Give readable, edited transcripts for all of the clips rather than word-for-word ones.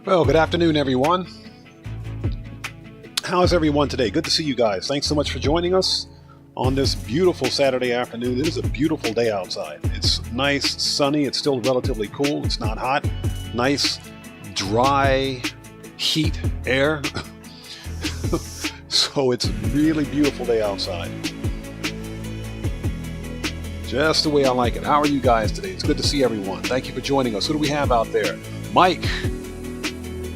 Well, good afternoon, everyone. How's everyone today? Good to see you guys. Thanks so much for joining us on this beautiful Saturday afternoon. It is a beautiful day outside. It's nice, sunny. It's still relatively cool. It's not hot. Nice, dry heat air. So it's a really beautiful day outside. Just the way I like it. How are you guys today? It's good to see everyone. Thank you for joining us. Who do we have out there? Mike.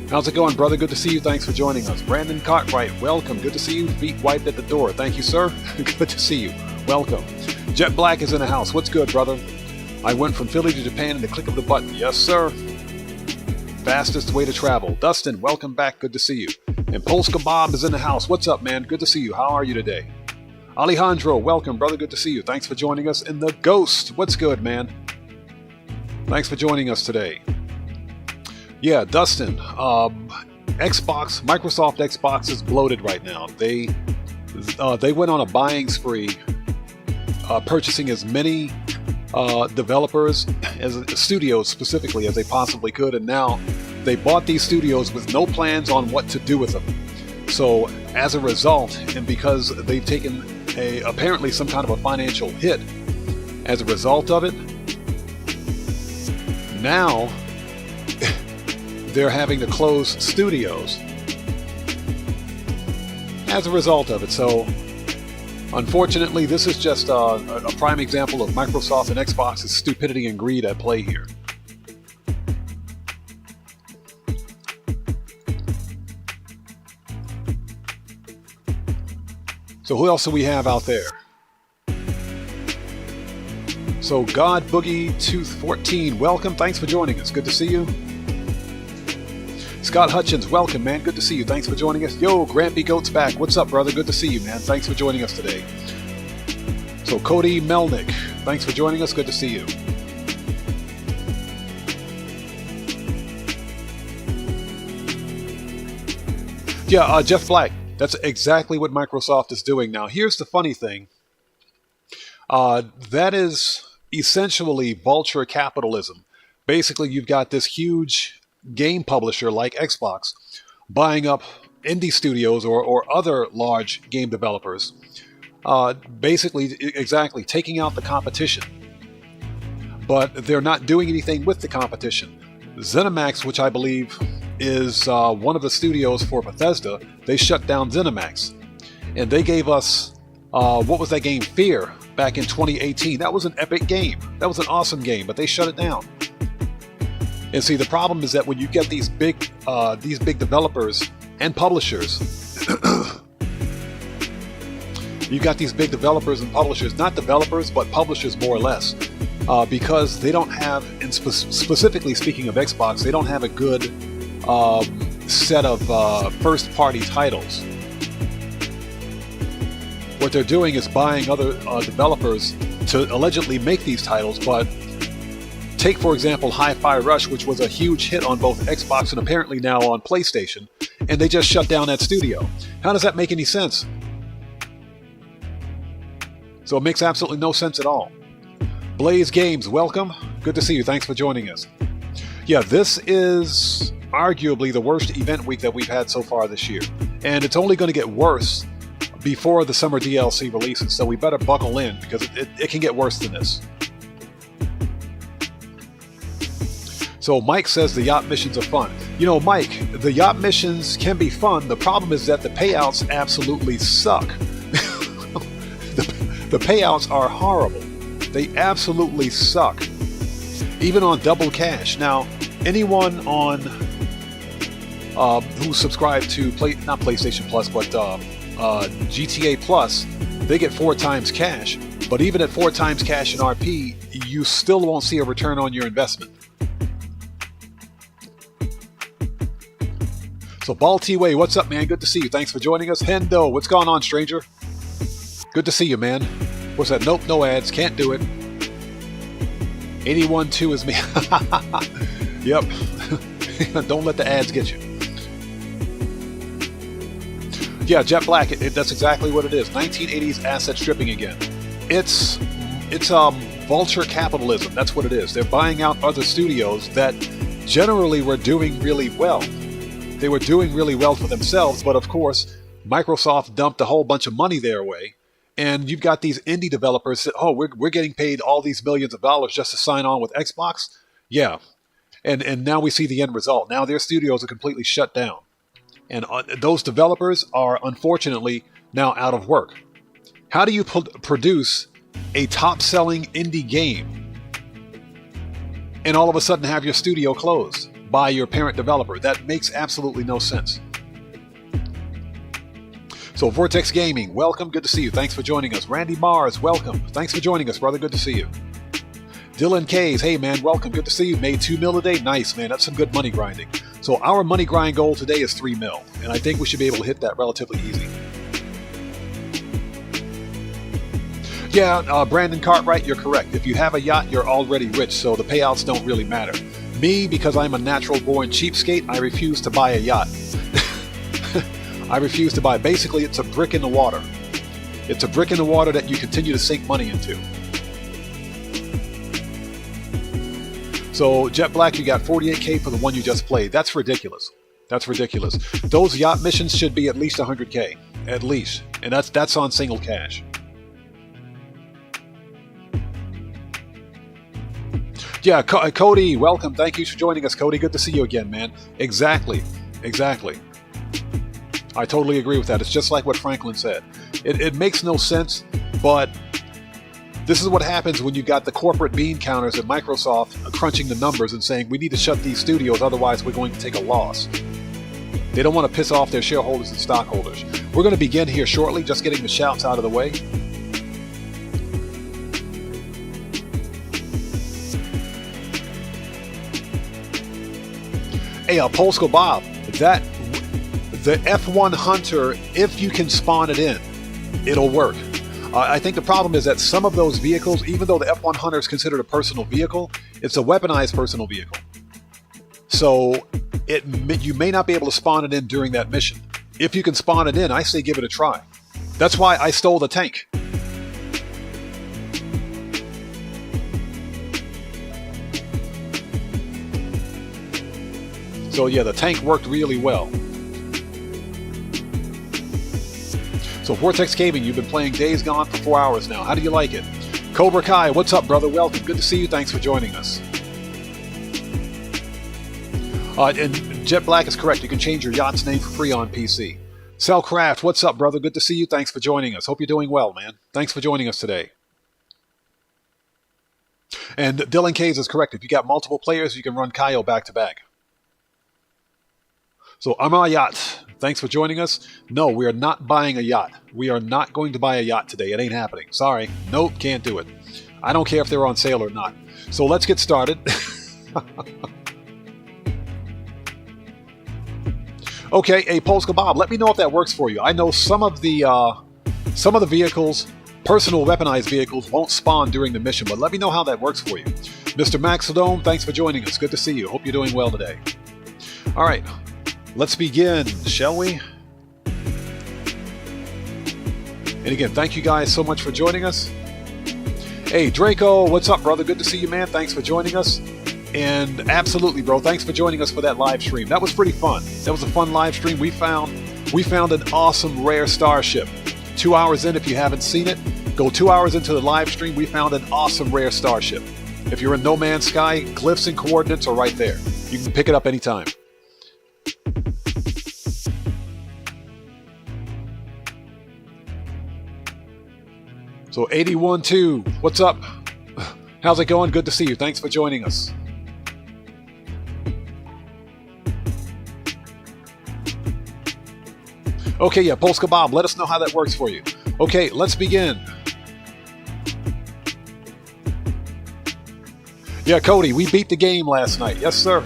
How's it going, brother? Good to see you. Thanks for joining us. Brandon Cartwright, welcome. Good to see you. Feet wiped at the door. Thank you, sir. Good to see you. Welcome. Jet Black is in the house. What's good, brother? I went from Philly to Japan in the click of the button. Yes, sir. Fastest way to travel. Dustin, welcome back. Good to see you. And Polska Bob is in the house. What's up, man? Good to see you. How are you today? Alejandro, welcome, brother. Good to see you. Thanks for joining us. And the Ghost, what's good, man? Thanks for joining us today. Yeah, Dustin, Microsoft Xbox is bloated right now. They went on a buying spree, purchasing as many developers, as studios specifically, as they possibly could, and now they bought these studios with no plans on what to do with them. So as a result, and because they've taken apparently some kind of a financial hit as a result of it, now they're having to close studios as a result of it. So unfortunately, this is just a prime example of Microsoft and Xbox's stupidity and greed at play here. So who else do we have out there? So God Boogie Tooth 14, welcome. Thanks for joining us. Good to see you. Scott Hutchins, welcome, man. Good to see you. Thanks for joining us. Yo, Grampy Goat's back. What's up, brother? Good to see you, man. Thanks for joining us today. So Cody Melnick, thanks for joining us. Good to see you. Yeah, Jeff Black. That's exactly what Microsoft is doing now. Here's the funny thing. That is essentially vulture capitalism. Basically, you've got this huge game publisher like Xbox buying up indie studios or other large game developers, basically exactly taking out the competition, but they're not doing anything with the competition. ZeniMax, which I believe is one of the studios for Bethesda, they shut down ZeniMax, and they gave us what was that game, Fear, back in 2018. That was an epic game. That was an awesome game, but they shut it down. And see, the problem is that when you get these big developers and publishers, you've got these big developers and publishers, not developers, but publishers more or less, because they don't have, and specifically speaking of Xbox, they don't have a good set of first-party titles. What they're doing is buying other developers to allegedly make these titles, but take, for example, Hi-Fi Rush, which was a huge hit on both Xbox and apparently now on PlayStation, and they just shut down that studio. How does that make any sense? So it makes absolutely no sense at all. Blaze Games, welcome. Good to see you. Thanks for joining us. Yeah, this is arguably the worst event week that we've had so far this year, and it's only going to get worse before the summer DLC releases, so we better buckle in because it can get worse than this. So Mike says the yacht missions are fun. You know, Mike, the yacht missions can be fun. The problem is that the payouts absolutely suck. The payouts are horrible. They absolutely suck. Even on Double Cash. Now, anyone on who subscribed to not PlayStation Plus, but GTA Plus, they get 4 times cash. But even at 4 times cash in RP, you still won't see a return on your investment. So Ball T-Way, what's up, man? Good to see you. Thanks for joining us. Hendo, what's going on, stranger? Good to see you, man. What's that? Nope, no ads. Can't do it. 81-2 is me. Yep. Don't let the ads get you. Yeah, Jet Black, that's exactly what it is. 1980s asset stripping again. It's vulture capitalism. That's what it is. They're buying out other studios that generally were doing really well. They were doing really well for themselves, but of course, Microsoft dumped a whole bunch of money their way. And you've got these indie developers that, oh, we're getting paid all these millions of dollars just to sign on with Xbox? Yeah. And now we see the end result. Now their studios are completely shut down. And those developers are, unfortunately, now out of work. How do you produce a top-selling indie game and all of a sudden have your studio closed by your parent developer? That makes absolutely no sense. So Vortex Gaming, welcome. Good to see you. Thanks for joining us. Randy Mars, welcome. Thanks for joining us, brother. Good to see you. Dylan Kays, hey man, welcome. Good to see you. Made $2 mil a day. Nice, man. That's some good money grinding. So our money grind goal today is 3 mil, and I think we should be able to hit that relatively easy. Yeah, Brandon Cartwright, you're correct. If you have a yacht, you're already rich, so the payouts don't really matter. Me, because I'm a natural-born cheapskate, I refuse to buy a yacht. I refuse to buy. Basically, it's a brick in the water. It's a brick in the water that you continue to sink money into. So, Jet Black, you got 48K for the one you just played. That's ridiculous. That's ridiculous. Those yacht missions should be at least 100K. At least. And that's on single cash. Yeah, Cody, welcome. Thank you for joining us, Cody. Good to see you again, man. Exactly. Exactly. I totally agree with that. It's just like what Franklin said. It makes no sense, but this is what happens when you got the corporate bean counters at Microsoft crunching the numbers and saying, we need to shut these studios, otherwise we're going to take a loss. They don't want to piss off their shareholders and stockholders. We're going to begin here shortly, just getting the shouts out of the way. Hey, Polsko Bob, the F1 Hunter, if you can spawn it in, it'll work. I think the problem is that some of those vehicles, even though the F1 Hunter is considered a personal vehicle, it's a weaponized personal vehicle. So you may not be able to spawn it in during that mission. If you can spawn it in, I say give it a try. That's why I stole the tank. So yeah, the tank worked really well. So Vortex Gaming, you've been playing Days Gone for 4 hours now. How do you like it? Cobra Kai, what's up, brother? Welcome. Good to see you. Thanks for joining us. And Jet Black is correct. You can change your yacht's name for free on PC. Cellcraft, what's up, brother? Good to see you. Thanks for joining us. Hope you're doing well, man. Thanks for joining us today. And Dylan Kays is correct. If you got multiple players, you can run Cayo back-to-back. So Amar Yacht, thanks for joining us. No, we are not buying a yacht. We are not going to buy a yacht today. It ain't happening. Sorry. Nope, can't do it. I don't care if they're on sale or not. So let's get started. Okay, hey, Polska Bob, let me know if that works for you. I know some of the vehicles, personal weaponized vehicles, won't spawn during the mission, but let me know how that works for you. Mr. Maxodome, thanks for joining us. Good to see you. Hope you're doing well today. All right. Let's begin, shall we? And again, thank you guys so much for joining us. Hey, Draco, what's up, brother? Good to see you, man. Thanks for joining us. And absolutely, bro, thanks for joining us for that live stream. That was pretty fun. That was a fun live stream. We found an awesome rare starship. 2 hours in, if you haven't seen it, go 2 hours into the live stream. We found an awesome rare starship. If you're in No Man's Sky, glyphs and coordinates are right there. You can pick it up anytime. So 81-2, what's up? How's it going? Good to see you. Thanks for joining us. Okay, yeah, Polska Bob, let us know how that works for you. Okay, let's begin. Yeah, Cody, we beat the game last night. Yes, sir.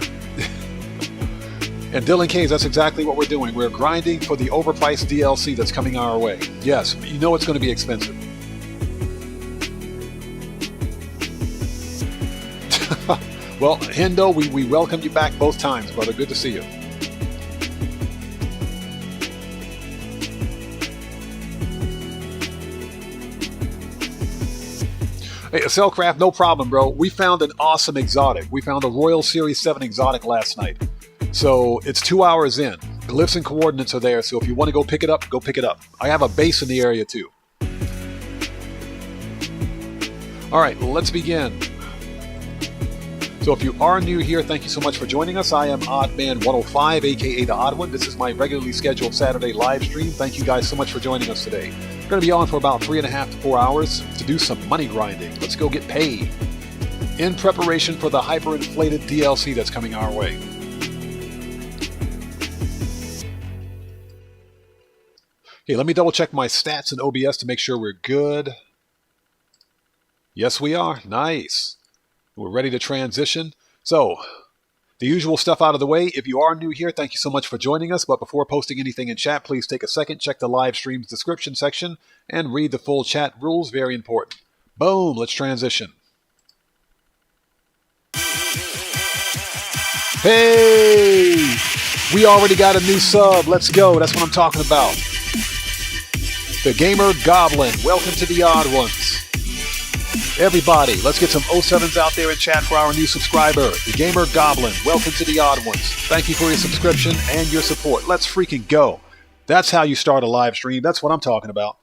And Dylan Kays, that's exactly what we're doing. We're grinding for the overpriced DLC that's coming our way. Yes, you know it's going to be expensive. Well, Hendo, we welcome you back both times, brother. Good to see you. Hey, Cellcraft, no problem, bro. We found an awesome exotic. We found a Royal Series 7 exotic last night. So it's 2 hours in. Glyphs and coordinates are there, so if you want to go pick it up, go pick it up. I have a base in the area too. Alright, let's begin. So if you are new here, thank you so much for joining us. I am OddMan105, aka The Odd One. This is my regularly scheduled Saturday live stream. Thank you guys so much for joining us today. We're going to be on for about 3.5 to 4 hours to do some money grinding. Let's go get paid. In preparation for the hyperinflated DLC that's coming our way. Okay, let me double check my stats in OBS to make sure we're good. Yes, we are. Nice. We're ready to transition. So, the usual stuff out of the way. If you are new here, thank you so much for joining us. But before posting anything in chat, please take a second, check the live stream's description section, and read the full chat rules. Very important. Boom, let's transition. Hey! We already got a new sub. Let's go. That's what I'm talking about. The Gamer Goblin. Welcome to the Odd Ones. Everybody, let's get some 07s out there in chat for our new subscriber, the Gamer Goblin. Welcome to the Odd Ones. Thank you for your subscription and your support. Let's freaking go. That's how you start a live stream. That's what I'm talking about.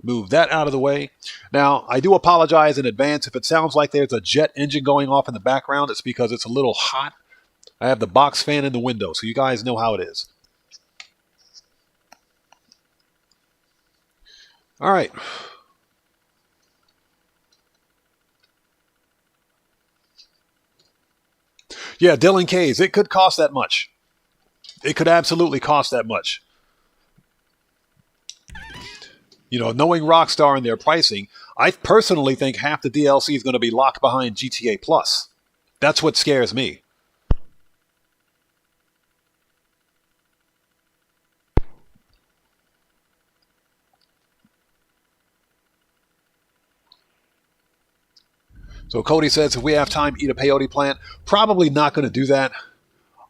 Move that out of the way. Now, I do apologize in advance if it sounds like there's a jet engine going off in the background. It's because it's a little hot. I have the box fan in the window, so you guys know how it is. All right. Yeah, Dylan K's. It could cost that much. It could absolutely cost that much. You know, knowing Rockstar and their pricing, I personally think half the DLC is going to be locked behind GTA Plus. That's what scares me. So Cody says, if we have time, eat a peyote plant. Probably not going to do that.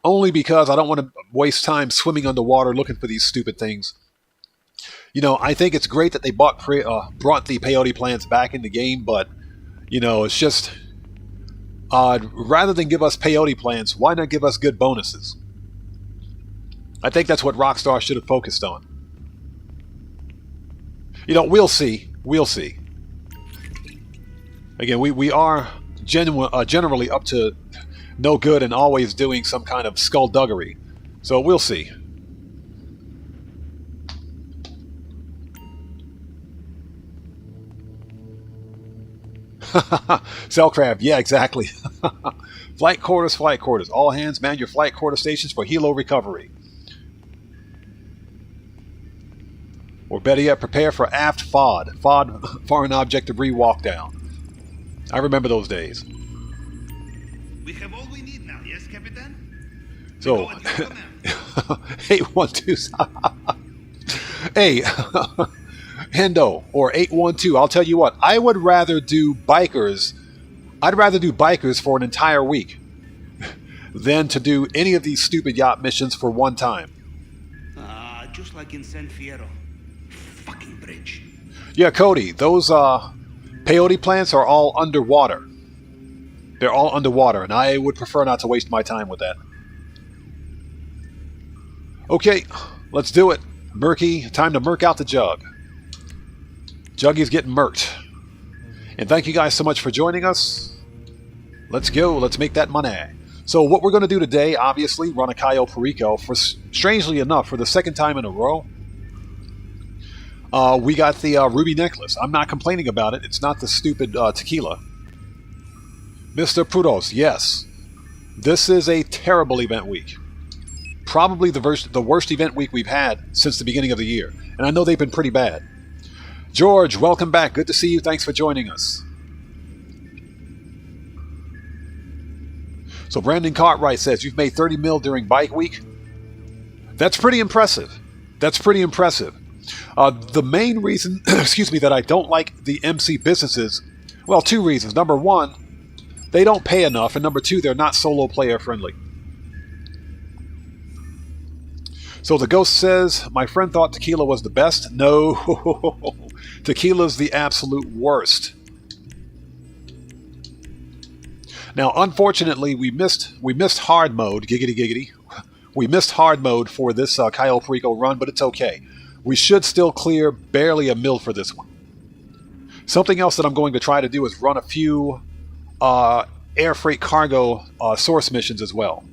Only because I don't want to waste time swimming underwater looking for these stupid things. You know, I think it's great that they brought the peyote plants back in the game, but, you know, it's just, rather than give us peyote plants, why not give us good bonuses? I think that's what Rockstar should have focused on. You know, we'll see. We'll see. Again, we are generally up to no good and always doing some kind of skullduggery. So we'll see. Cellcraft, yeah, exactly. Flight quarters. All hands man your flight quarter stations for helo recovery. Or better yet, prepare for aft FOD. FOD, foreign object debris walk down. I remember those days. We have all we need now, yes, Capitan? So, 812. Hey, Hendo or 812. I'll tell you what. I would rather do bikers. I'd rather do bikers for an entire week than to do any of these stupid yacht missions for one time. Just like in San Fierro. Fucking bridge. Yeah, Cody. Those peyote plants are all underwater. They're all underwater, and I would prefer not to waste my time with that. Okay, let's do it. Murky, time to murk out the jug. Juggy's getting murked. And thank you guys so much for joining us. Let's go. Let's make that money. So what we're going to do today, obviously, run a Cayo Perico for, strangely enough, for the second time in a row. We got the ruby necklace. I'm not complaining about it. It's not the stupid tequila. Mr. Prudos, yes. This is a terrible event week. Probably the worst event week we've had since the beginning of the year. And I know they've been pretty bad. George, welcome back. Good to see you. Thanks for joining us. So Brandon Cartwright says, you've made 30 mil during bike week. That's pretty impressive. That's pretty impressive. The main reason, excuse me, that I don't like the MC businesses, well, two reasons. Number one, they don't pay enough, and number two, they're not solo player friendly. So the Ghost says, my friend thought tequila was the best. No, tequila's the absolute worst. Now, unfortunately, we missed hard mode. Giggity giggity. We missed hard mode for this Cayo Perico run, but it's okay. We should still clear barely a mil for this one. Something else that I'm going to try to do is run a few air freight cargo source missions as well.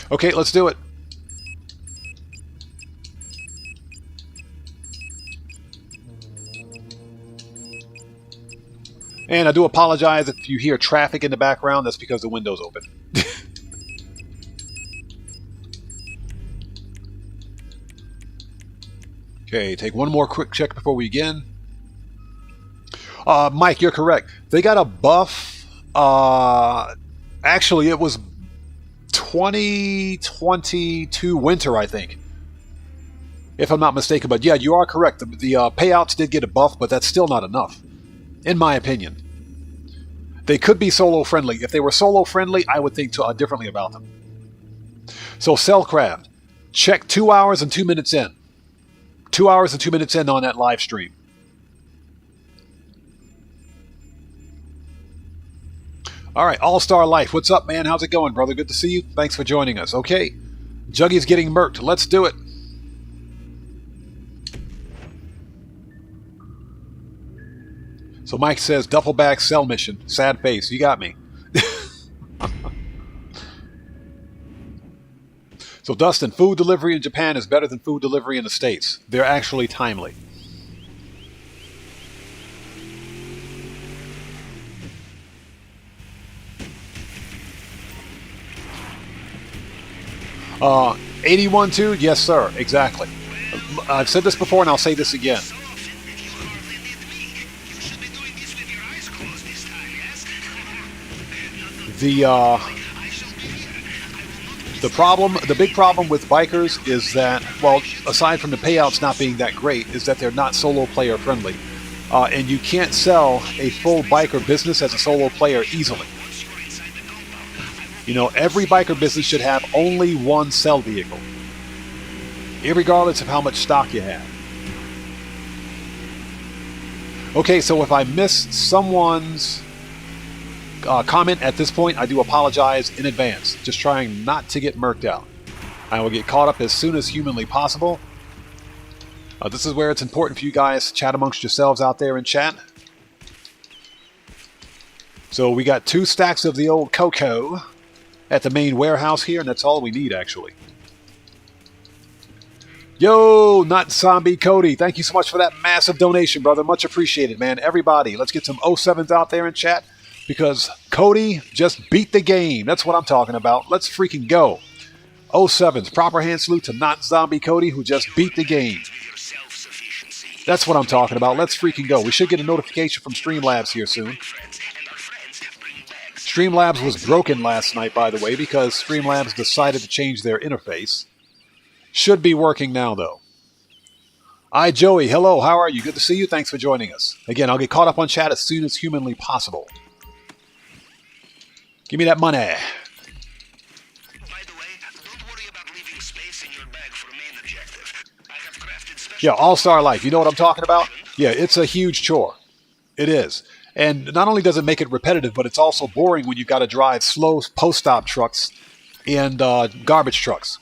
Okay, let's do it. And I do apologize if you hear traffic in the background. That's because the window's open. Okay, take one more quick check before we begin. Mike, you're correct. They got a buff. Actually, it was 2022 winter, I think, if I'm not mistaken. But yeah, you are correct. The payouts did get a buff, but that's still not enough, in my opinion. They could be solo friendly. If they were solo friendly, I would think differently about them. So Cellcraft, check 2 hours and 2 minutes in. 2 hours and 2 minutes in on that live stream. All right, All-Star Life, what's up, man? How's it going, brother? Good to see you. Thanks for joining us. Okay, Juggy's getting murked. Let's do it. So Mike says, duffel bag cell mission. Sad face. You got me. So Dustin, food delivery in Japan is better than food delivery in the States. They're actually timely. Uh, 81-2? Yes, sir. Exactly. I've said this before and I'll say this again. The big problem with bikers is that, well, aside from the payouts not being that great, is that they're not solo player friendly. And you can't sell a full biker business as a solo player easily. You know, every biker business should have only one sell vehicle, irregardless of how much stock you have. Okay, so if I miss someone's comment at this point, I do apologize in advance. Just trying not to get murked out. I will get caught up as soon as humanly possible. This is where it's important for you guys to chat amongst yourselves out there in chat. So we got 2 stacks of the old cocoa at the main warehouse here, and that's all we need, actually. Yo, not zombie Cody. Thank you so much for that massive donation, brother. Much appreciated, man. Everybody, let's get some 07s out there in chat, because Cody just beat the game. That's what I'm talking about. Let's freaking go. 07s. Proper hand salute to not zombie Cody, who just beat the game. That's what I'm talking about. Let's freaking go. We should get a notification from Streamlabs here soon. Streamlabs was broken last night, by the way, because Streamlabs decided to change their interface. Should be working now, though. Hi, Joey. Hello. How are you? Good to see you. Thanks for joining us. Again, I'll get caught up on chat as soon as humanly possible. Give me that money. By the way, don't worry about leaving space in your bag for main objective. I have crafted special... Yeah, All-Star Life. You know what I'm talking about? Yeah, it's a huge chore. It is. And not only does it make it repetitive, but it's also boring when you've got to drive slow post-stop trucks and garbage trucks.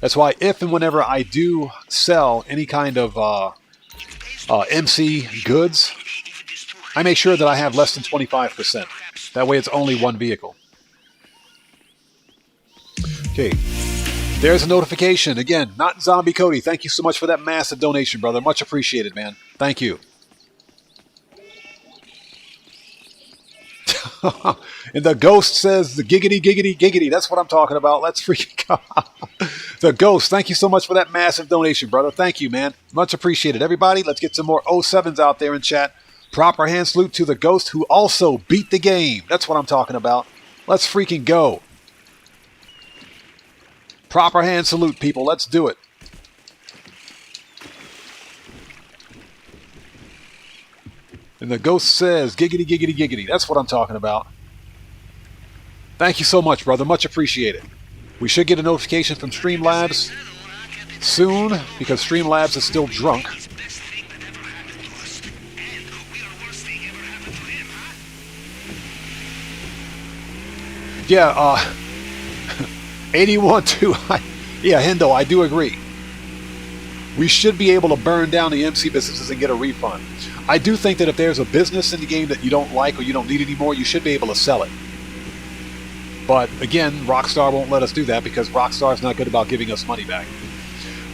That's why if and whenever I do sell any kind of MC goods, I make sure that I have less than 25%. That way it's only one vehicle. Okay. There's a notification. Again, not Zombie Cody. Thank you so much for that massive donation, brother. Much appreciated, man. Thank you. And the ghost says the giggity, giggity, giggity. That's what I'm talking about. Let's freaking go. The ghost, thank you so much for that massive donation, brother. Thank you, man. Much appreciated. Everybody, let's get some more 07s out there in chat. Proper hand salute to the ghost who also beat the game. That's what I'm talking about. Let's freaking go. Proper hand salute, people. Let's do it. And the ghost says, giggity, giggity, giggity. That's what I'm talking about. Thank you so much, brother. Much appreciated. We should get a notification from Streamlabs soon, because Streamlabs is still drunk. Yeah, 81-2. Yeah, Hendo, I do agree. We should be able to burn down the MC businesses and get a refund. I do think that if there's a business in the game that you don't like or you don't need anymore, you should be able to sell it. But again, Rockstar won't let us do that because Rockstar's not good about giving us money back.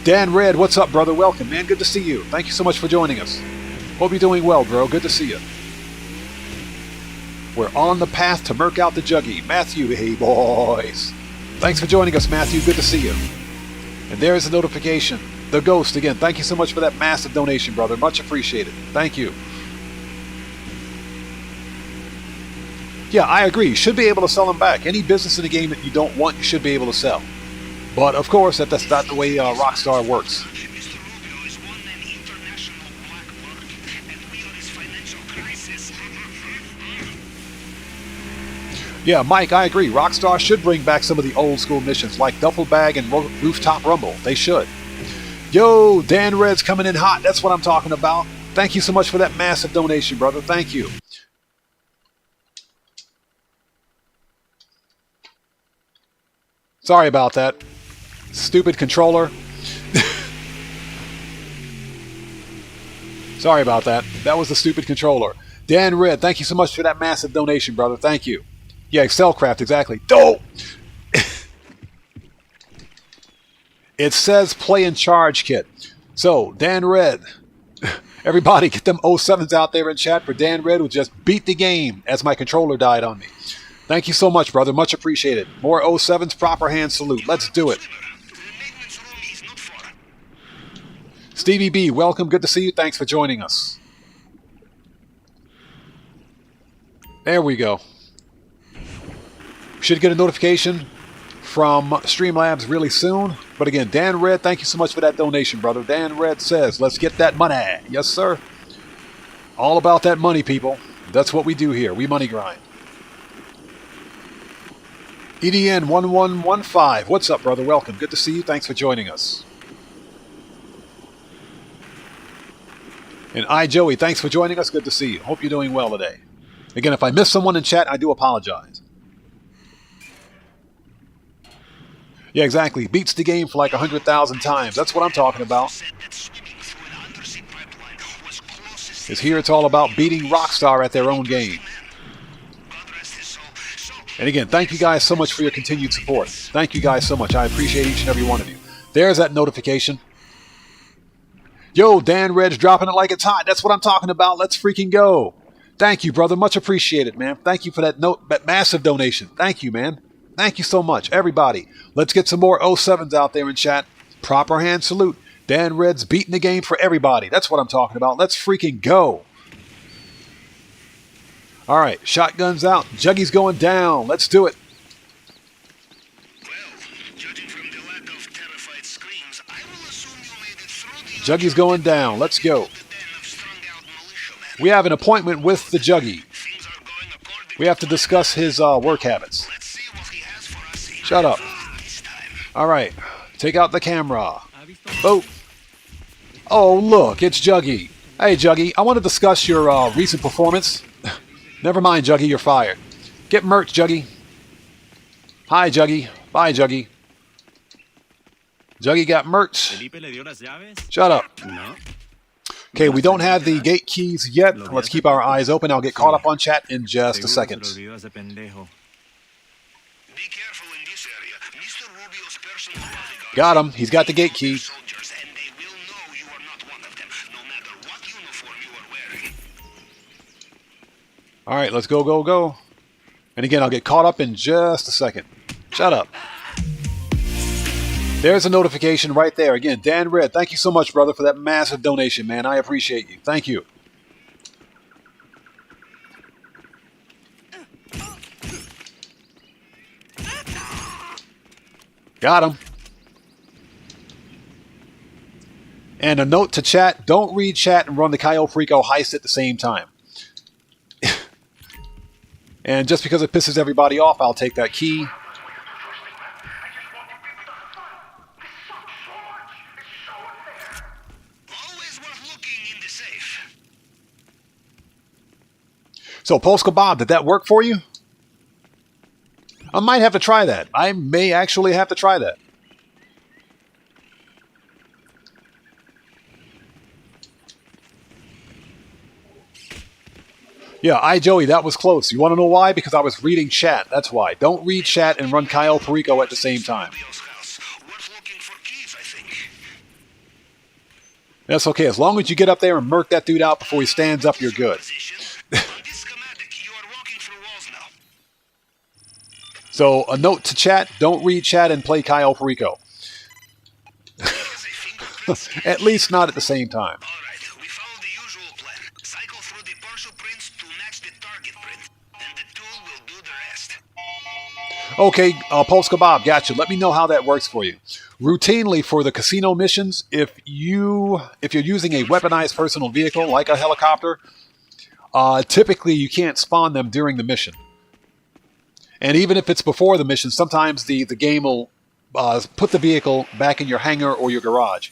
Dan Red, what's up, brother? Welcome, man. Good to see you. Thank you so much for joining us. Hope you're doing well, bro. Good to see you. We're on the path to murk out the Juggy. Matthew, hey, boys. Thanks for joining us, Matthew. Good to see you. And there's a notification. The Ghost, again, thank you so much for that massive donation, brother. Much appreciated. Thank you. Yeah, I agree. You should be able to sell them back. Any business in the game that you don't want, you should be able to sell. But, of course, that's not the way Rockstar works. Yeah, Mike, I agree. Rockstar should bring back some of the old school missions, like Duffel Bag and Rooftop Rumble. They should. Yo, Dan Red's coming in hot. That's what I'm talking about. Thank you so much for that massive donation, brother. Thank you. Sorry about that. Stupid controller. Sorry about that. That was the stupid controller. Dan Red, thank you so much for that massive donation, brother. Thank you. Yeah, Excelcraft, exactly. Oh! It says play in charge kit. So, Dan Red, everybody get them 07s out there in chat for Dan Red, who just beat the game as my controller died on me. Thank you so much, brother. Much appreciated. More 07s, proper hand salute. Let's do it. Stevie B, welcome. Good to see you. Thanks for joining us. There we go. Should get a notification from Streamlabs really soon. But again, Dan Red, thank you so much for that donation, brother. Dan Red says, let's get that money. Yes, sir. All about that money, people. That's what we do here. We money grind. EDN 1115. What's up, brother? Welcome. Good to see you. Thanks for joining us. And Joey, thanks for joining us. Good to see you. Hope you're doing well today. Again, if I missed someone in chat, I do apologize. Yeah, exactly. Beats the game for like 100,000 times. That's what I'm talking about. Because here it's all about beating Rockstar at their own game. And again, thank you guys so much for your continued support. Thank you guys so much. I appreciate each and every one of you. There's that notification. Yo, Dan Red's dropping it like it's hot. That's what I'm talking about. Let's freaking go. Thank you, brother. Much appreciated, man. Thank you for that massive donation. Thank you, man. Thank you so much, everybody. Let's get some more 07s out there in chat. Proper hand salute. Dan Red's beating the game for everybody. That's what I'm talking about. Let's freaking go. All right, shotguns out. Juggy's going down. Let's do it. Juggy's going down. Let's go. We have an appointment with the Juggy. We have to discuss his work habits. Shut up. All right. Take out the camera. Oh. Oh, look. It's Juggy. Hey, Juggy. I want to discuss your recent performance. Never mind, Juggy. You're fired. Get merch, Juggy. Hi, Juggy. Bye, Juggy. Juggy got merch. Shut up. Okay, we don't have the gate keys yet. Let's keep our eyes open. I'll get caught up on chat in just a second. Got him. He's got the gate key. All right, let's go, go, go. And again, I'll get caught up in just a second. Shut up. There's a notification right there. Again, Dan Red, thank you so much, brother, for that massive donation, man. I appreciate you. Thank you. Got him. And a note to chat, don't read chat and run the Cayo Perico heist at the same time. And just because it pisses everybody off, I'll take that key. So, Polska Bob, did that work for you? I might have to try that. I may actually have to try that. Yeah, Joey, that was close. You want to know why? Because I was reading chat. That's why. Don't read chat and run Cayo Perico at the same time. That's okay. As long as you get up there and murk that dude out before he stands up, you're good. So, a note to chat. Don't read chat and play Cayo Perico. At least not at the same time. Okay, Polska Bob, gotcha. Let me know how that works for you. Routinely for the casino missions, if you're using a weaponized personal vehicle like a helicopter, typically you can't spawn them during the mission. And even if it's before the mission, sometimes the game will put the vehicle back in your hangar or your garage.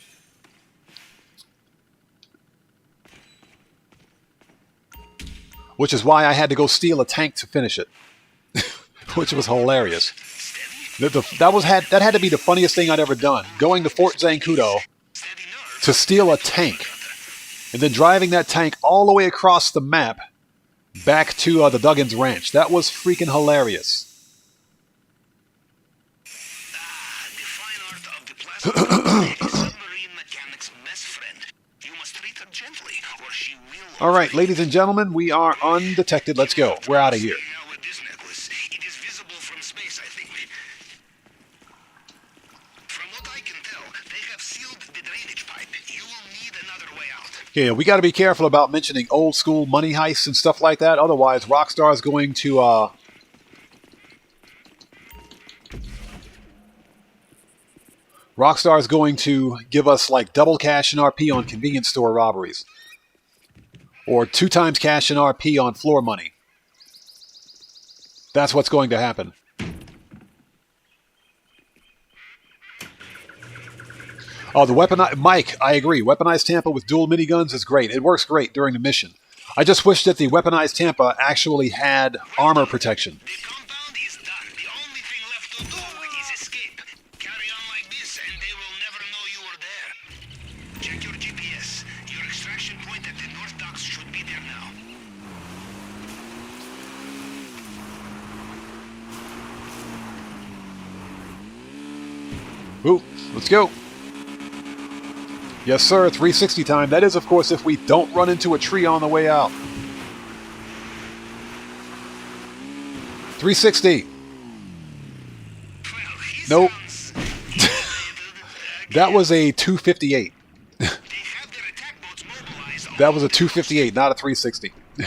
Which is why I had to go steal a tank to finish it. Which was hilarious. That had to be the funniest thing I'd ever done. Going to Fort Zancudo to steal a tank. And then driving that tank all the way across the map back to the Duggins Ranch. That was freaking hilarious. All right, ladies and gentlemen, we are undetected. Let's go. We're out of here. Yeah, we got to be careful about mentioning old school money heists and stuff like that. Otherwise, Rockstar is going to give us like double cash and RP on convenience store robberies, or 2 times cash and RP on floor money. That's what's going to happen. Oh, the weaponized... Mike, I agree. Weaponized Tampa with dual miniguns is great. It works great during the mission. I just wish that the weaponized Tampa actually had armor protection. The compound is done. The only thing left to do is escape. Carry on like this and they will never know you were there. Check your GPS. Your extraction point at the North Docks should be there now. Ooh, let's go. Yes, sir, 360 time. That is, of course, if we don't run into a tree on the way out. 360. Nope. That was a 258. That was a 258, not a 360. Well,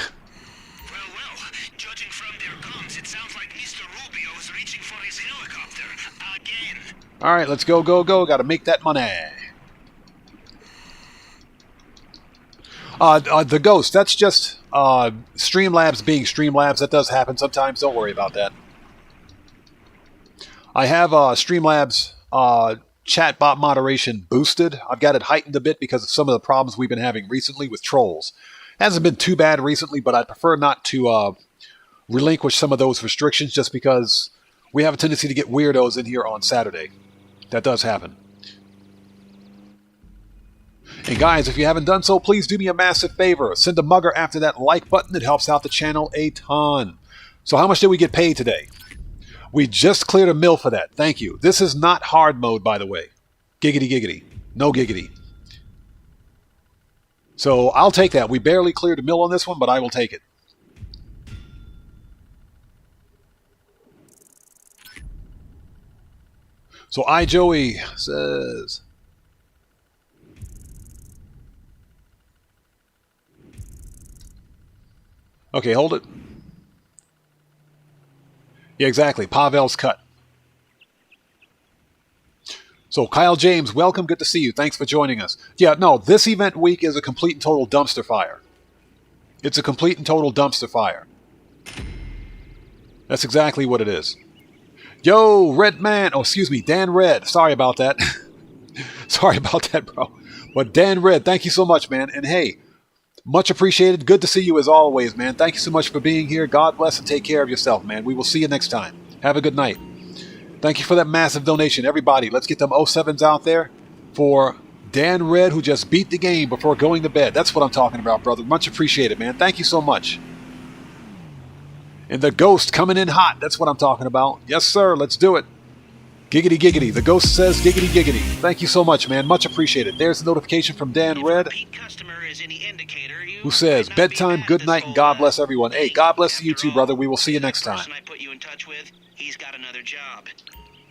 judging from their comms, it sounds like Mr. Rubio is reaching for his helicopter again. All right, let's go, go, go. Got to make that money. The Ghost, that's just Streamlabs being Streamlabs. That does happen sometimes. Don't worry about that. I have Streamlabs chatbot moderation boosted. I've got it heightened a bit because of some of the problems we've been having recently with trolls. Hasn't been too bad recently, but I'd prefer not to relinquish some of those restrictions just because we have a tendency to get weirdos in here on Saturday. That does happen. And guys, if you haven't done so, please do me a massive favor. Send a mugger after that like button. It helps out the channel a ton. So how much did we get paid today? We just cleared a mill for that. Thank you. This is not hard mode, by the way. Giggity giggity. No giggity. So I'll take that. We barely cleared a mill on this one, but I will take it. So Joey says... Okay, hold it. Yeah, exactly. Pavel's cut. So, Kyle James, welcome. Good to see you. Thanks for joining us. Yeah, no, this event week is a complete and total dumpster fire. It's a complete and total dumpster fire. That's exactly what it is. Yo, Red Man. Oh, excuse me, Dan Red. Sorry about that. Sorry about that, bro. But Dan Red, thank you so much, man. And hey, Much appreciated. Good to see you as always, man. Thank you so much for being here. God bless and take care of yourself, man. We will see you next time. Have a good night. Thank you for that massive donation. Everybody, let's get them 07s out there for Dan Red, who just beat the game before going to bed. That's what I'm talking about, brother. Much appreciated, man. Thank you so much. And the Ghost coming in hot. That's what I'm talking about. Yes, sir. Let's do it. Giggity, giggity. The Ghost says giggity, giggity. Thank you so much, man. Much appreciated. There's a notification from Dan Red, who says, bedtime, good night, and God bless everyone. Hey, God bless you too, brother. We will see you next time.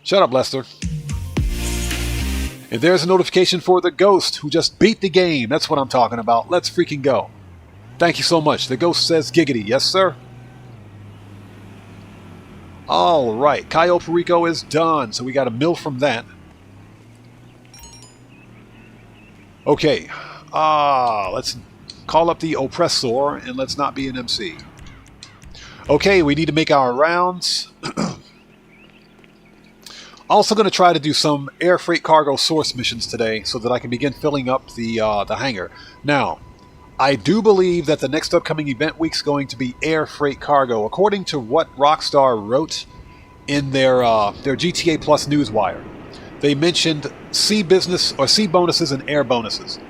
Shut up, Lester. And there's a notification for the Ghost, who just beat the game. That's what I'm talking about. Let's freaking go. Thank you so much. The Ghost says giggity. Yes, sir. All right. Cayo Perico is done, so we got a mill from that. Okay. Let's call up the oppressor, and let's not be an MC. Okay, we need to make our rounds. Also going to try to do some air freight cargo source missions today so that I can begin filling up the hangar. Now, I do believe that the next upcoming event week is going to be air freight cargo, according to what Rockstar wrote in their GTA Plus newswire. They mentioned sea business or sea bonuses and air bonuses.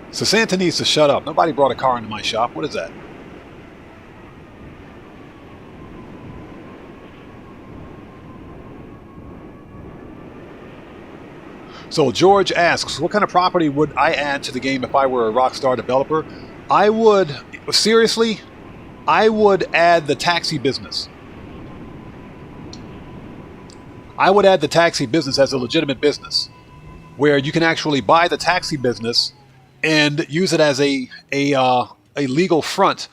So Santa needs to shut up. Nobody brought a car into my shop. What is that? So George asks, what kind of property would I add to the game if I were a Rockstar developer? I would, seriously, I would add the taxi business. I would add the taxi business as a legitimate business, where you can actually buy the taxi business and use it as a legal front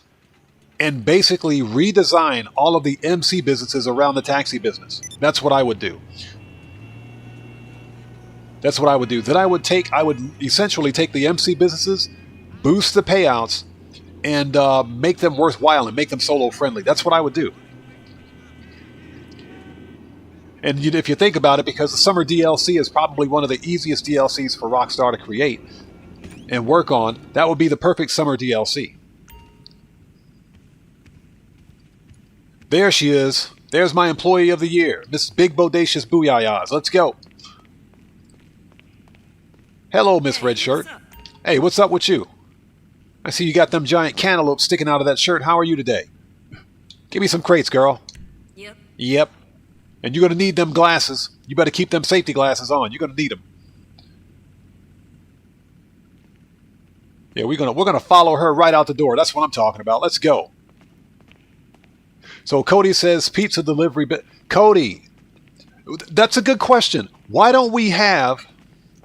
and basically redesign all of the MC businesses around the taxi business. That's what I would do. That's what I would do. Then I would essentially take the MC businesses, boost the payouts, and make them worthwhile and make them solo friendly. That's what I would do. And if you think about it, because the summer DLC is probably one of the easiest DLCs for Rockstar to create and work on, that would be the perfect summer DLC. There she is. There's my employee of the year, Miss Big Bodacious Booyahs. Let's go. Hello, Miss Red Shirt. Hey, what's up with you? I see you got them giant cantaloupes sticking out of that shirt. How are you today? Give me some crates, girl. Yep. And you're going to need them glasses. You better keep them safety glasses on. You're going to need them. Yeah, we're gonna follow her right out the door. That's what I'm talking about. Let's go. So Cody says pizza delivery. But Cody, that's a good question. Why don't we have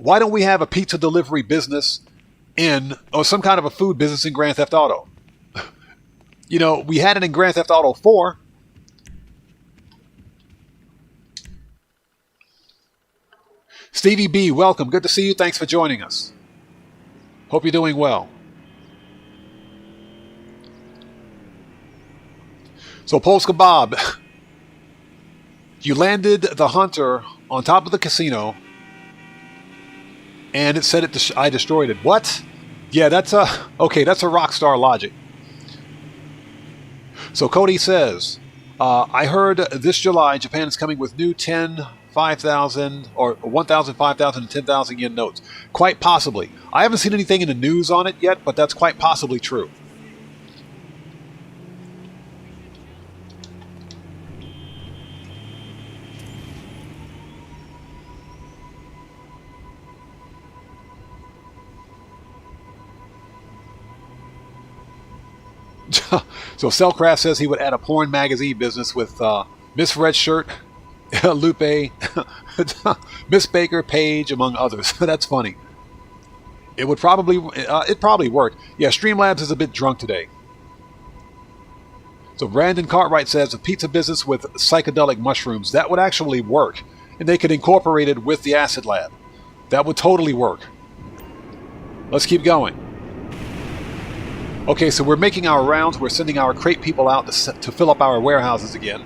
a pizza delivery business or some kind of a food business in Grand Theft Auto? You know, we had it in Grand Theft Auto 4. Stevie B, welcome. Good to see you. Thanks for joining us. Hope you're doing well. So, Polska Bob, you landed the Hunter on top of the casino, and it said I destroyed it. What? Yeah, that's a Rockstar logic. So Cody says, I heard this July Japan is coming with new 10, 5,000 or 1,000, 5,000, and 10,000 yen notes. Quite possibly. I haven't seen anything in the news on it yet, but that's quite possibly true. So Cellcraft says he would add a porn magazine business with Miss Red Shirt, Lupe, Miss Baker, Paige, among others. That's funny. It probably work. Yeah, Streamlabs is a bit drunk today. So Brandon Cartwright says a pizza business with psychedelic mushrooms. That would actually work. And they could incorporate it with the acid lab. That would totally work. Let's keep going. Okay, so we're making our rounds. We're sending our crate people out to fill up our warehouses again.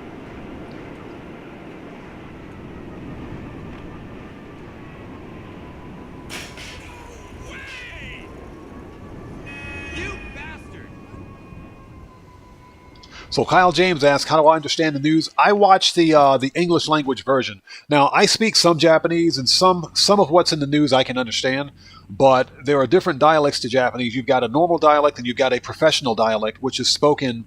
So Kyle James asks, how do I understand the news? I watch the English language version. Now, I speak some Japanese, and some of what's in the news I can understand, but there are different dialects to Japanese. You've got a normal dialect, and you've got a professional dialect, which is spoken,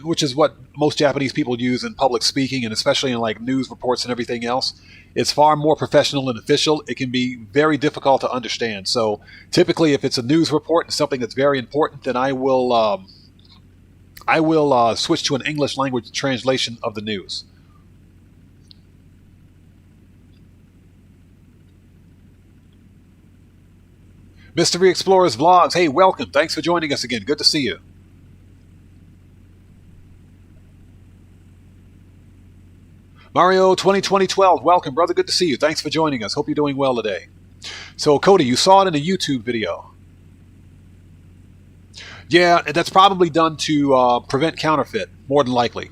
which is what most Japanese people use in public speaking, and especially in like news reports and everything else. It's far more professional and official. It can be very difficult to understand. So typically, if it's a news report and something that's very important, then I will switch to an English language translation of the news. Mystery Explorers Vlogs, hey, welcome. Thanks for joining us again. Good to see you. Mario 202012, welcome, brother. Good to see you. Thanks for joining us. Hope you're doing well today. So, Cody, you saw it in a YouTube video. Yeah, that's probably done to prevent counterfeit, more than likely.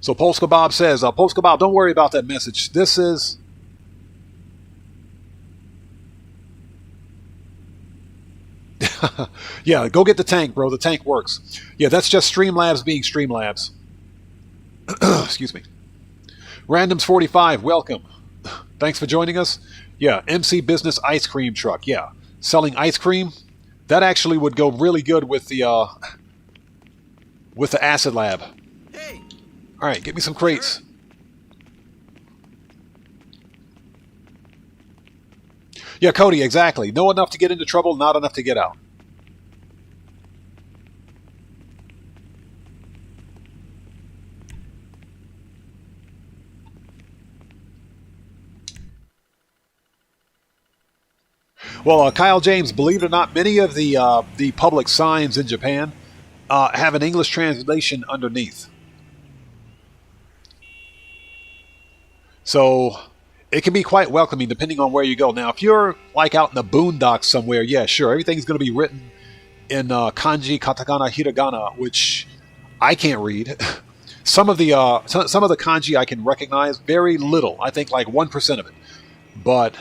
So Polska Bob says, Polska Bob, don't worry about that message. This is... Yeah, go get the tank, bro. The tank works. Yeah, that's just Streamlabs being Streamlabs. Excuse me. Randoms45, welcome. Thanks for joining us. Yeah, MC Business Ice Cream Truck. Yeah, selling ice cream. That actually would go really good with the Acid Lab. Hey. All right, get me some crates. Yeah, Cody, exactly. Know enough to get into trouble, not enough to get out. Well, Kyle James, believe it or not, many of the public signs in Japan have an English translation underneath. So it can be quite welcoming depending on where you go. Now, if you're like out in the boondocks somewhere, yeah, sure, everything's going to be written in kanji, katakana, hiragana, which I can't read. Some of the kanji I can recognize, very little. I think like 1% of it, but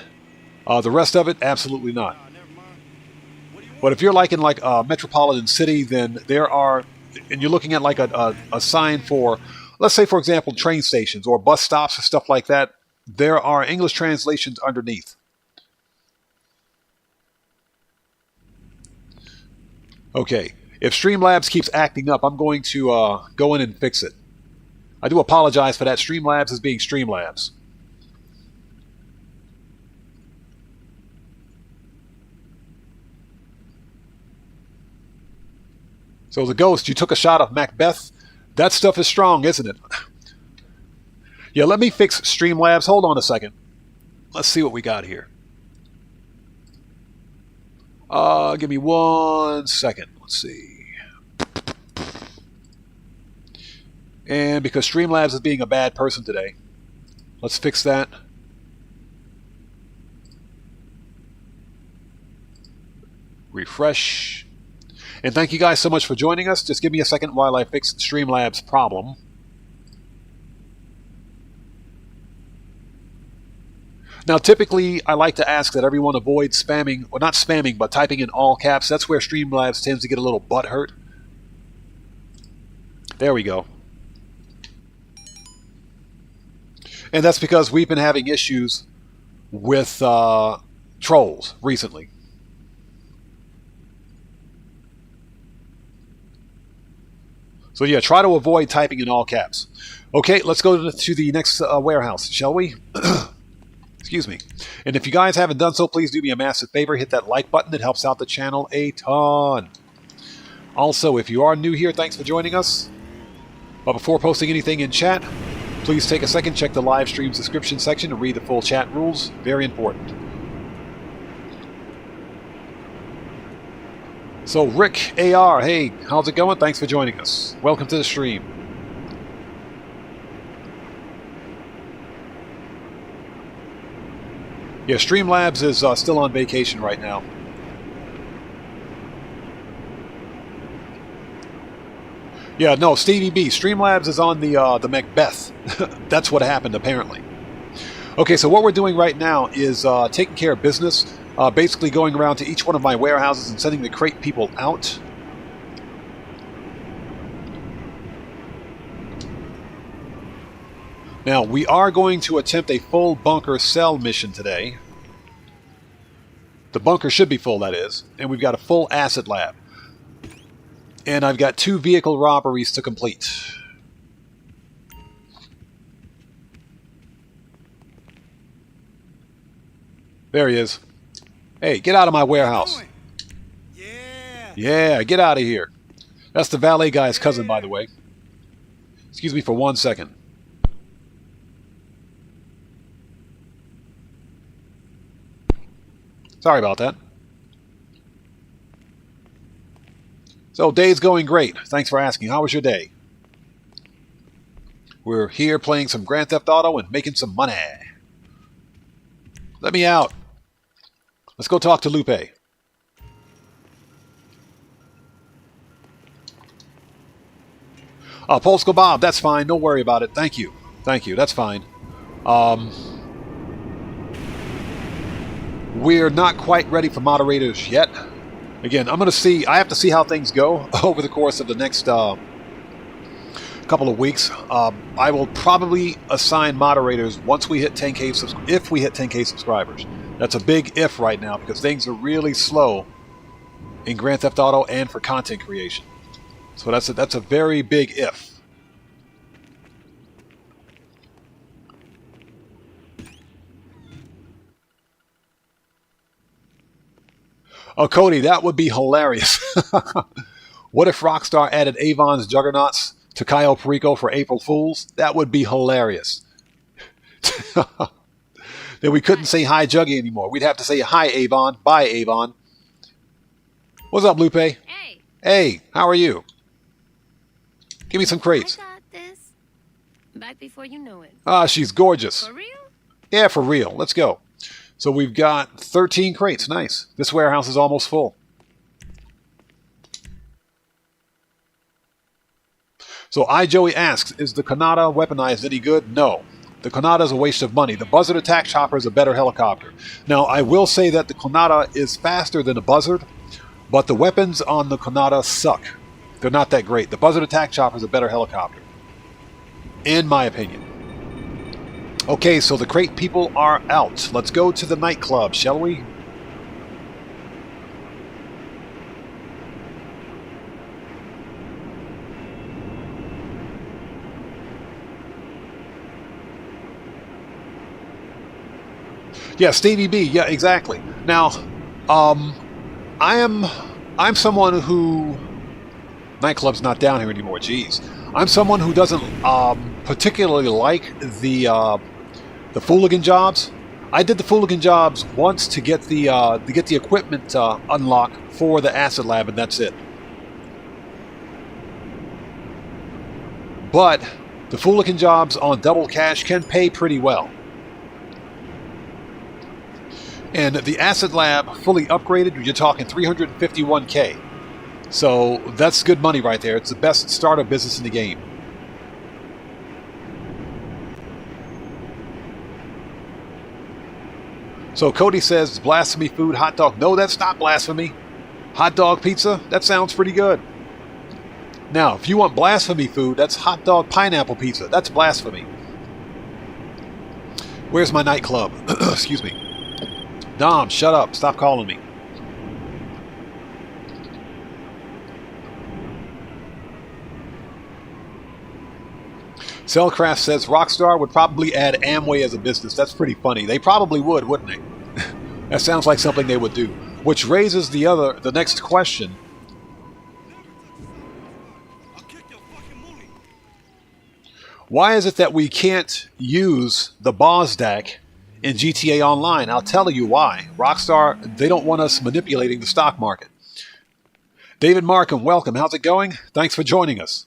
the rest of it, absolutely not. But if you're like in like a metropolitan city, then there are, and you're looking at like a sign for, let's say, for example, train stations or bus stops or stuff like that, there are English translations underneath. Okay, if Streamlabs keeps acting up, I'm going to go in and fix it. I do apologize for that. Streamlabs is being Streamlabs. So the Ghost, you took a shot of Macbeth. That stuff is strong, isn't it? Yeah, let me fix Streamlabs. Hold on a second. Let's see what we got here. Give me 1 second. Let's see. And because Streamlabs is being a bad person today, let's fix that. Refresh. And thank you guys so much for joining us. Just give me a second while I fix Streamlabs' problem. Now, typically, I like to ask that everyone avoid spamming, or not spamming, but typing in all caps. That's where Streamlabs tends to get a little butthurt. There we go. And that's because we've been having issues with trolls recently. So yeah, try to avoid typing in all caps. Okay, let's go to the next warehouse, shall we? Excuse me. And if you guys haven't done so, please do me a massive favor. Hit that like button. It helps out the channel a ton. Also, if you are new here, thanks for joining us. But before posting anything in chat, please take a second, check the live stream's description section and read the full chat rules. Very important. So Rick AR, hey, how's it going? Thanks for joining us. Welcome to the stream. Yeah, Streamlabs is still on vacation right now. Yeah, no, Stevie B, Streamlabs is on the Macbeth. That's what happened, apparently. Okay, so what we're doing right now is taking care of business. basically going around to each one of my warehouses and sending the crate people out. Now, we are going to attempt a full bunker cell mission today. The bunker should be full, that is. And we've got a full acid lab. And I've got 2 vehicle robberies to complete. There he is. Hey, get out of my warehouse. Yeah, get out of here. That's the valet guy's cousin, by the way. Excuse me for 1 second. Sorry about that. So, day's going great. Thanks for asking. How was your day? We're here playing some Grand Theft Auto and making some money. Let me out. Let's go talk to Lupe. Polsko Bob, that's fine. Don't worry about it. Thank you. Thank you. That's fine. We're not quite ready for moderators yet. Again, I'm going to see. I have to see how things go over the course of the next couple of weeks. I will probably assign moderators once we hit 10K if we hit 10K subscribers. That's a big if right now because things are really slow in Grand Theft Auto and for content creation. So that's a very big if. Oh, Cody, that would be hilarious. What if Rockstar added Avon's Juggernauts to Cayo Perico for April Fools? That would be hilarious. Then we couldn't say hi, Juggy, anymore. We'd have to say hi, Avon. Bye, Avon. What's up, Lupe? Hey. Hey, how are you? Give me some crates. I got this. Back before you know it. Ah, she's gorgeous. For real? Yeah, for real. Let's go. So we've got 13 crates. Nice. This warehouse is almost full. So iJoey asks, is the Kanata weaponized any good? No. The Kanata is a waste of money. The Buzzard attack chopper is a better helicopter. Now, I will say that the Kanata is faster than a Buzzard, but the weapons on the Kanata suck. They're not that great. The Buzzard attack chopper is a better helicopter, in my opinion. Okay, so the crate people are out. Let's go to the nightclub, shall we? Yeah, Stevie B. Yeah, exactly. Now, I'm someone who nightclub's not down here anymore. Jeez, I'm someone who doesn't particularly like the Fooligan jobs. I did the Fooligan jobs once to get the equipment unlocked for the acid lab, and that's it. But the Fooligan jobs on Double Cash can pay pretty well. And the acid lab fully upgraded, you're talking 351K. So that's good money right there. It's the best startup business in the game. So Cody says, blasphemy food, hot dog. No, that's not blasphemy. Hot dog pizza, that sounds pretty good. Now, if you want blasphemy food, that's hot dog pineapple pizza. That's blasphemy. Where's my nightclub? Excuse me. Dom, shut up. Stop calling me. Cellcraft says Rockstar would probably add Amway as a business. That's pretty funny. They probably would, wouldn't they? That sounds like something they would do. Which raises the next question. Why is it that we can't use the BOSDAC in GTA Online? I'll tell you why. Rockstar, they don't want us manipulating the stock market. David Markham, welcome. How's it going? Thanks for joining us.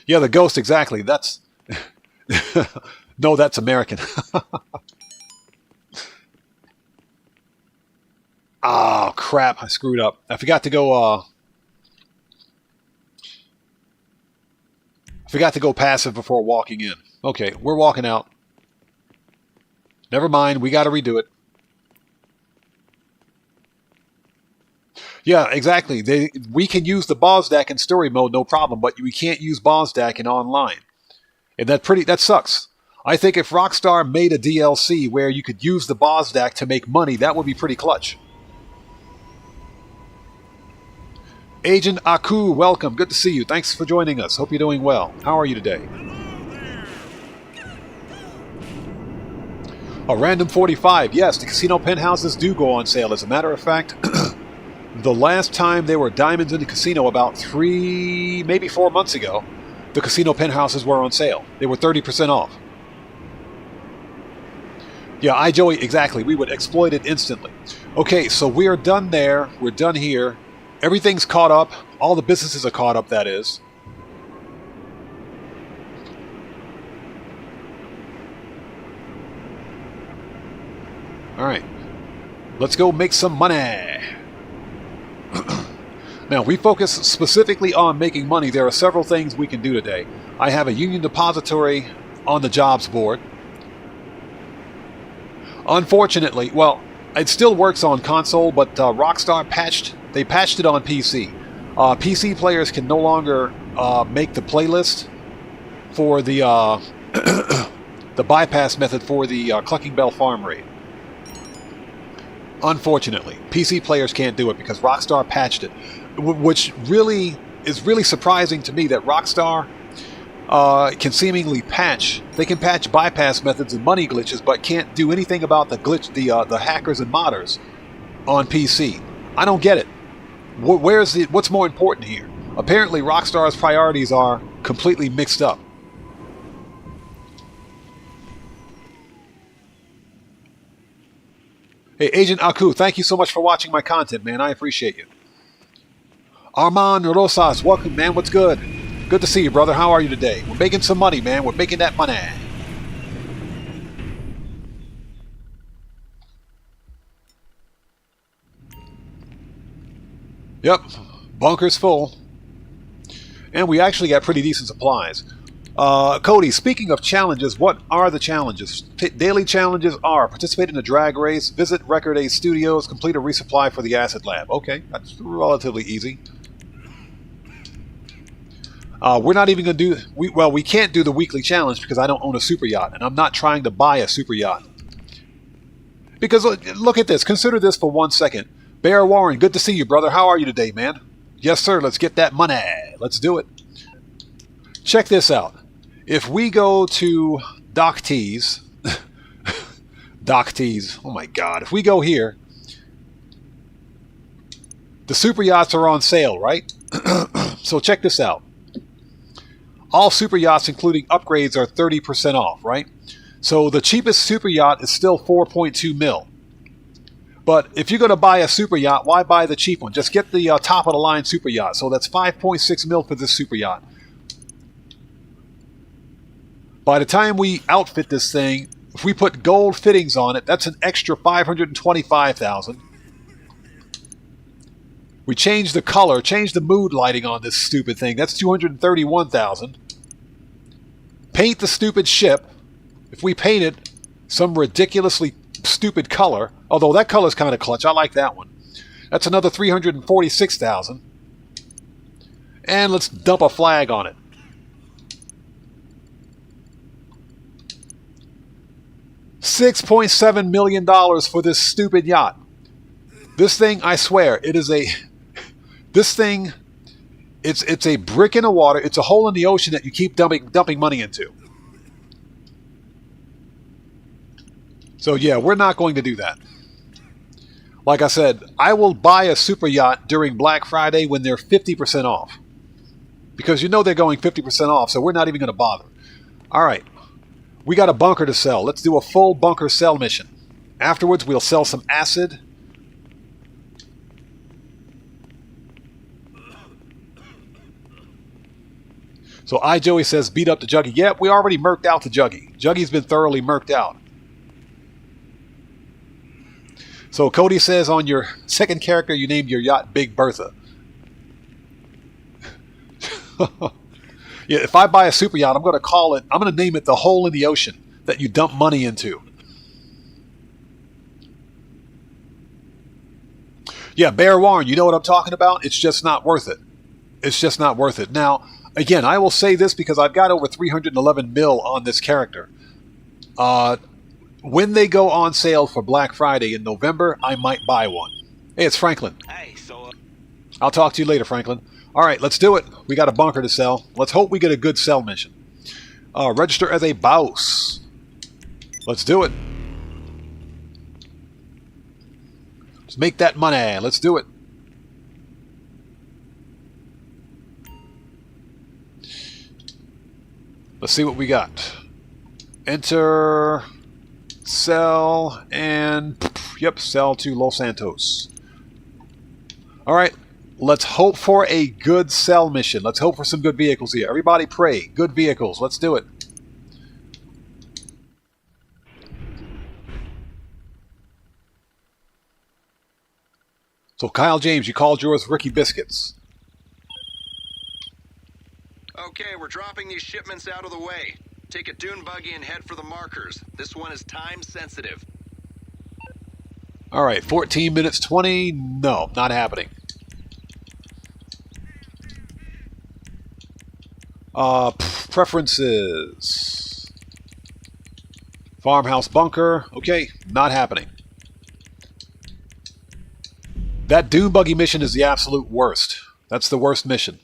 Yeah, the ghost, exactly. That's... No, that's American. Oh, crap. I screwed up. I forgot to go... I forgot to go passive before walking in. Okay, we're walking out. Never mind, we got to redo it. Yeah, exactly. We can use the BOSDAC in story mode, no problem, but we can't use BOSDAC in online. And that sucks. I think if Rockstar made a DLC where you could use the BOSDAC to make money, that would be pretty clutch. Agent Aku, welcome. Good to see you. Thanks for joining us. Hope you're doing well. How are you today? A random 45. Yes, the casino penthouses do go on sale. As a matter of fact, the last time there were diamonds in the casino, about 3, maybe 4 months ago, the casino penthouses were on sale. They were 30% off. Yeah, Joey, exactly. We would exploit it instantly. Okay, so we are done there. We're done here. Everything's caught up. All the businesses are caught up, that is. Alright. Let's go make some money. Now, we focus specifically on making money. There are several things we can do today. I have a Union Depository on the jobs board. Unfortunately, well, it still works on console, but Rockstar patched it on PC. PC players can no longer make the playlist for the the bypass method for the Clucking Bell farm raid. Unfortunately, PC players can't do it because Rockstar patched it, which really is really surprising to me that Rockstar can seemingly patch. They can patch bypass methods and money glitches, but can't do anything about the glitch, the hackers and modders on PC. I don't get it. What's more important here? Apparently, Rockstar's priorities are completely mixed up. Hey, Agent Aku, thank you so much for watching my content, man. I appreciate you. Armand Rosas, welcome, man. What's good? Good to see you, brother. How are you today? We're making some money, man. We're making that money. Yep, bunker's full. And we actually got pretty decent supplies. Cody, speaking of challenges, what are the challenges? Daily challenges are participate in a drag race, visit Record A Studios, complete a resupply for the acid lab. Okay, that's relatively easy. We're not even going to do... we can't do the weekly challenge because I don't own a super yacht, and I'm not trying to buy a super yacht. Because look at this. Consider this for 1 second. Bear Warren, good to see you, brother. How are you today, man? Yes, sir. Let's get that money. Let's do it. Check this out. If we go to Dock Tees... Dock Tees. Oh, my God. If we go here... The super yachts are on sale, right? So check this out. All super yachts, including upgrades, are 30% off, right? So the cheapest super yacht is still 4.2 mil. But if you're going to buy a super yacht, why buy the cheap one? Just get the top-of-the-line super yacht. So that's 5.6 mil for this super yacht. By the time we outfit this thing, if we put gold fittings on it, that's an extra $525,000. We change the color, change the mood lighting on this stupid thing. That's $231,000. Paint the stupid ship. If we paint it some ridiculously stupid color, although that color's kind of clutch, I like that one. That's another $346,000. And let's dump a flag on it. $6.7 million for this stupid yacht. This thing, I swear, it is a... This thing, it's a brick in the water. It's a hole in the ocean that you keep dumping money into. So yeah, we're not going to do that. Like I said, I will buy a super yacht during Black Friday when they're 50% off. Because you know they're going 50% off, so we're not even going to bother. All right. We got a bunker to sell. Let's do a full bunker sell mission. Afterwards, we'll sell some acid. So Joey says, beat up the Juggy. Yeah, we already murked out the Juggy. Juggy's been thoroughly murked out. So Cody says on your second character, you named your yacht Big Bertha. Yeah, if I buy a super yacht, I'm going to name it the hole in the ocean that you dump money into. Yeah, bear warn, you know what I'm talking about? It's just not worth it. It's just not worth it. Now, again, I will say this because I've got over 311 mil on this character. When they go on sale for Black Friday in November, I might buy one. Hey, it's Franklin. Hey, so... I'll talk to you later, Franklin. All right, let's do it. We got a bunker to sell. Let's hope we get a good sell mission. Register as a boss. Let's do it. Let's make that money. Let's do it. Let's see what we got. Enter, sell, and yep, sell to Los Santos. All right, let's hope for a good sell mission. Let's hope for some good vehicles here. Everybody pray. Good vehicles. Let's do it. So, Kyle James, you called yours Ricky Biscuits. Okay, we're dropping these shipments out of the way. Take a dune buggy and head for the markers. This one is time sensitive. All right, 14 minutes 20. No, not happening. Preferences. Farmhouse bunker. Okay, not happening. That dune buggy mission is the absolute worst. That's the worst mission.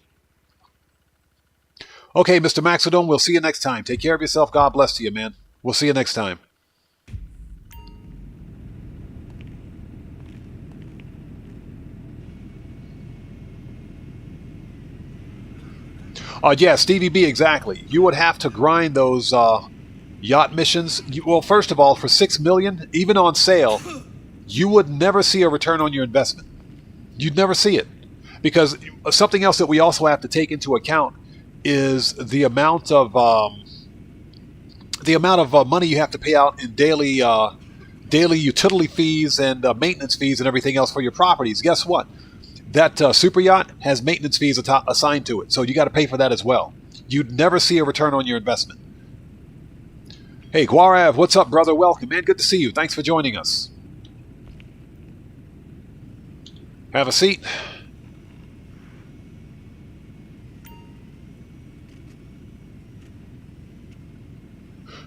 Okay, Mr. Maxodome, we'll see you next time. Take care of yourself. God bless to you, man. We'll see you next time. Yeah, Stevie B, exactly. You would have to grind those yacht missions. Well, first of all, for $6 million, even on sale, you would never see a return on your investment. You'd never see it. Because something else that we also have to take into account is the amount of money you have to pay out in daily utility fees and maintenance fees and everything else for your properties. Guess what? That super yacht has maintenance fees assigned to it, so you got to pay for that as well. You'd never see a return on your investment. Hey, Guarav, what's up, brother? Welcome, man. Good to see you. Thanks for joining us. Have a seat.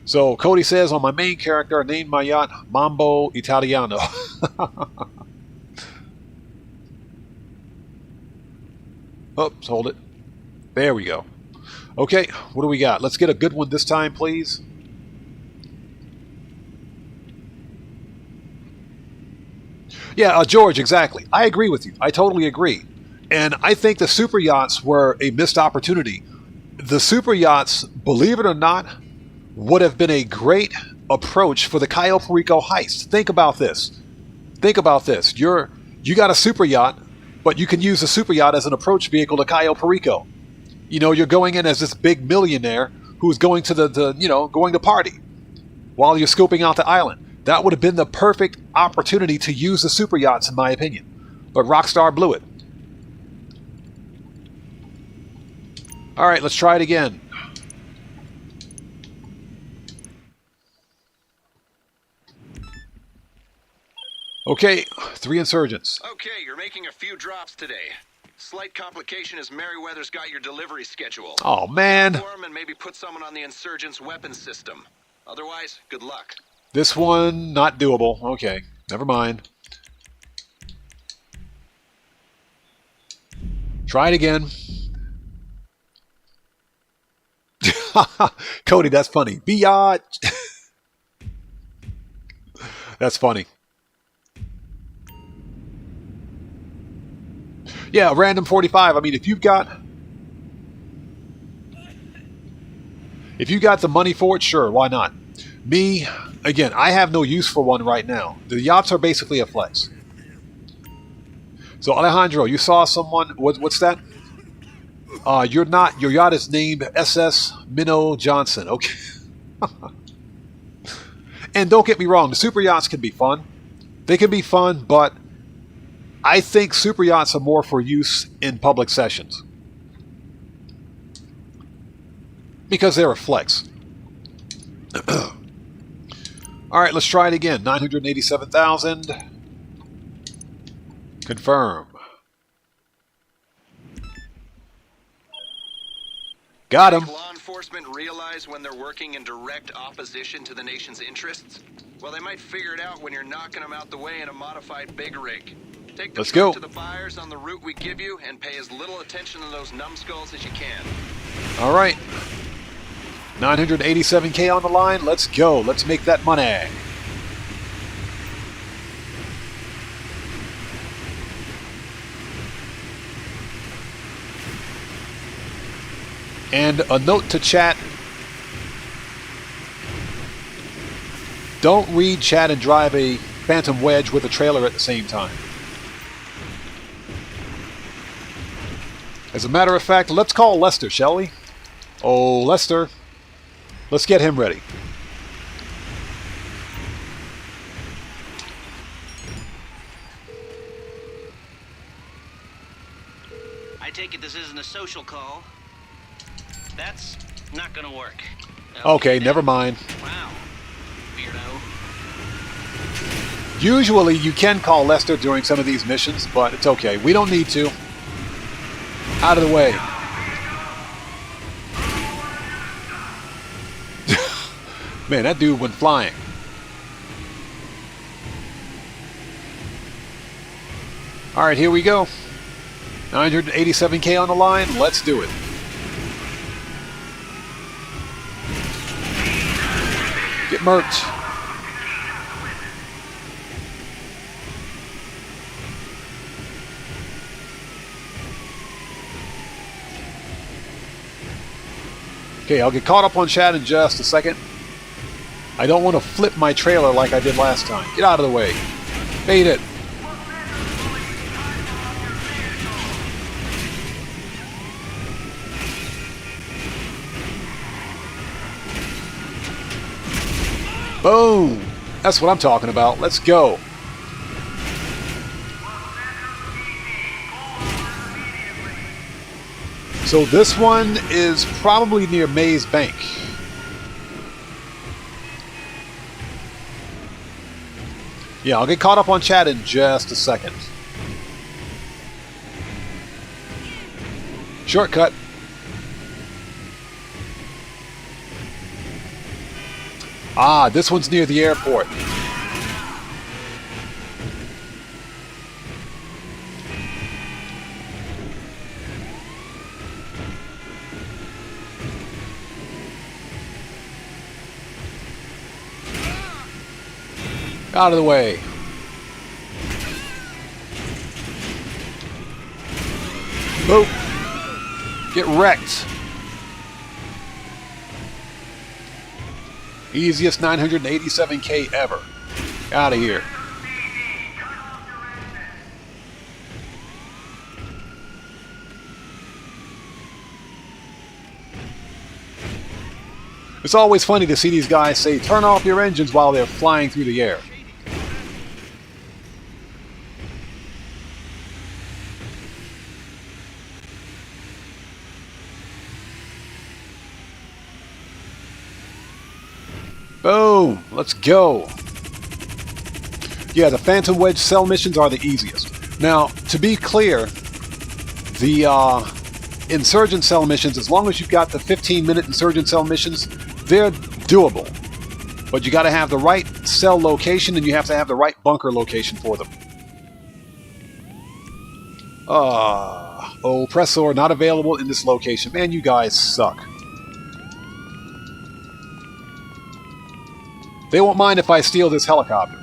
So Cody says, on my main character, I named my yacht Mambo Italiano. Oops, hold it. There we go. Okay, what do we got? Let's get a good one this time, please. Yeah, George, exactly. I agree with you. I totally agree. And I think the super yachts were a missed opportunity. The super yachts, believe it or not, would have been a great approach for the Cayo Perico heist. Think about this. Think about this. You got a super yacht, but you can use the super yacht as an approach vehicle to Cayo Perico. You know, you're going in as this big millionaire who's going to going to party while you're scoping out the island. That would have been the perfect opportunity to use the super yachts, in my opinion. But Rockstar blew it. All right, let's try it again. Okay, 3 insurgents. Okay, you're making a few drops today. Slight complication is Merryweather's got your delivery schedule. Oh, man. Inform and maybe put someone on the insurgents' weapons system. Otherwise, good luck. This one, not doable. Okay, never mind. Try it again. Cody, that's funny. Biatch. That's funny. Yeah, random 45. I mean, if you've got the money for it, sure, why not? Me, again, I have no use for one right now. The yachts are basically a flex. So Alejandro, you saw someone. What's that? You're not. Your yacht is named SS Minnow Johnson. Okay. And don't get me wrong, the super yachts can be fun. They can be fun, but I think super yachts are more for use in public sessions because they're a flex. All right, let's try it again. 987,000. Confirm. Got him. Make law enforcement realize when they're working in direct opposition to the nation's interests? Well, they might figure it out when you're knocking them out the way in a modified big rig. Take the Let's truck go. to the buyers on the route we give you and pay as little attention to those numbskulls as you can. All right. 987K on the line. Let's go. Let's make that money. And a note to chat. Don't read chat and drive a Phantom Wedge with a trailer at the same time. As a matter of fact, let's call Lester, shall we? Oh, Lester. Let's get him ready. I take it this isn't a social call. That's not gonna work. Okay, never mind. Wow. Weirdo. Usually you can call Lester during some of these missions, but it's okay. We don't need to. Out of the way. Man, that dude went flying. Alright, here we go. 987K on the line. Let's do it. Get murked. Okay, I'll get caught up on chat in just a second. I don't want to flip my trailer like I did last time. Get out of the way. Bait it. Boom! That's what I'm talking about. Let's go. So this one is probably near Maze Bank. Yeah, I'll get caught up on chat in just a second. Shortcut. Ah, this one's near the airport. Out of the way. Boop. Get wrecked. Easiest 987K ever. Out of here. It's always funny to see these guys say, turn off your engines while they're flying through the air. Boom! Let's go! Yeah, the Phantom Wedge cell missions are the easiest. Now, to be clear, the Insurgent cell missions, as long as you've got the 15-minute Insurgent cell missions, they're doable. But you got to have the right cell location and you have to have the right bunker location for them. Oppressor not available in this location. Man, you guys suck. They won't mind if I steal this helicopter.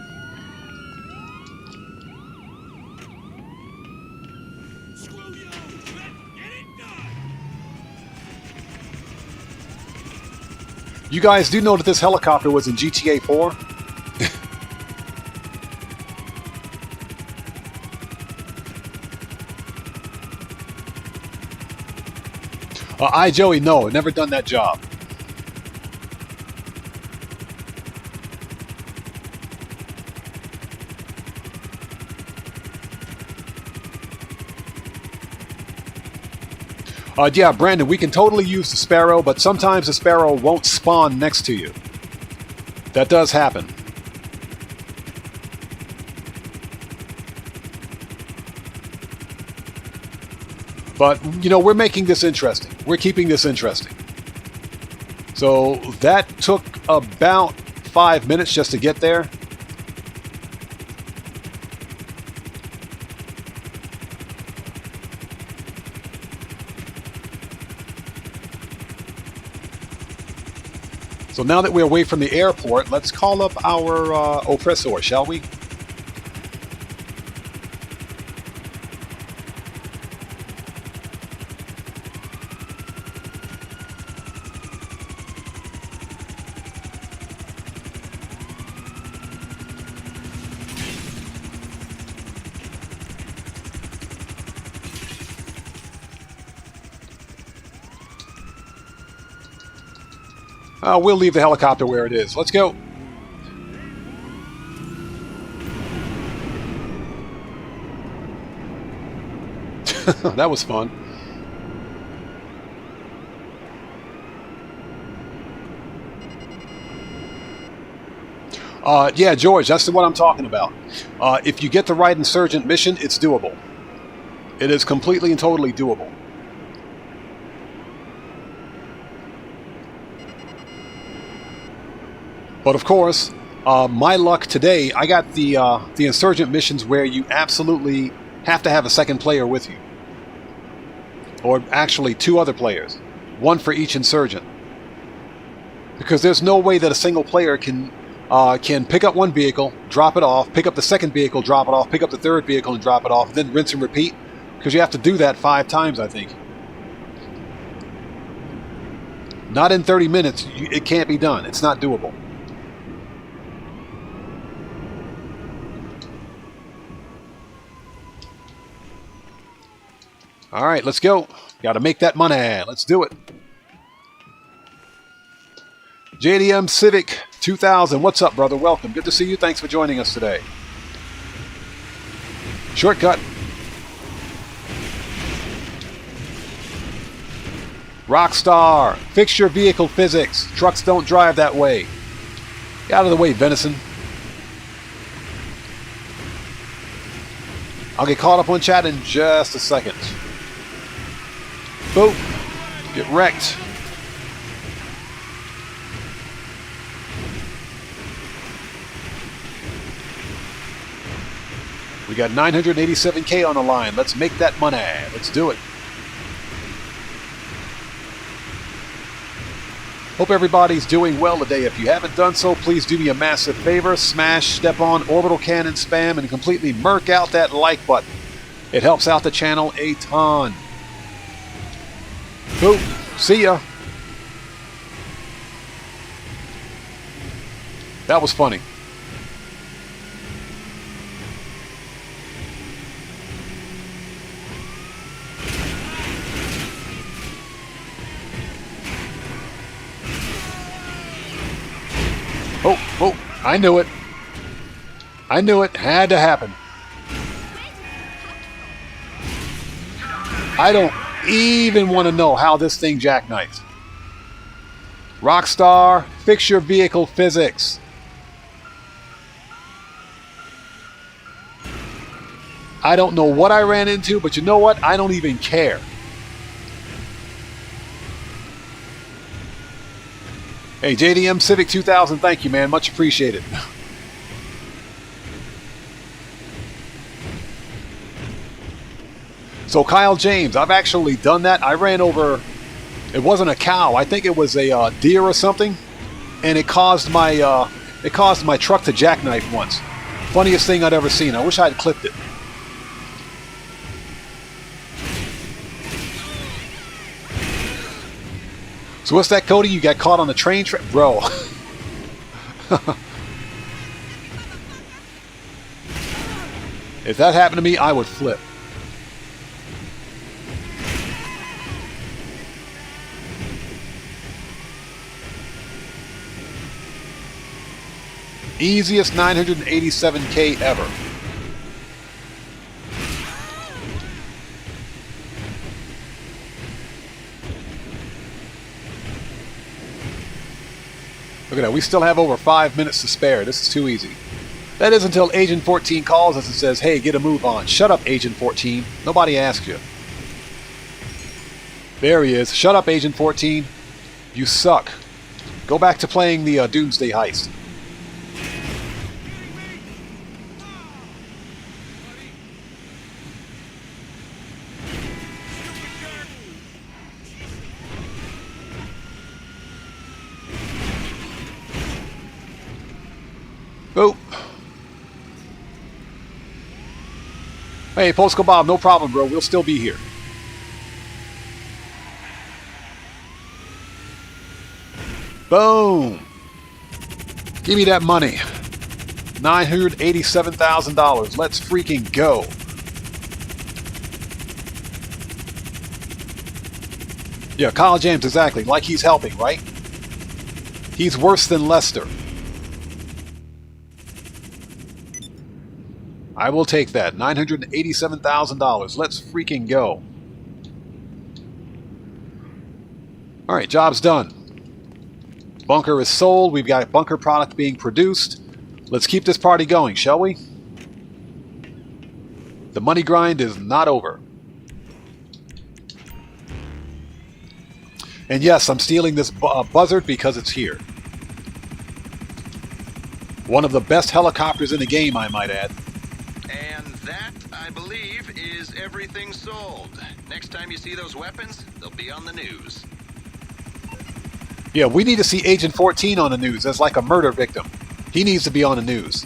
You guys do know that this helicopter was in GTA 4? Joey, no, never done that job. Yeah, Brandon, we can totally use the Sparrow, but sometimes the Sparrow won't spawn next to you. That does happen. But, you know, we're making this interesting. We're keeping this interesting. So that took about 5 minutes just to get there. So now that we're away from the airport, let's call up our oppressor, shall we? We'll leave the helicopter where it is. Let's go. That was fun. Yeah, George, that's what I'm talking about. If you get the right insurgent mission, it's doable. It is completely and totally doable. But of course, my luck today, I got the insurgent missions where you absolutely have to have a second player with you. Or actually 2 other players. 1 for each insurgent. Because there's no way that a single player can pick up one vehicle, drop it off, pick up the second vehicle, drop it off, pick up the third vehicle and drop it off, and then rinse and repeat. Because you have to do that 5 times, I think. Not in 30 minutes. It can't be done. It's not doable. All right, let's go. Got to make that money. Let's do it. JDM Civic 2000. What's up, brother? Welcome. Good to see you. Thanks for joining us today. Shortcut. Rockstar. Fix your vehicle physics. Trucks don't drive that way. Get out of the way, Venison. I'll get caught up on chat in just a second. Boop. Get wrecked. We got 987K on the line. Let's make that money. Let's do it. Hope everybody's doing well today. If you haven't done so, please do me a massive favor. Smash, step on, orbital cannon spam, and completely murk out that like button. It helps out the channel a ton. Boop. See ya. That was funny. Oh, I knew it. I knew it. Had to happen. I don't even want to know how this thing jackknifed. Rockstar, fix your vehicle physics. I don't know what I ran into, but you know what? I don't even care. Hey, JDM Civic 2000, thank you, man. Much appreciated. So, Kyle James, I've actually done that. I ran over, it wasn't a cow. I think it was a deer or something. And it caused my truck to jackknife once. Funniest thing I'd ever seen. I wish I had clipped it. So what's that, Cody? You got caught on the train track? Bro. If that happened to me, I would flip. Easiest 987K ever. Look at that. We still have over 5 minutes to spare. This is too easy. That is until Agent 14 calls us and says, hey, get a move on. Shut up, Agent 14. Nobody asked you. There he is. Shut up, Agent 14. You suck. Go back to playing the Doomsday Heist. Oh. Hey, Postal Bob, no problem, bro. We'll still be here. Boom. Give me that money. $987,000. Let's freaking go. Yeah, Kyle James, exactly. Like he's helping, right? He's worse than Lester. I will take that. $987,000. Let's freaking go. Alright, job's done. Bunker is sold. We've got bunker product being produced. Let's keep this party going, shall we? The money grind is not over. And yes, I'm stealing this buzzard because it's here. One of the best helicopters in the game, I might add. And that, I believe, is everything sold. Next time you see those weapons, they'll be on the news. Yeah, we need to see Agent 14 on the news as like a murder victim. He needs to be on the news.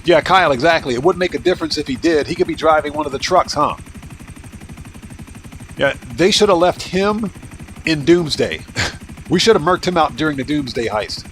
Yeah, Kyle, exactly. It wouldn't make a difference if he did. He could be driving one of the trucks, huh? Yeah, they should have left him in Doomsday. We should have murked him out during the Doomsday Heist.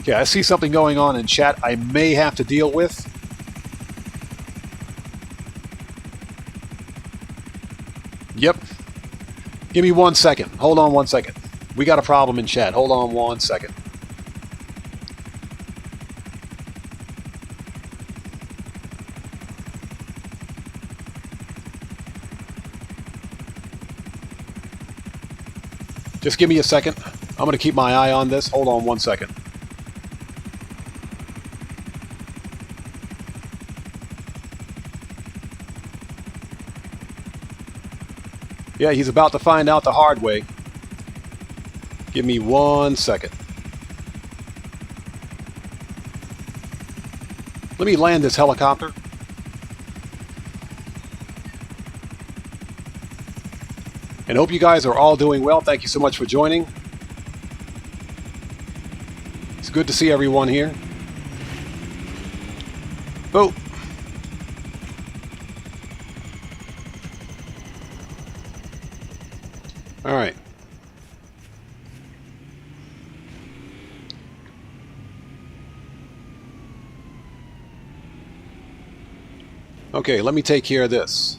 Yeah, I see something going on in chat I may have to deal with. Yep. Give me 1 second. Hold on 1 second. We got a problem in chat. Hold on 1 second. Just give me a second. I'm going to keep my eye on this. Hold on 1 second. Yeah, he's about to find out the hard way. Give me 1 second. Let me land this helicopter. And hope you guys are all doing well. Thank you so much for joining. It's good to see everyone here. Oh. All right. Okay, let me take care of this.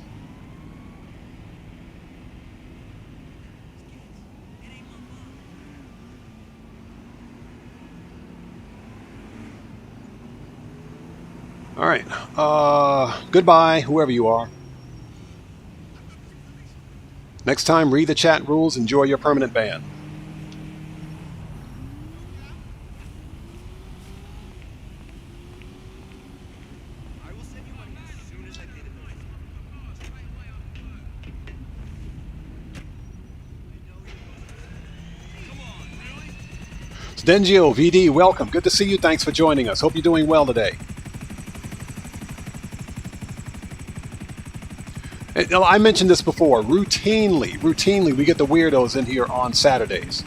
All right. Goodbye, whoever you are. Next time, read the chat rules, enjoy your permanent ban. Dengio, VD, welcome. Good to see you. Thanks for joining us. Hope you're doing well today. I mentioned this before. Routinely, we get the weirdos in here on Saturdays.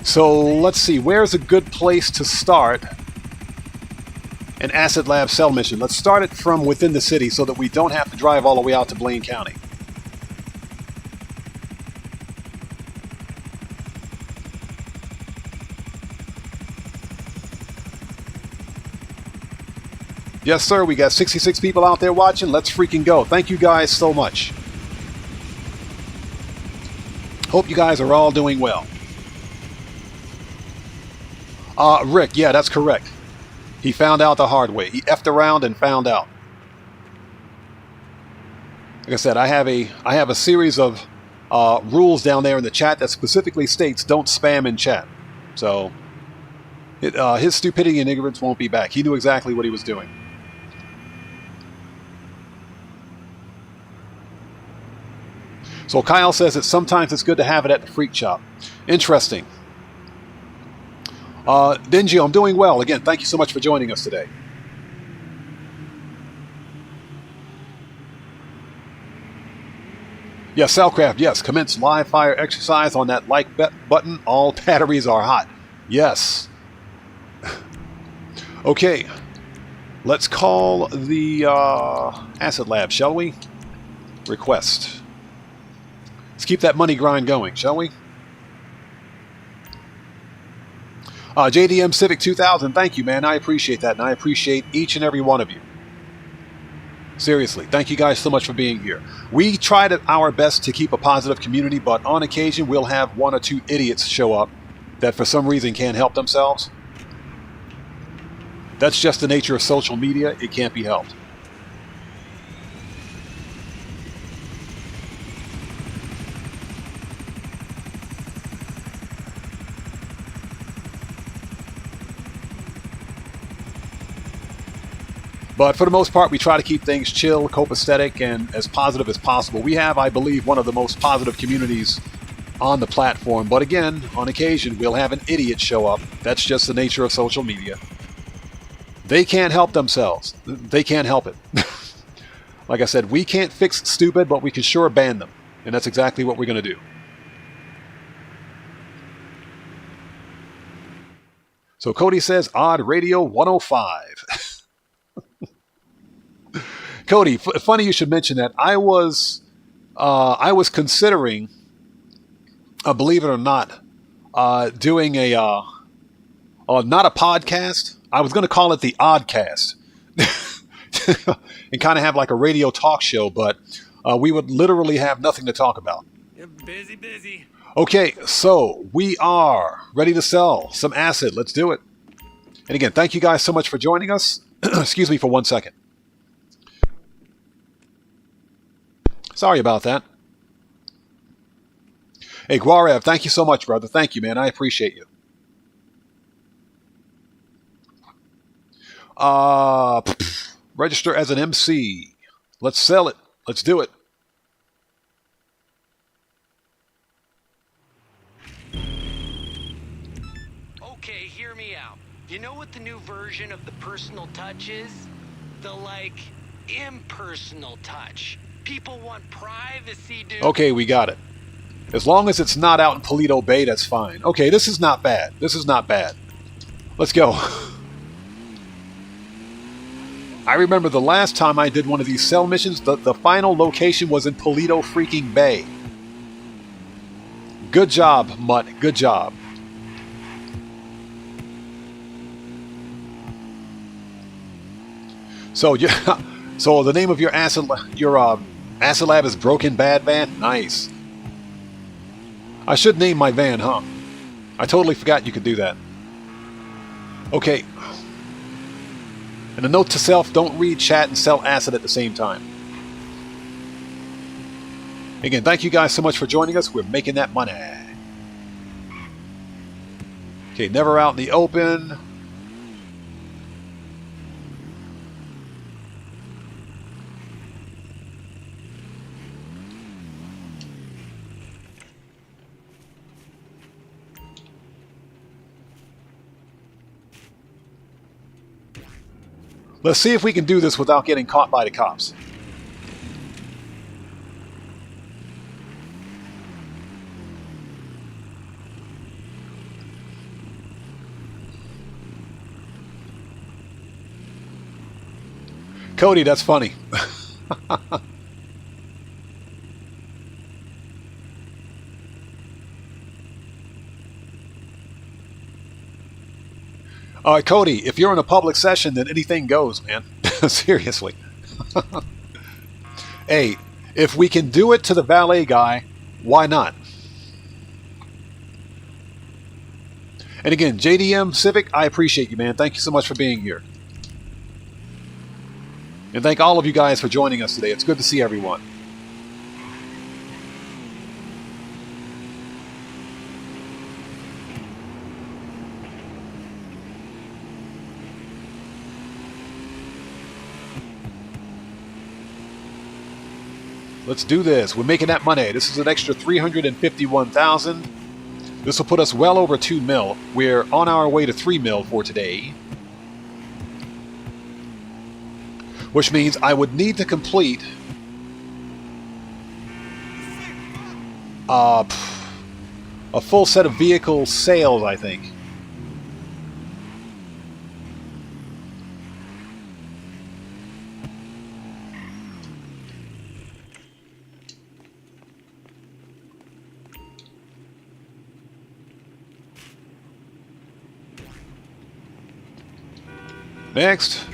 So let's see. Where's a good place to start an Acid Lab cell mission? Let's start it from within the city so that we don't have to drive all the way out to Blaine County. Yes, sir. We got 66 people out there watching. Let's freaking go. Thank you guys so much. Hope you guys are all doing well. Rick, yeah, that's correct. He found out the hard way. He effed around and found out. Like I said, I have a series of rules down there in the chat that specifically states don't spam in chat. So his stupidity and ignorance won't be back. He knew exactly what he was doing. So Kyle says that sometimes it's good to have it at the freak shop. Interesting. Dingy, I'm doing well. Again, thank you so much for joining us today. Yes, Salcraft, yes. Commence live fire exercise on that like button. All batteries are hot. Yes. Okay. Let's call the Acid Lab, shall we? Request. Let's keep that money grind going, shall we? JDM Civic 2000, thank you, man. I appreciate that, and I appreciate each and every one of you. Seriously, thank you guys so much for being here. We tried our best to keep a positive community, but on occasion we'll have one or two idiots show up that for some reason can't help themselves. That's just the nature of social media. It can't be helped. But for the most part, we try to keep things chill, copacetic, and as positive as possible. We have, I believe, one of the most positive communities on the platform. But again, on occasion, we'll have an idiot show up. That's just the nature of social media. They can't help themselves. They can't help it. Like I said, we can't fix stupid, but we can sure ban them. And that's exactly what we're going to do. So Cody says, Odd Radio 105. Cody, funny you should mention that. I was considering, believe it or not, doing a not a podcast. I was going to call it the Oddcast, and kind of have like a radio talk show, but we would literally have nothing to talk about. You're busy. Okay, so we are ready to sell some acid. Let's do it. And again, thank you guys so much for joining us. Excuse me for 1 second. Sorry about that. Hey, Guarev, thank you so much, brother. Thank you, man. I appreciate you. Register as an MC. Let's sell it. Let's do it. Okay, hear me out. You know what the new version of the personal touch is? The, like, impersonal touch. People want privacy, dude. Okay, we got it. As long as it's not out in Paleto Bay, that's fine. Okay, this is not bad. This is not bad. Let's go. I remember the last time I did one of these cell missions, the final location was in Paleto freaking Bay. Good job, Mutt. Good job. So, yeah, so the name of your acid lab is Broken Bad Van? Nice. I should name my van, huh? I totally forgot you could do that. Okay. And a note to self, don't read chat and sell acid at the same time. Again, thank you guys so much for joining us. We're making that money. Okay, never out in the open. Let's see if we can do this without getting caught by the cops. Cody, that's funny. Cody, if you're in a public session, then anything goes, man. Seriously. Hey, if we can do it to the valet guy, why not? And again, JDM Civic, I appreciate you, man. Thank you so much for being here. And thank all of you guys for joining us today. It's good to see everyone. Let's do this. We're making that money. This is an extra 351,000. This will put us well over 2 mil. We're on our way to 3 mil for today. Which means I would need to complete a full set of vehicle sales, I think. Next.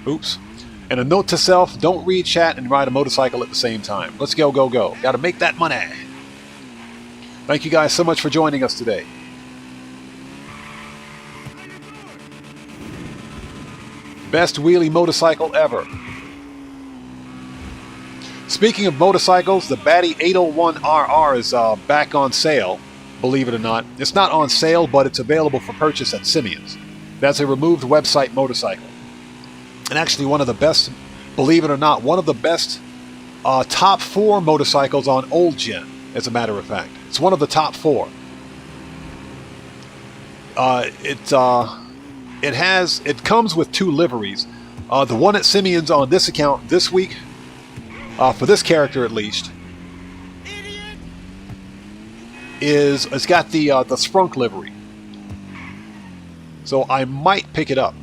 Oops. And a note to self, don't read chat and ride a motorcycle at the same time. Let's go, go, go. Got to make that money. Thank you guys so much for joining us today. Best wheelie motorcycle ever. Speaking of motorcycles, the Batty 801RR is back on sale, believe it or not. It's not on sale, but it's available for purchase at Simeon's. That's a removed website motorcycle. And actually one of the best, believe it or not, one of the best top 4 motorcycles on Old Gen, as a matter of fact. It's one of the top 4. It comes with 2 liveries. The one at Simeon's on this account this week, for this character at least, it's got the Sprunk livery. So I might pick it up.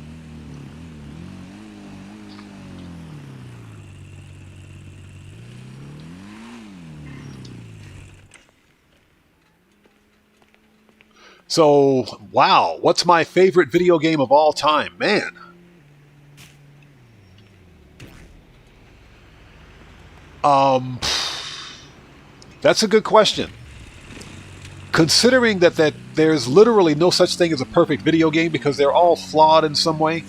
So, wow, what's my favorite video game of all time? Man. That's a good question. Considering that there's literally no such thing as a perfect video game because they're all flawed in some way.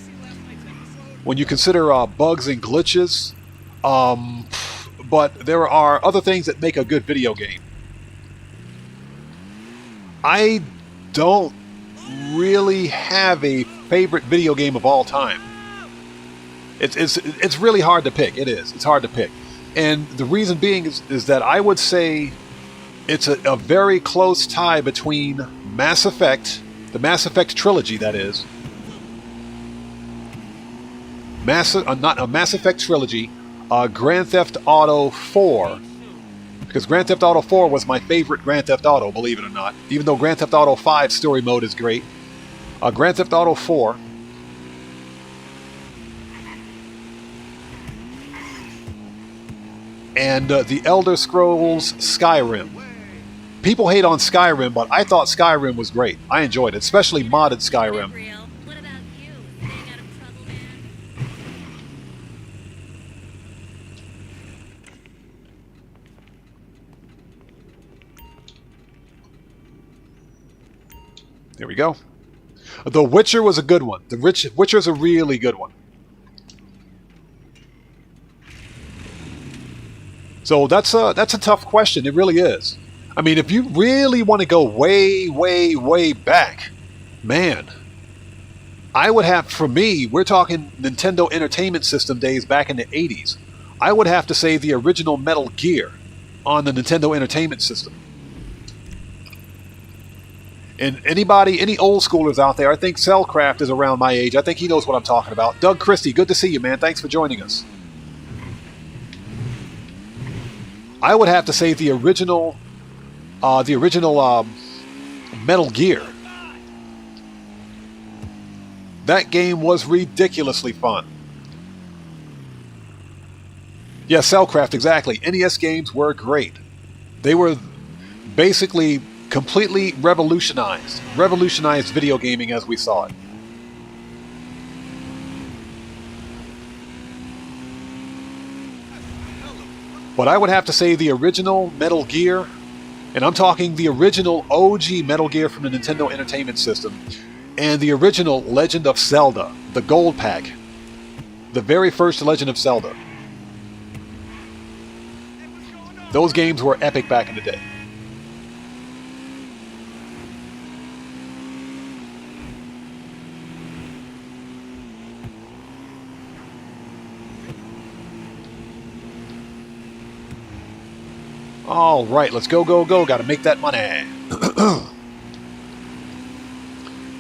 When you consider bugs and glitches. But there are other things that make a good video game. I don't really have a favorite video game of all time. It's really hard to pick. It is. It's hard to pick. And the reason being is that I would say it's a very close tie between Mass Effect, the Mass Effect trilogy, that is. Not a Mass Effect trilogy, Grand Theft Auto 4. Because Grand Theft Auto 4 was my favorite Grand Theft Auto, believe it or not. Even though Grand Theft Auto 5 story mode is great. Grand Theft Auto 4. And the Elder Scrolls Skyrim. People hate on Skyrim, but I thought Skyrim was great. I enjoyed it, especially modded Skyrim. What about you? Staying out of trouble, man? There we go. The Witcher was a good one. The Witcher's a really good one. So that's a tough question. It really is. I mean, if you really want to go way, way, way back, man, I would have, for me, we're talking Nintendo Entertainment System days back in the 80s. I would have to say the original Metal Gear on the Nintendo Entertainment System. And any old schoolers out there, I think Cellcraft is around my age. I think he knows what I'm talking about. Doug Christie, good to see you, man. Thanks for joining us. I would have to say the original Metal Gear. That game was ridiculously fun. Yeah, Cellcraft, exactly. NES games were great. They were basically completely revolutionized video gaming as we saw it. But I would have to say the original Metal Gear, and I'm talking the original OG Metal Gear from the Nintendo Entertainment System, and the original Legend of Zelda, the Gold Pack. The very first Legend of Zelda. Those games were epic back in the day. All right, let's go, go, go. Got to make that money.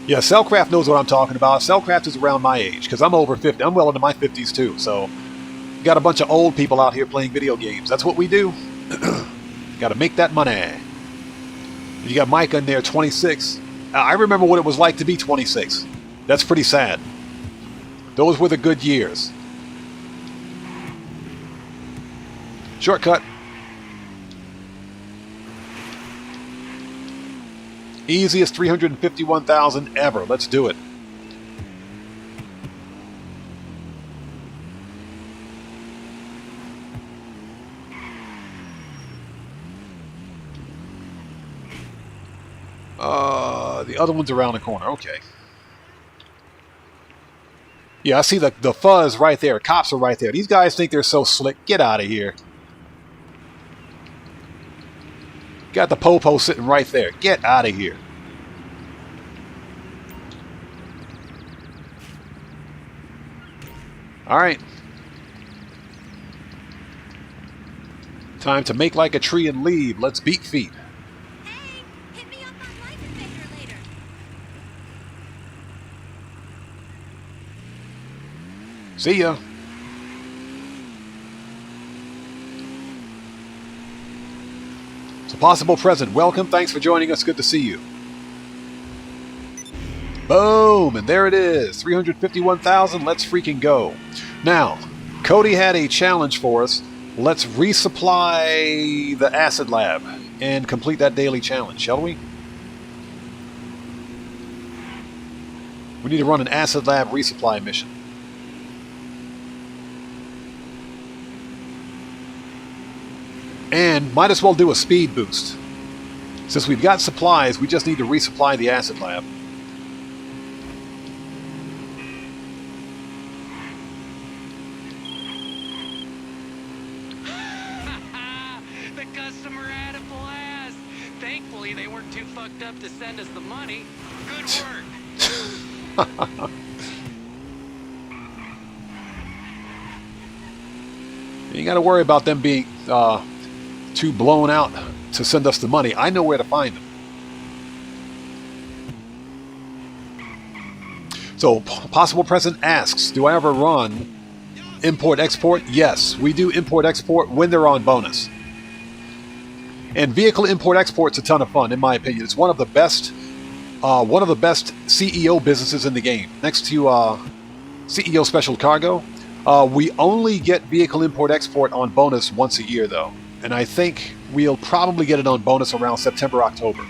Yeah, Cellcraft knows what I'm talking about. Cellcraft is around my age, because I'm over 50. I'm well into my 50s, too. So, got a bunch of old people out here playing video games. That's what we do. Got to make that money. You got Mike in there, 26. I remember what it was like to be 26. That's pretty sad. Those were the good years. Shortcut. Easiest 351,000 ever. Let's do it. The other one's around the corner. Okay. Yeah, I see the fuzz right there. Cops are right there. These guys think they're so slick. Get out of here. Got the popo sitting right there. Get out of here. All right. Time to make like a tree and leave. Let's beat feet. Hey, hit me up on Life Invader later. See ya. It's a possible present. Welcome. Thanks for joining us. Good to see you. Boom. And there it is. 351,000. Let's freaking go. Now, Cody had a challenge for us. Let's resupply the acid lab and complete that daily challenge, shall we? We need to run an acid lab resupply mission. And might as well do a speed boost. Since we've got supplies, we just need to resupply the acid lab. The customer had a blast. Thankfully, they weren't too fucked up to send us the money. Good work. You got to worry about them being too blown out to send us the money. I know where to find them. So, possible present asks, do I ever run import-export? Yes, we do import-export when they're on bonus. And vehicle import-export's a ton of fun, in my opinion. It's one of the best CEO businesses in the game. Next to CEO Special Cargo. We only get vehicle import-export on bonus once a year, though. And I think we'll probably get it on bonus around September, October.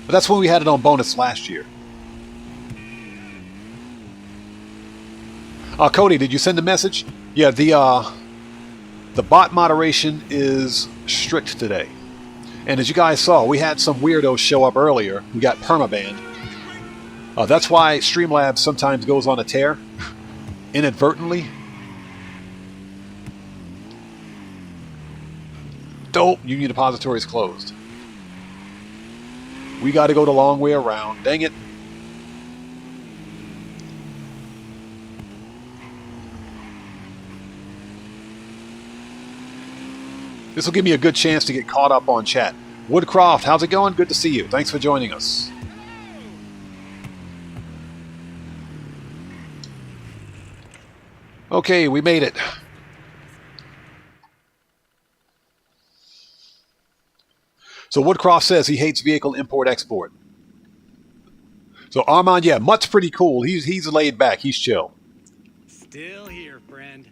But that's when we had it on bonus last year. Cody, did you send a message? Yeah, the bot moderation is strict today. And as you guys saw, we had some weirdos show up earlier who got permabanned. That's why Streamlabs sometimes goes on a tear, inadvertently. Dope, Union Depository is closed. We got to go the long way around. Dang it. This will give me a good chance to get caught up on chat. Woodcroft, how's it going? Good to see you. Thanks for joining us. Okay, we made it. So Woodcroft says he hates vehicle import-export. So Armand, yeah, Mutt's pretty cool. He's laid back. He's chill. Still here, friend.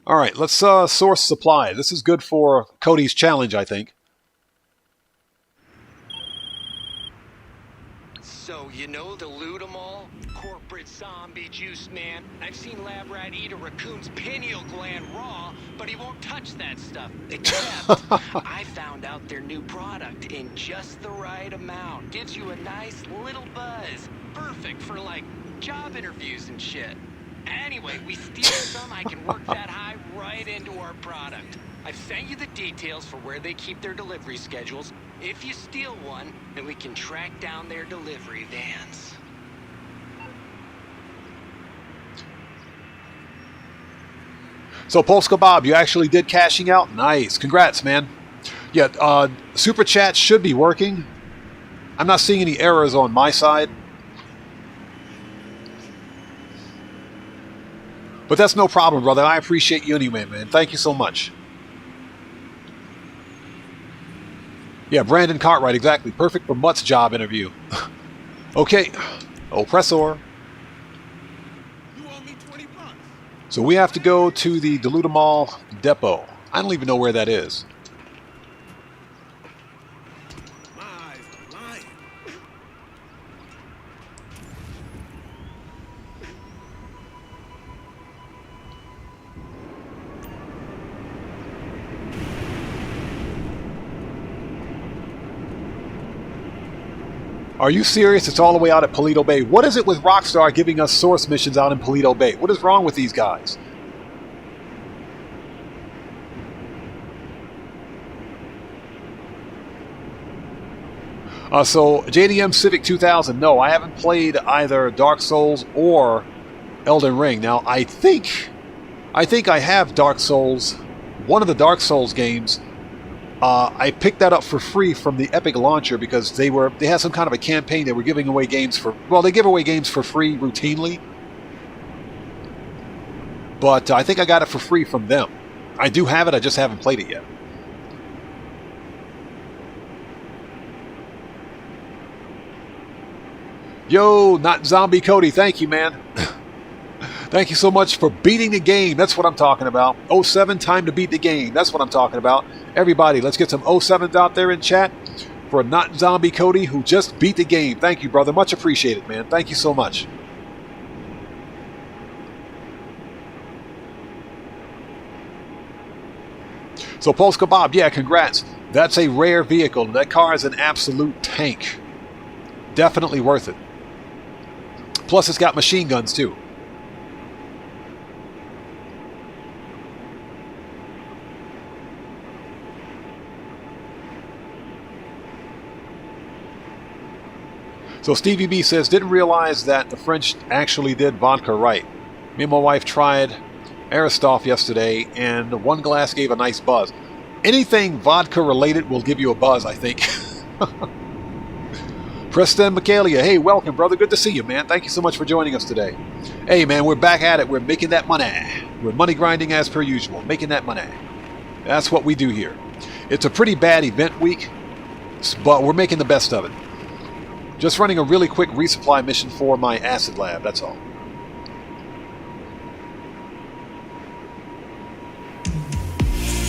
All right, let's source supply. This is good for Cody's challenge, I think. So, you know the loot 'em all? Corporate zombie juice, man. I've seen lab rat eat a raccoon's pineal gland raw, but he won't touch that stuff. Except, I found out their new product in just the right amount. Gives you a nice little buzz. Perfect for, like, job interviews and shit. Anyway, we steal some, I can work that high right into our product. I've sent you the details for where they keep their delivery schedules. If you steal one, then we can track down their delivery vans. So, Polska Bob, you actually did cashing out? Nice. Congrats, man. Yeah, Super Chat should be working. I'm not seeing any errors on my side. But that's no problem, brother. I appreciate you anyway, man. Thank you so much. Yeah, Brandon Cartwright, exactly. Perfect for Mutt's job interview. Okay. Oppressor. So we have to go to the Dilutamol Depot. I don't even know where that is. Are you serious? It's all the way out at Paleto Bay. What is it with Rockstar giving us source missions out in Paleto Bay? What is wrong with these guys? So, JDM Civic 2000, no, I haven't played either Dark Souls or Elden Ring. Now, I think I have Dark Souls, one of the Dark Souls games. I picked that up for free from the Epic launcher because they had some kind of a campaign. They were giving away games for, well, they give away games for free routinely. But I think I got it for free from them. I do have it, I just haven't played it yet. Yo, not Zombie Cody, thank you, man. Thank you so much for beating the game. That's what I'm talking about. 07, time to beat the game. That's what I'm talking about. Everybody, let's get some 07s out there in chat for Not Zombie Cody, who just beat the game. Thank you, brother. Much appreciated, man. Thank you so much. So, Polska Bob, yeah, congrats. That's a rare vehicle. That car is an absolute tank. Definitely worth it. Plus, it's got machine guns, too. So Stevie B says, didn't realize that the French actually did vodka right. Me and my wife tried Aristoff yesterday, and one glass gave a nice buzz. Anything vodka related will give you a buzz, I think. Preston Michaelia, hey, welcome, brother. Good to see you, man. Thank you so much for joining us today. Hey, man, we're back at it. We're making that money. We're money grinding as per usual, making that money. That's what we do here. It's a pretty bad event week, but we're making the best of it. Just running a really quick resupply mission for my acid lab, that's all.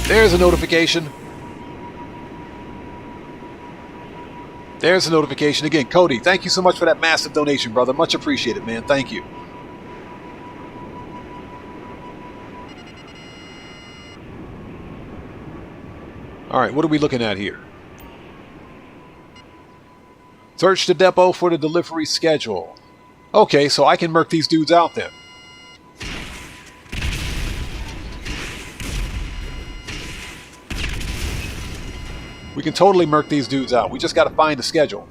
There's a notification. There's a notification. Again, Cody, thank you so much for that massive donation, brother. Much appreciated, man. Thank you. All right, what are we looking at here? Search the depot for the delivery schedule. Okay, so I can murk these dudes out then. We can totally murk these dudes out. We just got to find the schedule.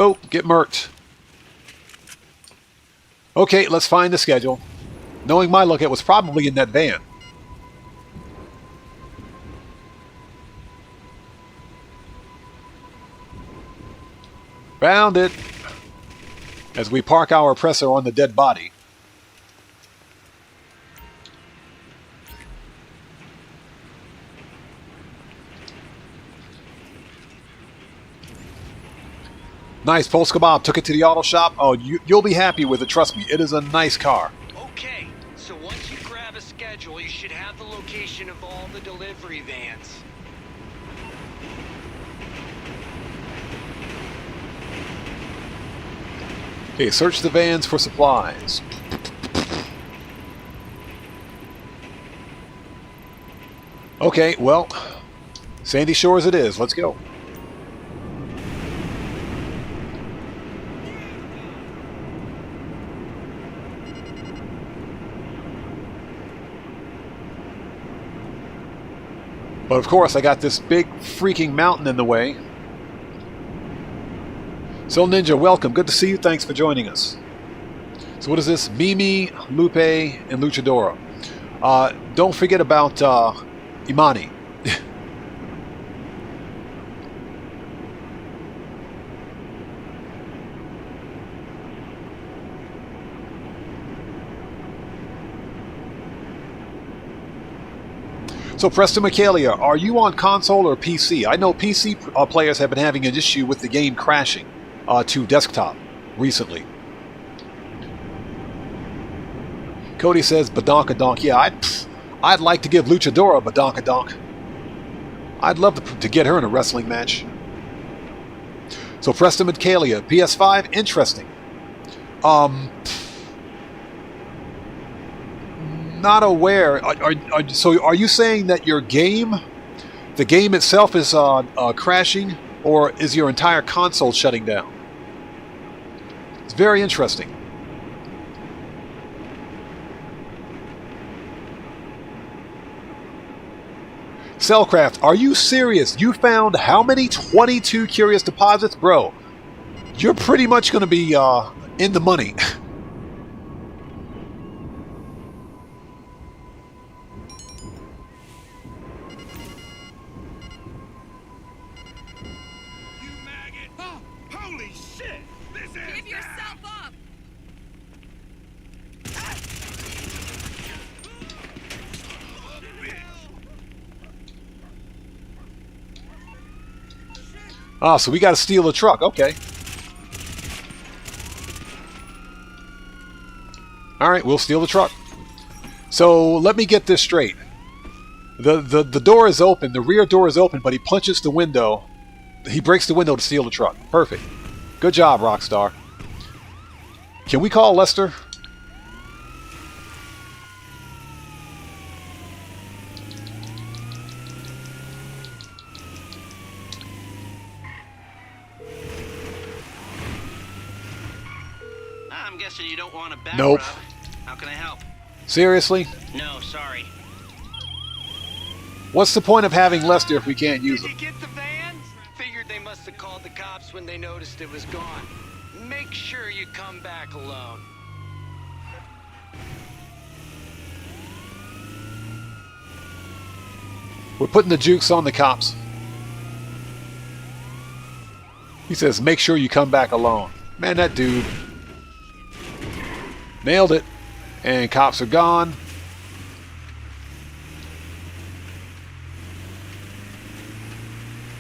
Oh, get murked. Okay, let's find the schedule. Knowing my luck, it was probably in that van. Found it. As we park our oppressor on the dead body. Nice. Polska Bob took it to the auto shop. Oh, you'll be happy with it. Trust me. It is a nice car. Okay, so once you grab a schedule, you should have the location of all the delivery vans. Okay, search the vans for supplies. Okay, well, Sandy Shores it is. Let's go. But of course, I got this big freaking mountain in the way. Soul Ninja, welcome. Good to see you. Thanks for joining us. So what is this? Mimi, Lupe, and Luchadora. Don't forget about Imani. So Preston Michaelia, are you on console or PC? I know PC players have been having an issue with the game crashing to desktop recently. Cody says badonkadonk. Yeah, I'd like to give Luchadora a badonkadonk. I'd love to get her in a wrestling match. So Preston Michaelia, PS5, interesting. Not aware. So are you saying that your game, the game itself is crashing, or is your entire console shutting down? It's very interesting. Cellcraft, are you serious? You found how many? 22 curious deposits? Bro, you're pretty much going to be in the money. Ah, so we got to steal a truck. Okay. All right, we'll steal the truck. So let me get this straight. The door is open. The rear door is open, but he punches the window. He breaks the window to steal the truck. Perfect. Good job, Rockstar. Can we call Lester? I'm guessing you don't want a back Nope. rub. How can I help? Seriously? No, sorry. What's the point of having Lester if we can't use Did him? you get the vans? Figured they must have called the cops when they noticed it was gone. Make sure you come back alone. We're putting the jukes on the cops. He says, make sure you come back alone. Man, that dude. Nailed it. And cops are gone.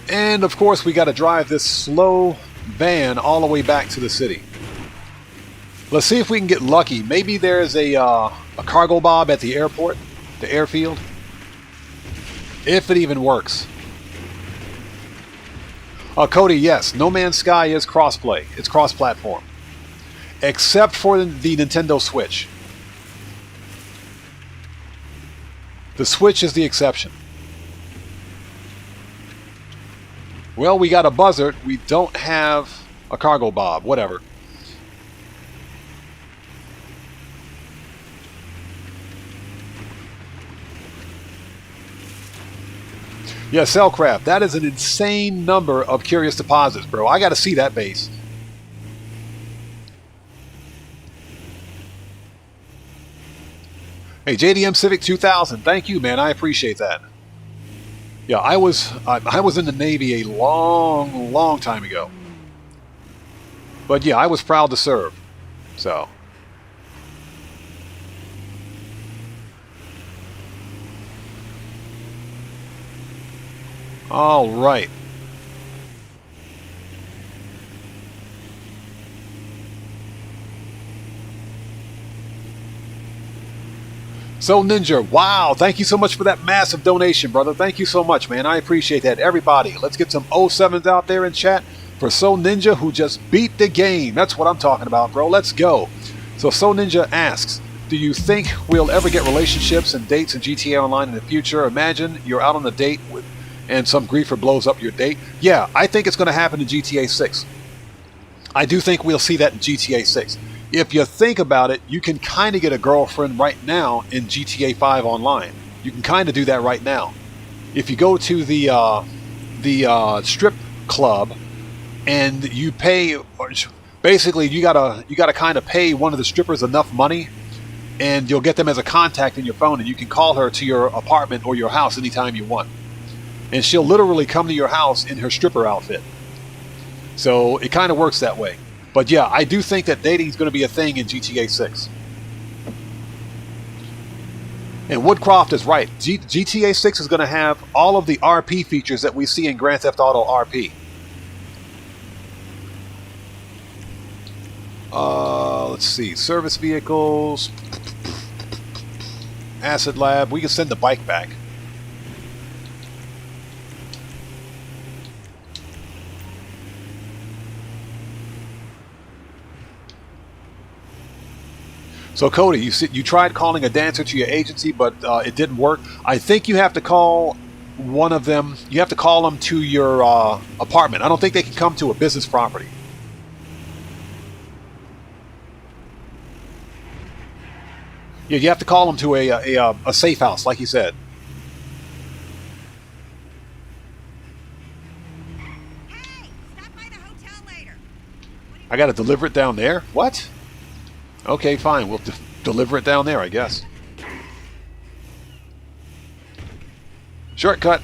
And of course, we got to drive this slow van all the way back to the city. Let's see if we can get lucky. Maybe there's a cargo bob at the airport, the airfield. If it even works. Cody, yes, No Man's Sky is crossplay. It's cross-platform. Except for the Nintendo Switch. The Switch is the exception. Well, we got a buzzard. We don't have a cargo bob. Whatever. Yeah, Cellcraft. That is an insane number of curious deposits, bro. I got to see that base. Hey, JDM Civic 2000. Thank you, man. I appreciate that. Yeah, I was in the Navy a long time ago. But yeah, I was proud to serve. So. All right. So Ninja, wow, thank you so much for that massive donation, brother. Thank you so much, man. I appreciate that. Everybody, let's get some 07s out there in chat for So Ninja, who just beat the game. That's what I'm talking about, bro. Let's go. So Ninja asks, do you think we'll ever get relationships and dates in GTA Online in the future? Imagine you're out on a date and some griefer blows up your date. Yeah, I think it's going to happen in GTA 6. I do think we'll see that in GTA 6. If you think about it, you can kind of get a girlfriend right now in GTA 5 Online. You can kind of do that right now. If you go to the strip club and you pay, basically you gotta kind of pay one of the strippers enough money, and you'll get them as a contact in your phone, and you can call her to your apartment or your house anytime you want. And she'll literally come to your house in her stripper outfit. So it kind of works that way. But yeah, I do think that dating is going to be a thing in GTA 6. And Woodcroft is right. GTA 6 is going to have all of the RP features that we see in Grand Theft Auto RP. Let's see. Service vehicles. Acid Lab. We can send the bike back. So Cody, you tried calling a dancer to your agency, but it didn't work. I think you have to call one of them. You have to call them to your apartment. I don't think they can come to a business property. Yeah, you have to call them to a safe house, like you said. Hey, stop by the hotel later. I got to deliver it down there? What? Okay, fine. We'll deliver it down there, I guess. Shortcut.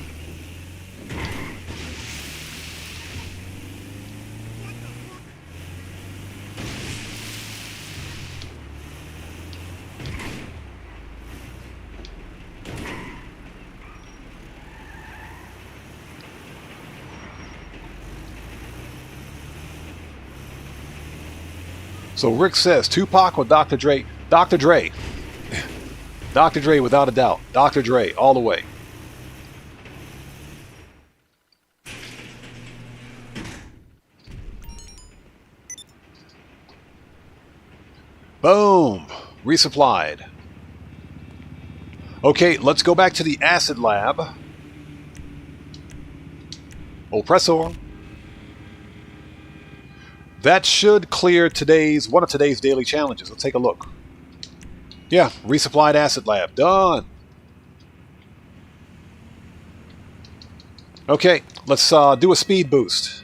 So Rick says, Tupac or Dr. Dre? Dr. Dre. Dr. Dre, without a doubt. Dr. Dre, all the way. Boom. Resupplied. Okay, let's go back to the Acid Lab. Oppressor. That should clear one of today's daily challenges. Let's take a look. Yeah, resupplied Acid Lab. Done. Okay, let's do a speed boost.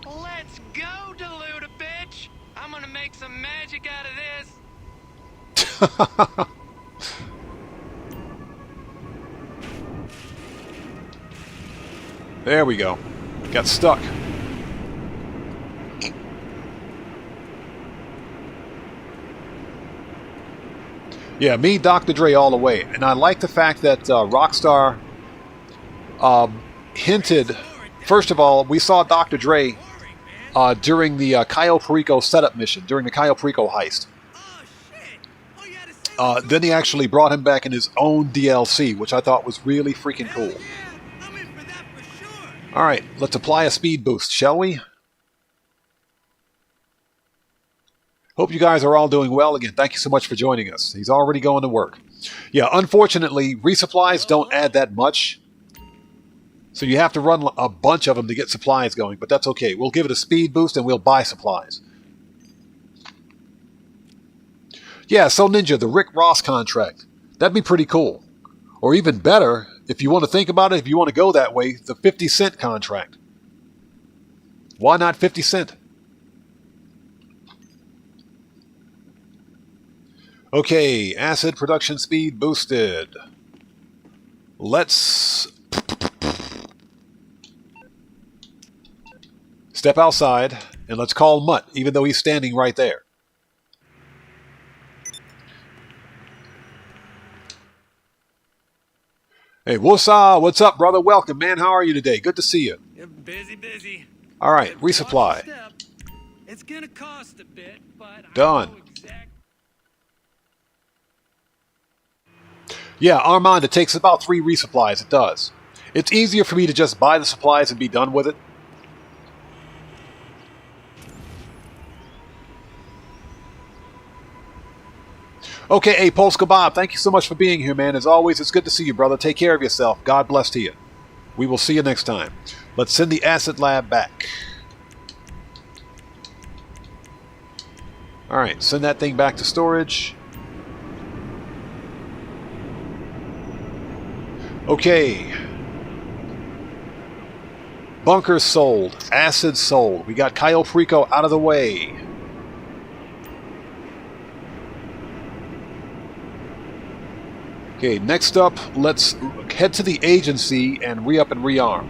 Let's go, Deluda bitch! I'm gonna make some magic out of this. There we go. Got stuck. Yeah, me, Dr. Dre, all the way. And I like the fact that Rockstar hinted. First of all, we saw Dr. Dre during the Cayo Perico setup mission, during the Cayo Perico heist. Then he actually brought him back in his own DLC, which I thought was really freaking cool. Alright, let's apply a speed boost, shall we? Hope you guys are all doing well. Again, thank you so much for joining us. He's already going to work. Yeah, unfortunately, resupplies don't add that much. So you have to run a bunch of them to get supplies going, but that's okay. We'll give it a speed boost and we'll buy supplies. Yeah, so Ninja, the Rick Ross contract. That'd be pretty cool. Or even better, if you want to think about it, if you want to go that way, the 50 Cent contract. Why not 50 Cent? Okay, acid production speed boosted. Let's step outside and let's call Mutt, even though he's standing right there. Hey, what's up, brother? Welcome, man. How are you today? Good to see you. Busy. All right, resupply. It's gonna cost a bit, but Done. Yeah, Armand, it takes about 3 resupplies. It does. It's easier for me to just buy the supplies and be done with it. Okay, hey, Polska Bob, thank you so much for being here, man. As always, it's good to see you, brother. Take care of yourself. God bless to you. We will see you next time. Let's send the acid lab back. Alright, send that thing back to storage. Okay. Bunkers sold. Acid sold. We got Cayo Perico out of the way. Okay, next up, let's head to the agency and re-up and rearm.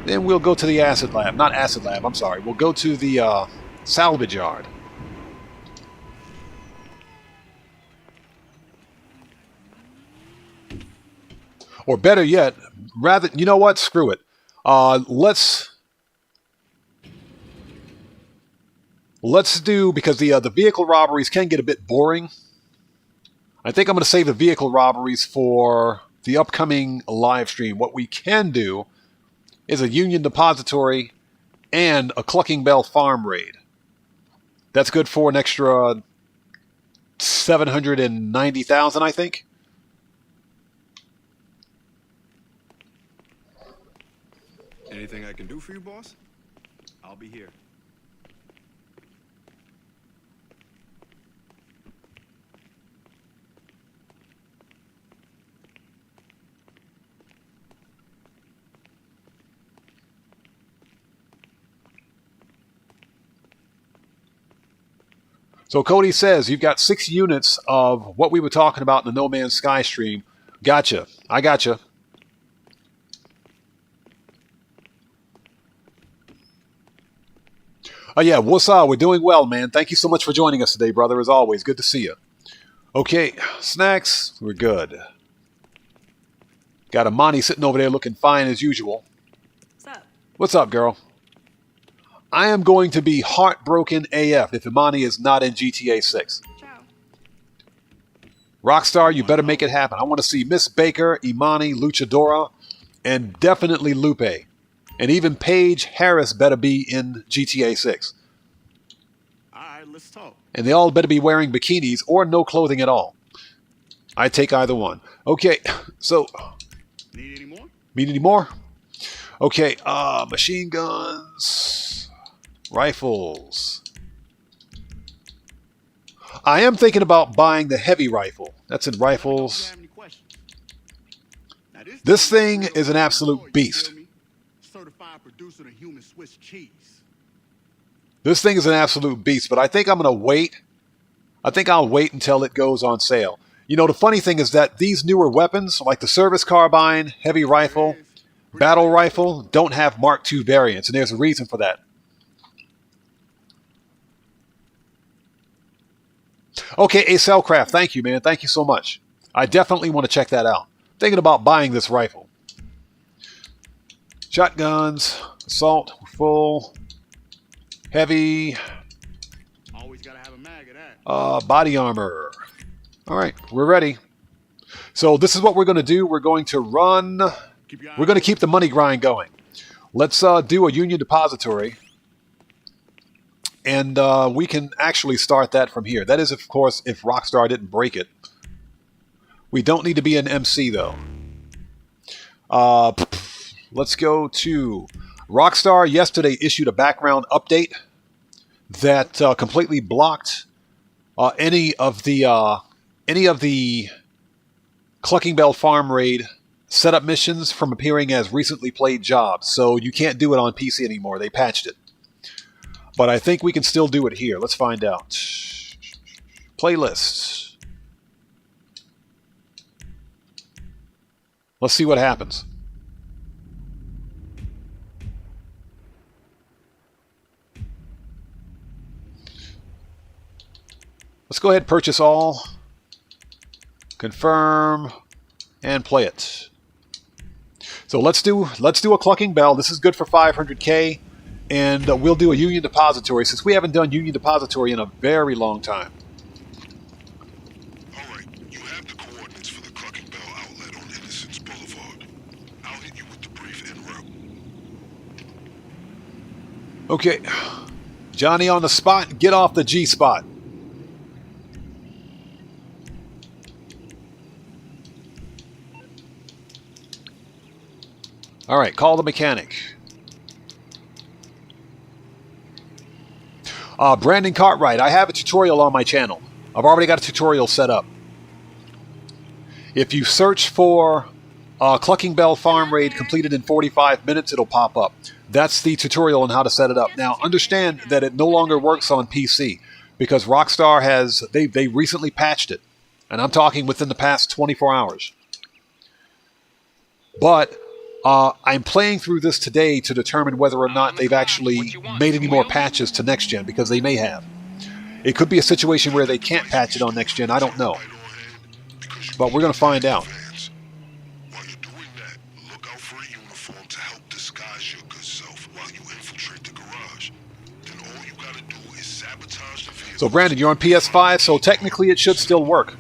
Then we'll go to the acid lab. Not acid lab, I'm sorry. We'll go to the salvage yard. Or better yet, rather, you know what? Screw it. Let's do, because the vehicle robberies can get a bit boring. I think I'm going to save the vehicle robberies for the upcoming live stream. What we can do is a Union Depository and a Clucking Bell farm raid. That's good for an extra 790,000, I think. Anything I can do for you, boss? I'll be here. So Cody says, you've got 6 units of what we were talking about in the No Man's Sky stream. Gotcha. I gotcha. Oh yeah, what's up? We're doing well, man. Thank you so much for joining us today, brother, as always. Good to see you. Okay, snacks. We're good. Got Imani sitting over there looking fine as usual. What's up? What's up, girl? I am going to be heartbroken AF if Imani is not in GTA 6. Ciao. Rockstar, you better make it happen. I want to see Miss Baker, Imani, Luchadora, and definitely Lupe. And even Paige Harris better be in GTA 6. All right, let's talk. And they all better be wearing bikinis or no clothing at all. I take either one. Okay, so... Need any more? Need any more? Okay, machine guns, rifles. I am thinking about buying the heavy rifle. That's in rifles. This thing is an absolute beast. Certified producer of human Swiss cheese. This thing is an absolute beast, but I think I'm going to wait. I think I'll wait until it goes on sale. You know, the funny thing is that these newer weapons, like the service carbine, heavy rifle, battle rifle, don't have Mark II variants, and there's a reason for that. Okay, Acellcraft, thank you, man. Thank you so much. I definitely want to check that out. Thinking about buying this rifle. Shotguns, assault, full, heavy, Always gotta have a mag of that. body armor. All right, we're ready. So this is what we're going to do. We're going to run. We're going to keep the money grind going. Let's do a Union Depository. And we can actually start that from here. That is, of course, if Rockstar didn't break it. We don't need to be an MC, though. Let's go to Rockstar. Yesterday issued a background update that completely blocked any of the Clucking Bell Farm Raid setup missions from appearing as recently played jobs. So you can't do it on PC anymore. They patched it. But I think we can still do it here. Let's find out. Playlists. Let's see what happens. Let's go ahead and purchase all. Confirm and play it. So let's do a Clucking Bell. This is good for 500K, and we'll do a Union Depository since we haven't done Union Depository in a very long time. All right, you have the coordinates for the Okay. Johnny on the spot. Get off the G spot. All right, call the mechanic. Brandon Cartwright, I have a tutorial on my channel. I've already got a tutorial set up. If you search for Clucking Bell Farm Raid completed in 45 minutes, it'll pop up. That's the tutorial on how to set it up. Now, understand that it no longer works on PC because Rockstar has, they recently patched it. And I'm talking within the past 24 hours. But I'm playing through this today to determine whether or not they've actually made any more patches to next gen, because they may have. It could be a situation where they can't patch it on next gen. I don't know. But we're going to find out. While you're doing that, look out for a uniform to help disguise your good self while you infiltrate the garage. Then all you gotta do is sabotage the vehicle. So Brandon, you're on PS5, so technically it should still work.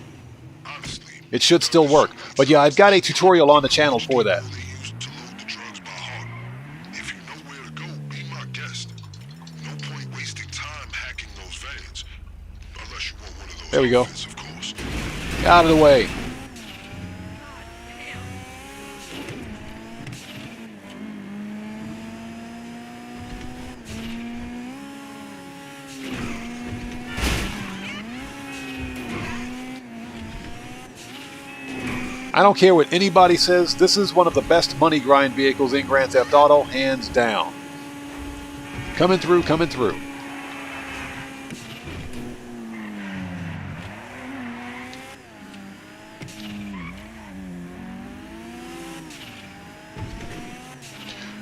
Honestly, It should still work. But yeah, I've got a tutorial on the channel for that. they used to load the drugs by heart. If you know where to go, be my guest. No point wasting time hacking those vans. Unless you want one of those There we go. outfits, of course. Out of the way. I don't care what anybody says, this is one of the best money grind vehicles in Grand Theft Auto, hands down. Coming through, coming through.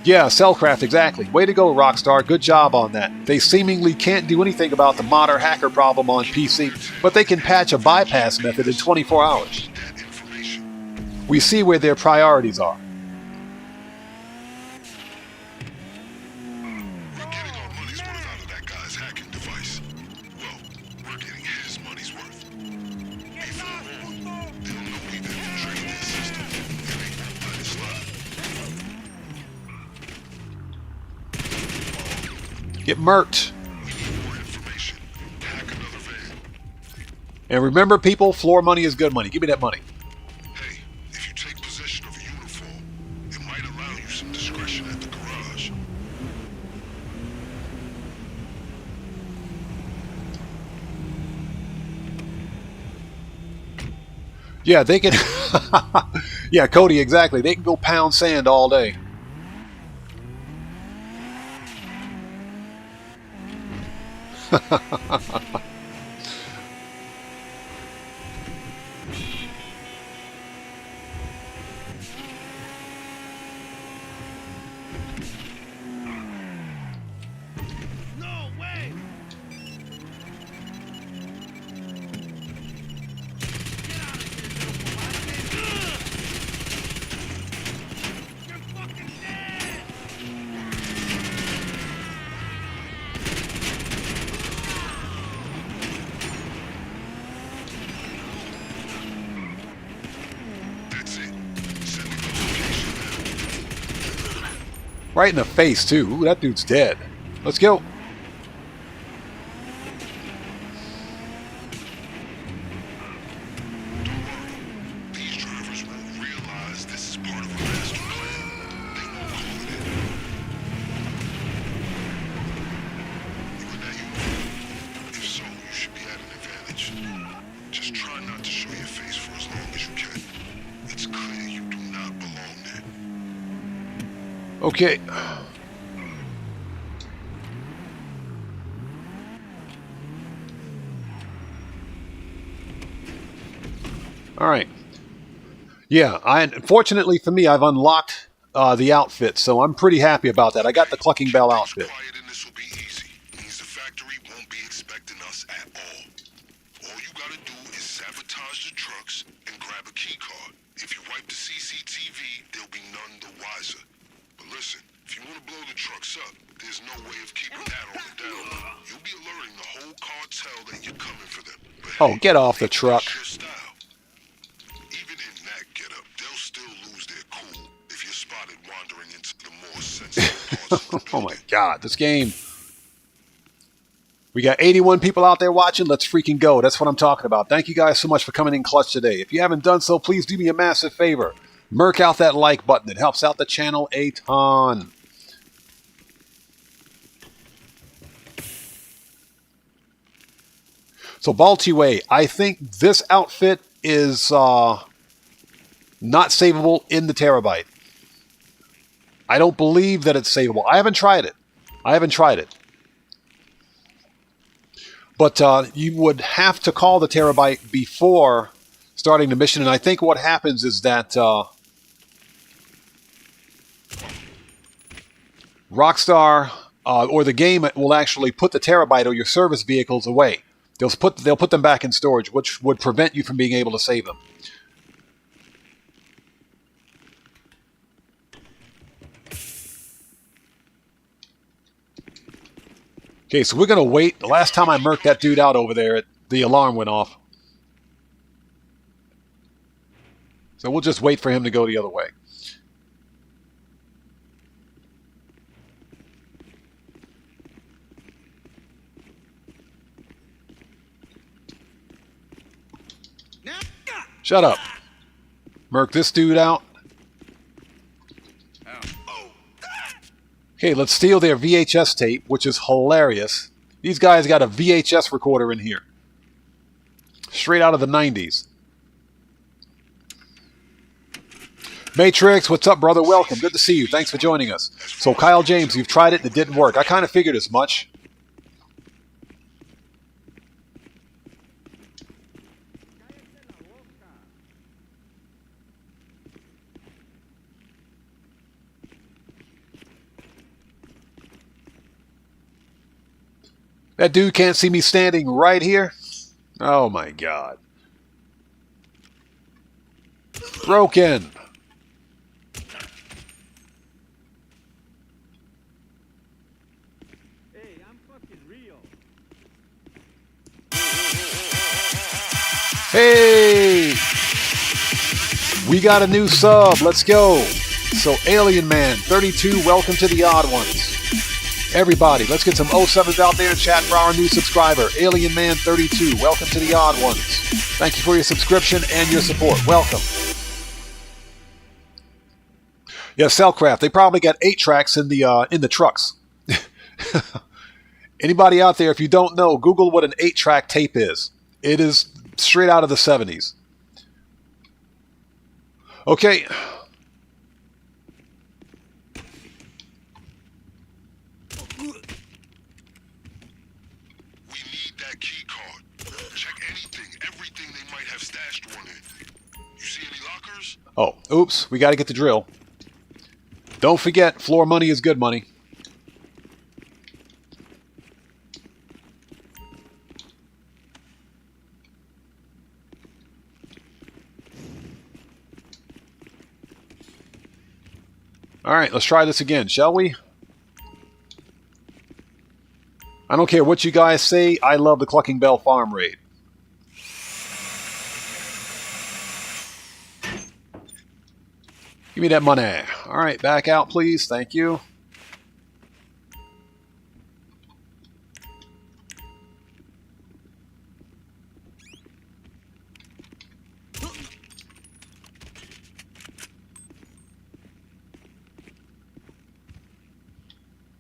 Yeah, Cellcraft, exactly. Way to go, Rockstar. Good job on that. They seemingly can't do anything about the modder hacker problem on PC, but they can patch a bypass method in 24 hours. That information. We see where their priorities are. We're getting our money's worth out of that guy's hacking device. Well, we're getting his money's worth. Before long, they'll know we've infiltrated their system, and they won't let it slide. Get murked. We need more information. Hack another van. And remember, people, floor money is good money. Give me that money. Hey, if you take possession of a uniform, it might allow you some discretion at the garage. Yeah, they can... yeah, Cody, exactly. They can go pound sand all day. No way! You're fucking dead! That's it. Send me the location now. Right in the face, too. Ooh, that dude's dead. Let's go. These drivers won't realize this is part of a master plan. They won't call it in. You in that uniform? If so, you should be at an advantage. Just try not to show your face for as long as you can. It's clear you do not belong there. Okay. All right. Yeah, unfortunately for me, I've unlocked the outfit, so I'm pretty happy about that. I got the Clucking Bell outfit. Quiet in this will be easy. Means the factory won't be expecting us at all. All you gotta do is sabotage the trucks and grab a key card. If you wipe the CCTV, they'll be none the wiser. But listen, if you want to blow the trucks up, there's no way of keeping that on the down low. You'll be alerting the whole cartel that you're coming for them. But Oh, get off the truck. that's your style. Even in that getup, they'll still lose their cool if you're spotted wandering into the more sensitive parts of the Oh my building. god, this game. We got 81 people out there watching. Let's freaking go. That's what I'm talking about. Thank you guys so much for coming in clutch today. If you haven't done so, please do me a massive favor. Merc out that like button. It helps out the channel a ton. So Baltiway, I think this outfit is not savable in the terabyte. I don't believe that it's savable. I haven't tried it. But you would have to call the terabyte before starting the mission. And I think what happens is that Rockstar or the game will actually put the terabyte or your service vehicles away. They'll put them back in storage, which would prevent you from being able to save them. Okay, so we're going to wait. The last time I murked that dude out over there, the alarm went off. So we'll just wait for him to go the other way. Shut up. Murk this dude out. Okay, let's steal their VHS tape, which is hilarious. These guys got a VHS recorder in here. Straight out of the 90s. Matrix, what's up, brother? Welcome. Good to see you. Thanks for joining us. So, Kyle James, you've tried it and it didn't work. I kind of figured as much. That dude can't see me standing right here? Oh my god. Broken. Hey, I'm fucking real. Hey! We got a new sub. Let's go. So Alien Man 32, welcome to the Odd Ones. Everybody, let's get some 07s out there in chat for our new subscriber, Alien Man 32. Welcome to the Odd Ones. Thank you for your subscription and your support. Welcome. Yeah, Cellcraft. They probably got 8 tracks in the trucks. Anybody out there, if you don't know, Google what an 8-track tape is. It is straight out of the 70s. Okay. Oh, oops, we got to get the drill. Don't forget, floor money is good money. All right, let's try this again, shall we? I don't care what you guys say, I love the Clucking Bell farm raid. Give me that money. All right, back out, please. Thank you.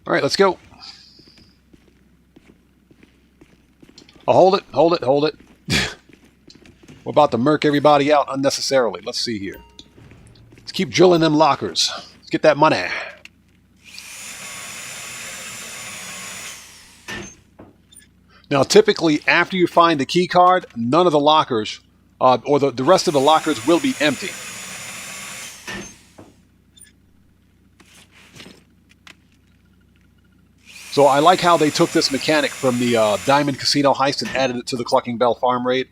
All right, let's go. Oh, hold it, hold it, hold it. We're about to murk everybody out unnecessarily. Let's see here. Let's keep drilling them lockers. Let's get that money. Now, typically, after you find the key card, none of the lockers, or the rest of the lockers will be empty. So I like how they took this mechanic from the Diamond Casino Heist and added it to the Clucking Bell farm raid.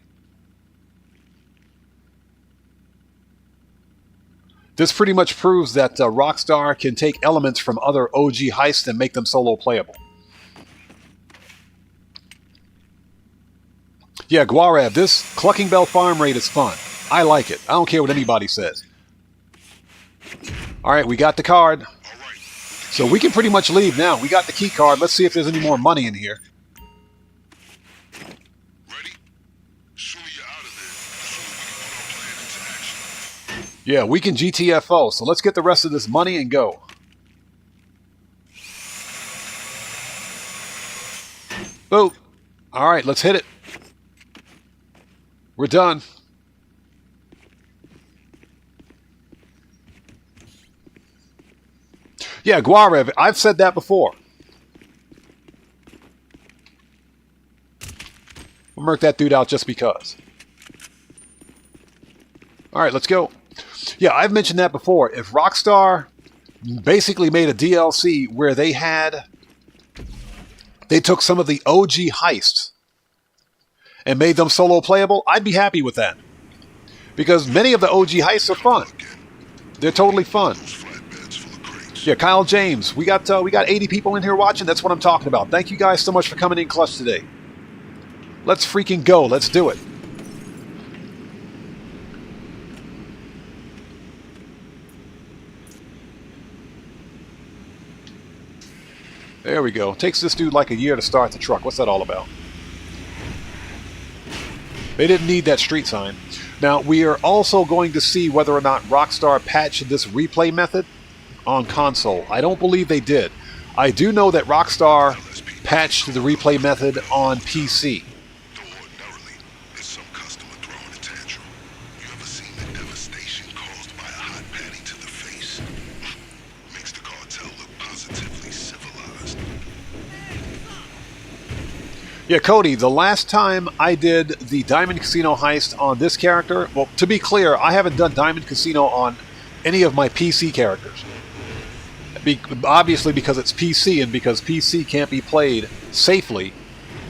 This pretty much proves that Rockstar can take elements from other OG heists and make them solo playable. Yeah, Guarev, this Clucking Bell farm raid is fun. I like it. I don't care what anybody says. Alright, we got the card. So we can pretty much leave now. We got the key card. Let's see if there's any more money in here. Yeah, we can GTFO, so let's get the rest of this money and go. Boop. All right, let's hit it. We're done. Yeah, Guarev, I've said that before. We'll murk that dude out just because. All right, let's go. Yeah, I've mentioned that before. If Rockstar basically made a DLC where they took some of the OG heists and made them solo playable, I'd be happy with that. Because many of the OG heists are fun. They're totally fun. Yeah, Kyle James, we got 80 people in here watching. That's what I'm talking about. Thank you guys so much for coming in clutch today. Let's freaking go. Let's do it. There we go. Takes this dude like a year to start the truck. What's that all about? They didn't need that street sign. Now, we are also going to see whether or not Rockstar patched this replay method on console. I don't believe they did. I do know that Rockstar patched the replay method on PC. Yeah, Cody, the last time I did the Diamond Casino heist on this character, well, to be clear, I haven't done Diamond Casino on any of my PC characters. Obviously because it's PC and because PC can't be played safely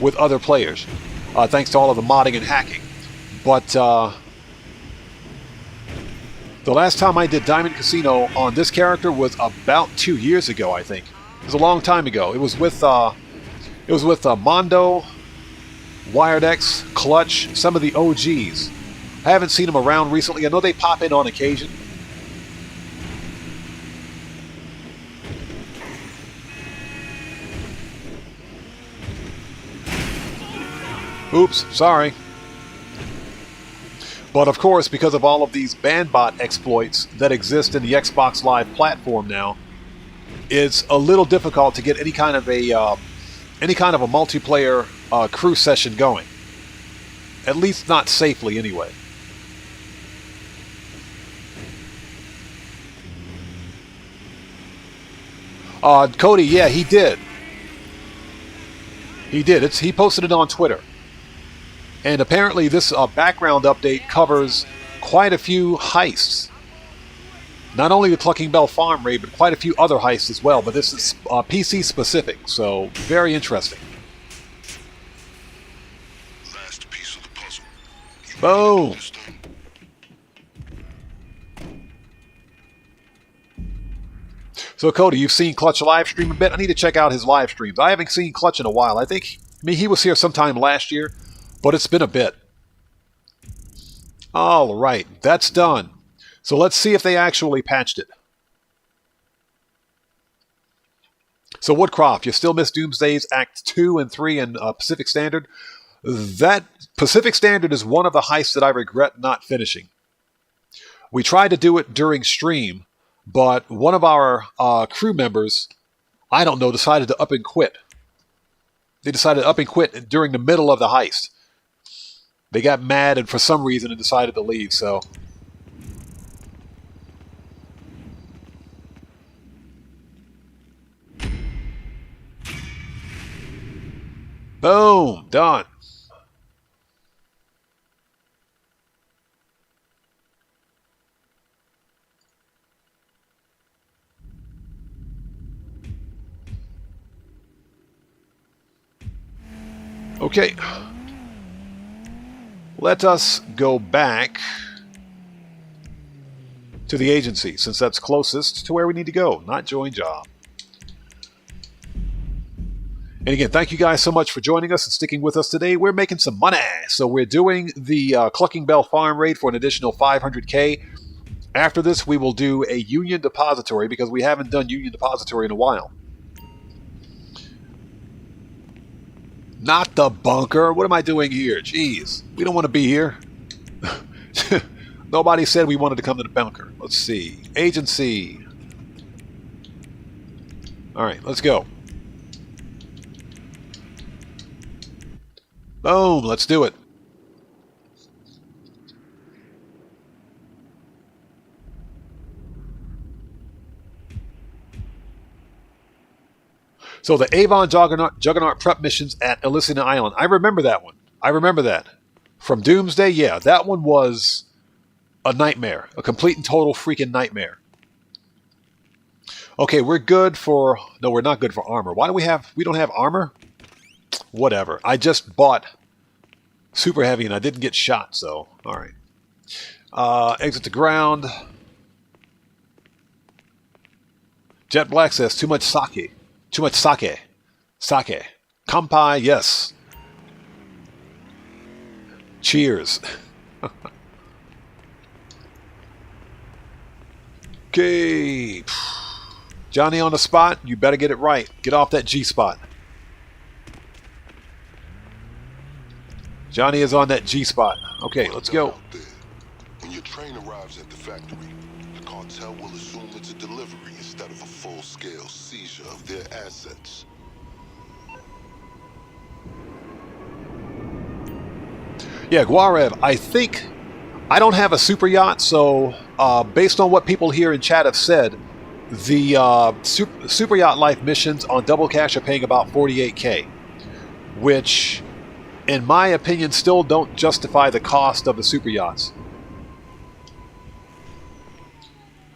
with other players, thanks to all of the modding and hacking. But the last time I did Diamond Casino on this character was about 2 years ago, I think. It was a long time ago. It was with Mondo, Wired X, Clutch, some of the OGs. I haven't seen them around recently. I know they pop in on occasion. Oops, sorry. But of course, because of all of these bandbot exploits that exist in the Xbox Live platform now, it's a little difficult to get any kind of a multiplayer crew session going. At least not safely, anyway. Cody, yeah, he did. He did. He posted it on Twitter. And apparently this background update covers quite a few heists. Not only the Clucking Bell farm raid, but quite a few other heists as well. But this is PC specific, so very interesting. Last piece of the puzzle. Boom! So Cody, you've seen Clutch live stream a bit. I need to check out his live streams. I haven't seen Clutch in a while. I mean, he was here sometime last year, but it's been a bit. All right, that's done. So let's see if they actually patched it. So Woodcroft, you still miss Doomsday's Act 2 and 3 and Pacific Standard? That Pacific Standard is one of the heists that I regret not finishing. We tried to do it during stream, but one of our crew members, I don't know, decided to up and quit. They decided to up and quit during the middle of the heist. They got mad and for some reason they decided to leave, so... Boom! Done. Okay. Let us go back to the agency, since that's closest to where we need to go, not join job. And again, thank you guys so much for joining us and sticking with us today. We're making some money. So we're doing the Clucking Bell farm raid for an additional 500K. After this, we will do a Union Depository because we haven't done Union Depository in a while. Not the bunker. What am I doing here? Jeez, we don't want to be here. Nobody said we wanted to come to the bunker. Let's see. Agency. Alright, let's go. Boom, let's do it. So the Avon Juggernaut prep missions at Elysian Island. I remember that one. I remember that. From Doomsday, yeah, that one was a nightmare. A complete and total freaking nightmare. Okay, we're good for... No, we're not good for armor. Why do we have... We don't have armor? Whatever. I just bought super heavy and I didn't get shot, so... Alright. Exit to ground. Jet Black says, too much sake. Too much sake. Sake. Kampai, yes. Cheers. Okay. Johnny on the spot. You better get it right. Get off that G spot. Johnny is on that G spot. Okay, let's go. When your train arrives at the factory, the cartel will assume it's a delivery instead of a full-scale seizure of their assets. Yeah, Guarev, I think I don't have a super yacht, so based on what people here in chat have said, the super yacht life missions on Double Cash are paying about 48K, which, in my opinion, still don't justify the cost of the super yachts.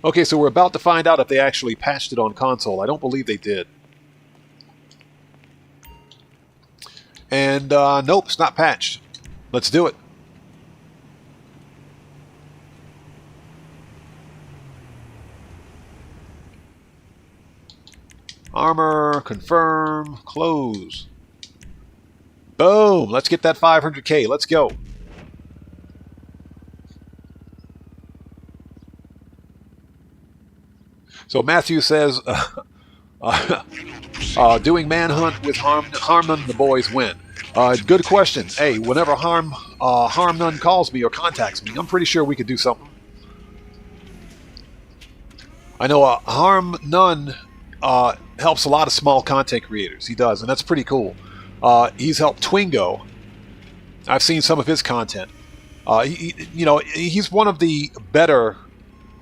Okay, so we're about to find out if they actually patched it on console. I don't believe they did. And nope, it's not patched. Let's do it. Armor, confirm, close. Boom! Let's get that 500K. Let's go. So Matthew says, doing manhunt with harm none, the boys win. Good question. Hey, whenever harm none calls me or contacts me, I'm pretty sure we could do something. I know harm none helps a lot of small content creators. He does, and that's pretty cool. He's helped Twingo. I've seen some of his content. He's one of the better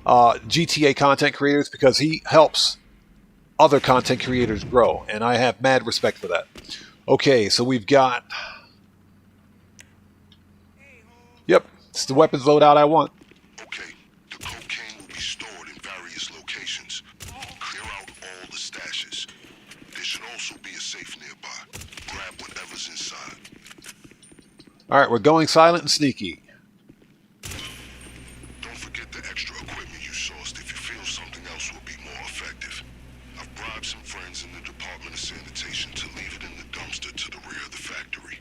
GTA content creators because he helps other content creators grow, and I have mad respect for that. Okay, so we've got... Yep, it's the weapons loadout I want. Okay, the cocaine will be stored in various locations. Clear out all the stashes. There should also be a safe nearby. Grab whatever's inside. Alright, we're going silent and sneaky. Don't forget the extra equipment you sourced if you feel something else will be more effective. I've bribed some friends in the Department of Sanitation to leave it in the dumpster to the rear of the factory.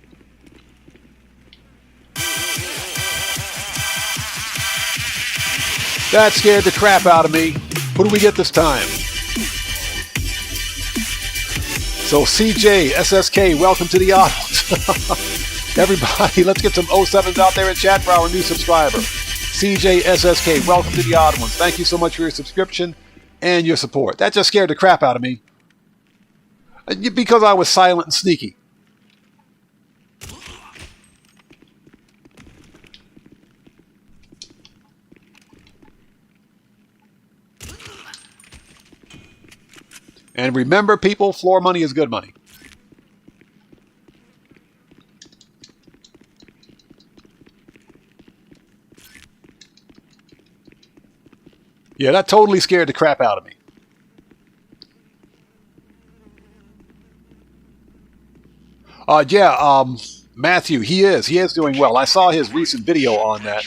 That scared the crap out of me. Who do we get this time? So CJ, SSK, welcome to the audience. Everybody, let's get some 07s out there in chat for our new subscriber. CJ, SSK, welcome to the odd ones. Thank you so much for your subscription and your support. That just scared the crap out of me. Because I was silent and sneaky. And remember, people, floor money is good money. Yeah, that totally scared the crap out of me. Matthew, he is doing well. I saw his recent video on that.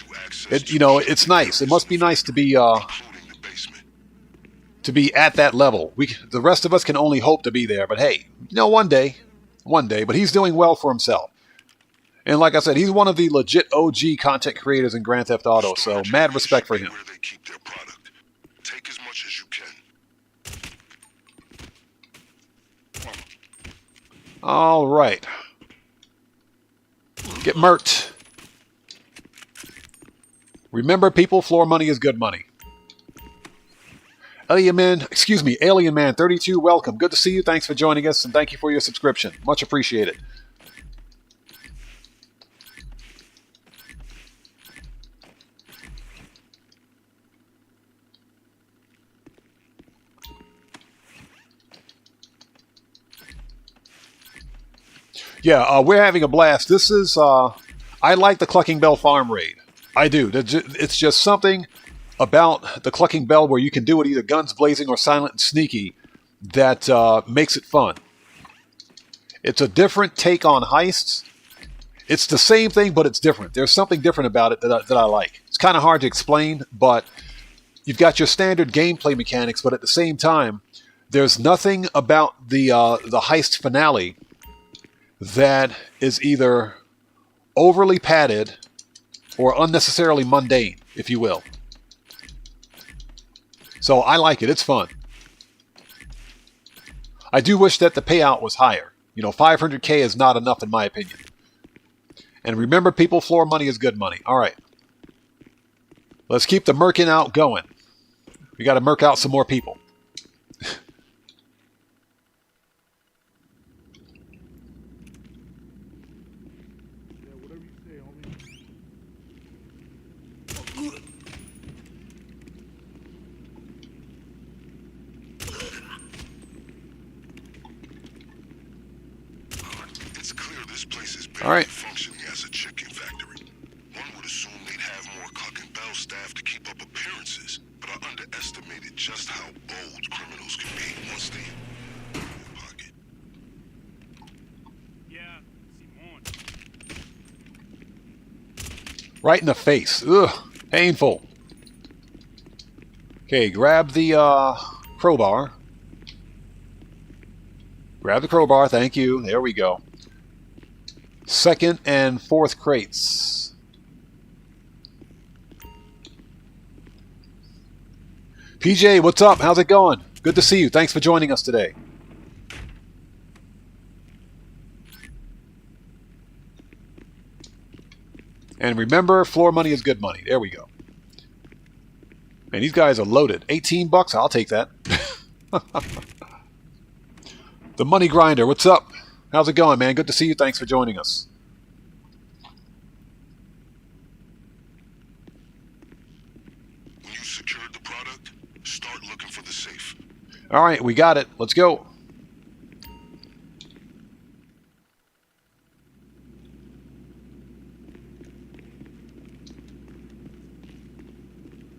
It's nice. It must be nice to be at that level. The rest of us can only hope to be there, but hey, one day, but he's doing well for himself. And like I said, he's one of the legit OG content creators in Grand Theft Auto, so mad respect for him. Take as much as you can. All right. Get murked. Remember, people, floor money is good money. Alien Man 32, welcome. Good to see you. Thanks for joining us, and thank you for your subscription. Much appreciated. Yeah, we're having a blast. This is, I like the Clucking Bell farm raid. I do. It's just something about the Clucking Bell where you can do it either guns blazing or silent and sneaky that makes it fun. It's a different take on heists. It's the same thing, but it's different. There's something different about it that I like. It's kind of hard to explain, but you've got your standard gameplay mechanics, but at the same time, there's nothing about the heist finale that is either overly padded or unnecessarily mundane, if you will. So I like it. It's fun. I do wish that the payout was higher. You know, 500K is not enough in my opinion. And remember, people, floor money is good money. All right. Let's keep the merking out going. We got to merc out some more people. All right. Functioning as a chicken factory. One would assume they'd have more Clucking Bell staff to keep up appearances, but I underestimated just how bold criminals can be once they in your pocket. Yeah, Simon. Right in the face. Ugh, painful. Okay, grab the crowbar. Grab the crowbar, thank you. There we go. Second and fourth crates. PJ, what's up? How's it going? Good to see you. Thanks for joining us today. And remember, floor money is good money. There we go. Man, these guys are loaded. 18 bucks? I'll take that. The Money Grinder, what's up? How's it going, man? Good to see you. Thanks for joining us. When you secured the product, start looking for the safe. All right, we got it. Let's go.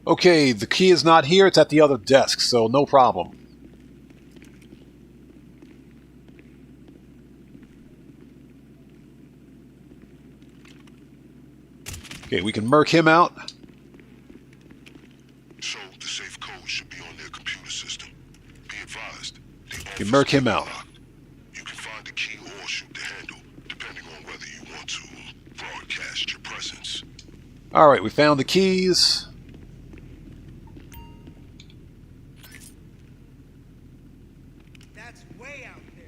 Okay, the key is not here. It's at the other desk, so no problem. Okay, we can merc him out. So the safe code should be on their computer system. Be advised. You can merc him out. You can find the key or shoot the handle, depending on whether you want to broadcast your presence. All right, we found the keys. That's way out there.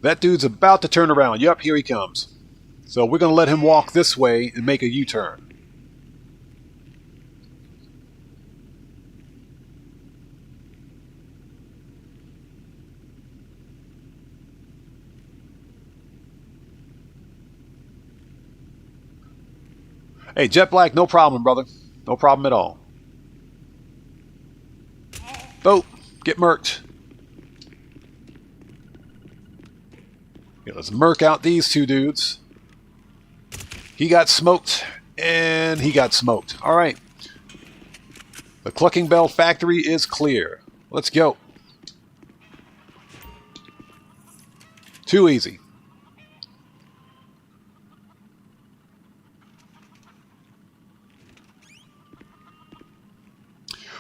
That dude's about to turn around. Yup, here he comes. So we're going to let him walk this way and make a U-turn. Hey, Jet Black, no problem, brother. No problem at all. Oh, get merked. Okay, let's merc out these two dudes. He got smoked, and he got smoked. All right. The Clucking Bell factory is clear. Let's go. Too easy.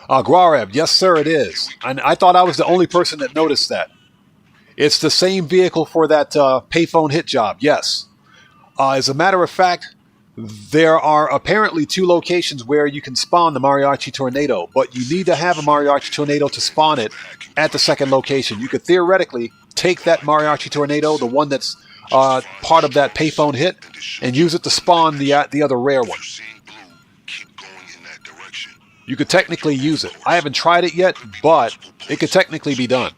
Guareb, yes sir it is. And I thought I was the only person that noticed that. It's the same vehicle for that payphone hit job, yes. As a matter of fact, there are apparently 2 locations where you can spawn the Mariachi Tornado, but you need to have a Mariachi Tornado to spawn it at the second location. You could theoretically take that Mariachi Tornado, the one that's part of that payphone hit and use it to spawn the other rare one. You could technically use it. I haven't tried it yet, but it could technically be done.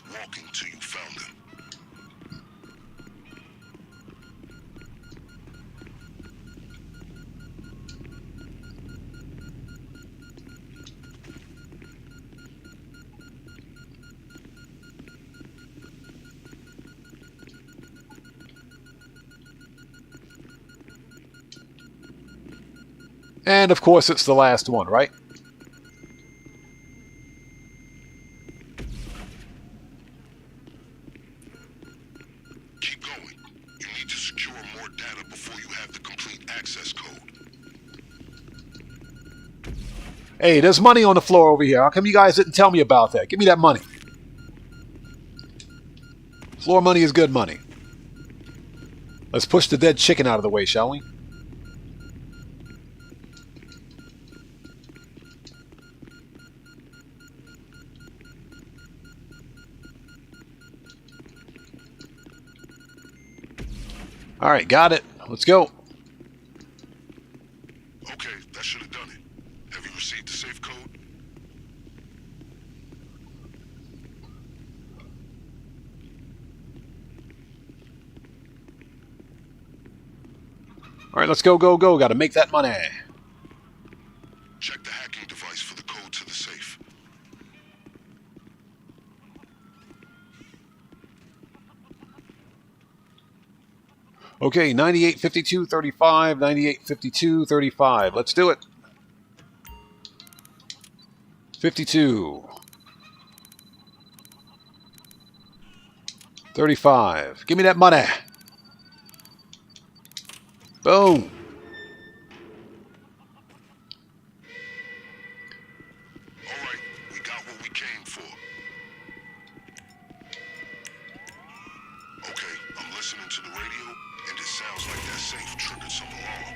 And of course, it's the last one, right? Keep going. You need to secure more data before you have the complete access code. Hey, there's money on the floor over here. How come you guys didn't tell me about that? Give me that money. Floor money is good money. Let's push the dead chicken out of the way, shall we? All right, got it. Let's go. Okay, that should have done it. Have you received the safe code? All right, let's go, go, go. Got to make that money. Check the hacking device for the code to the safe. Okay, 985235, 985235. Let's do it. 52. 35. Give me that money. Boom. Alright, we got what we came for. Okay, I'm listening to the radio, and it sounds like that safe triggered some alarm.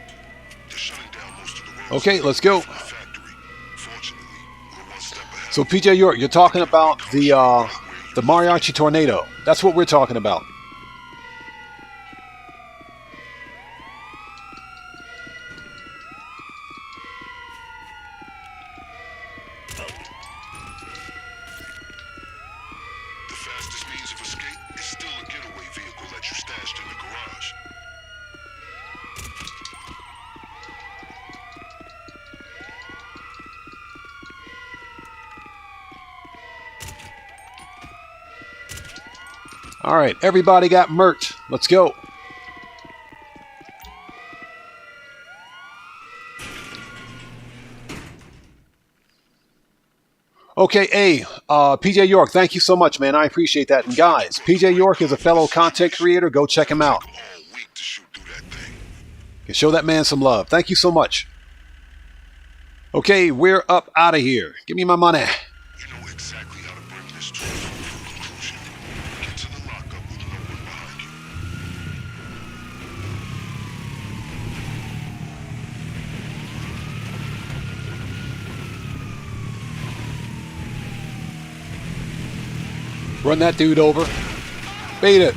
They're shutting down most of the roads. Okay, let's go. From the factory. Fortunately, we're one step ahead. So PJ York, you're talking about the mariachi tornado. That's what we're talking about. The fastest means of escape is still a getaway vehicle that you stashed in the garage. All right, everybody got murked. Let's go. Okay, hey, PJ York, thank you so much, man. I appreciate that. And guys, PJ York is a fellow content creator. Go check him out. All week to shoot through that thing. Okay, show that man some love. Thank you so much. Okay, we're up out of here. Give me my money. You know exactly how to bring this to a fruitful conclusion. Get to the lockup with no one behind you. Run that dude over. Beat it.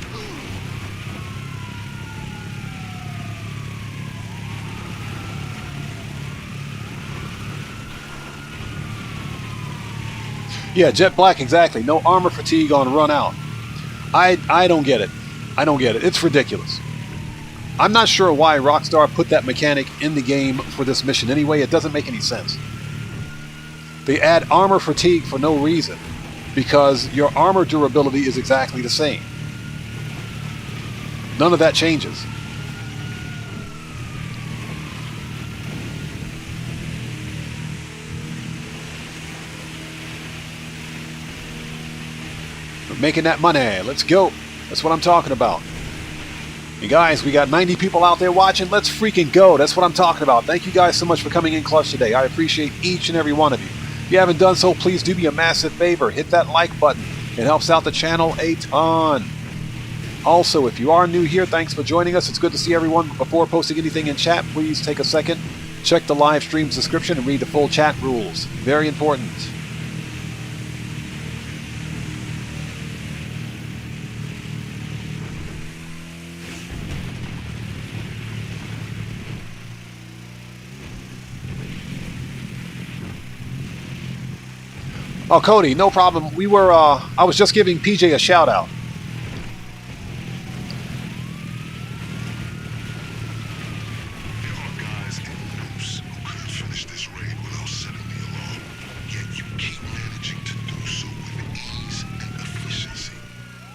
Yeah, Jet Black, exactly. No armor fatigue on run out. I don't get it. I don't get it. It's ridiculous. I'm not sure why Rockstar put that mechanic in the game for this mission anyway. It doesn't make any sense. They add armor fatigue for no reason, because your armor durability is exactly the same. None of that changes. We're making that money. Let's go. That's what I'm talking about. Hey guys, we got 90 people out there watching. Let's freaking go. That's what I'm talking about. Thank you guys so much for coming in clutch today. I appreciate each and every one of you. If you haven't done so, please do me a massive favor. Hit that like button. It helps out the channel a ton. Also, if you are new here, thanks for joining us. It's good to see everyone. Before posting anything in chat, please take a second, check the live stream's description, and read the full chat rules. Very important. Oh, Cody, no problem. We were, I was just giving PJ a shout out. There are guys in Noose who couldn't finish this raid without setting the alarm. Yet you keep managing to do so with ease and efficiency.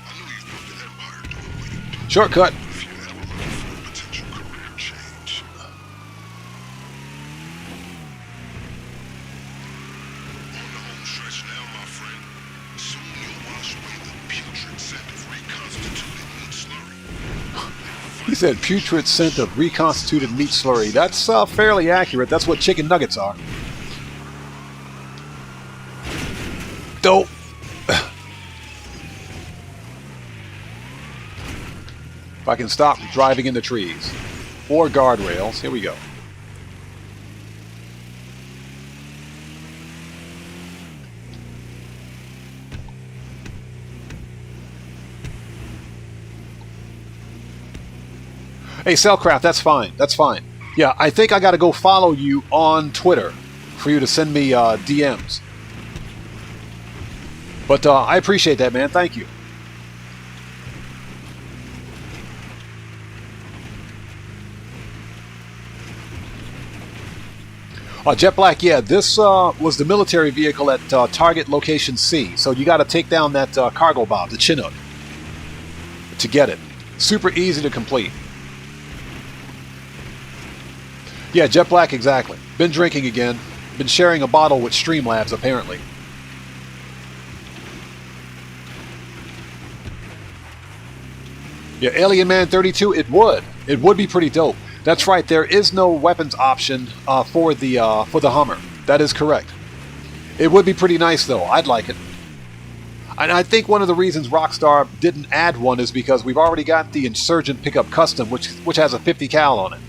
I know you've built an empire doing what you do. Shortcut. But if you're ever looking for a potential career change, on the home stretch now, my friend. Soon you'll wash away the putrid scent of reconstituted meat slurry. He said putrid scent of reconstituted meat slurry. That's fairly accurate. That's what chicken nuggets are. Dope. If I can stop driving into trees or guardrails, here we go. Hey, Cellcraft, that's fine. That's fine. Yeah, I think I got to go follow you on Twitter for you to send me DMs. But I appreciate that, man. Thank you. Jet Black, yeah, this was the military vehicle at target location C. So you got to take down that cargo bomb, the Chinook, to get it. Super easy to complete. Yeah, Jet Black, exactly. Been drinking again. Been sharing a bottle with Streamlabs, apparently. Yeah, Alien Man 32, it would. It would be pretty dope. That's right, there is no weapons option for the Hummer. That is correct. It would be pretty nice, though. I'd like it. And I think one of the reasons Rockstar didn't add one is because we've already got the Insurgent Pickup Custom, which has a 50 cal on it.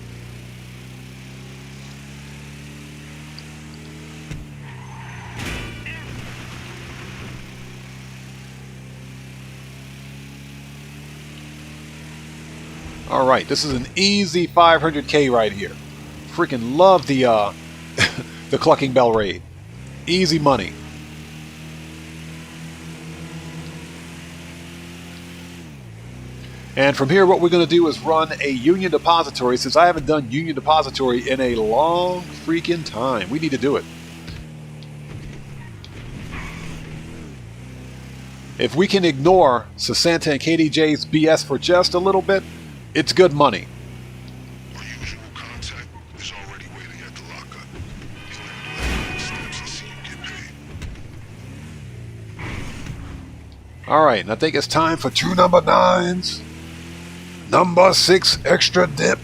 Alright, this is an easy 500k right here. Freaking love the the Clucking Bell raid. Easy money. And from here, what we're going to do is run a Union Depository, since I haven't done Union Depository in a long freaking time. We need to do it. If we can ignore Sasanta and KDJ's BS for just a little bit, it's good money. our usual contact is already waiting at the lockup. He'll handle the steps and see you get paid. Alright, and I think it's time for 2 number 9s. Number 6 extra dip.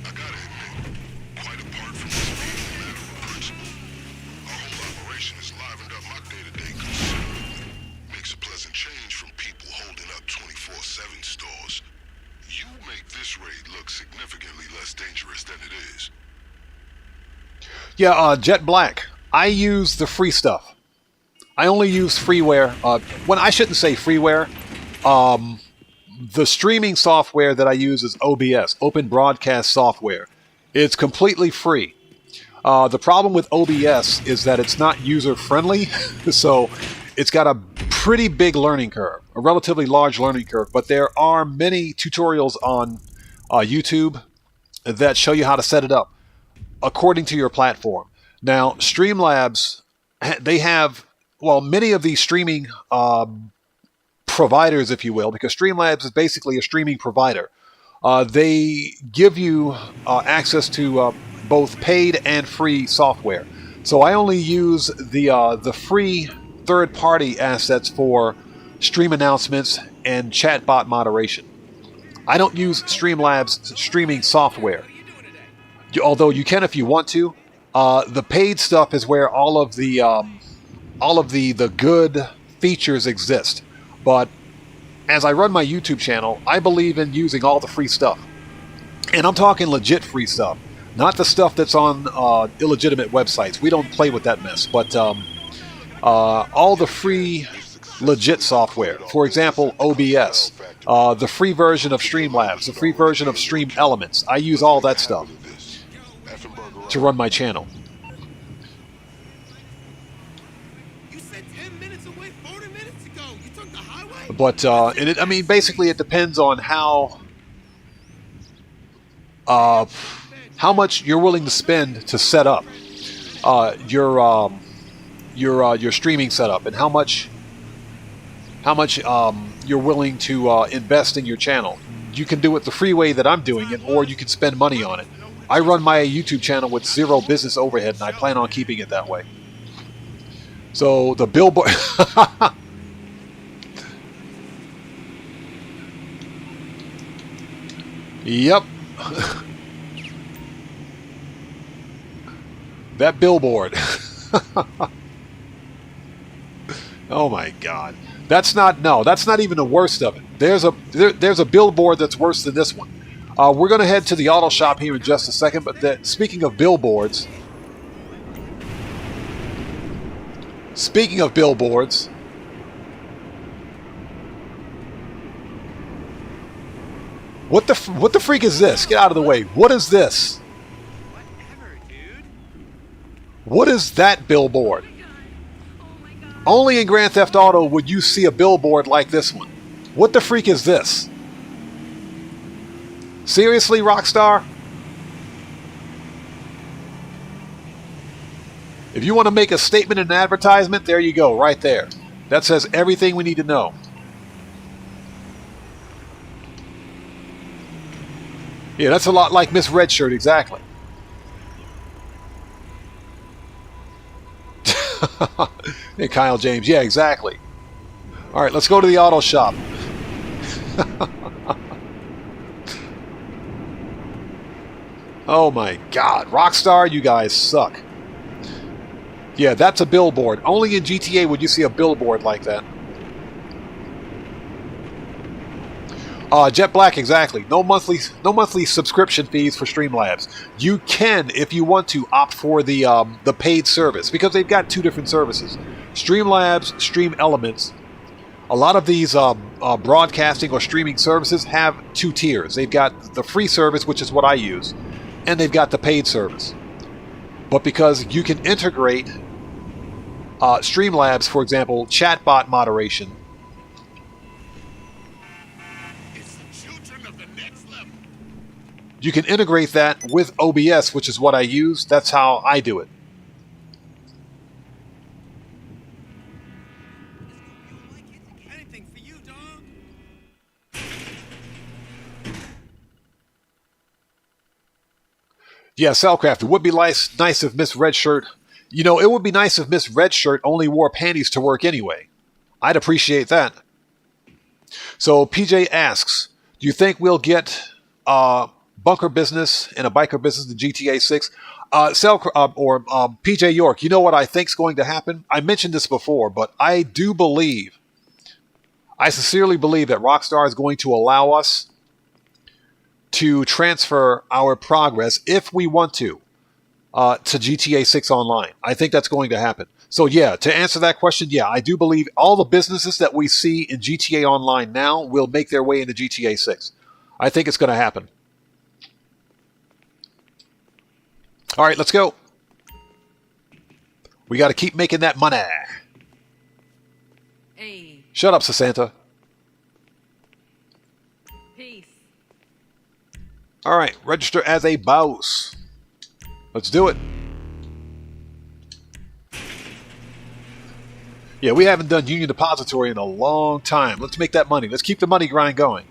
I gotta admit, quite apart from this being a matter of principle, our whole operation has livened up my day-to-day considerably. Makes a pleasant change from people holding up 24/7 stores. You make this raid look significantly less dangerous than it is. Yeah, Jet Black. I use the free stuff. I only use freeware. When I shouldn't say freeware. The streaming software that I use is OBS, Open Broadcast Software. It's completely free. The problem with OBS is that it's not user-friendly, so it's got a pretty big learning curve, a relatively large learning curve, but there are many tutorials on YouTube that show you how to set it up according to your platform. Now, Streamlabs, they have, well, many of these streaming providers, if you will, because Streamlabs is basically a streaming provider. They give you access to both paid and free software. So I only use the free third-party assets for stream announcements and chatbot moderation. I don't use Streamlabs streaming software, although you can if you want to. The paid stuff is where all of the good features exist. But as I run my YouTube channel, I believe in using all the free stuff. And I'm talking legit free stuff, not the stuff that's on illegitimate websites. We don't play with that mess. But all the free legit software. For example, OBS, the free version of Streamlabs, the free version of Stream Elements. I use all that stuff to run my channel. But and it, I mean, basically, it depends on how much you're willing to spend to set up your streaming setup, and how much you're willing to invest in your channel. You can do it the free way that I'm doing it, or you can spend money on it. I run my YouTube channel with zero business overhead, and I plan on keeping it that way. So the billboard. Yep. That billboard. Oh my God. That's not even the worst of it. There's a billboard that's worse than this one. We're going to head to the auto shop here in just a second, but speaking of billboards, what the freak is this? Get out of the way. What is this? Whatever, dude. What is that billboard? Only in Grand Theft Auto would you see a billboard like this one. What the freak is this? Seriously, Rockstar? If you want to make a statement in an advertisement, there you go, right there. That says everything we need to know. Yeah, that's a lot like Miss Redshirt, exactly. Hey, Kyle James. Yeah, exactly. All right, let's go to the auto shop. Oh my God, Rockstar, you guys suck. Yeah, that's a billboard. Only in GTA would you see a billboard like that. Jet Black, exactly. No monthly subscription fees for Streamlabs. You can, if you want to, opt for the paid service, because they've got two different services: Streamlabs, Stream Elements. A lot of these broadcasting or streaming services have two tiers. They've got the free service, which is what I use, and they've got the paid service. But because you can integrate Streamlabs, for example, chatbot moderation. You can integrate that with OBS, which is what I use. That's how I do it. Anything for you, dog. Yeah, Cellcraft, it would be nice if Miss Redshirt... You know, it would be nice if Miss Redshirt only wore panties to work anyway. I'd appreciate that. So PJ asks, do you think we'll get... bunker business and a biker business in GTA 6. PJ York, you know what I think's going to happen? I mentioned this before, but I sincerely believe that Rockstar is going to allow us to transfer our progress, if we want to GTA 6 Online. I think that's going to happen. So yeah, to answer that question, yeah, I do believe all the businesses that we see in GTA Online now will make their way into GTA 6. I think it's going to happen. All right, let's go. We got to keep making that money. Hey, Shut up, Sasanta. peace. All right, register as a boss. Let's do it. Yeah, we haven't done Union Depository in a long time. Let's make that money. Let's keep the money grind going.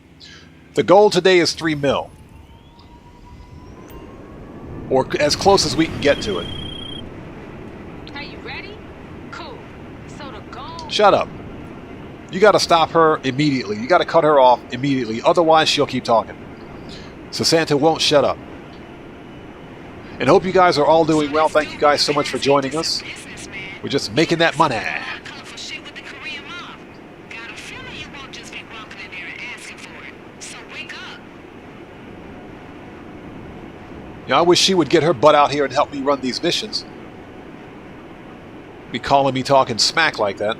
The goal today is 3 mil. Or as close as we can get to it. Are you ready? Cool. So the goal... Shut up. You got to stop her immediately. You got to cut her off immediately. Otherwise, she'll keep talking. So Santa won't shut up. And hope you guys are all doing well. Thank you guys so much for joining us. We're just making that money. You know, I wish she would get her butt out here and help me run these missions. Be calling me talking smack like that.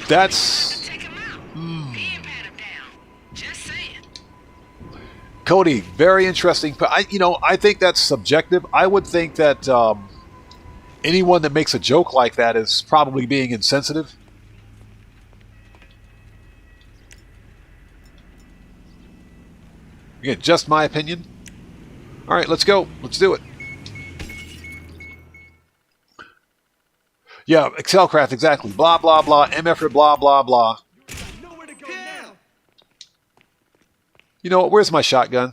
That's... Cody, very interesting. But I think that's subjective. I would think that anyone that makes a joke like that is probably being insensitive. Again, just my opinion. All right, let's go. Let's do it. Yeah, Excelcraft, exactly. Blah, blah, blah. MF, blah, blah, blah. Nowhere to go now. You know what? Where's my shotgun?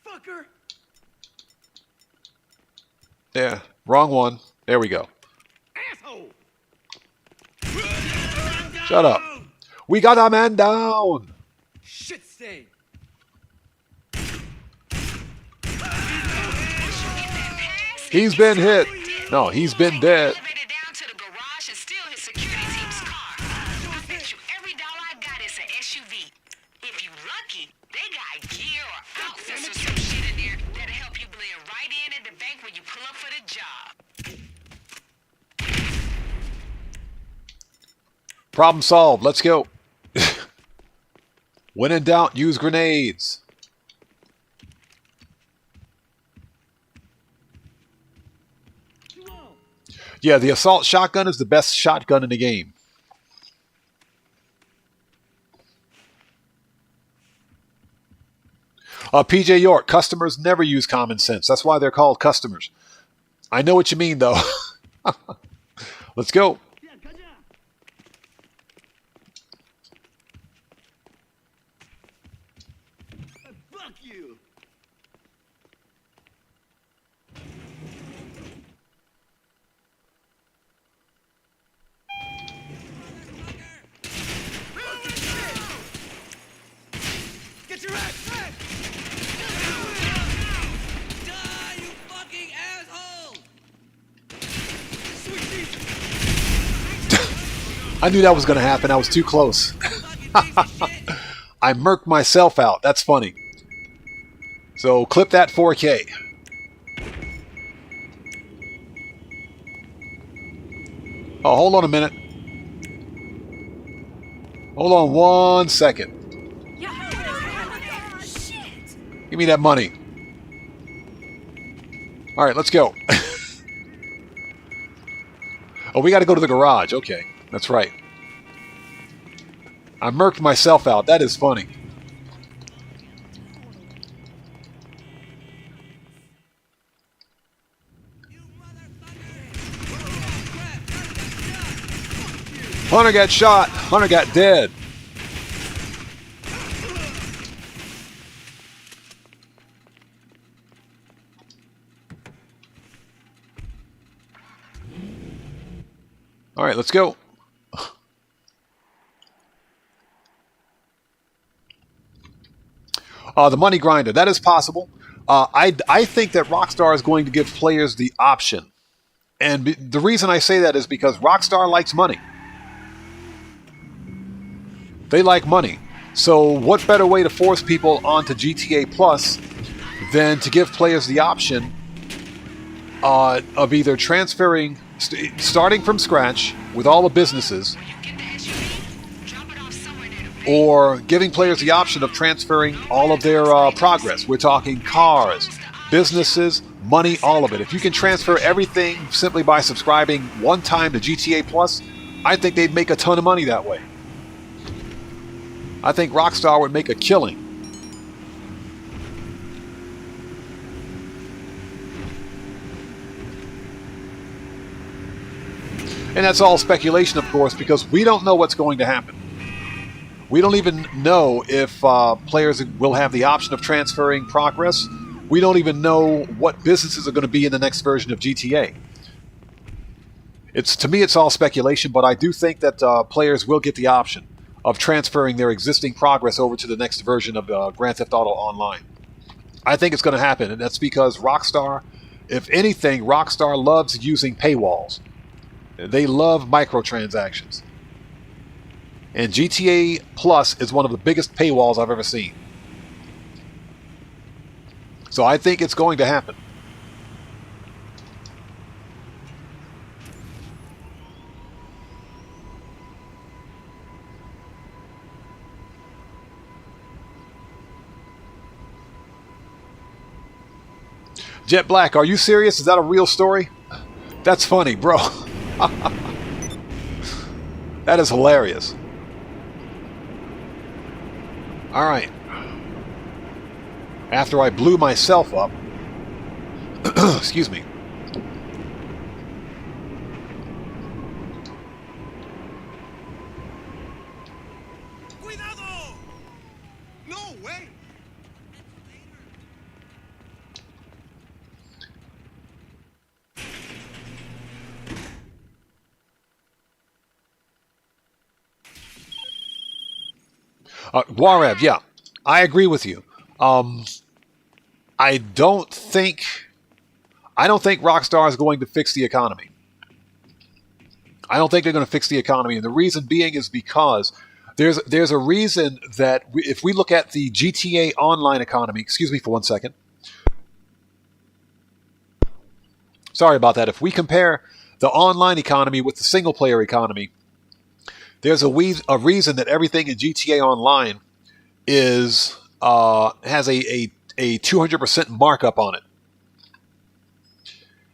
Fucker. Yeah, wrong one. There we go. Asshole. Shut up. We got a man down. Shit stain. He's been hit. No, he's been dead. Elevator down to the garage and steal his security team's car. I bet you every dollar I got is an SUV. If you lucky, they got gear or outfits or some shit in there that'll help you blend right in at the bank when you pull up for the job. Problem solved. Let's go. When in doubt, use grenades. Yeah, the assault shotgun is the best shotgun in the game. PJ York, customers never use common sense. That's why they're called customers. I know what you mean, though. Let's go. Fuck you. Get your ass back! Die, you fucking asshole! Sweet Jesus! I knew that was going to happen. I was too close. I murked myself out. That's funny. So clip that 4K. Oh, hold on a minute. Hold on 1 second. Give me that money. All right, let's go. Oh, we got to go to the garage. Okay, that's right. I murked myself out. That is funny. Hunter got shot. Hunter got dead. All right, let's go. The money grinder, that is possible. I think that Rockstar is going to give players the option. And the reason I say that is because Rockstar likes money. They like money. So what better way to force people onto GTA Plus than to give players the option of either transferring, starting from scratch with all the businesses, or giving players the option of transferring all of their progress. We're talking cars, businesses, money, all of it. If you can transfer everything simply by subscribing one time to GTA Plus, I think they'd make a ton of money that way. I think Rockstar would make a killing. And that's all speculation, of course, because we don't know what's going to happen. We don't even know if players will have the option of transferring progress. We don't even know what businesses are going to be in the next version of GTA. To me, it's all speculation, but I do think that players will get the option of transferring their existing progress over to the next version of Grand Theft Auto Online. I think it's going to happen, and that's because Rockstar, if anything, Rockstar loves using paywalls. They love microtransactions. And GTA Plus is one of the biggest paywalls I've ever seen. So I think it's going to happen. Jet Black, are you serious? Is that a real story? That's funny, bro. That is hilarious. Alright. After I blew myself up, excuse me. Cuidado! No, wait! Wareb, yeah, I agree with you. I don't think Rockstar is going to fix the economy. I don't think they're going to fix the economy, and the reason being is because there's a reason that if we look at the GTA Online economy, excuse me for 1 second. Sorry about that. If we compare the online economy with the single-player economy, there's a reason that everything in GTA Online is has a 200% markup on it,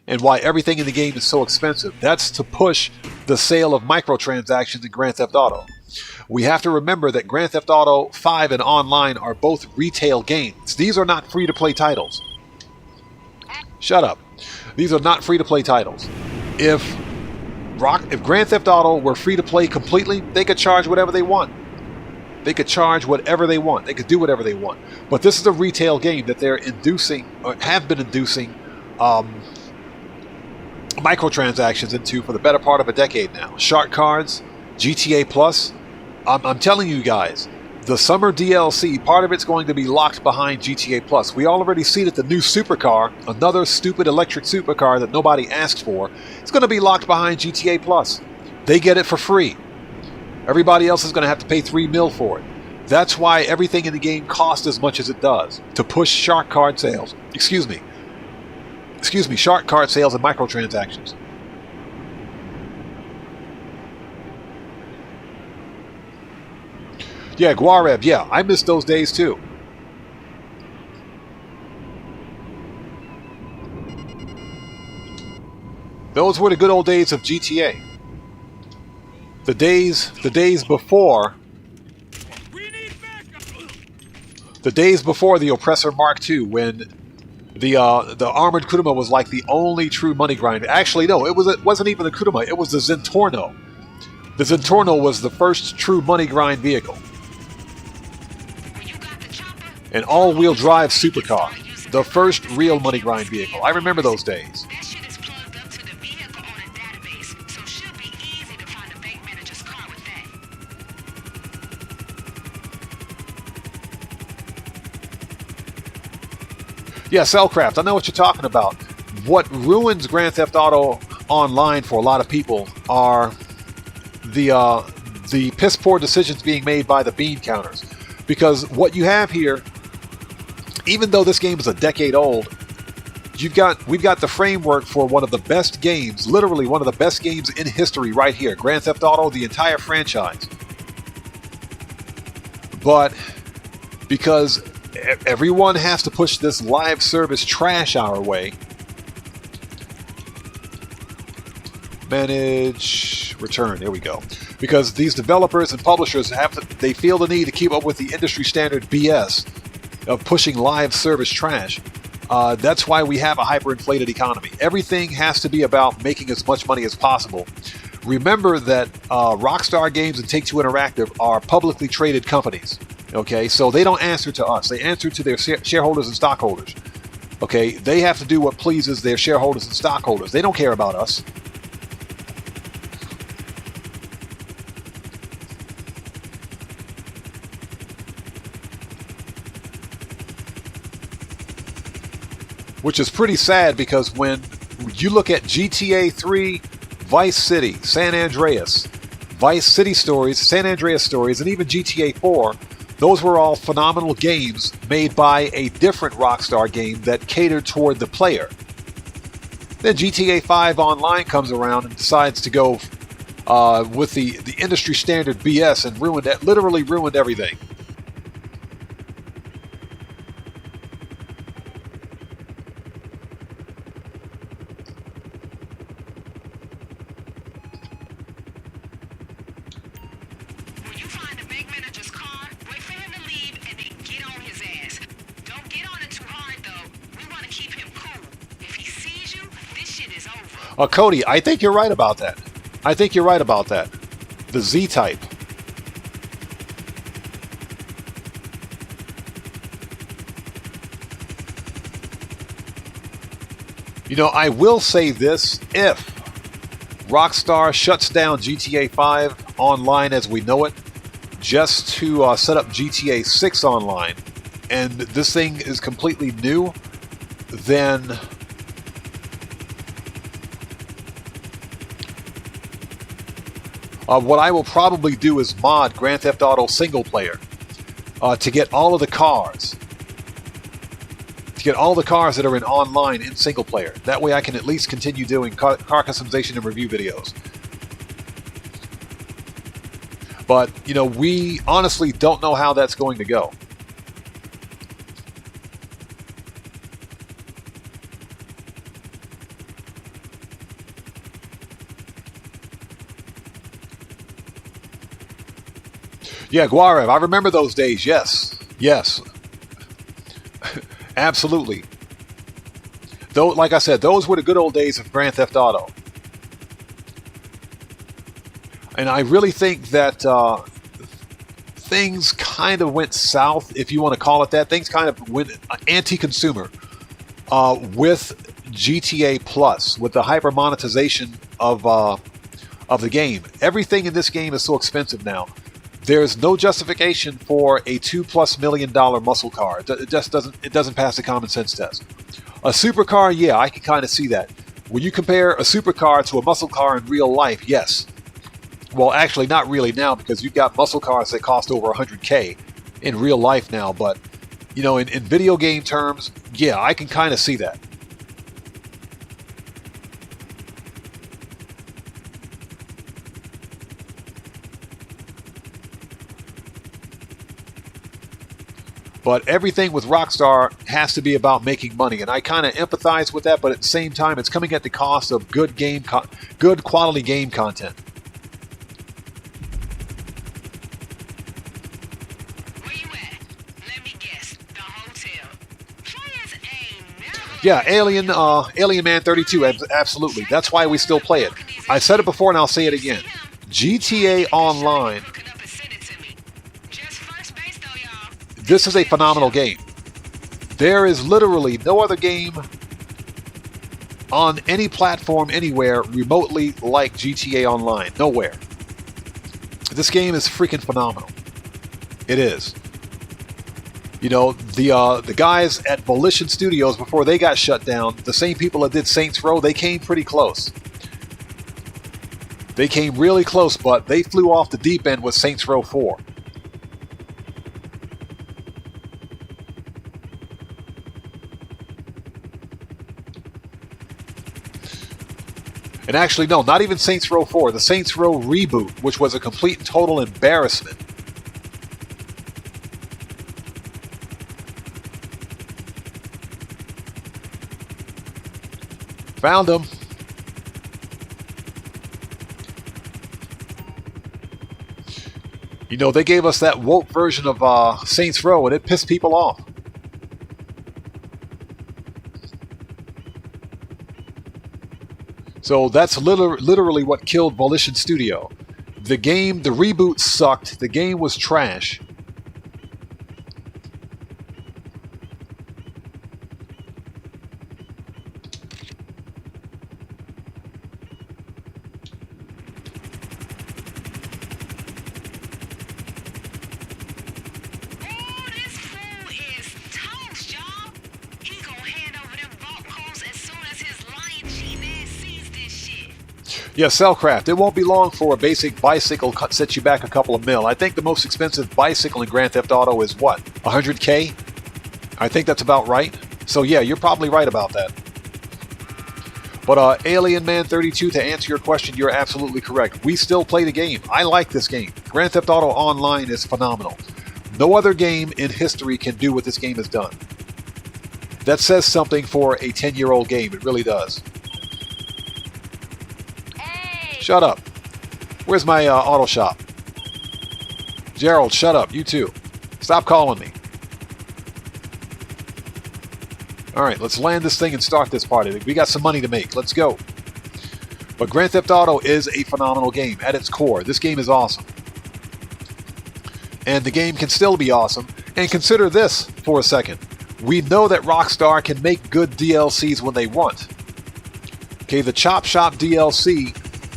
and why everything in the game is so expensive. That's to push the sale of microtransactions in Grand Theft Auto. We have to remember that Grand Theft Auto 5 and Online are both retail games. These are not free-to-play titles. Shut up. These are not free-to-play titles. If Grand Theft Auto were free-to-play completely, they could charge whatever they want. They could charge whatever they want. They could do whatever they want. But this is a retail game that they're inducing, or have been inducing, microtransactions into for the better part of a decade now. Shark cards, GTA Plus. I'm telling you guys, the summer DLC, part of it's going to be locked behind GTA Plus. We already see that the new supercar, another stupid electric supercar that nobody asked for, it's going to be locked behind GTA Plus. They get it for free. Everybody else is going to have to pay $3 million for it. That's why everything in the game costs as much as it does, to push shark card sales. Excuse me, shark card sales and microtransactions. Yeah, Guareb, yeah, I miss those days too. Those were the good old days of GTA. The days before the Oppressor Mark II, when the armored Kuruma was like the only true money grinder. Actually, no, it wasn't even the Kuruma. It was the Zentorno. The Zentorno was the first true money grind vehicle. An all-wheel drive supercar. The first real money grind vehicle. I remember those days. That shit is plugged up to the vehicle owner database, so it should be easy to find a bank manager's car with that. Yeah, Cellcraft, I know what you're talking about. What ruins Grand Theft Auto Online for a lot of people are the piss-poor decisions being made by the bean counters. Because what you have here, even though this game is a decade old, we've got the framework for one of the best games, literally one of the best games in history right here. Grand Theft Auto, the entire franchise. But because everyone has to push this live service trash our way, manage, return, there we go. Because these developers and publishers they feel the need to keep up with the industry standard BS of pushing live service trash. That's why we have a hyperinflated economy. Everything has to be about making as much money as possible. Remember that Rockstar Games and Take-Two Interactive are publicly traded companies. Okay, so they don't answer to us. They answer to their shareholders and stockholders. Okay, they have to do what pleases their shareholders and stockholders. They don't care about us. Which is pretty sad, because when you look at GTA 3, Vice City, San Andreas, Vice City stories, San Andreas stories, and even GTA 4, those were all phenomenal games made by a different Rockstar game that catered toward the player. Then GTA 5 Online comes around and decides to go with the industry standard BS and literally ruined everything. Cody, I think you're right about that. I think you're right about that. The Z-type. You know, I will say this, if Rockstar shuts down GTA 5 online as we know it, just to set up GTA 6 online, and this thing is completely new, then what I will probably do is mod Grand Theft Auto single player to get all of the cars. Get all the cars that are in online in single player. That way I can at least continue doing car customization and review videos. But, you know, we honestly don't know how that's going to go. Yeah, Guarev, I remember those days. Yes. Yes. Absolutely. Though, like I said, those were the good old days of Grand Theft Auto. And I really think that things kind of went south, if you want to call it that. Things kind of went anti-consumer with GTA Plus, with the hyper monetization of the game. Everything in this game is so expensive now. There's no justification for a $2+ million muscle car. It just doesn't pass the common sense test. A supercar, yeah, I can kind of see that. When you compare a supercar to a muscle car in real life, yes. Well, actually, not really now, because you've got muscle cars that cost over $100K in real life now. But, you know, in video game terms, yeah, I can kind of see that. But everything with Rockstar has to be about making money, and I kind of empathize with that. But at the same time, it's coming at the cost of good quality game content. Where you at? Let me guess. The hotel. Players ain't never. Yeah, Alien Man 32, absolutely. That's why we still play it. I said it before, and I'll say it again. GTA Online. This is a phenomenal game. There is literally no other game on any platform anywhere remotely like GTA Online. Nowhere. This game is freaking phenomenal. It is. You know, the guys at Volition Studios, before they got shut down, the same people that did Saints Row, they came pretty close. They came really close, but they flew off the deep end with Saints Row 4. And actually, no, not even Saints Row 4. The Saints Row reboot, which was a complete and total embarrassment. Found them. You know, they gave us that woke version of Saints Row, and it pissed people off. So that's literally what killed Volition Studio. The game, the reboot sucked. The game was trash. Yeah, Cellcraft. It won't be long for a basic bicycle sets you back a couple of mil. I think the most expensive bicycle in Grand Theft Auto is what? 100K? I think that's about right. So yeah, you're probably right about that. But Alien Man 32, to answer your question, you're absolutely correct. We still play the game. I like this game. Grand Theft Auto Online is phenomenal. No other game in history can do what this game has done. That says something for a 10-year-old game. It really does. Shut up. Where's my auto shop? Gerald, shut up. You too. Stop calling me. Alright, let's land this thing and start this party. We got some money to make. Let's go. But Grand Theft Auto is a phenomenal game at its core. This game is awesome. And the game can still be awesome. And consider this for a second. We know that Rockstar can make good DLCs when they want. Okay, the Chop Shop DLC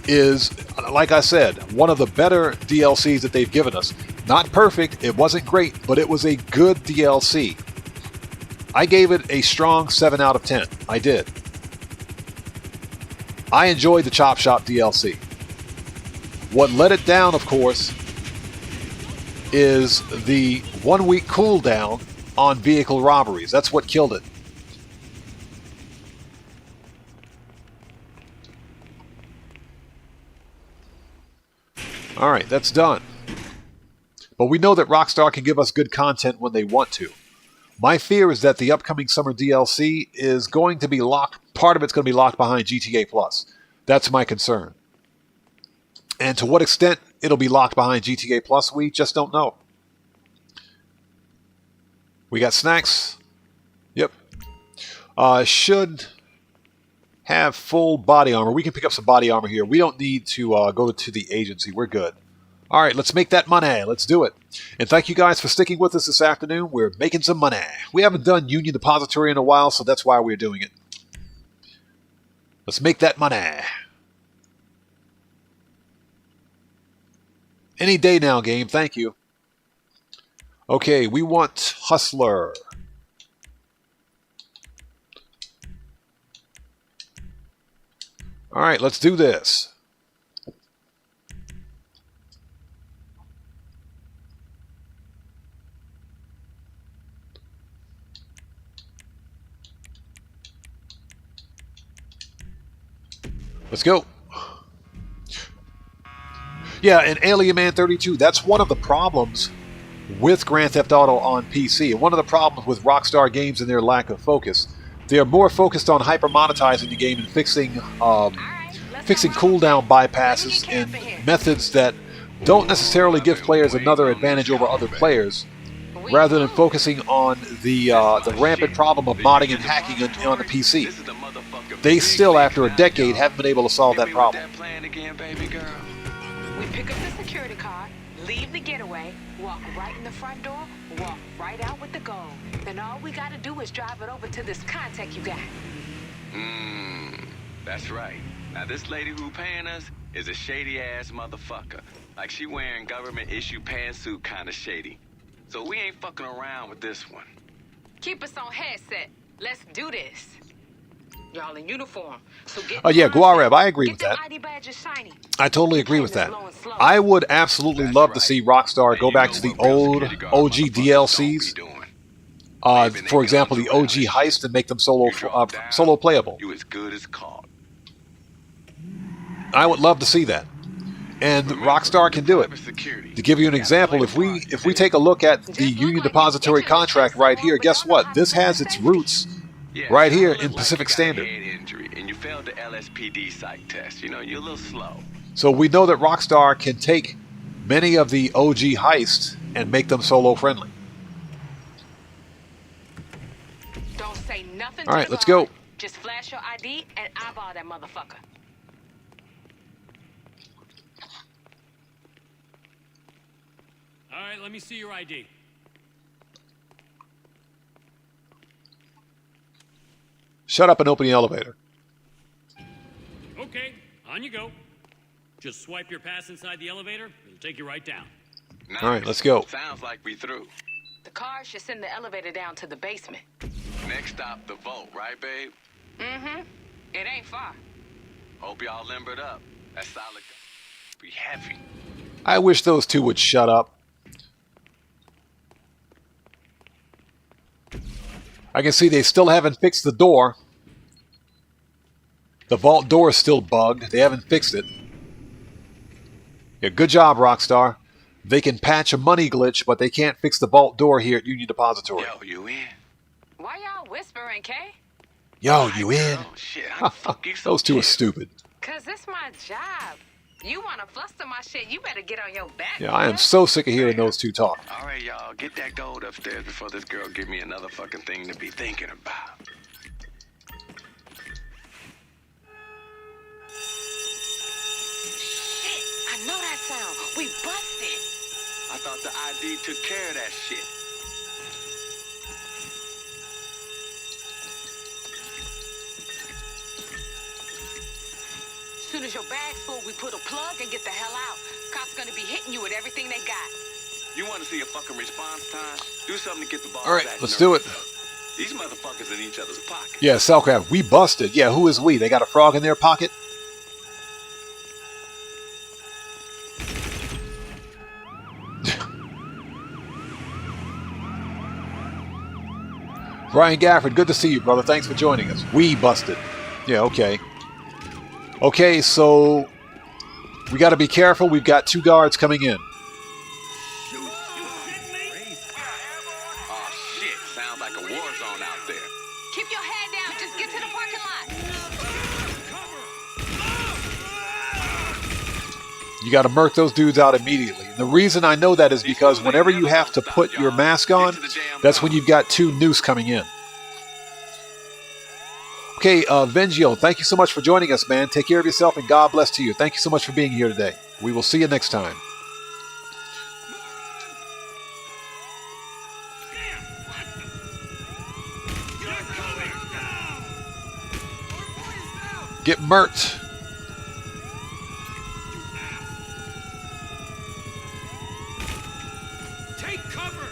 is, like I said, one of the better DLCs that they've given us. Not perfect, it wasn't great, but it was a good DLC. I gave it a strong 7 out of 10. I did. I enjoyed the Chop Shop DLC. What let it down, of course, is the 1 week cooldown on vehicle robberies. That's what killed it. Alright, that's done. But we know that Rockstar can give us good content when they want to. My fear is that the upcoming summer DLC is going to be locked, part of it's going to be locked behind GTA Plus. That's my concern. And to what extent it'll be locked behind GTA Plus, we just don't know. We got snacks. Yep. Should have full body armor. We can pick up some body armor here. We don't need to go to the agency. We're good. All right, let's make that money. Let's do it. And thank you guys for sticking with us this afternoon. We're making some money. We haven't done Union Depository in a while, so that's why we're doing it. Let's make that money. Any day now, game. Thank you. Okay, we want Hustler. All right, let's do this. Let's go. Yeah, and Alien Man 32, that's one of the problems with Grand Theft Auto on PC. And one of the problems with Rockstar games and their lack of focus. They are more focused on hyper-monetizing the game and fixing cooldown bypasses and methods that don't necessarily give players another advantage over other players, rather than focusing on the rampant problem of modding and hacking on the PC. They still, after a decade, haven't been able to solve that problem. We pick up the security card, leave the getaway, walk right in the front door, walk right out with the gold. Then all we gotta do is drive it over to this contact you got. That's right. Now this lady who paying us is a shady ass motherfucker. Like she wearing government issue pantsuit kind of shady. So we ain't fucking around with this one. Keep us on headset. Let's do this. Y'all in uniform. So get yeah, Guareb, I agree with that. ID badges shiny. I totally agree with that. I would absolutely love to see Rockstar go back to the old OG DLCs. For example, the OG Heist, and make them solo playable. You as good as caught. I would love to see that. And Rockstar can do it. To give you an example, if we take a look at the Union Depository contract right here, guess what? This has its roots right here in Pacific Standard. And you failed the LSPD psych test. You know, you're a little slow. So we know that Rockstar can take many of the OG heists and make them solo friendly. Don't say nothing. All right, let's go. Just flash your ID and eyeball that motherfucker. All right, let me see your ID. Shut up and open the elevator. Okay, on you go. Just swipe your pass inside the elevator. It'll take you right down. Nice. All right, let's go. Sounds like we through. The car should send the elevator down to the basement. Next stop, the vault, right, babe? Mm-hmm. It ain't far. Hope y'all limbered up. That solid be heavy. I wish those two would shut up. I can see they still haven't fixed the door. The vault door is still bugged. They haven't fixed it. Yeah, good job, Rockstar. They can patch a money glitch, but they can't fix the vault door here at Union Depository. Yo, you in? Why y'all whispering, Kay? Yo, you in? Oh, shit, how the fuck you so Those two are cute? stupid. Cause it's my job. You wanna fluster my shit, you better get on your back. Yeah, I am so sick of hearing those two talk. All right, y'all, get that gold upstairs before this girl give me another fucking thing to be thinking about. thought the ID took care of that shit. As soon as your bag's full, we put a plug and get the hell out. Cops gonna be hitting you with everything they got. You want to see a fucking response time? Do something to get the ball back. All right, let's do it. These motherfuckers in each other's pockets. Yeah, Cellcraft, we busted. Yeah, who is we? They got a frog in their pocket? Brian Gafford, good to see you, brother. Thanks for joining us. We busted. Yeah, okay. Okay, so we got to be careful. We've got 2 guards coming in. Oh shit, sounds like a war zone out there. Keep your head down. Just get to the parking lot. You got to murk those dudes out immediately. And the reason I know that is because whenever you have to put your mask on, that's when you've got 2 noose coming in. Okay, Vengio, thank you so much for joining us, man. Take care of yourself and God bless to you. Thank you so much for being here today. We will see you next time. Get murked. Take cover.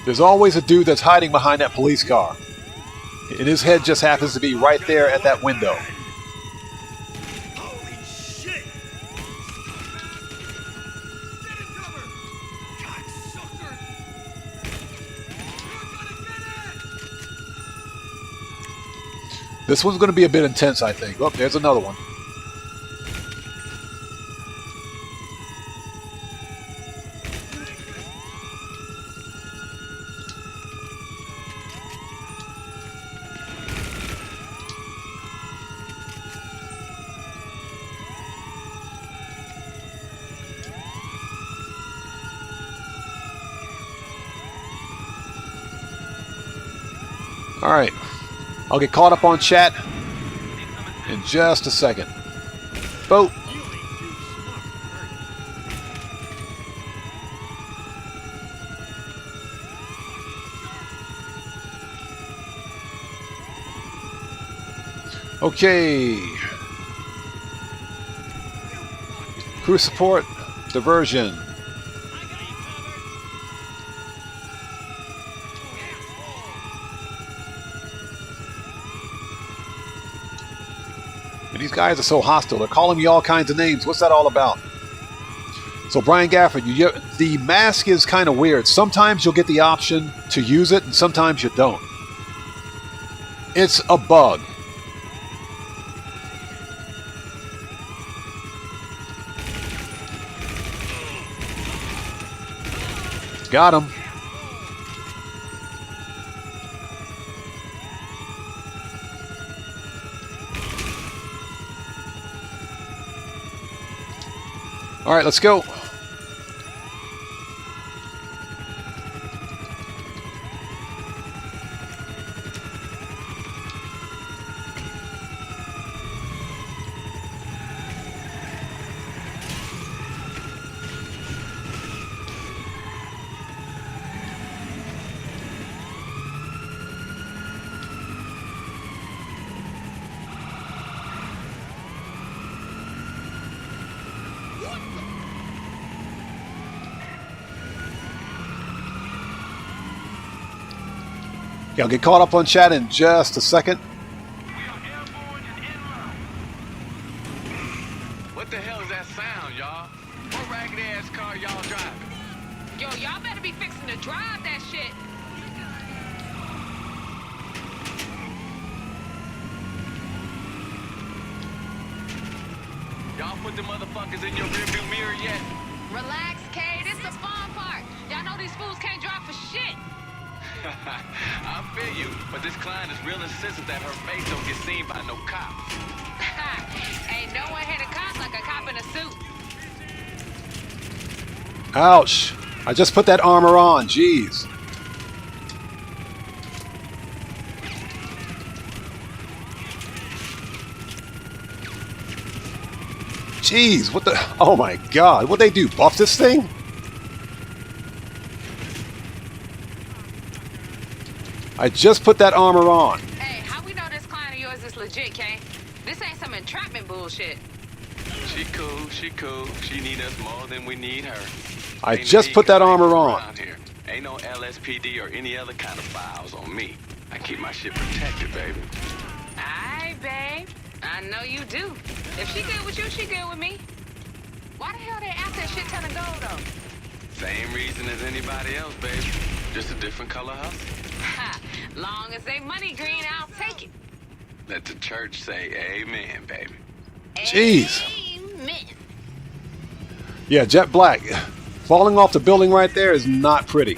There's always a dude that's hiding behind that police car. And his head just happens to be right there at that window. Holy shit! Get in cover! Cocksucker! You're gonna get it! This one's going to be a bit intense, I think. Oh, there's another one. All right, I'll get caught up on chat in just a second. Boat. Okay. Crew support, diversion. And these guys are so hostile. They're calling me all kinds of names. What's that all about? So Brian Gafford, the mask is kind of weird. Sometimes you'll get the option to use it, and sometimes you don't. It's a bug. Got him. All right, let's go. Yeah, I'll get caught up on chat in just a second. What the hell is that sound, y'all? What ragged ass car y'all driving? Yo, y'all better be fixing to drive that shit. Y'all put the motherfuckers in your rearview mirror yet? Relax, Kay. This the fun part. Y'all know these fools can't drive for shit. I feel you, but this client is real insistent that her face don't get seen by no cop. Ain't no one hit a cop like a cop in a suit. Ouch. I just put that armor on. Jeez. Jeez, what the... Oh my god, what'd they do? Buff this thing? I just put that armor on. Hey, how we know this client of yours is legit, Kay? This ain't some entrapment bullshit. She cool, she cool. She need us more than we need her. I just put that armor on. Here. Ain't no LSPD or any other kind of files on me. I keep my shit protected, baby. Aye, babe. I know you do. If she good with you, she good with me. Why the hell they after that shit ton of gold, though? Same reason as anybody else, baby. Just a different color hustle. Ha! Long as they money green, I'll take it. Let the church say amen, baby. Jeez. Amen. Yeah, Jet Black. Falling off the building right there is not pretty.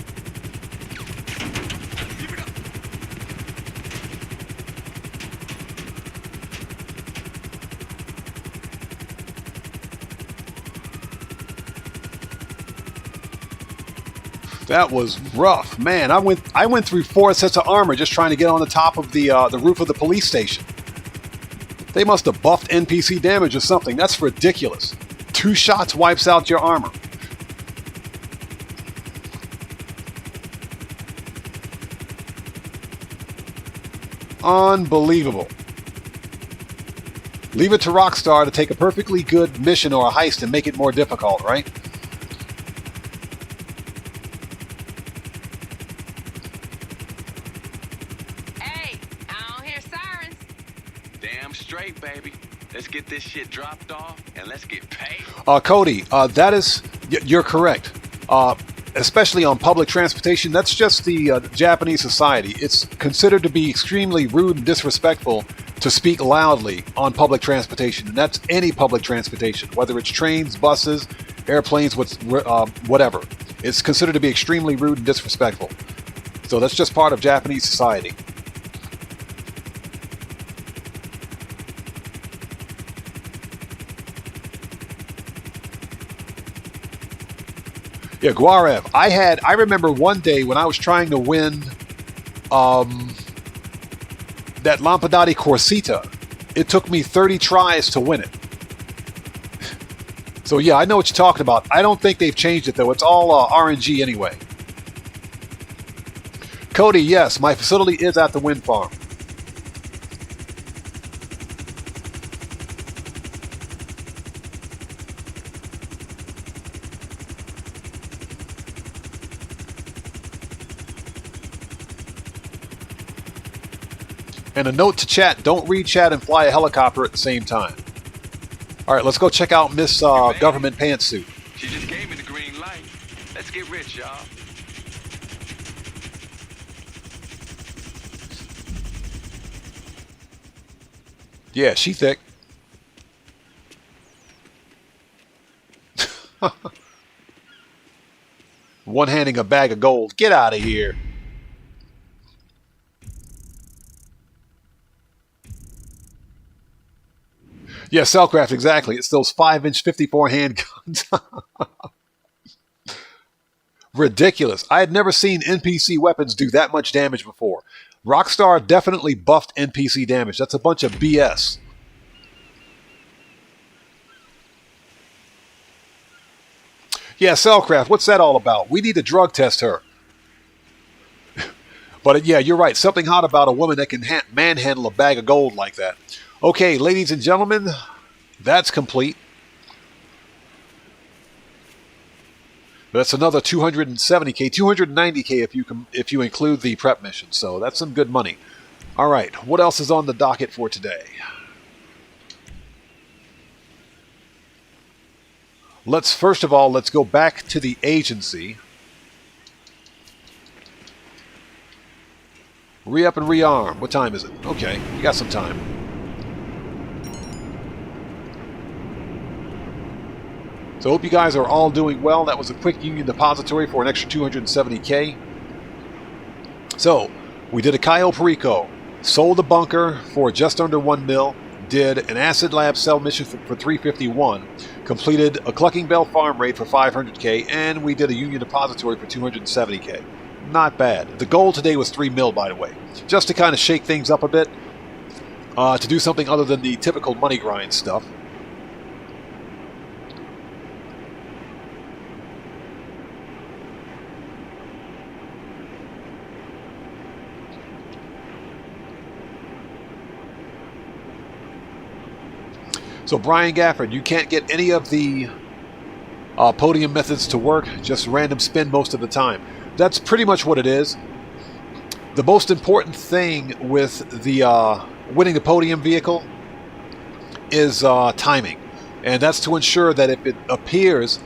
That was rough, man. I went through 4 sets of armor just trying to get on the top of the roof of the police station. They must have buffed NPC damage or something. That's ridiculous. 2 shots wipes out your armor. Unbelievable. Leave it to Rockstar to take a perfectly good mission or a heist and make it more difficult, right? Straight, baby. Let's get this shit dropped off and let's get paid. Cody, that is, you're correct. Especially on public transportation, that's just the Japanese society. It's considered to be extremely rude and disrespectful to speak loudly on public transportation, and that's any public transportation, whether it's trains, buses, airplanes, whatever. It's considered to be extremely rude and disrespectful. So that's just part of Japanese society. Yeah, Guarev. I remember one day when I was trying to win that Lampadati Corsita. It took me 30 tries to win it. So yeah, I know what you're talking about. I don't think they've changed it though. It's all RNG anyway. Cody, yes, my facility is at the wind farm. And a note to chat, don't read chat and fly a helicopter at the same time. Alright, let's go check out Miss Government Pantsuit. She just gave me the green light. Let's get rich, y'all. Yeah, she thick. One-handing a bag of gold. Get out of here. Yeah, Cellcraft, exactly. It's those 5-inch 54 handguns. Ridiculous. I had never seen NPC weapons do that much damage before. Rockstar definitely buffed NPC damage. That's a bunch of BS. Yeah, Cellcraft, what's that all about? We need to drug test her. But yeah, you're right. Something hot about a woman that can manhandle a bag of gold like that. Okay, ladies and gentlemen, that's complete. That's another 270k, 290k if you include the prep mission. So that's some good money. All right, what else is on the docket for today? First of all, let's go back to the agency. Re-up and rearm. What time is it? Okay, you got some time. So I hope you guys are all doing well. That was a quick Union Depository for an extra 270k. So, we did a Cayo Perico, sold a bunker for just under 1 mil, did an Acid Lab sell mission for 351, completed a Clucking Bell farm raid for 500k, and we did a Union Depository for 270k. Not bad. The goal today was 3 mil, by the way. Just to kind of shake things up a bit, to do something other than the typical money grind stuff. So Brian Gafford, you can't get any of the podium methods to work, just random spin most of the time. That's pretty much what it is. The most important thing with the winning the podium vehicle is timing, and that's to ensure that if it appears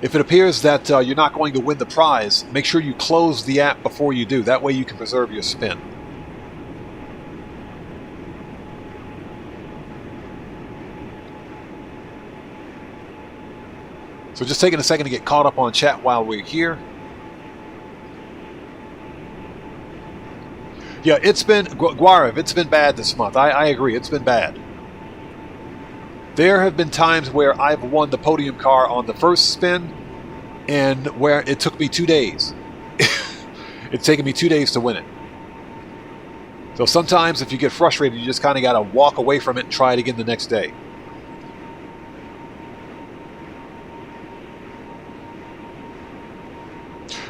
that you're not going to win the prize, make sure you close the app before you do. That way you can preserve your spin. So just taking a second to get caught up on chat while we're here. Yeah, it's been, Guarev, it's been bad this month. I agree, it's been bad. There have been times where I've won the podium car on the first spin, and where it took me 2 days. It's taken me 2 days to win it. So sometimes if you get frustrated, you just kind of got to walk away from it and try it again the next day.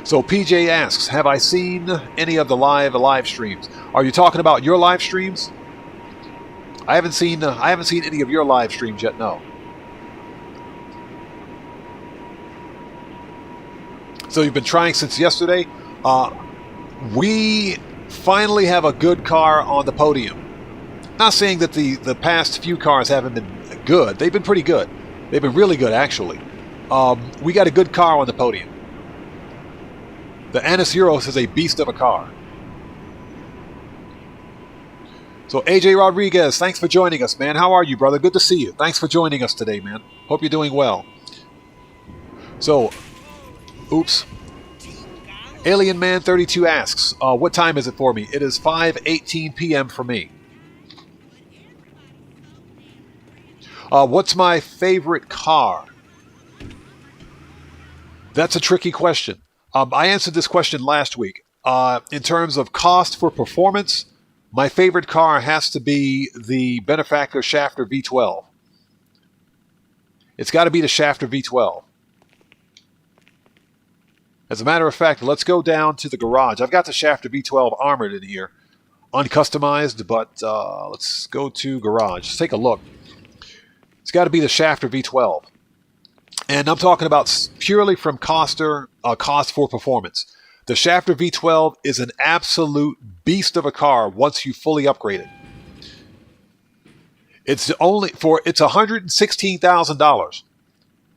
So PJ asks, have I seen any of the live streams? Are you talking about your live streams? I haven't seen any of your live streams yet, no. So you've been trying since yesterday. We finally have a good car on the podium. Not saying that the past few cars haven't been good. They've been pretty good. They've been really good, actually. We got a good car on the podium. The Anis Euros is a beast of a car. So AJ Rodriguez, thanks for joining us, man. How are you, brother? Good to see you. Thanks for joining us today, man. Hope you're doing well. So, oops. Alien Man 32 asks, what time is it for me? It is 5:18 p.m. for me. What's my favorite car? That's a tricky question. I answered this question last week. In terms of cost for performance, my favorite car has to be the Benefactor Shafter V12. It's got to be the Shafter V12. As a matter of fact, let's go down to the garage. I've got the Shafter V12 armored in here. Uncustomized, but let's go to garage. Let's take a look. It's got to be the Shafter V12. And I'm talking about purely from cost for performance. The Shafter V12 is an absolute beast of a car once you fully upgrade it. It's $116,000.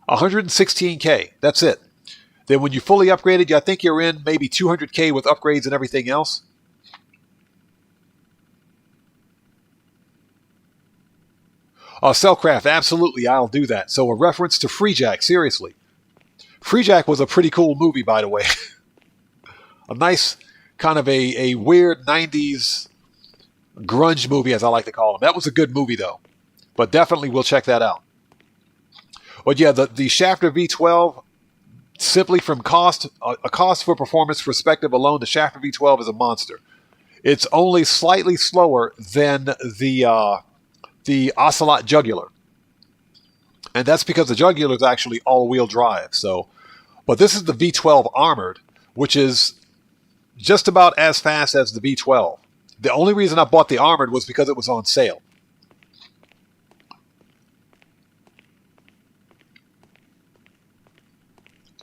$116K. That's it. Then when you fully upgrade it, I think you're in maybe $200K with upgrades and everything else. Cellcraft, absolutely, I'll do that. So a reference to Freejack, seriously. Freejack was a pretty cool movie, by the way. A nice, kind of a weird 90s grunge movie, as I like to call them. That was a good movie, though. But definitely we'll check that out. But yeah, the Shafter V12, simply from a cost for performance perspective alone, the Shafter V12 is a monster. It's only slightly slower than the Ocelot Jugular. And that's because the Jugular is actually all-wheel drive. So, but this is the V12 Armored, which is just about as fast as the V12. The only reason I bought the Armored was because it was on sale.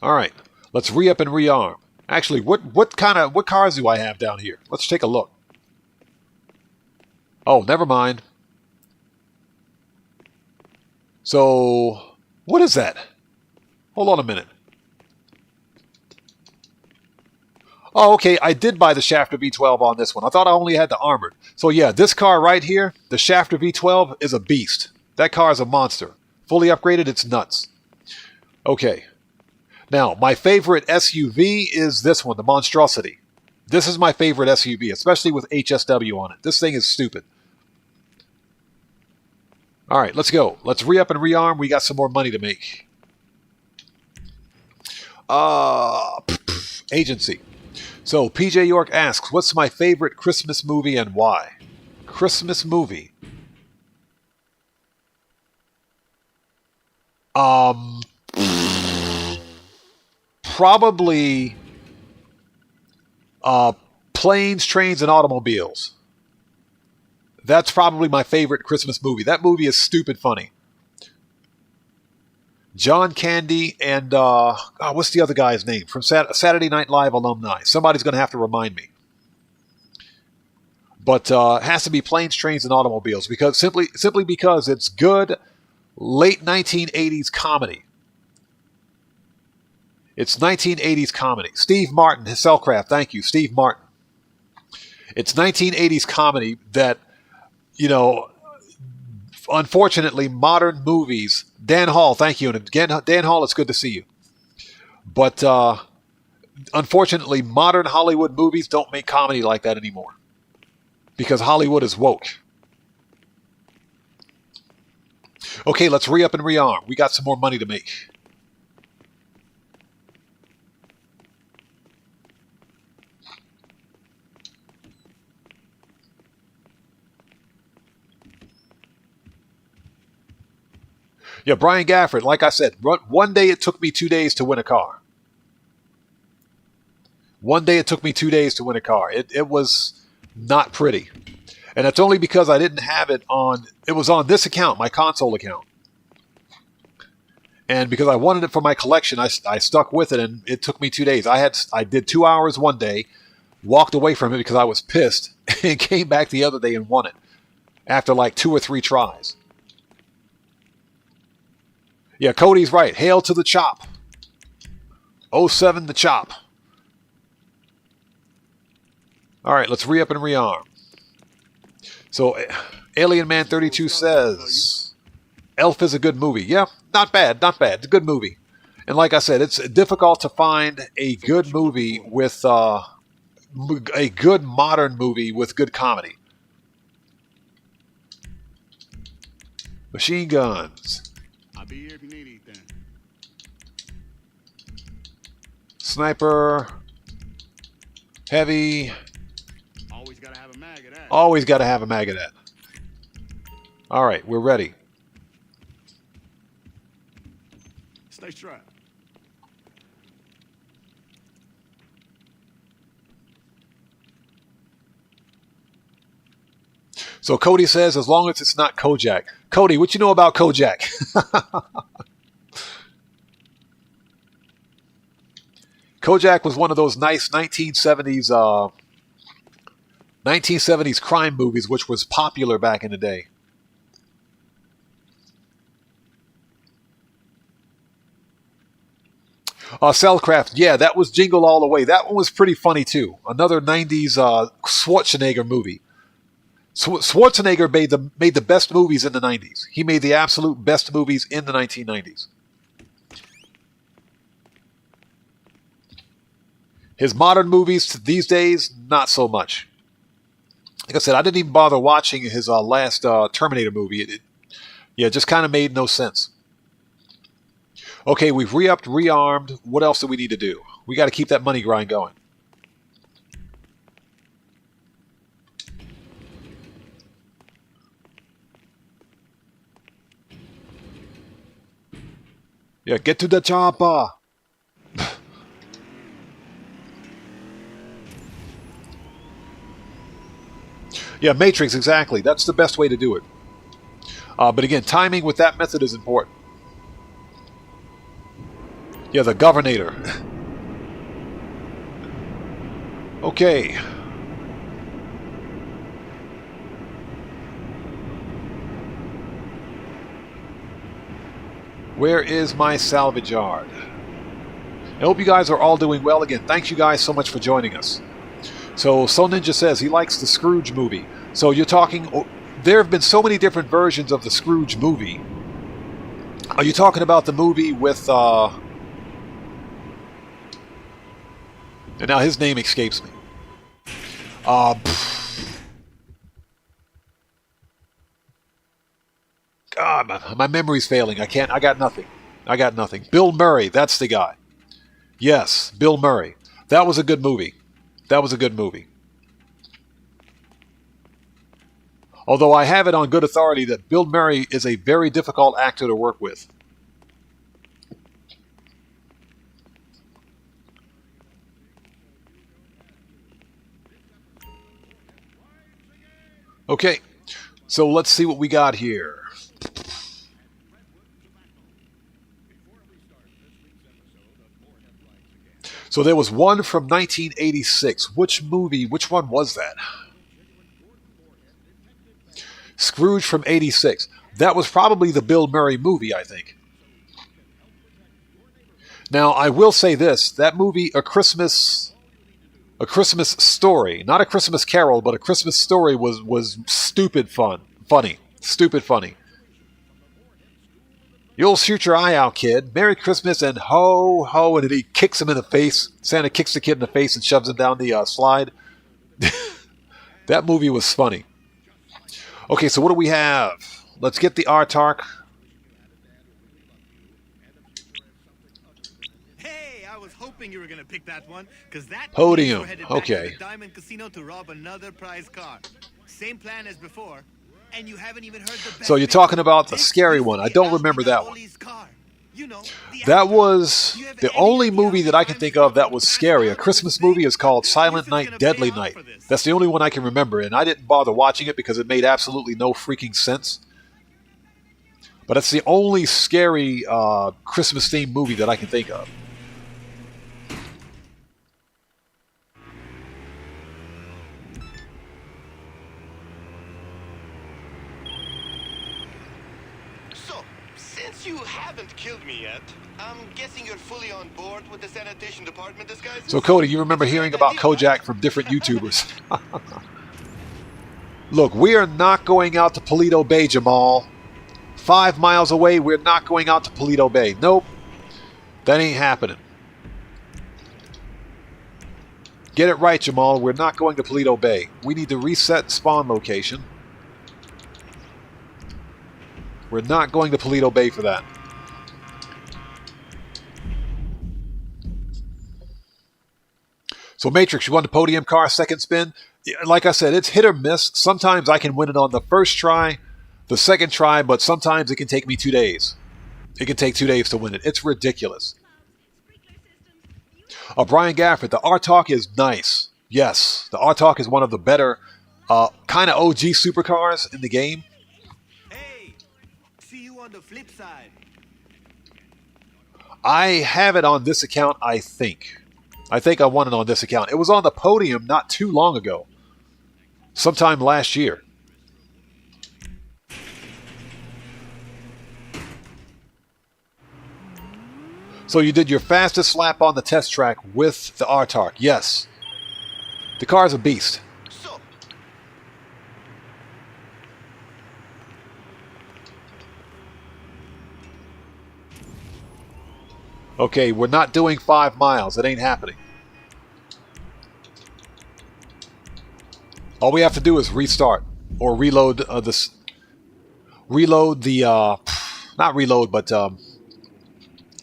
All right, let's re-up and rearm. Actually, what cars do I have down here? Let's take a look. Oh, never mind. So, what is that? Hold on a minute. Oh, okay, I did buy the Shafter V12 on this one. I thought I only had the Armored. So yeah, this car right here, the Shafter V12, is a beast. That car is a monster. Fully upgraded, it's nuts. Okay. Now, my favorite SUV is this one, the Monstrosity. This is my favorite SUV, especially with HSW on it. This thing is stupid. All right, let's go. Let's re-up and rearm. We got some more money to make. Agency. So, PJ York asks, what's my favorite Christmas movie and why? Christmas movie. Probably Planes, Trains, and Automobiles. That's probably my favorite Christmas movie. That movie is stupid funny. John Candy and what's the other guy's name from Saturday Night Live alumni? Somebody's going to have to remind me. But it has to be Planes, Trains, and Automobiles because simply because it's good late 1980s comedy. It's 1980s comedy. Steve Martin, his Cellcraft. Thank you, Steve Martin. It's 1980s comedy that, you know, unfortunately, modern movies. Dan Hall, thank you. And again, Dan Hall, it's good to see you. But unfortunately, modern Hollywood movies don't make comedy like that anymore. Because Hollywood is woke. Okay, let's re-up and rearm. We got some more money to make. Yeah, Brian Gafford, like I said, one day it took me 2 days to win a car. One day it took me 2 days to win a car. It was not pretty. And it's only because I didn't have it on, it was on this account, my console account. And because I wanted it for my collection, I stuck with it, and it took me 2 days. I did 2 hours one day, walked away from it because I was pissed, and came back the other day and won it after like 2 or 3 tries. Yeah, Cody's right. Hail to the chop. 07 the chop. All right, let's re-up and rearm. So, Alien Man 32 says, Elf is a good movie. Yeah, not bad, not bad. It's a good movie. And like I said, it's difficult to find a good movie with, a good modern movie with good comedy. Machine guns. I'll be here if you need anything. Sniper. Heavy. Always gotta have a mag of that. Always got to have a mag of that. All right, we're ready. Stay strapped. So Cody says, as long as it's not Kojak. Cody, what you know about Kojak? Kojak was one of those nice 1970s crime movies, which was popular back in the day. Cellcraft, yeah, that was Jingle All the Way. That one was pretty funny too. Another 90s Schwarzenegger movie. Schwarzenegger made the best movies in the 90s. He made the absolute best movies in the 1990s. His modern movies these days, not so much. Like I said, I didn't even bother watching his last Terminator movie. It just kind of made no sense. Okay, we've re-upped, rearmed. What else do we need to do? We got to keep that money grind going. Yeah, get to the chopper. Yeah, Matrix, exactly. That's the best way to do it. But again, timing with that method is important. Yeah, the Governator. Okay. Where is my salvage yard? I hope you guys are all doing well. Again, thanks you guys so much for joining us. So, Soul Ninja says he likes the Scrooge movie. So you're talking... there have been so many different versions of the Scrooge movie. Are you talking about the movie with... and now his name escapes me. God, my memory's failing. I got nothing. I got nothing. Bill Murray, that's the guy. Yes, Bill Murray. That was a good movie. That was a good movie. Although I have it on good authority that Bill Murray is a very difficult actor to work with. Okay, So let's see what we got here. So there was one from 1986. Which movie? Which one was that? Scrooge from 86. That was probably the Bill Murray movie, I think. Now, I will say this. That movie, A Christmas Story, not A Christmas Carol, but A Christmas Story was stupid funny. Stupid funny. You'll shoot your eye out, kid. Merry Christmas and ho, ho. And then he kicks him in the face. Santa kicks the kid in the face and shoves him down the slide. That movie was funny. Okay, so what do we have? Let's get the RTARC. Hey, I was hoping you were going to pick that one, because that Podium. headed Okay. back to the Diamond Casino to rob another prize car. Same plan as before. And you haven't even heard the best So you're talking about the scary one. I don't remember that one. That was the only movie that I can think of that was scary. A Christmas movie is called Silent Night, Deadly Night. That's the only one I can remember, and I didn't bother watching it because it made absolutely no freaking sense. But it's the only scary Christmas-themed movie that I can think of. Since you haven't killed me yet, I'm guessing you're fully on board with the sanitation department disguises? So, Cody, you remember hearing about Kojak from different YouTubers. Look, we are not going out to Paleto Bay, Jamal. 5 miles away, we're not going out to Paleto Bay. Nope. That ain't happening. Get it right, Jamal. We're not going to Paleto Bay. We need to reset spawn location. We're not going to Paleto Bay for that. So Matrix, you won the podium car, second spin. Like I said, it's hit or miss. Sometimes I can win it on the first try, the second try, but sometimes it can take me 2 days. It can take 2 days to win it. It's ridiculous. Brian Gafford, the RTARC is nice. Yes, the RTARC is one of the better kind of OG supercars in the game. On the flip side. I have it on this account, I think. I think I won it on this account. It was on the podium not too long ago. Sometime last year. So you did your fastest lap on the test track with the RTARC. Yes. The car's a beast. Okay, we're not doing 5 miles. It ain't happening. All we have to do is restart or reload this. Reload the not reload, but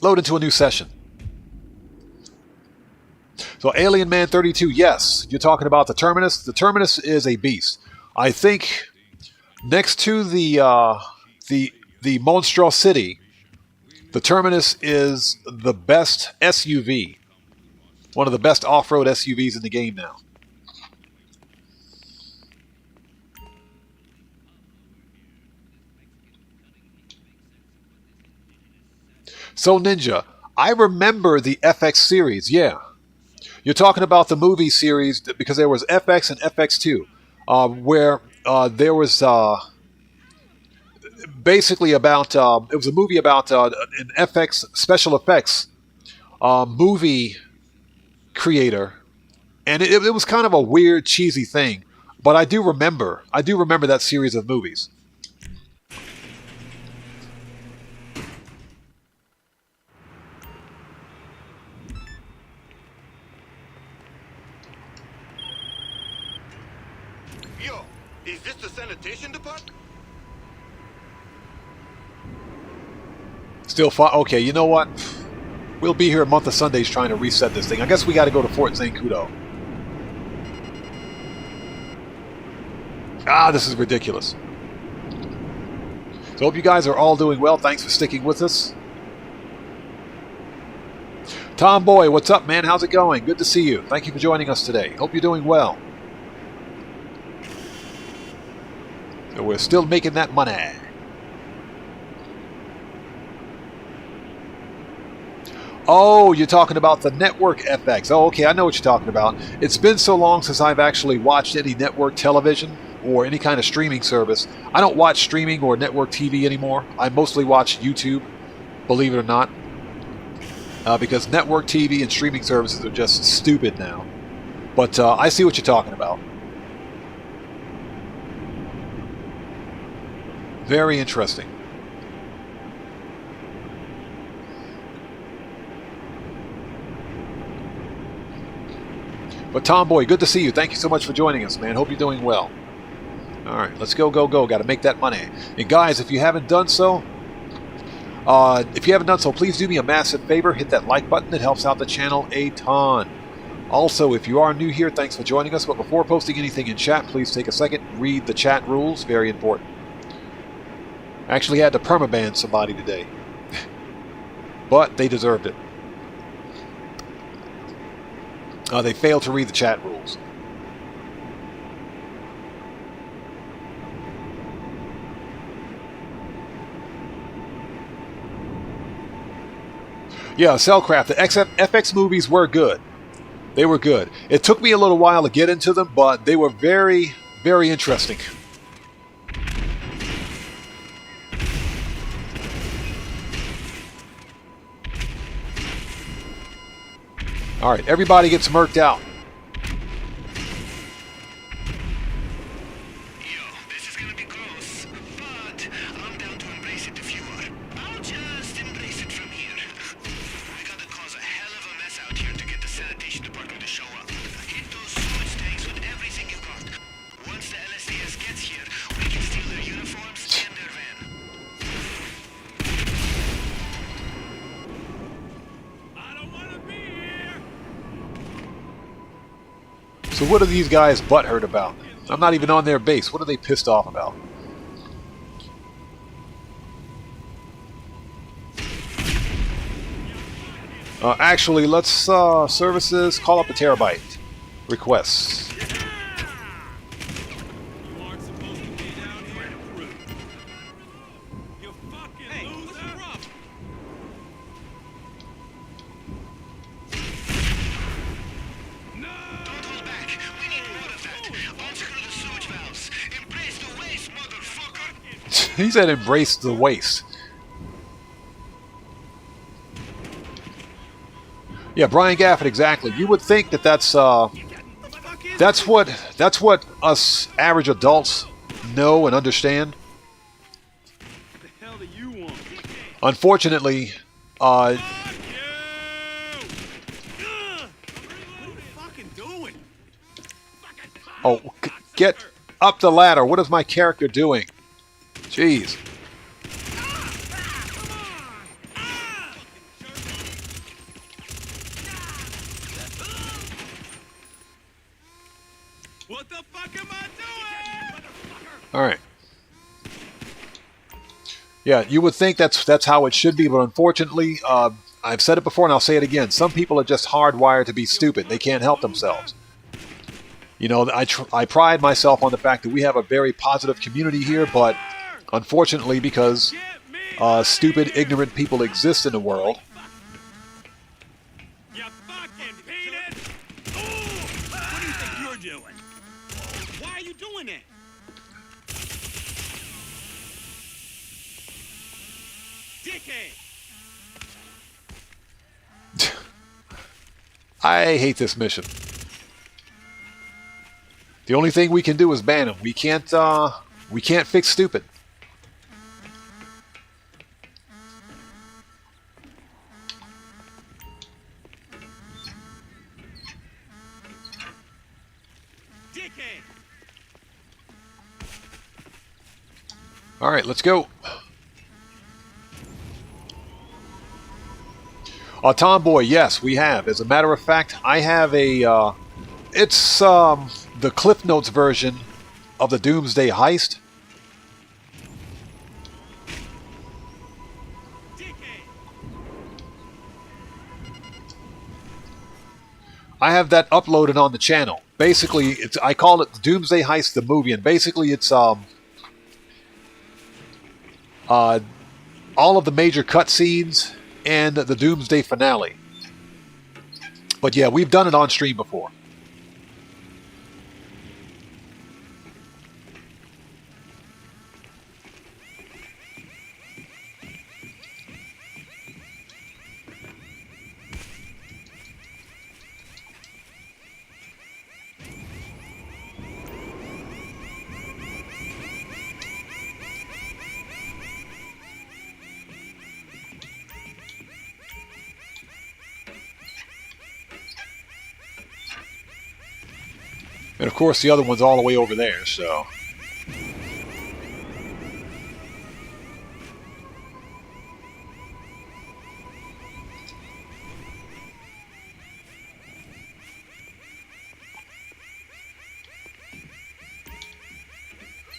load into a new session. So Alien Man 32, yes, you're talking about the Terminus. The Terminus is a beast. I think next to the Monstrosity, the Terminus is the best SUV. One of the best off-road SUVs in the game now. So Ninja, I remember the FX series, yeah. You're talking about the movie series because there was FX and FX2, where there was basically about it was a movie about an FX special effects movie creator, and it was kind of a weird, cheesy thing. But I do remember that series of movies. Yo, is this the sanitation department? Still fine. Okay, you know what? We'll be here a month of Sundays trying to reset this thing. I guess we got to go to Fort Zancudo. Ah, this is ridiculous. So hope you guys are all doing well. Thanks for sticking with us. Tomboy, what's up, man? How's it going? Good to see you. Thank you for joining us today. Hope you're doing well. So we're still making that money. Oh, you're talking about the network FX. Oh, okay, I know what you're talking about. It's been so long since I've actually watched any network television or any kind of streaming service. I don't watch streaming or network TV anymore. I mostly watch YouTube, believe it or not, because network TV and streaming services are just stupid now. But I see what you're talking about. Very interesting. But Tomboy, good to see you. Thank you so much for joining us, man. Hope you're doing well. All right, let's go, go, go. Got to make that money. And guys, if you haven't done so, please do me a massive favor. Hit that like button. It helps out the channel a ton. Also, if you are new here, thanks for joining us. But before posting anything in chat, please take a second, read the chat rules. Very important. I actually had to permaban somebody today. But they deserved it. They failed to read the chat rules. Yeah, Cellcraft, the FX movies were good. They were good. It took me a little while to get into them, but they were very, very interesting. All right, everybody gets murked out. Yo, this is gonna be gross, but I'm down to embrace it if you are. I'll just embrace it from here. I gotta cause a hell of a mess out here to get the sanitation department to show up. Hit those sewage tanks with everything you got. Once the LSDS gets here, we can steal their uniforms and their van. I don't want to be here. So what are these guys butthurt about? I'm not even on their base. What are they pissed off about? Actually, let's services call up a terabyte requests. You aren't supposed to be down here, crew. You fucking loser. What's the problem? Don't hold back. We need more of that. Unscrew the sewage valves. Embrace the waste, motherfucker. He said embrace the waste. Yeah, Brian Gafford, exactly. You would think that that's what us average adults know and understand. What the hell do you want? Unfortunately, What are you fucking doing? get up the ladder. What is my character doing? Jeez. What the fuck am I doing? All right. Yeah, you would think that's how it should be, but unfortunately, I've said it before and I'll say it again. Some people are just hardwired to be stupid. They can't help themselves. You know, I pride myself on the fact that we have a very positive community here, but unfortunately, because stupid, ignorant people exist in the world. You fucking peanut! What do you think you're doing? Why are you doing that? Dickhead! I hate this mission. The only thing we can do is ban him. We can't fix stupid. Dickhead! All right, let's go. Tomboy, yes, we have. As a matter of fact, I have a... it's the Cliff Notes version of the Doomsday Heist. I have that uploaded on the channel. Basically, I call it the Doomsday Heist, the movie, and basically it's all of the major cutscenes, and the Doomsday finale. But yeah, we've done it on stream before. And of course the other one's all the way over there, so...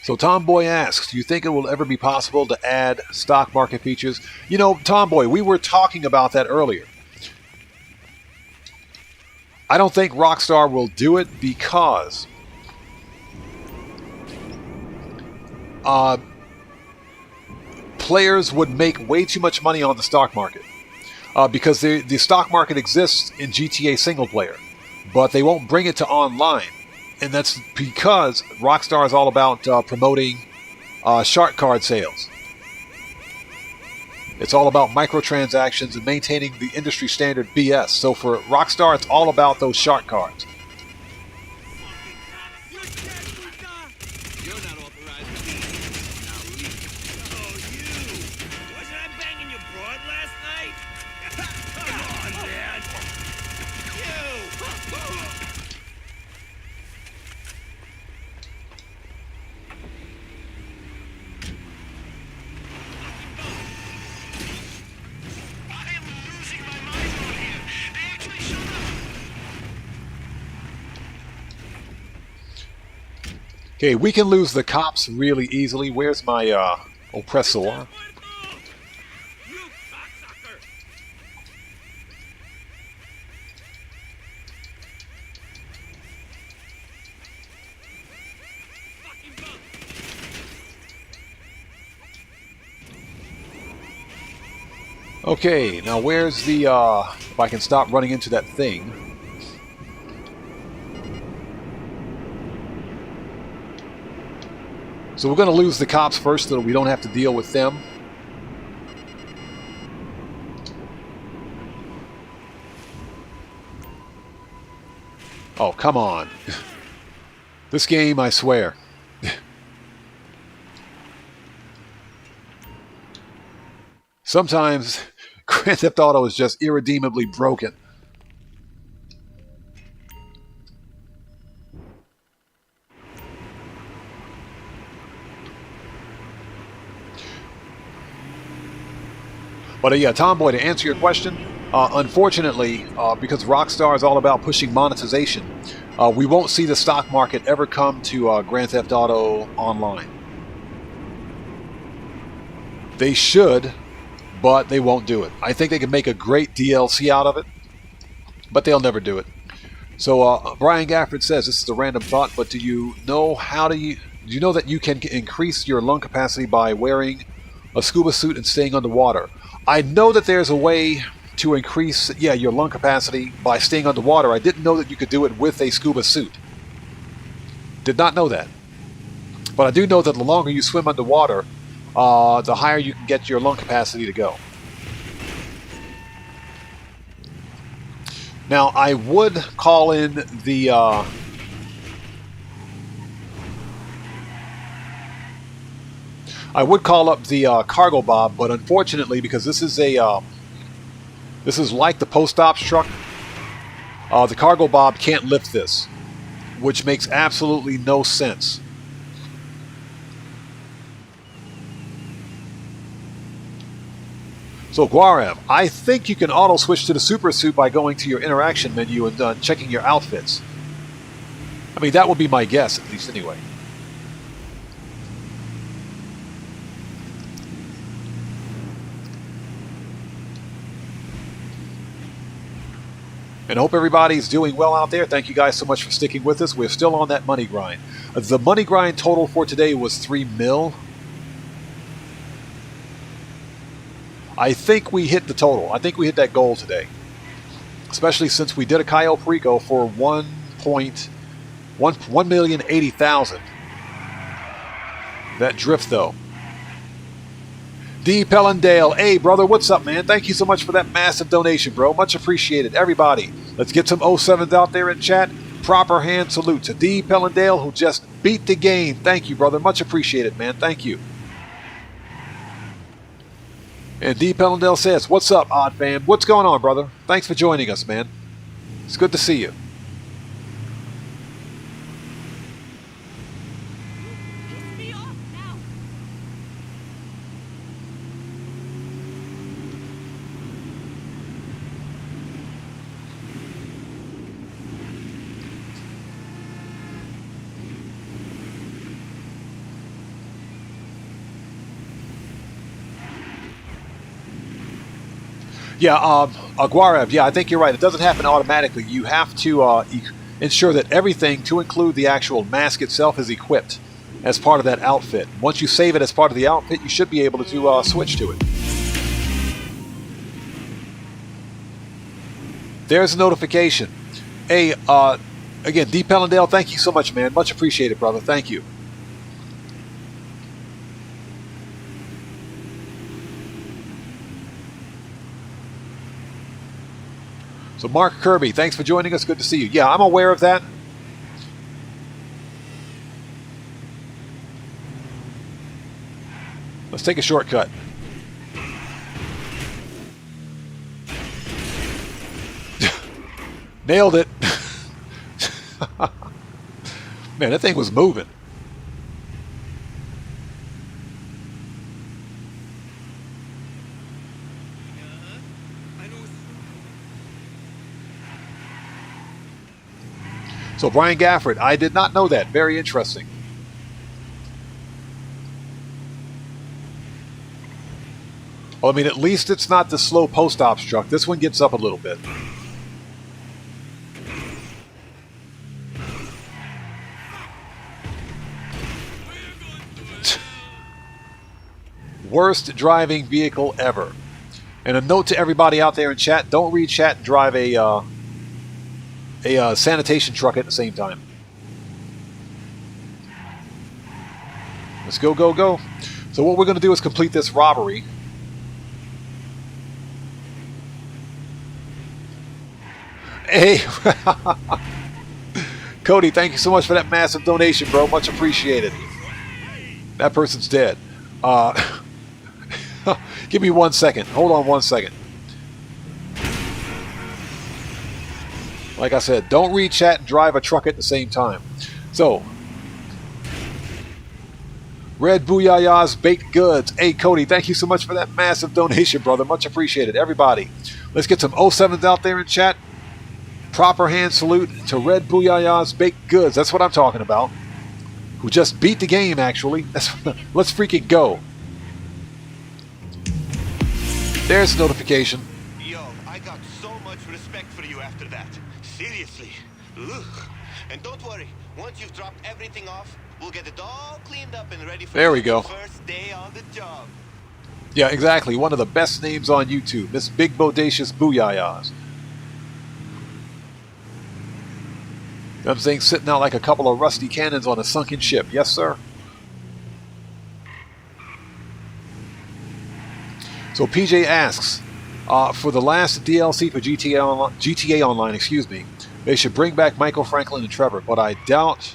So Tomboy asks, do you think it will ever be possible to add stock market features? You know, Tomboy, we were talking about that earlier. I don't think Rockstar will do it because players would make way too much money on the stock market. Because the stock market exists in GTA single player, but they won't bring it to online. And that's because Rockstar is all about promoting shark card sales. It's all about microtransactions and maintaining the industry standard BS. So for Rockstar, it's all about those shark cards. You're not authorized to be here. Now leave. Oh, you! Wasn't I banging your broad last night? Come on, man! You! Okay, we can lose the cops really easily. Where's my oppressor? Okay, now where's the, if I can stop running into that thing. So we're going to lose the cops first so that we don't have to deal with them. Oh, come on. This game, I swear. Sometimes Grand Theft Auto is just irredeemably broken. But yeah, Tomboy, to answer your question, unfortunately, because Rockstar is all about pushing monetization, we won't see the stock market ever come to Grand Theft Auto Online. They should, but they won't do it. I think they can make a great DLC out of it, but they'll never do it. So Brian Gafford says, this is a random thought, but do you know that you can increase your lung capacity by wearing a scuba suit and staying underwater? I know that there's a way to increase, your lung capacity by staying underwater. I didn't know that you could do it with a scuba suit. Did not know that. But I do know that the longer you swim underwater, the higher you can get your lung capacity to go. Now, I would call in the... I would call up the cargo bob, but unfortunately, because this is like the post ops truck, the cargo bob can't lift this, which makes absolutely no sense. So Guarev, I think you can auto switch to the super suit by going to your interaction menu and checking your outfits. I mean, that would be my guess, at least anyway. And I hope everybody's doing well out there. Thank you guys so much for sticking with us. We're still on that money grind. The money grind total for today was 3 mil. I think we hit the total. I think we hit that goal today. Especially since we did a Cayo Perico for 1,080,000. That drift though. D. Pellendale, hey brother, what's up, man? Thank you so much for that massive donation, bro. Much appreciated. Everybody, let's get some 07s out there in chat. Proper hand salute to D. Pellendale, who just beat the game. Thank you, brother. Much appreciated, man. Thank you. And D. Pellendale says, what's up, Odd Fam? What's going on, brother? Thanks for joining us, man. It's good to see you. Yeah, Aguarev, yeah, I think you're right. It doesn't happen automatically. You have to ensure that everything, to include the actual mask itself, is equipped as part of that outfit. Once you save it as part of the outfit, you should be able to switch to it. There's a notification. Hey, again, D. Pellendale, thank you so much, man. Much appreciated, brother. Thank you. So Mark Kirby, thanks for joining us. Good to see you. Yeah, I'm aware of that. Let's take a shortcut. Nailed it. Man, that thing was moving. So Brian Gafford, I did not know that. Very interesting. Well, I mean, at least it's not the slow post-ops truck. This one gets up a little bit. Worst driving vehicle ever. And a note to everybody out there in chat, don't read chat and drive a sanitation truck at the same time. Let's go, go, go. So what we're going to do is complete this robbery. Hey, Cody, thank you so much for that massive donation, bro. Much appreciated. That person's dead. Give me 1 second. Hold on 1 second. Like I said, don't read chat and drive a truck at the same time. So, Red Booyaya's Baked Goods. Hey, Cody, thank you so much for that massive donation, brother. Much appreciated. Everybody, let's get some 07s out there in chat. Proper hand salute to Red Booyaya's Baked Goods. That's what I'm talking about. Who just beat the game, actually. Let's freaking go. There's the notification. Yo, I got so much respect for you after that. Seriously. Ugh. And don't worry, once you've dropped everything off, we'll get it all cleaned up and ready for there we go. First day on the job. Yeah, exactly. One of the best names on YouTube. Miss Big Bodacious Booyayas. I'm saying sitting out like a couple of rusty cannons on a sunken ship. Yes, sir. So PJ asks, for the last DLC for GTA Online, excuse me, they should bring back Michael Franklin and Trevor, but I doubt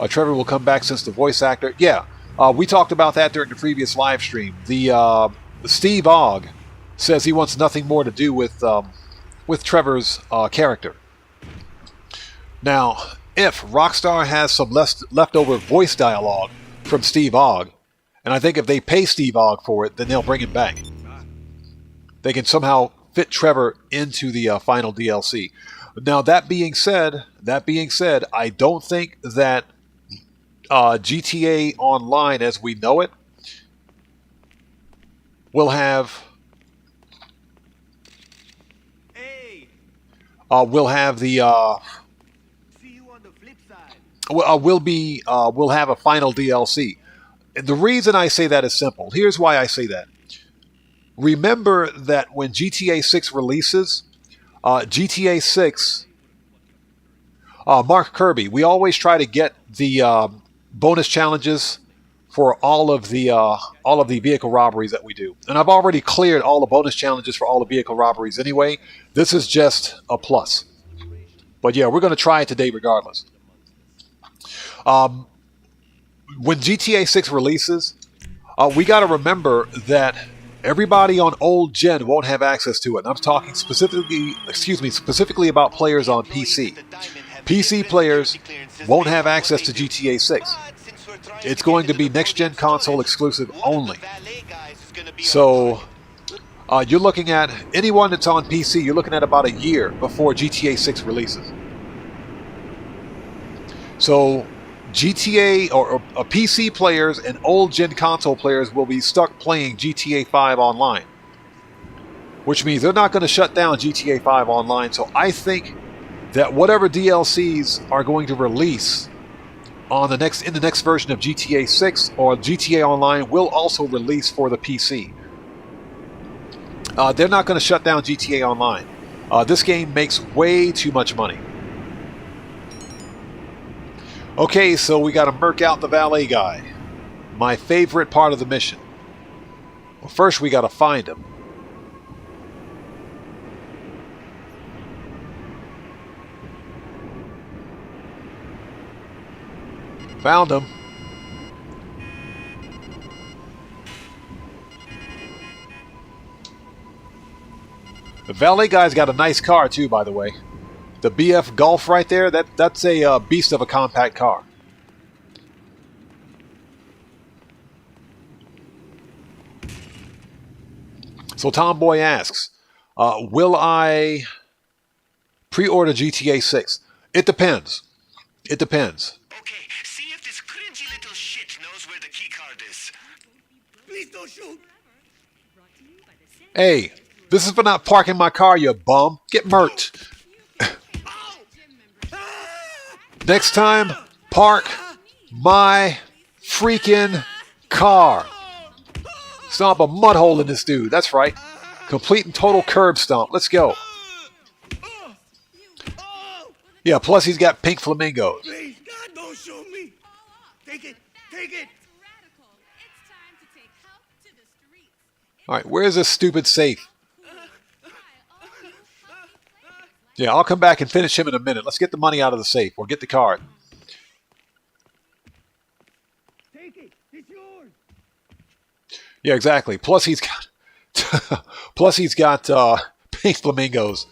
Trevor will come back since the voice actor. Yeah, we talked about that during the previous live stream. The Steve Ogg says he wants nothing more to do with Trevor's character. Now, if Rockstar has some leftover voice dialogue from Steve Ogg, and I think if they pay Steve Ogg for it, then they'll bring him back. They can somehow fit Trevor into the final DLC. Now, that being said, I don't think that GTA Online, as we know it, will have the will have a final DLC. And the reason I say that is simple. Here's why I say that. remember that when GTA 6 releases, GTA 6, Mark Kirby, we always try to get the bonus challenges for all of the vehicle robberies that we do. And I've already cleared all the bonus challenges for all the vehicle robberies anyway. This is just a plus. But yeah, we're going to try it today regardless. When GTA 6 releases, we got to remember that everybody on old gen won't have access to it. And I'm talking specifically about players on PC. PC players won't have access to GTA 6. It's going to be next-gen console exclusive only. So you're looking at anyone that's on PC, you're looking at about a year before GTA 6 releases. So GTA or PC players and old-gen console players will be stuck playing GTA 5 online, which means they're not going to shut down GTA 5 online. So I think that whatever DLCs are going to release in the next version of GTA 6 or GTA Online will also release for the PC. They're not going to shut down GTA Online. This game makes way too much money. Okay, so we got to murk out the valet guy. My favorite part of the mission. Well, first we got to find him. Found him. The valet guy's got a nice car too, by the way. The BF Golf right there, that's a beast of a compact car. So Tomboy asks, will I pre-order GTA 6? It depends. It depends. Okay, see if this cringy little shit knows where the key card is. Please don't shoot. Hey, this is for not parking my car, you bum. Get murked. Next time, park my freaking car. Stomp a mud hole in this dude. That's right. Complete and total curb stomp. Let's go. Yeah, plus he's got pink flamingos. Please, God, don't shoot me. Take it. Take it. All right, where's this stupid safe? Yeah, I'll come back and finish him in a minute. Let's get the money out of the safe or get the card. Take it. It's yours. Yeah, exactly. Plus he's got pink flamingos.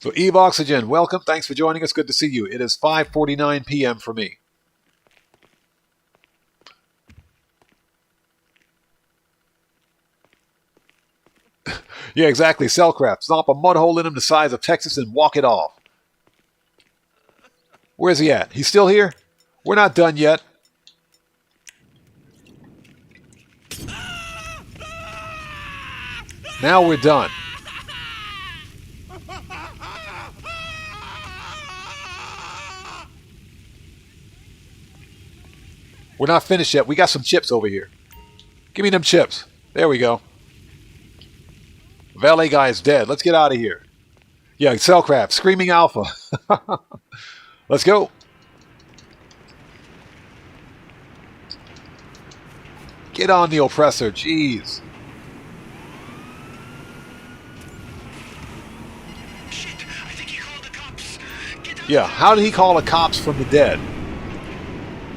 So Eve Oxygen, welcome. Thanks for joining us. Good to see you. It is 5:49 p.m. for me. Yeah, exactly. Cellcraft. Stomp a mud hole in him the size of Texas and walk it off. Where's he at? He's still here? We're not done yet. Now we're done. We're not finished yet. We got some chips over here. Give me them chips. There we go. Valet guy is dead. Let's get out of here. Yeah, Cellcraft. Screaming Alpha. Let's go. Get on the oppressor. Jeez. Shit, I think he called the cops. Yeah, how did he call the cops from the dead?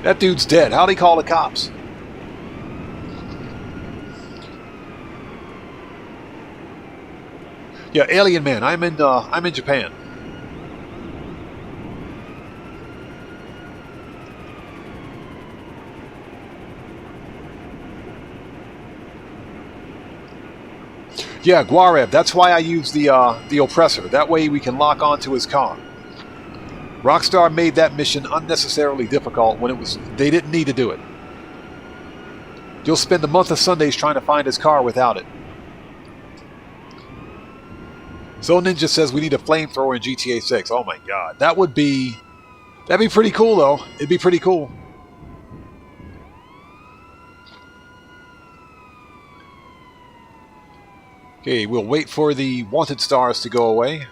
That dude's dead. How did he call the cops? Yeah, Alien Man. I'm in Japan. Yeah, Guarev. That's why I use the oppressor. That way we can lock onto his car. Rockstar made that mission unnecessarily difficult when they didn't need to do it. You'll spend a month of Sundays trying to find his car without it. So Ninja says we need a flamethrower in GTA 6. Oh my god. That'd be pretty cool though. It'd be pretty cool. Okay, we'll wait for the wanted stars to go away.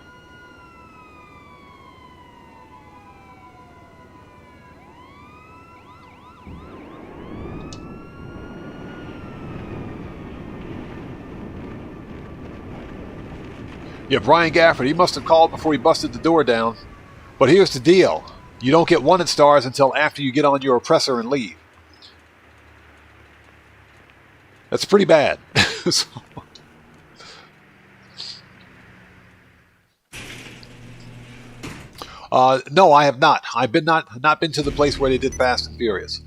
Yeah, Brian Gafford, he must have called before he busted the door down. But here's the deal. You don't get wanted stars until after you get on your oppressor and leave. That's pretty bad. So, no, I have not. I've been not been to the place where they did Fast and Furious.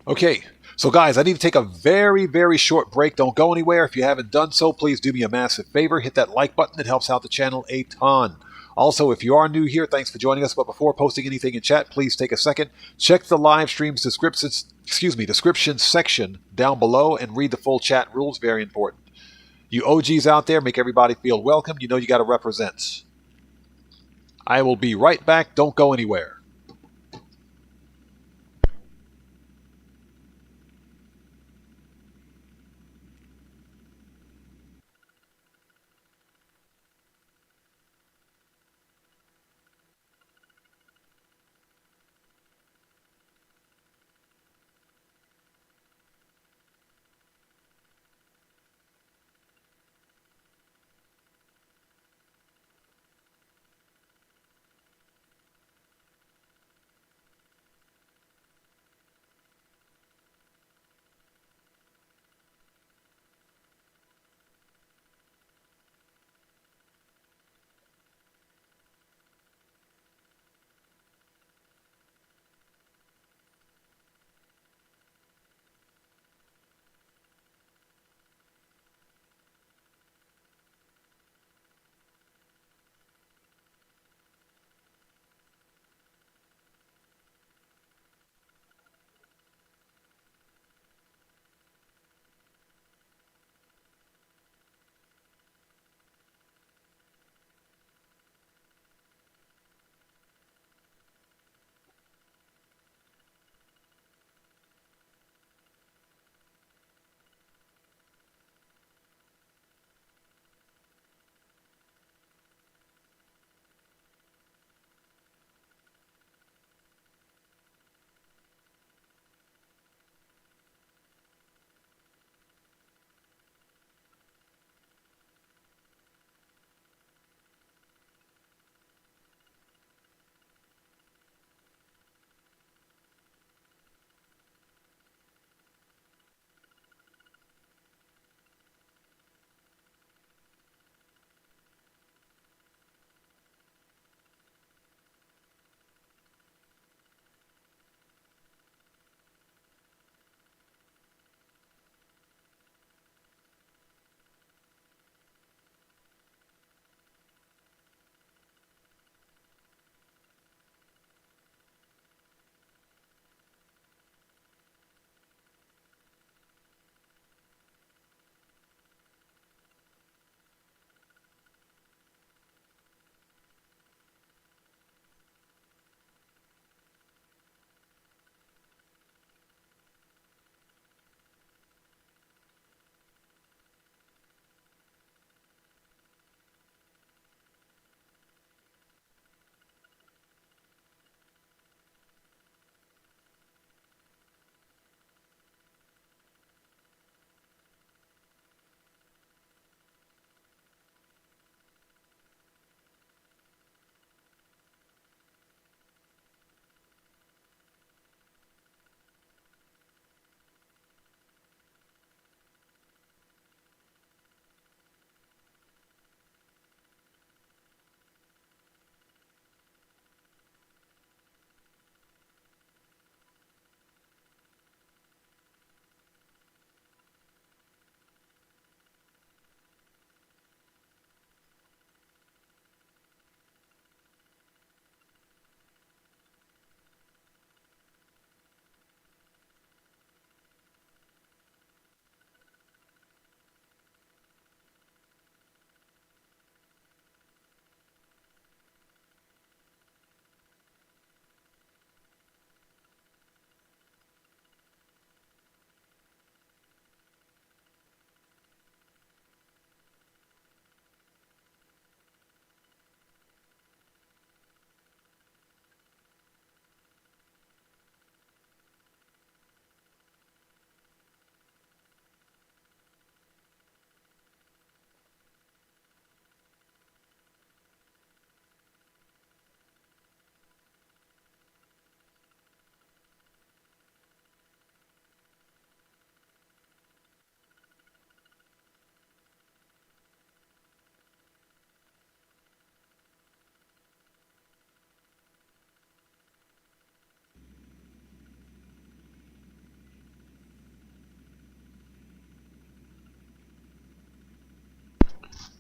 Okay, so guys, I need to take a very, very short break. Don't go anywhere. If you haven't done so, please do me a massive favor. Hit that like button. It helps out the channel a ton. Also, if you are new here, thanks for joining us. But before posting anything in chat, please take a second. Check the live stream's description section down below and read the full chat rules. Very important. You OGs out there, make everybody feel welcome. You know you got to represent. I will be right back. Don't go anywhere.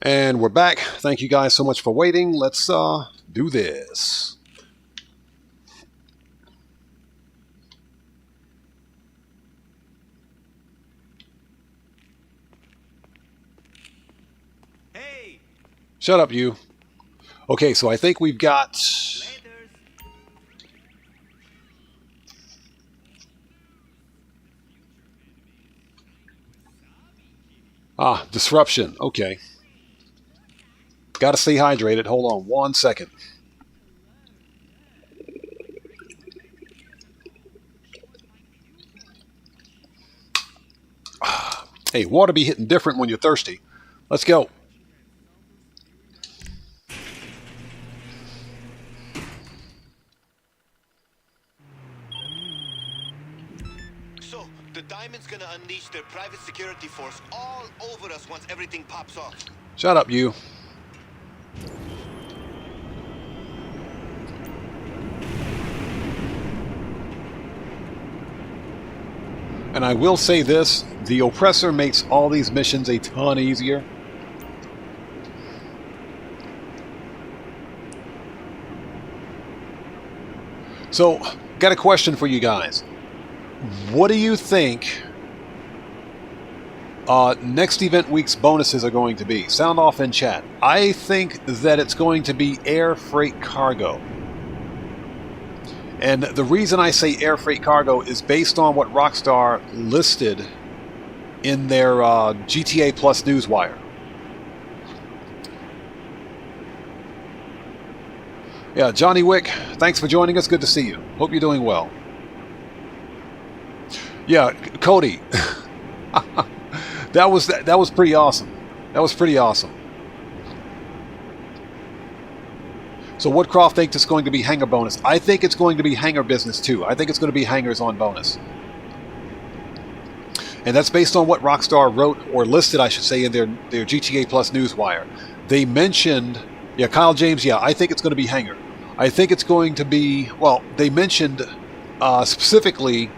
And we're back. Thank you guys so much for waiting. Let's do this. Hey! Shut up, you. Okay, so I think we've got... disruption. Okay. Gotta stay hydrated. Hold on 1 second. Hey, water be hitting different when you're thirsty. Let's go. So, the Diamond's gonna unleash their private security force all over us once everything pops off. Shut up, you. And I will say this, the Oppressor makes all these missions a ton easier. So, got a question for you guys. What do you think next event week's bonuses are going to be? Sound off in chat. I think that it's going to be air freight cargo. And the reason I say air freight cargo is based on what Rockstar listed in their GTA Plus newswire. Yeah, Johnny Wick, thanks for joining us. Good to see you. Hope you're doing well. Yeah, Cody. that was pretty awesome. That was pretty awesome. So Woodcroft thinks it's going to be hanger bonus. I think it's going to be hanger business too. I think it's going to be hangers on bonus. And that's based on what Rockstar wrote, or listed, I should say, in their GTA Plus newswire. They mentioned, yeah, Kyle James, yeah, I think it's going to be hanger. I think it's going to be, well, they mentioned specifically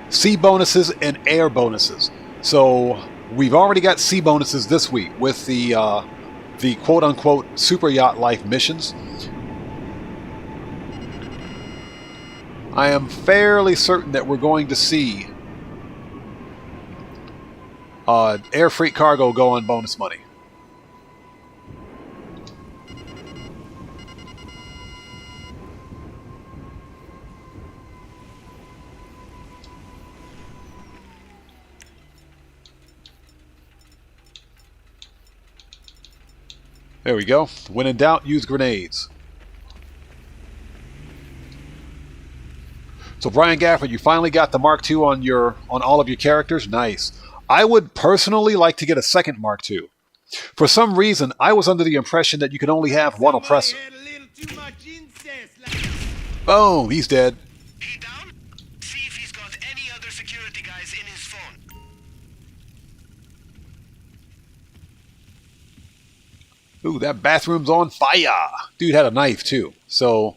sea bonuses and air bonuses. So we've already got sea bonuses this week with the quote-unquote Super Yacht Life missions. I am fairly certain that we're going to see air freight cargo go on bonus money. There we go. When in doubt, use grenades. So Brian Gafford, you finally got the Mark II on all of your characters? Nice. I would personally like to get a second Mark II. For some reason, I was under the impression that you could only have one oppressor. Boom, he's dead. He down? See if he's got any other security guys in his phone. Ooh, that bathroom's on fire. Dude had a knife, too. So,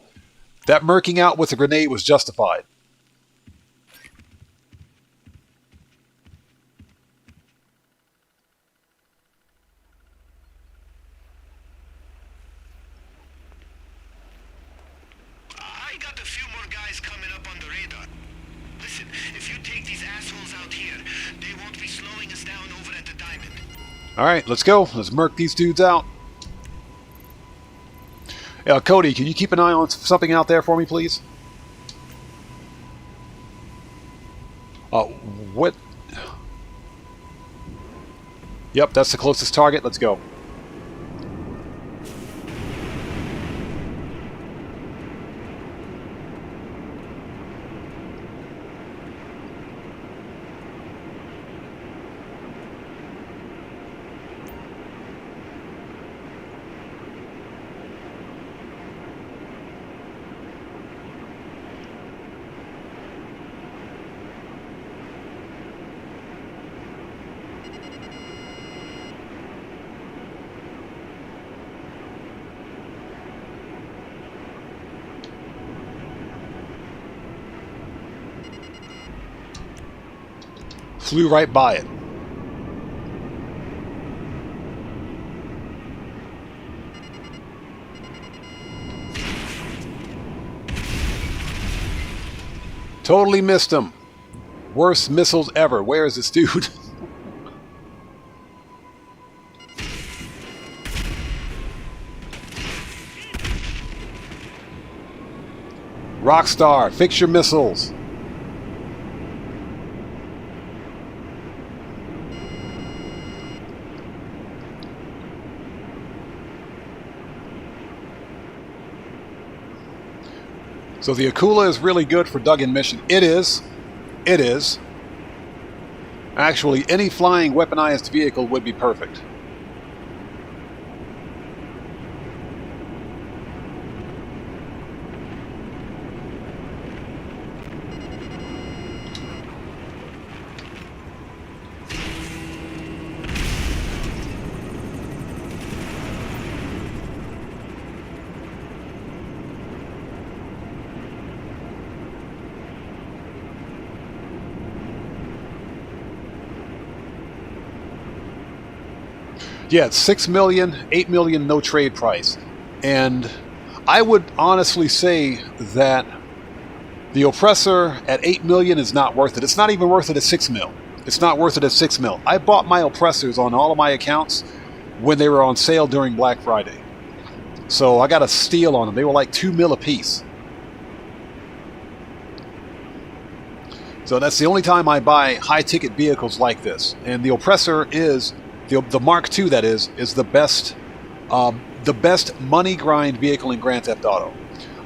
that murking out with a grenade was justified. I got a few more guys coming up on the radar. Listen, if you take these assholes out here, they won't be slowing us down over at the Diamond. Alright, let's go. Let's murk these dudes out. Cody, can you keep an eye on something out there for me, please? What? Yep, that's the closest target. Let's go. Flew right by it. Totally missed him. Worst missiles ever. Where is this dude? Rockstar, fix your missiles. So the Akula is really good for dug-in mission. It is. It is. Actually, any flying weaponized vehicle would be perfect. Yeah, it's 6 million, 8 million, no trade price. And I would honestly say that the Oppressor at 8 million is not worth it. It's not even worth it at 6 mil. It's not worth it at 6 mil. I bought my Oppressors on all of my accounts when they were on sale during Black Friday. So I got a steal on them. They were like 2 mil a piece. So that's the only time I buy high-ticket vehicles like this. And the Oppressor is... The Mark II, that is the best money grind vehicle in Grand Theft Auto.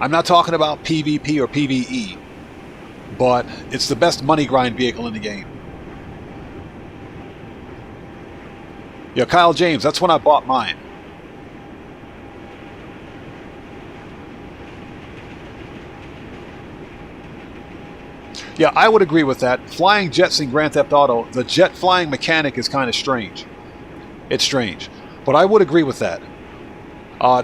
I'm not talking about PvP or PvE, but it's the best money grind vehicle in the game. Yeah, Kyle James, that's when I bought mine. Yeah, I would agree with that. Flying jets in Grand Theft Auto, the jet flying mechanic is kind of strange. It's strange, but I would agree with that.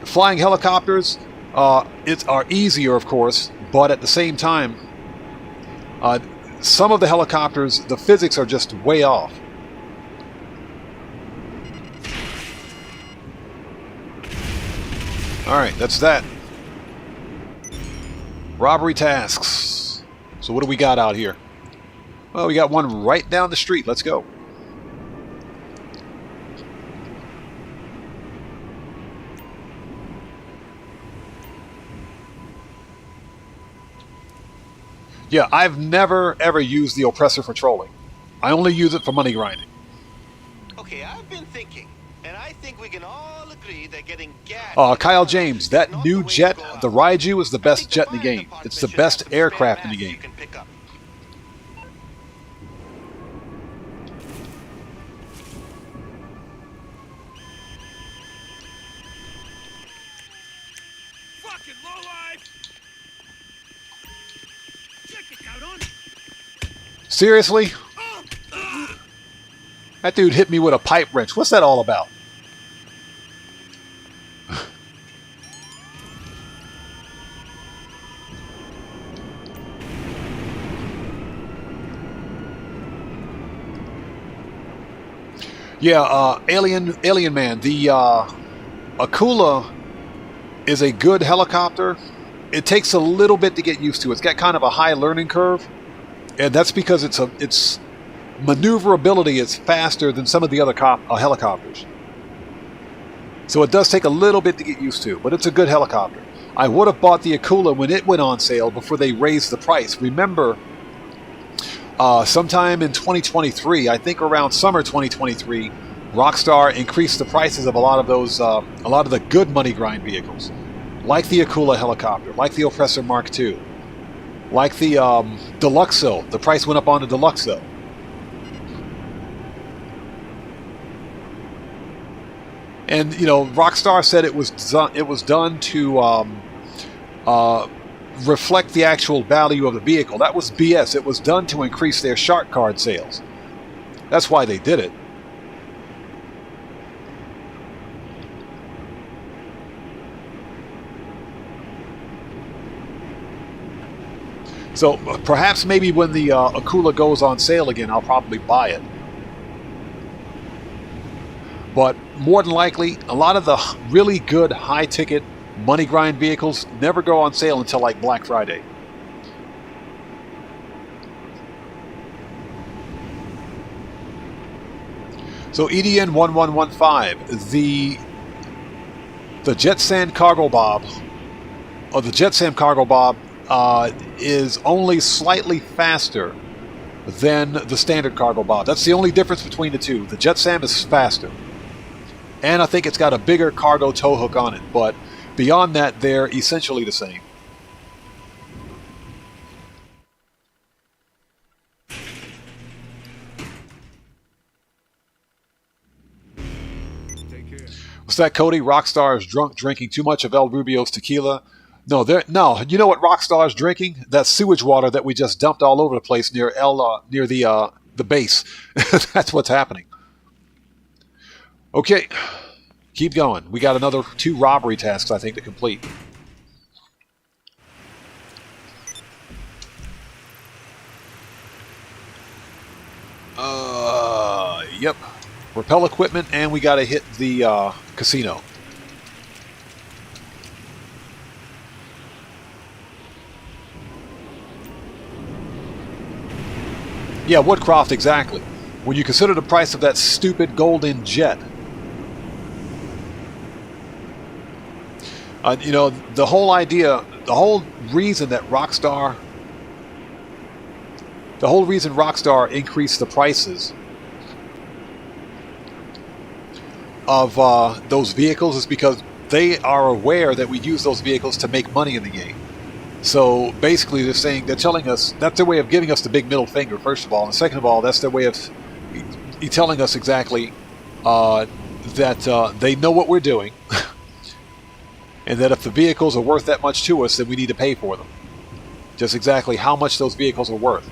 Flying helicopters are easier, of course, but at the same time, some of the helicopters, the physics are just way off. All right, that's that. Robbery tasks. So what do we got out here? Well, we got one right down the street. Let's go. Yeah, I've never, ever used the Oppressor for trolling. I only use it for money grinding. Okay, I've been thinking, and I think we can all agree that getting gas... Kyle James, that new jet, the Raiju, is the best jet in the game. It's the best aircraft in the game. Fucking lowlife! Check it out on. Seriously? That dude hit me with a pipe wrench. What's that all about? Yeah, Alien Man. The Akula is a good helicopter. It takes a little bit to get used to. It's got kind of a high learning curve, and that's because its maneuverability is faster than some of the other helicopters. So it does take a little bit to get used to, but it's a good helicopter. I would have bought the Akula when it went on sale before they raised the price. Remember, sometime in 2023, I think around summer 2023, Rockstar increased the prices of a lot of those, a lot of the good money grind vehicles, like the Akula helicopter, like the Oppressor Mark II, like the Deluxo. The price went up on the Deluxo. And you know, Rockstar said it was done to reflect the actual value of the vehicle. That was BS. It was done to increase their shark card sales. That's why they did it. So perhaps maybe when the Akula goes on sale again, I'll probably buy it. But more than likely, a lot of the really good high-ticket money grind vehicles never go on sale until like Black Friday. So EDN 1115, the Jetsam Cargo Bob, or the Jetsam Cargo Bob, is only slightly faster than the standard Cargo Bob. That's the only difference between the two. The Jetsam is faster, and I think it's got a bigger cargo tow hook on it. But beyond that, they're essentially the same. What's that, Cody? Rockstar is drunk, drinking too much of El Rubio's tequila. No, you know what Rockstar is drinking? That sewage water that we just dumped all over the place near the base. That's what's happening. Okay, keep going. We got another 2 robbery tasks, I think, to complete. Yep. Repel equipment, and we got to hit the casino. Yeah, Woodcroft, exactly. When you consider the price of that stupid golden jet. You know, the whole idea, the whole reason Rockstar increased the prices of those vehicles is because they are aware that we use those vehicles to make money in the game. So basically they're telling us, that's their way of giving us the big middle finger, first of all, and second of all, that's their way of telling us exactly that they know what we're doing and that if the vehicles are worth that much to us, then we need to pay for them. Just exactly how much those vehicles are worth.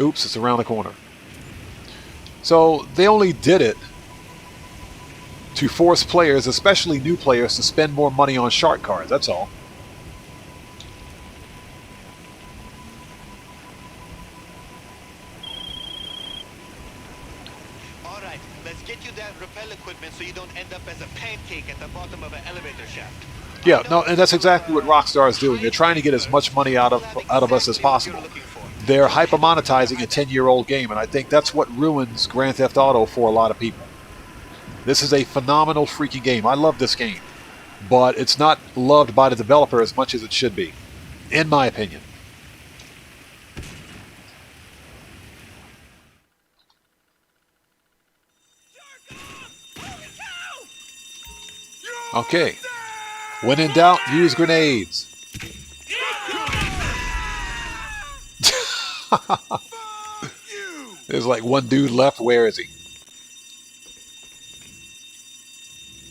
Oops, it's around the corner. So they only did it to force players, especially new players, to spend more money on shark cards, that's all. Alright, let's get you that rappel equipment so you don't end up as a pancake at the bottom of an elevator shaft. Yeah, no, and that's exactly what Rockstar is doing. They're trying to get as much money out of us as possible. They're hyper-monetizing a 10-year-old game, and I think that's what ruins Grand Theft Auto for a lot of people. This is a phenomenal freaking game. I love this game, but it's not loved by the developer as much as it should be, in my opinion. Okay. When in doubt, use grenades. There's like one dude left. Where is he?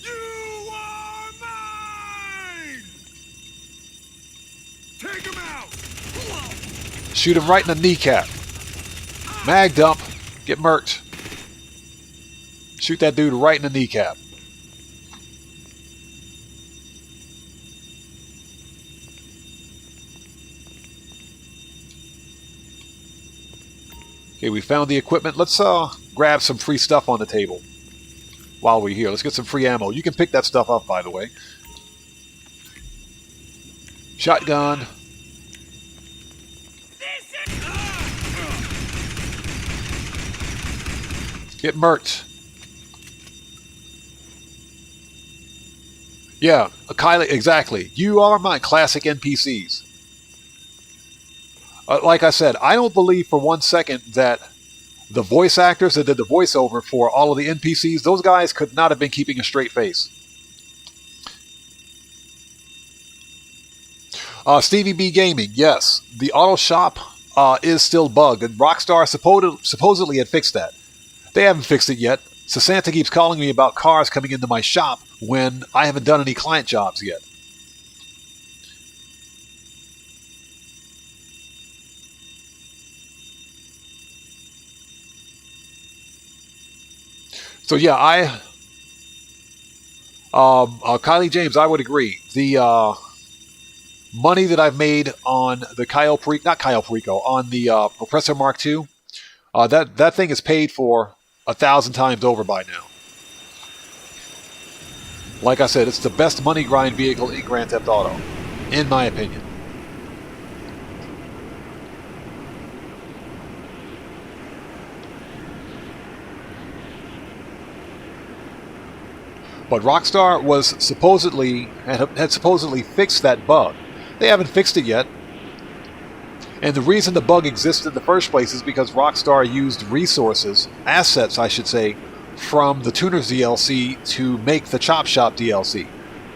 You are mine! Take him out! Shoot him right in the kneecap. Mag dump. Get murked. Shoot that dude right in the kneecap. Okay, we found the equipment. Let's grab some free stuff on the table while we're here. Let's get some free ammo. You can pick that stuff up, by the way. Shotgun. Get murked. Yeah, Kylie, exactly. You are mine. Classic NPCs. Like I said, I don't believe for 1 second that the voice actors that did the voiceover for all of the NPCs, those guys could not have been keeping a straight face. Stevie B Gaming, yes, the auto shop is still bugged, and Rockstar supposedly had fixed that. They haven't fixed it yet, so Santa keeps calling me about cars coming into my shop when I haven't done any client jobs yet. So yeah, Kylie James, I would agree. The money that I've made on the on the Oppressor Mark II, that thing is paid for 1,000 times over by now. Like I said, it's the best money grind vehicle in Grand Theft Auto, in my opinion. But Rockstar was had supposedly fixed that bug. They haven't fixed it yet. And the reason the bug existed in the first place is because Rockstar used resources, assets I should say, from the Tuners DLC to make the Chop Shop DLC.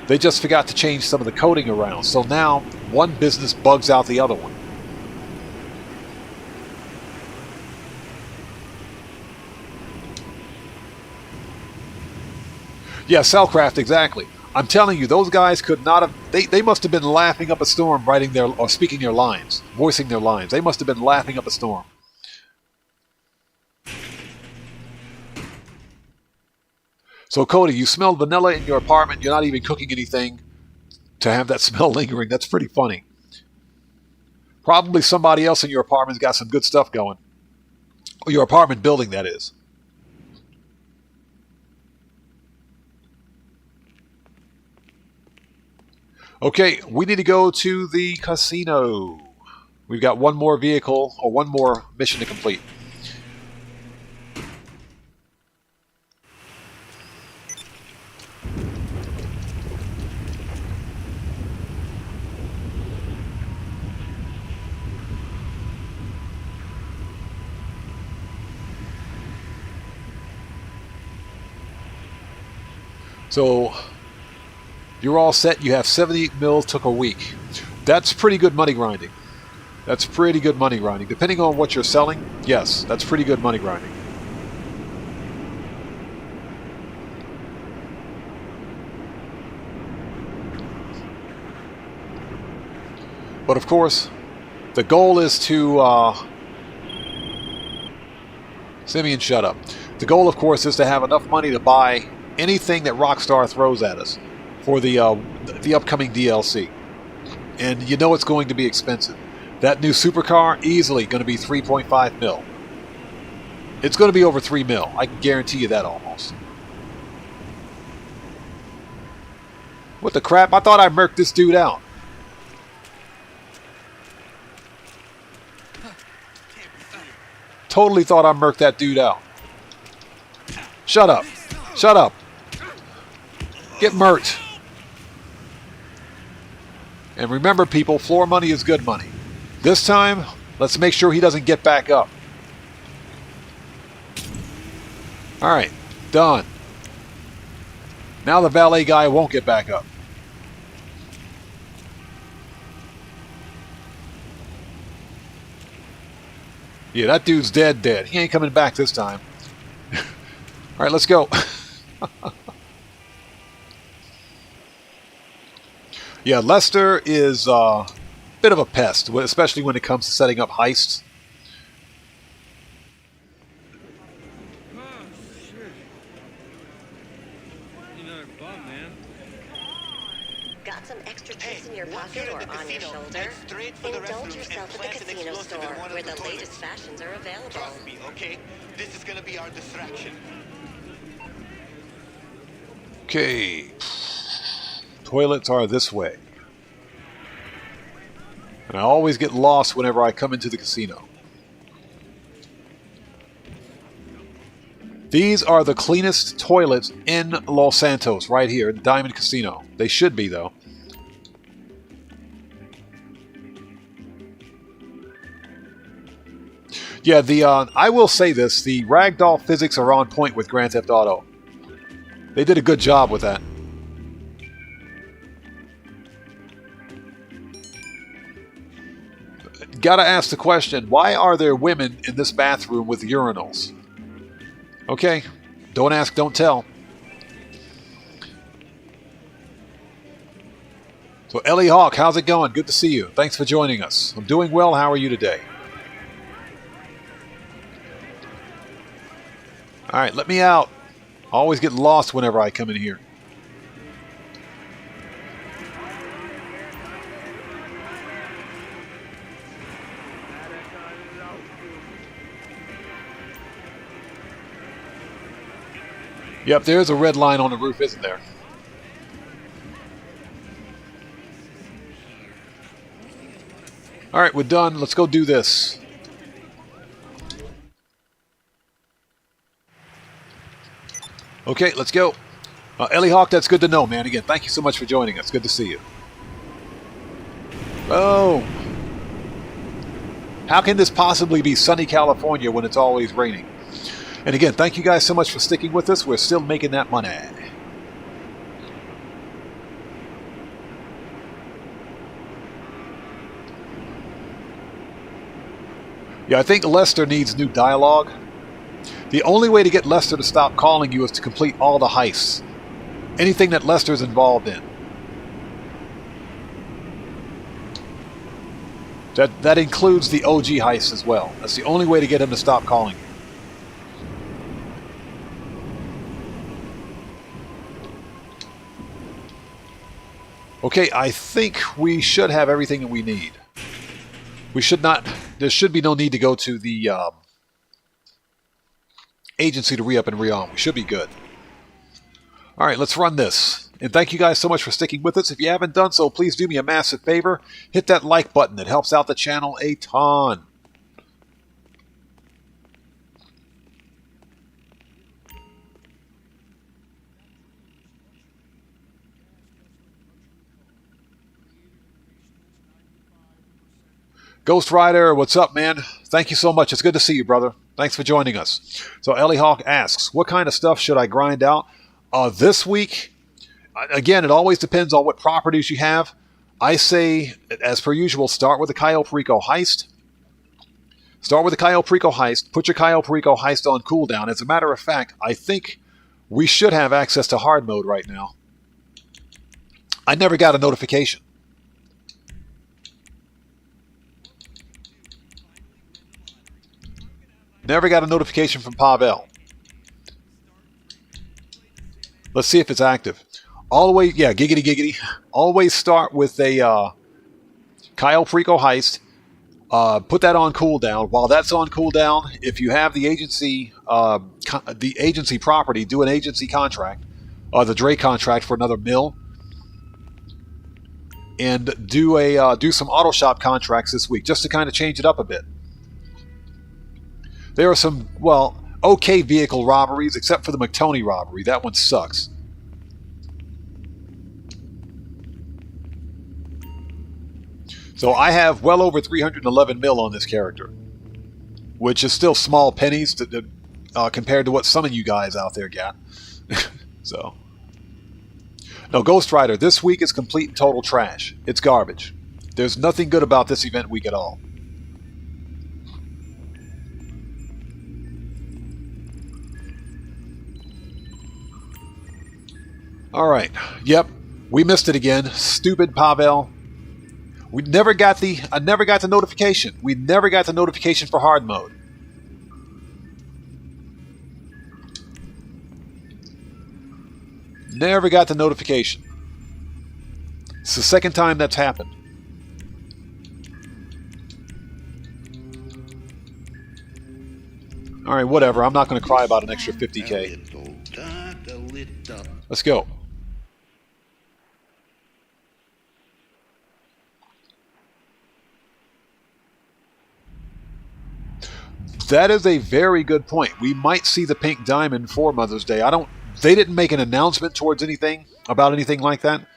They just forgot to change some of the coding around. So now one business bugs out the other one. Yeah, Cellcraft, exactly. I'm telling you, those guys could not have... They must have been laughing up a storm writing their... or speaking their lines, voicing their lines. They must have been laughing up a storm. So, Cody, you smell vanilla in your apartment. You're not even cooking anything to have that smell lingering. That's pretty funny. Probably somebody else in your apartment's got some good stuff going. Or your apartment building, that is. Okay, we need to go to the casino. We've got one more vehicle, or one more mission to complete. So... you're all set. You have 78 mil, took a week. That's pretty good money grinding. That's pretty good money grinding. Depending on what you're selling, yes, that's pretty good money grinding. But of course, the goal is to... Simeon, shut up. The goal, of course, is to have enough money to buy anything that Rockstar throws at us for the upcoming DLC. And you know it's going to be expensive. That new supercar, easily going to be 3.5 mil. It's going to be over 3 mil. I can guarantee you that almost. What the crap? I thought I murked this dude out. Totally thought I murked that dude out. Shut up. Shut up. Get murked. And remember, people, floor money is good money. This time, let's make sure he doesn't get back up. Alright, done. Now the valet guy won't get back up. Yeah, that dude's dead. He ain't coming back this time. Alright, let's go. Yeah, Lester is a bit of a pest, especially when it comes to setting up heists. Oh, shit. Another bum, man. Got some extra chips in your pocket or on your shoulder? Indulge yourself at the casino store, where the latest fashions are available. Trust me, okay? This is gonna be our distraction. Okay. Toilets are this way. And I always get lost whenever I come into the casino. These are the cleanest toilets in Los Santos, right here in the Diamond Casino. They should be, though. Yeah, I will say this, the ragdoll physics are on point with Grand Theft Auto. They did a good job with that. Gotta ask the question, why are there women in this bathroom with urinals? Okay, don't ask, don't tell. So Ellie Hawk, how's it going? Good to see you. Thanks for joining us. I'm doing well. How are you today? Alright, let me out. I always get lost whenever I come in here. Yep, there's a red line on the roof, isn't there? Alright, we're done. Let's go do this. Okay, let's go. Ellie Hawk, that's good to know, man. Again, thank you so much for joining us. Good to see you. Oh. How can this possibly be sunny California when it's always raining? And again, thank you guys so much for sticking with us. We're still making that money. Yeah, I think Lester needs new dialogue. The only way to get Lester to stop calling you is to complete all the heists. Anything that Lester's involved in. That includes the OG heists as well. That's the only way to get him to stop calling you. Okay, I think we should have everything that we need. We should not... There should be no need to go to the agency to re-up and re-on. We should be good. Alright, let's run this. And thank you guys so much for sticking with us. If you haven't done so, please do me a massive favor. Hit that like button. It helps out the channel a ton. Ghost Rider, what's up, man? Thank you so much. It's good to see you, brother. Thanks for joining us. So Ellie Hawk asks, what kind of stuff should I grind out? This week, again, it always depends on what properties you have. I say, as per usual, start with the Cayo Perico heist. Start with the Cayo Perico heist. Put your Cayo Perico heist on cooldown. As a matter of fact, I think we should have access to hard mode right now. I never got a notification. Never got a notification from Pavel. Let's see if it's active. Always, yeah, giggity giggity. Always start with a Cayo Perico heist. Put that on cooldown. While that's on cooldown, if you have the agency property, do an agency contract, the Drake contract for another mill, and do some auto shop contracts this week just to kind of change it up a bit. There are some, well, okay vehicle robberies, except for the McToney robbery. That one sucks. So I have well over 311 mil on this character, which is still small pennies compared to what some of you guys out there got. So, no, Ghost Rider, this week is complete and total trash. It's garbage. There's nothing good about this event week at all. Alright, yep, we missed it again. Stupid Pavel. I never got the notification. We never got the notification for hard mode. Never got the notification. It's the second time that's happened. Alright, whatever. I'm not going to cry about an extra 50k. Let's go. That is a very good point. We might see the pink diamond for Mother's Day. They didn't make an announcement towards anything about anything like that,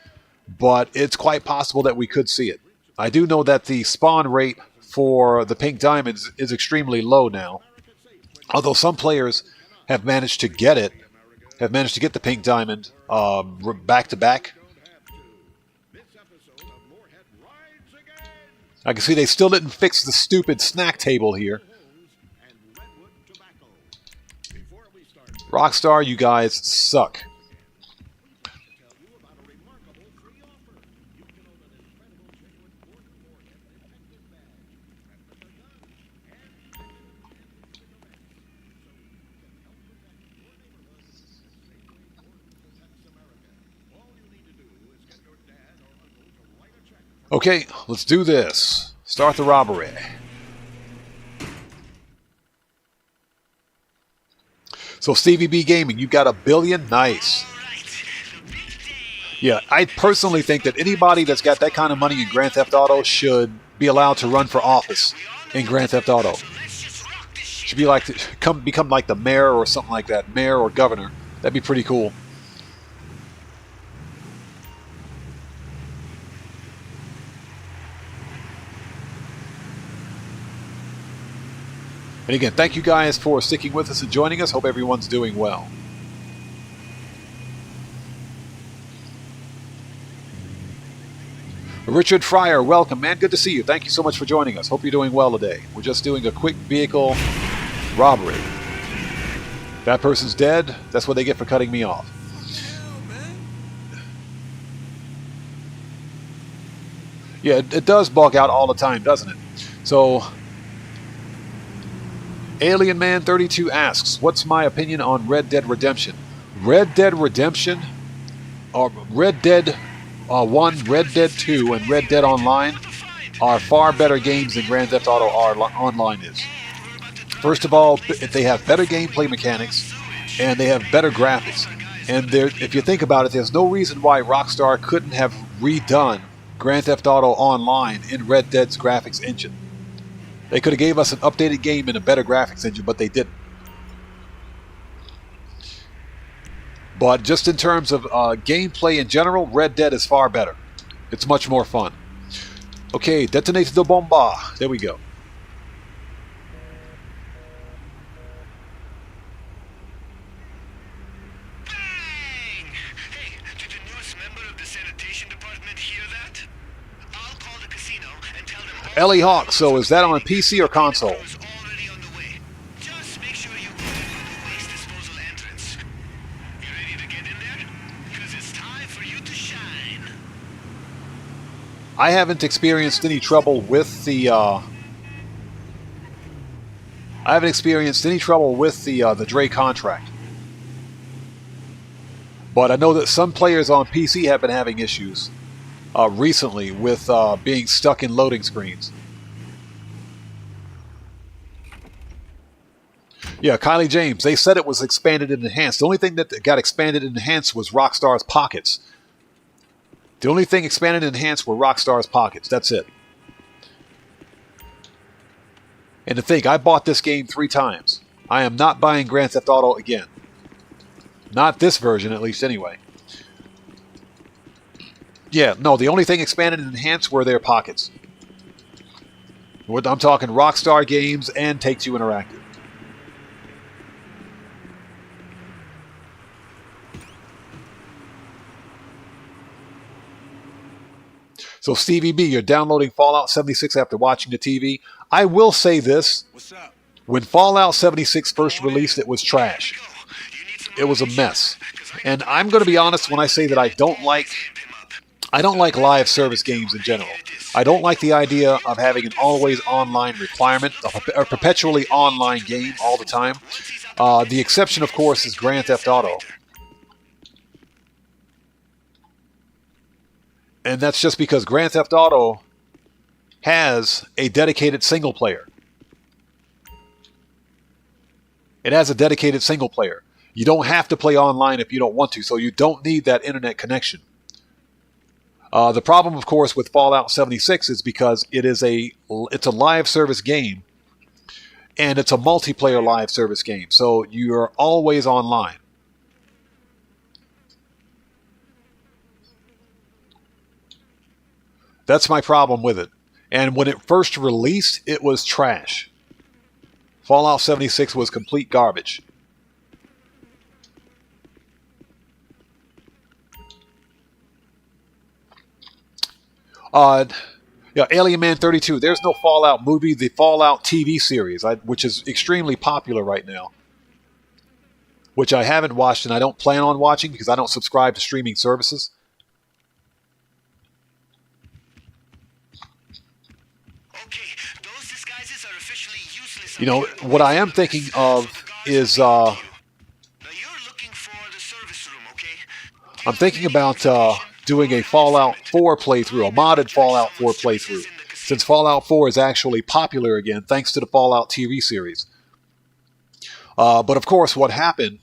but it's quite possible that we could see it. I do know that the spawn rate for the pink diamonds is extremely low now. Although some players have managed to get it, have managed to get the pink diamond back to back. I can see they still didn't fix the stupid snack table here. Rockstar, you guys suck. Okay, let's do this. Start the robbery. So Stevie B Gaming, you got 1 billion? Nice. Yeah, I personally think that anybody that's got that kind of money in Grand Theft Auto should be allowed to run for office in Grand Theft Auto. Should be like become like the mayor or something like that, mayor or governor. That'd be pretty cool. And again, thank you guys for sticking with us and joining us. Hope everyone's doing well. Richard Fryer, welcome, man. Good to see you. Thank you so much for joining us. Hope you're doing well today. We're just doing a quick vehicle robbery. That person's dead. That's what they get for cutting me off. Yeah, it does bug out all the time, doesn't it? So, Alien Man 32 asks, what's my opinion on Red Dead Redemption? Red Dead Redemption, or Red Dead 1, Red Dead 2, and Red Dead Online are far better games than Grand Theft Auto Online is. First of all, they have better gameplay mechanics, and they have better graphics. And if you think about it, there's no reason why Rockstar couldn't have redone Grand Theft Auto Online in Red Dead's graphics engine. They could have gave us an updated game in a better graphics engine, but they didn't. But just in terms of gameplay in general, Red Dead is far better. It's much more fun. Okay, detonate the bomba. There we go. Bang! Hey, did the newest member of the sanitation department hear that? I'll call the casino and tell them all. Ellie Hawk, so is that on PC or console? Already on the way. Just make sure you go through the waste disposal entrance. You ready to get in there? Because it's time for you to shine. I haven't experienced any trouble with the the Dre contract. But I know that some players on PC have been having issues recently with being stuck in loading screens. Yeah, Kylie James, they said it was expanded and enhanced. The only thing that got expanded and enhanced was Rockstar's pockets. The only thing expanded and enhanced were Rockstar's pockets. That's it. And to think, I bought this game 3 times. I am not buying Grand Theft Auto again. Not this version, at least, anyway. Yeah, no, the only thing expanded and enhanced were their pockets. I'm talking Rockstar Games and Take-Two Interactive. So Stevie B, you're downloading Fallout 76 after watching the TV. I will say this. What's up? When Fallout 76 first released, it was trash. It was a mess. And I'm going to be honest when I say that I don't like live service games in general. I don't like the idea of having an always online requirement, a perpetually online game all the time. The exception, of course, is Grand Theft Auto. And that's just because Grand Theft Auto has a dedicated single player. It has a dedicated single player. You don't have to play online if you don't want to, so you don't need that internet connection. The problem, of course, with Fallout 76 is because it's a live service game, and it's a multiplayer live service game, so you're always online. That's my problem with it. And when it first released, it was trash. Fallout 76 was complete garbage. Yeah, Alien Man 32. There's no Fallout movie. The Fallout TV series, which is extremely popular right now, which I haven't watched and I don't plan on watching because I don't subscribe to streaming services. You know, what I am thinking of is, I'm thinking about doing a Fallout 4 playthrough, a modded Fallout 4 playthrough, since Fallout 4 is actually popular again, thanks to the Fallout TV series. But of course, what happened...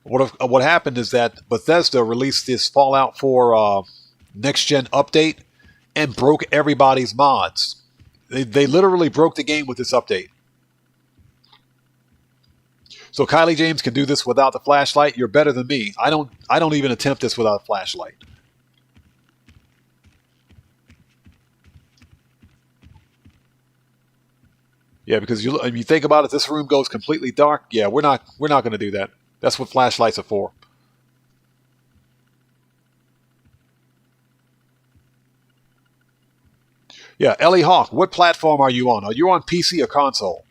What happened is that Bethesda released this Fallout 4... next-gen update and broke everybody's mods. They literally broke the game with this update. So Kylie James can do this without the flashlight. You're better than me. I don't even attempt this without a flashlight. Yeah, because you think about it, this room goes completely dark. Yeah, we're not going to do that. That's what flashlights are for. Yeah, Ellie Hawk, what platform are you on? Are you on PC or console?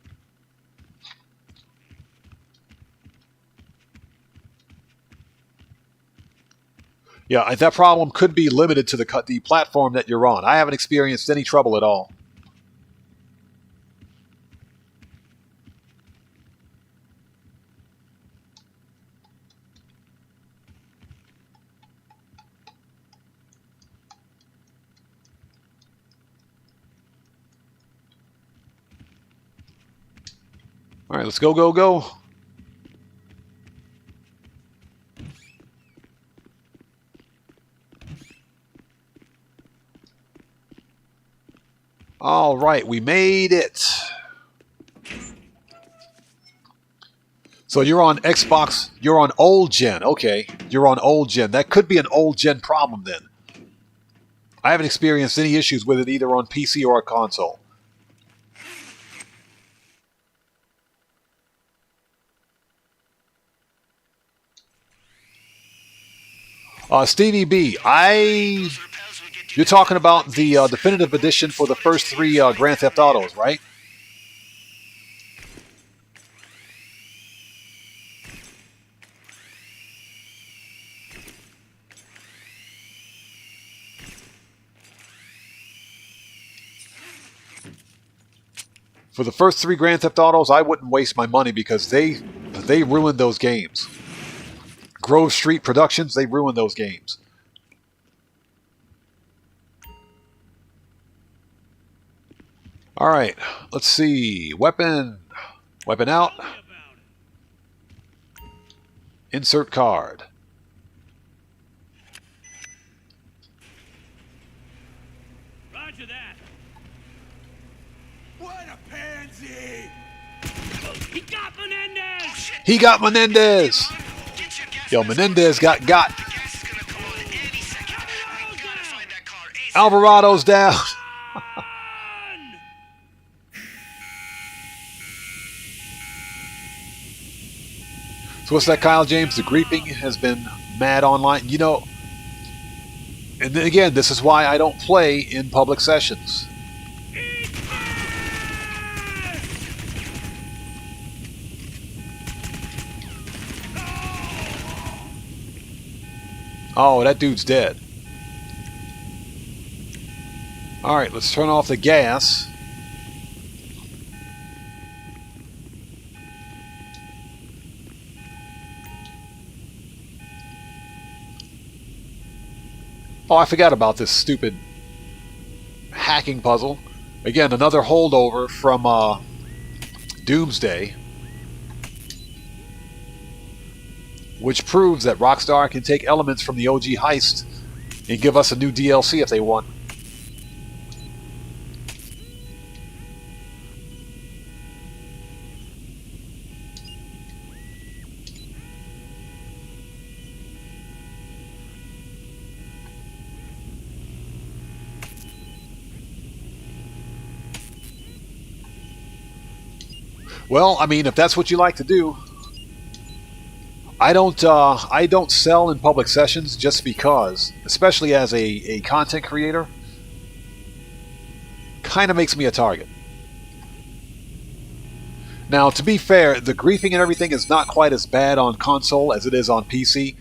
Yeah, that problem could be limited to the platform that you're on. I haven't experienced any trouble at all. All right, let's go, go, go. All right, we made it. So you're on Xbox, you're on old gen. Okay, you're on old gen. That could be an old gen problem then. I haven't experienced any issues with it either on PC or a console. Stevie B, you're talking about the definitive edition for the first 3 Grand Theft Autos, right? For the first 3 Grand Theft Autos, I wouldn't waste my money because they ruined those games. Grove Street Productions, they ruined those games. All right, let's see. Weapon out. Insert card. Roger that. What a pansy! He got Menendez! He got Menendez! Yo, Menendez got. Alvarado's down. So what's that, Kyle James? The griefing has been mad online. You know, and then again, this is why I don't play in public sessions. Oh, that dude's dead. All right, let's turn off the gas. Oh, I forgot about this stupid hacking puzzle. Again, another holdover from Doomsday, which proves that Rockstar can take elements from the OG Heist and give us a new DLC if they want. Well, I mean, if that's what you like to do, I don't sell in public sessions just because, especially as a content creator, kind of makes me a target. Now, to be fair, the griefing and everything is not quite as bad on console as it is on PC.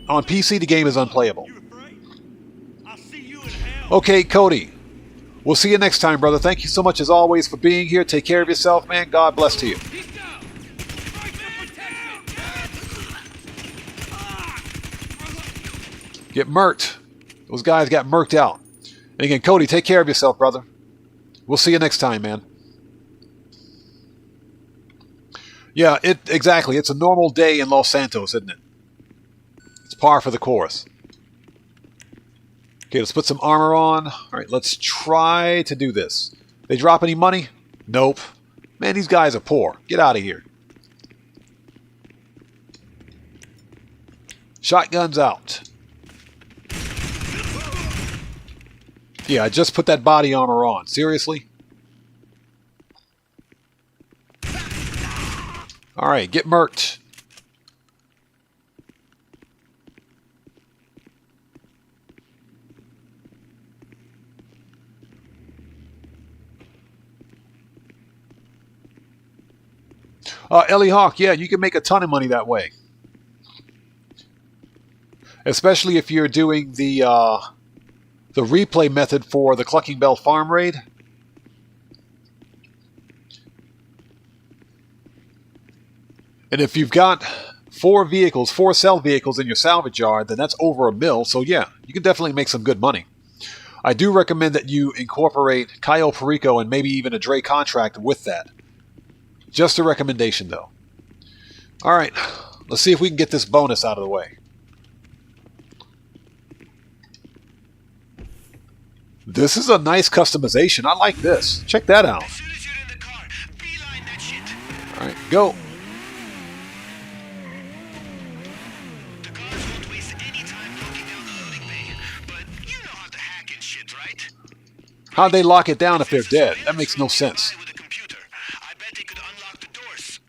On PC, the game is unplayable. Okay, Cody. We'll see you next time, brother. Thank you so much as always for being here. Take care of yourself, man. God bless to you. Get murked. Those guys got murked out. And again, Cody, take care of yourself, brother. We'll see you next time, man. Yeah, exactly. It's a normal day in Los Santos, isn't it? It's par for the course. Okay, let's put some armor on. All right, let's try to do this. They drop any money? Nope. Man, these guys are poor. Get out of here. Shotguns out. Yeah, I just put that body armor on. Seriously? All right, get murked. Ellie Hawk, yeah, you can make a ton of money that way. Especially if you're doing the replay method for the Clucking Bell farm raid. And if you've got 4 cell vehicles in your salvage yard, then that's over $1 million. So yeah, you can definitely make some good money. I do recommend that you incorporate Cayo Perico and maybe even a Dre contract with that. Just a recommendation, though. All right, let's see if we can get this bonus out of the way. This is a nice customization. I like this. Check that out. As soon as you're in the car, beeline that shit. All right, go. The cars won't waste any time locking down the loading bay, but you know how to hack and shit, right? How'd they lock it down if they're dead? That makes no sense. With a computer. I bet they could unlock the doors.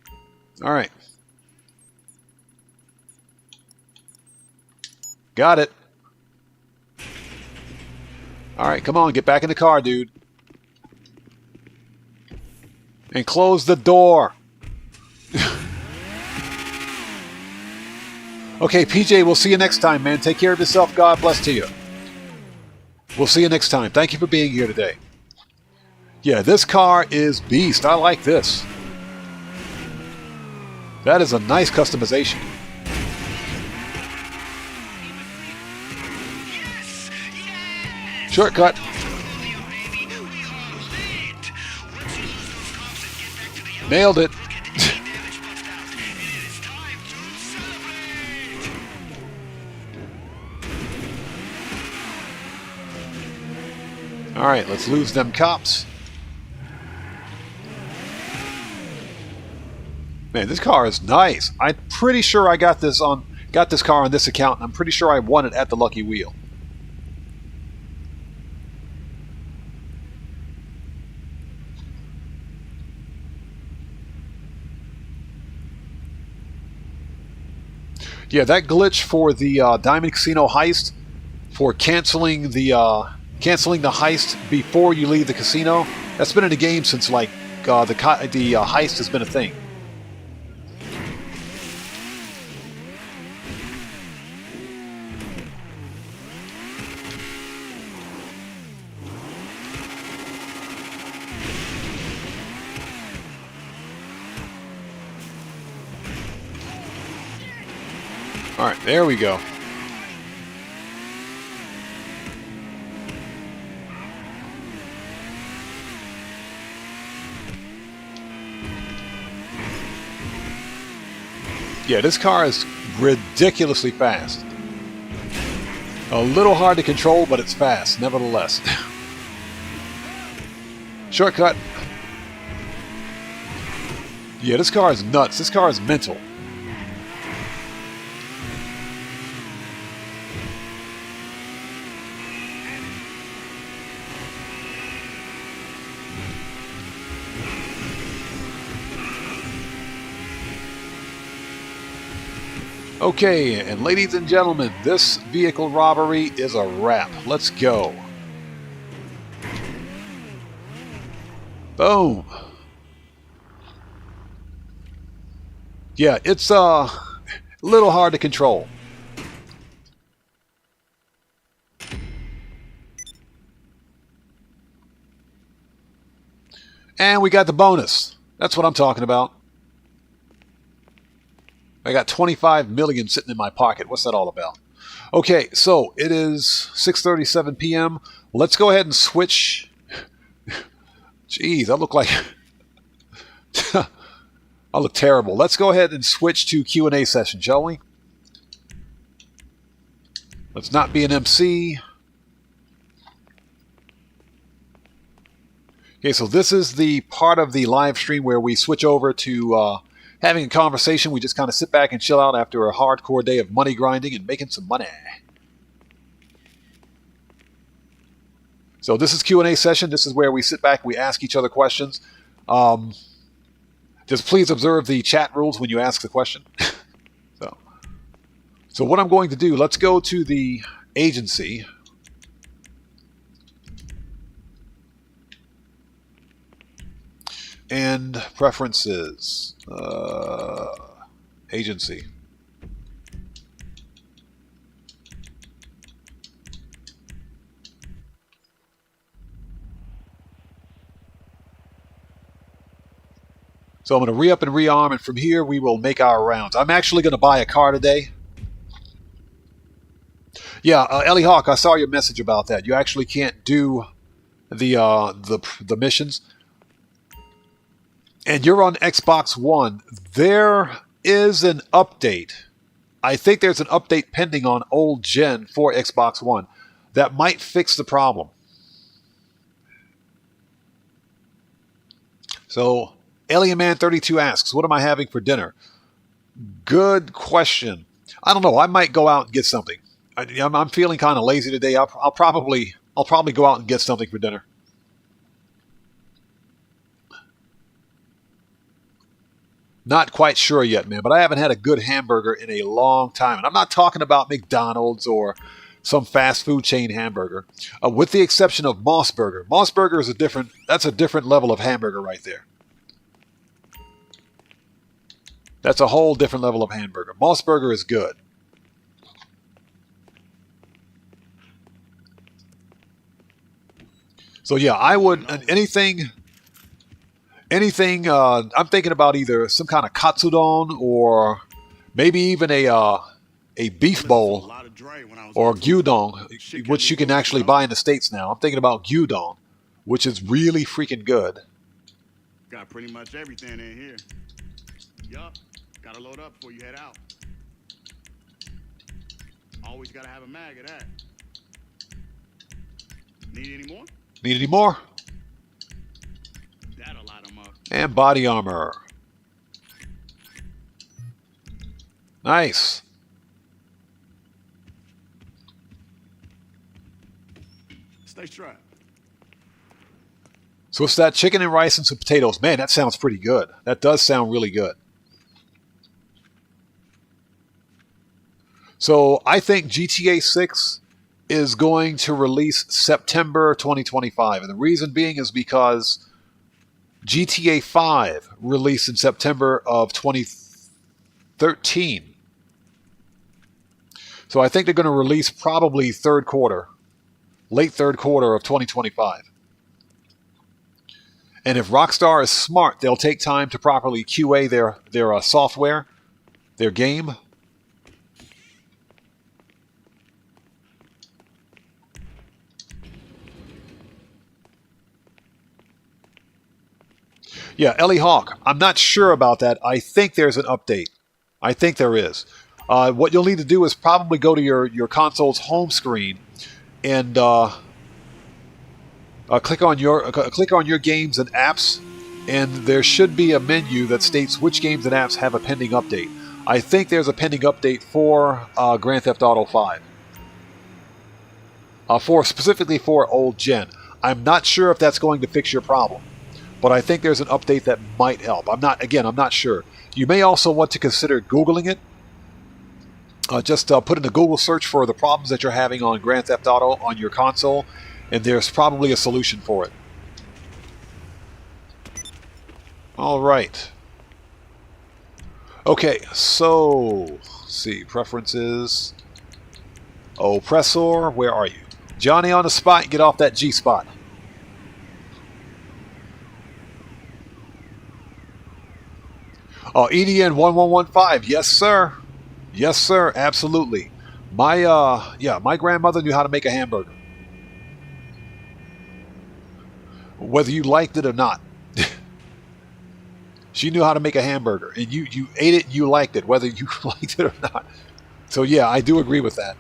All right. Got it. All right, come on, get back in the car, dude. And close the door. Okay, PJ, we'll see you next time, man. Take care of yourself. God bless to you. We'll see you next time. Thank you for being here today. Yeah, this car is beast. I like this. That is a nice customization. Shortcut. Nailed it. All right, let's lose them cops. Man, this car is nice. I'm pretty sure I got this car on this account, and I'm pretty sure I won it at the Lucky Wheel. Yeah, that glitch for the Diamond Casino heist, for canceling the heist before you leave the casino, that's been in the game since like the heist has been a thing. All right, there we go. Yeah, this car is ridiculously fast. A little hard to control, but it's fast, nevertheless. Shortcut. Yeah, this car is nuts. This car is mental. Okay, and ladies and gentlemen, this vehicle robbery is a wrap. Let's go. Boom. Yeah, it's a little hard to control. And we got the bonus. That's what I'm talking about. I got 25 million sitting in my pocket. What's that all about? Okay, so it is 6:37 p.m. Let's go ahead and switch. Jeez, I look like I look terrible. Let's go ahead and switch to Q&A session, shall we? Let's not be an MC. Okay, so this is the part of the live stream where we switch over to having a conversation. We just kind of sit back and chill out after a hardcore day of money grinding and making some money. So this is Q&A session. This is where we sit back and we ask each other questions. Just please observe the chat rules when you ask the question. So what I'm going to do, let's go to the agency. And preferences. Agency. So I'm going to re-up and rearm, and from here we will make our rounds. I'm actually going to buy a car today. Yeah, Ellie Hawk, I saw your message about that. You actually can't do the missions. And you're on Xbox One. There is an update. I think there's an update pending on old gen for Xbox One that might fix the problem. So Alien Man 32 asks, what am I having for dinner? Good question. I don't know. I might go out and get something. I'm feeling kind of lazy today. I'll probably go out and get something for dinner. Not quite sure yet, man, but I haven't had a good hamburger in a long time. And I'm not talking about McDonald's or some fast food chain hamburger, with the exception of Moss Burger. Moss Burger is that's a different level of hamburger right there. That's a whole different level of hamburger. Moss Burger is good. So yeah, I would, anything, I'm thinking about either some kind of katsudon or maybe even a beef bowl or gyudon, which you can actually buy in the States now. I'm thinking about gyudon, which is really freaking good. Got pretty much everything in here. Yup, gotta load up before you head out. Always gotta have a mag of that. Need any more? Need any more? That'll light them up. And body armor. Nice. Stay strapped. So it's that chicken and rice and some potatoes. Man, that sounds pretty good. That does sound really good. So I think GTA 6 is going to release September 2025. And the reason being is because GTA 5 released in September of 2013. So I think they're going to release probably late third quarter of 2025. And if Rockstar is smart, they'll take time to properly QA their software, their game. Yeah, Ellie Hawk, I'm not sure about that. I think there's an update. I think there is. What you'll need to do is probably go to your console's home screen and click on your games and apps, and there should be a menu that states which games and apps have a pending update. I think there's a pending update for Grand Theft Auto 5, specifically for old gen. I'm not sure if that's going to fix your problem, but I think there's an update that might help. I'm not sure. You may also want to consider Googling it. Just put in a Google search for the problems that you're having on Grand Theft Auto on your console, and there's probably a solution for it. All right. Okay, so let's see, preferences. Oppressor, where are you? Johnny on the spot, get off that G spot. EDN 1115, yes sir. Yes sir, absolutely. My grandmother knew how to make a hamburger. Whether you liked it or not. She knew how to make a hamburger, and you ate it and you liked it, whether you liked it or not. So yeah, I do agree with that.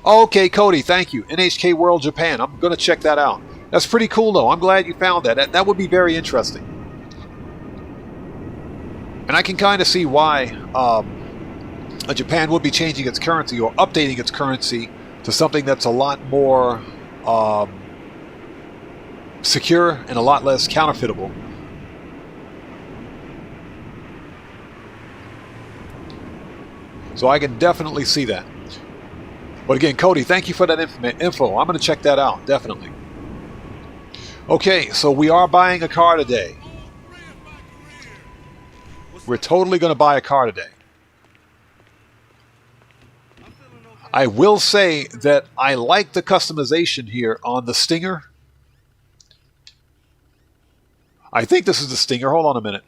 Okay, Cody, thank you. NHK World Japan. I'm going to check that out. That's pretty cool, though. I'm glad you found that. That would be very interesting. And I can kind of see why Japan would be changing its currency or updating its currency to to something that's a lot more secure and a lot less counterfeitable. So I can definitely see that. But again, Cody, thank you for that info. I'm going to check that out, definitely. Okay, so we are buying a car today. We're totally going to buy a car today. I will say that I like the customization here on the Stinger. I think this is the Stinger. Hold on a minute.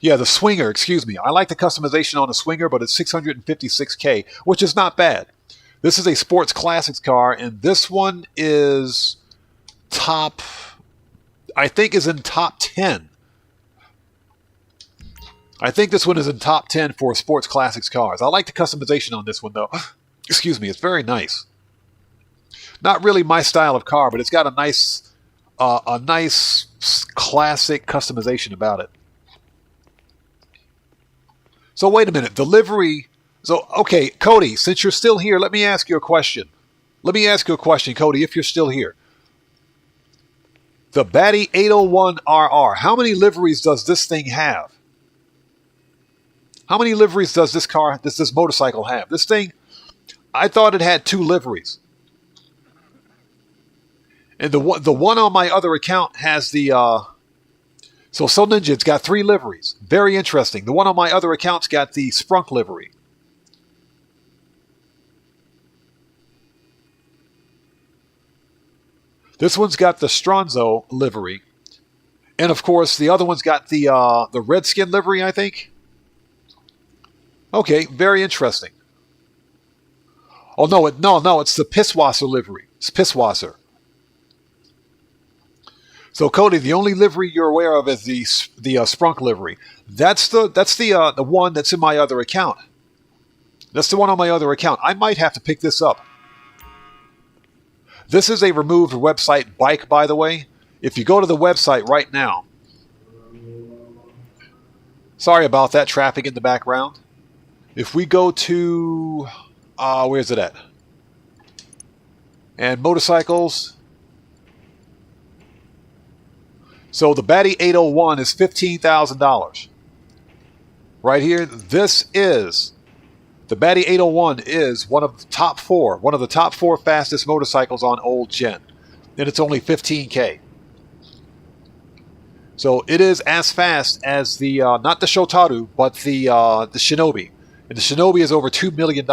Yeah, the Swinger, excuse me. I like the customization on the Swinger, but it's $656K, which is not bad. This is a Sports Classics car, and this one is top, I think is in top 10. I think this one is in top 10 for Sports Classics cars. I like the customization on this one, though. Excuse me, it's very nice. Not really my style of car, but it's got a nice classic customization about it. So wait a minute, delivery. So, okay, Cody, since you're still here, let me ask you a question. Let me ask you a question, Cody, if you're still here. The Batty 801RR, how many liveries does this thing have? How many liveries does this car, this motorcycle have? This thing, I thought it had 2 liveries. And the one on my other account has the, So Ninja, it's got 3 liveries. Very interesting. The one on my other account's got the Sprunk livery. This one's got the Stronzo livery. And of course, the other one's got the Redskin livery, I think. Okay, very interesting. Oh, no, it's the Pisswasser livery. It's Pisswasser. So Cody, the only livery you're aware of is the Sprunk livery. That's the one that's in my other account. That's the one on my other account. I might have to pick this up. This is a removed website bike, by the way. If you go to the website right now. Sorry about that traffic in the background. If we go to where's it at? And motorcycles. So the Batty 801 is $15,000. Right here, this is the Batty 801 is one of the top 4 fastest motorcycles on old gen, and it's only $15K. So it is as fast as the not the Shotaru, but the Shinobi, and the Shinobi is over $2 million,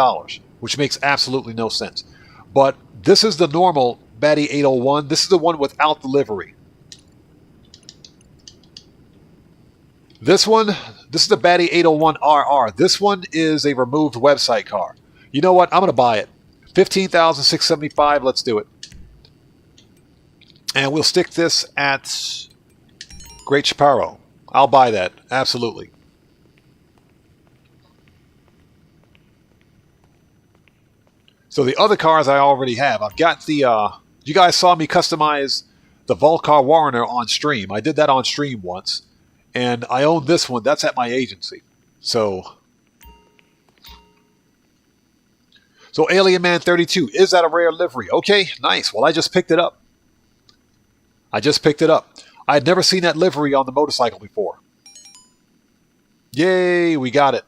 which makes absolutely no sense. But this is the normal Batty 801. This is the one without the livery. This is the Batty 801RR. This one is a removed website car. You know what? I'm going to buy it. $15,675. Let's do it. And we'll stick this at Great Chaparro. I'll buy that. Absolutely. So the other cars I already have. I've got the... you guys saw me customize the Volcar Warrener on stream. I did that on stream once. And I own this one. That's at my agency. So Alien Man 32. Is that a rare livery? Okay, nice. Well, I just picked it up. I had never seen that livery on the motorcycle before. Yay, we got it.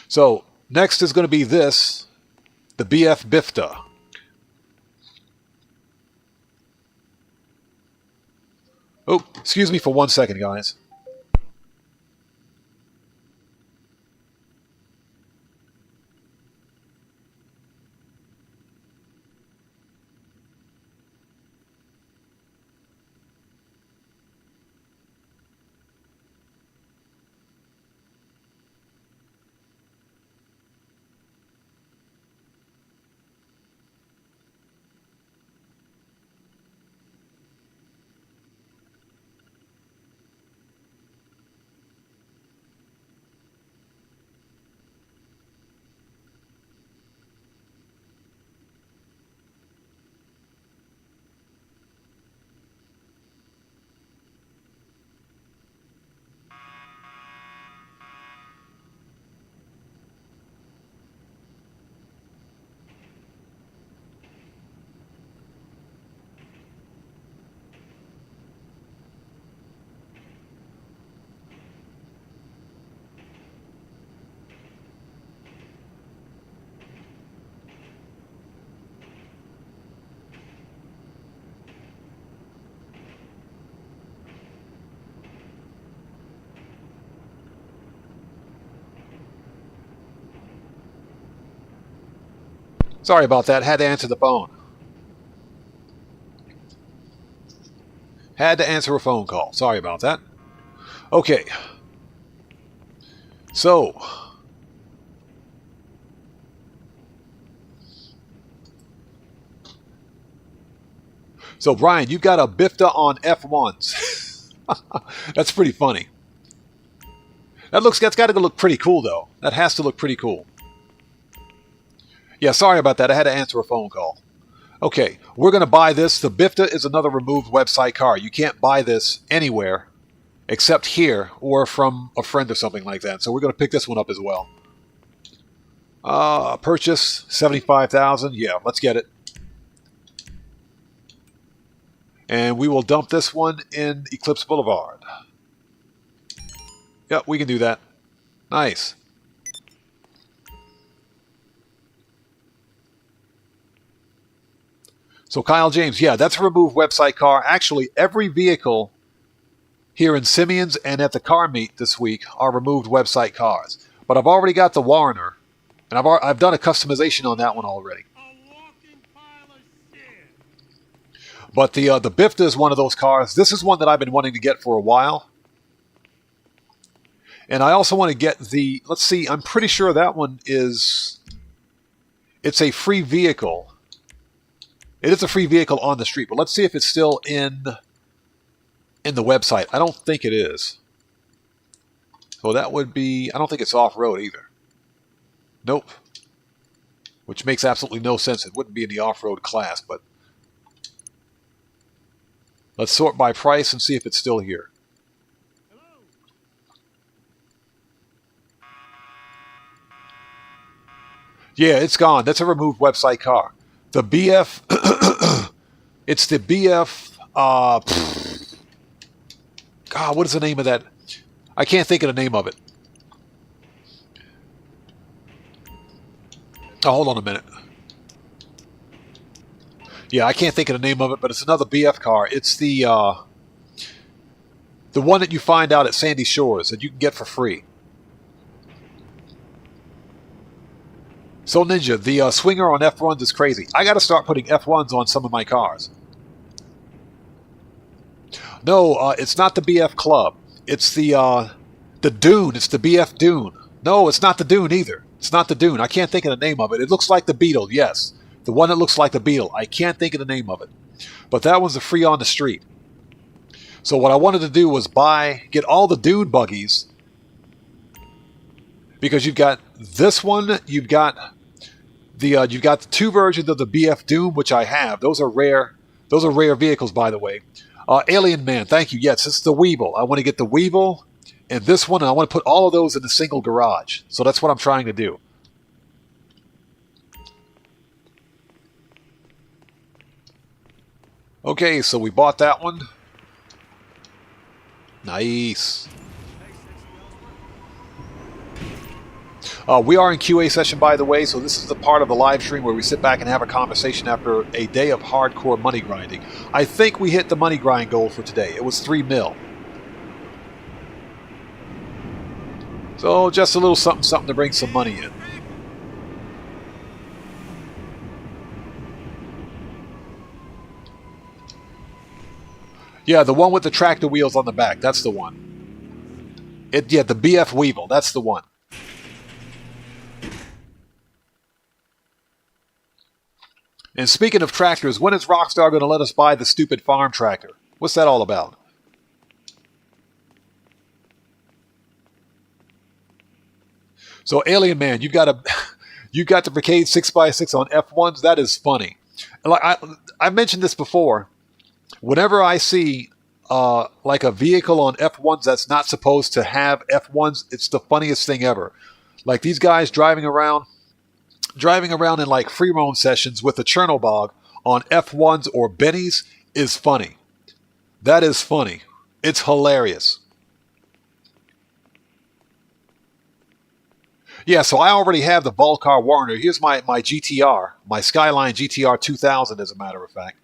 So next is going to be this. The BF Bifta. Oh, excuse me for 1 second, guys. Sorry about that. Had to answer the phone. Had to answer a phone call. Sorry about that. Okay. So. So, Brian, you've got a BIFTA on F1s. That's pretty funny. That's got to look pretty cool, though. That has to look pretty cool. Yeah, sorry about that. I had to answer a phone call. Okay, we're going to buy this. The BIFTA is another removed website car. You can't buy this anywhere except here or from a friend or something like that. So we're going to pick this one up as well. Purchase, $75,000. Yeah, let's get it. And we will dump this one in Eclipse Boulevard. Yep, we can do that. Nice. So Kyle James, yeah, that's a removed website car. Actually, every vehicle here in Simeon's and at the car meet this week are removed website cars. But I've already got the Warner, and I've done a customization on that one already. But the BIFTA is one of those cars. This is one that I've been wanting to get for a while. And I also want to get the, let's see, I'm pretty sure that one is, it's a free vehicle. It is a free vehicle on the street, but let's see if it's still in the website. I don't think it is. So that would be, I don't think it's off-road either. Nope. Which makes absolutely no sense. It wouldn't be in the off-road class, but let's sort by price and see if it's still here. Yeah, it's gone. That's a removed website car. The BF, it's the BF, God, what is the name of that? I can't think of the name of it. Oh, hold on a minute. Yeah, I can't think of the name of it, but it's another BF car. It's the one that you find out at Sandy Shores that you can get for free. So Ninja, the swinger on F1s is crazy. I got to start putting F1s on some of my cars. No, it's not the BF Club. It's the Dune. It's the BF Dune. No, it's not the Dune either. It's not the Dune. I can't think of the name of it. It looks like the Beetle, yes. The one that looks like the Beetle. I can't think of the name of it. But that one's a free on the street. So what I wanted to do was get all the Dune buggies. Because you've got this one, you've got the two versions of the BF Doom, which I have. Those are rare. Those are rare vehicles, by the way. Alien Man, thank you. Yes, it's the Weevil. I want to get the Weevil and this one, and I want to put all of those in a single garage. So that's what I'm trying to do. Okay, so we bought that one. Nice. We are in QA session, by the way, so this is the part of the live stream where we sit back and have a conversation after a day of hardcore money grinding. I think we hit the money grind goal for today. It was 3 mil. So just a little something to bring some money in. Yeah, the one with the tractor wheels on the back. That's the one. Yeah, the BF Weevil. That's the one. And speaking of tractors, when is Rockstar going to let us buy the stupid farm tractor? What's that all about? So, Alien Man, you got the Brigade 6x6 on F1s. That is funny. Like I mentioned this before. Whenever I see like a vehicle on F1s that's not supposed to have F1s, it's the funniest thing ever. Like these guys driving around in like free roam sessions with the Chernobog on F1s or Bennies is funny. That is funny. It's hilarious. Yeah, so I already have the Volcar Warner. Here's my GTR, my Skyline GTR 2000, as a matter of fact.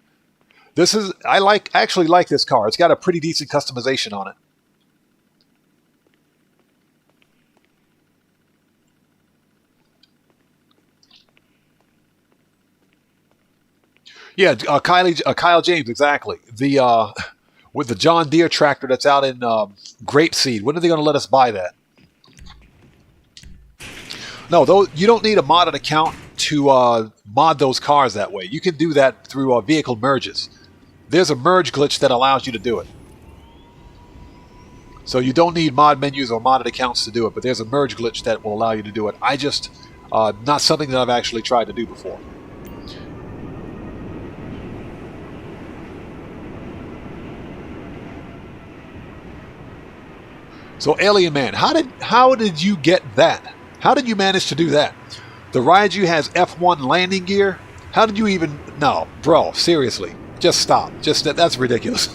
I actually like this car. It's got a pretty decent customization on it. Yeah, Kyle James, exactly. The with the John Deere tractor that's out in Grapeseed. When are they going to let us buy that? No, though you don't need a modded account to mod those cars that way. You can do that through vehicle merges. There's a merge glitch that allows you to do it. So you don't need mod menus or modded accounts to do it, but there's a merge glitch that will allow you to do it. I just, not something that I've actually tried to do before. So Alien Man, how did you get that? How did you manage to do that? The Raiju has F1 landing gear. How did you even? No, bro, seriously, just stop. That's ridiculous.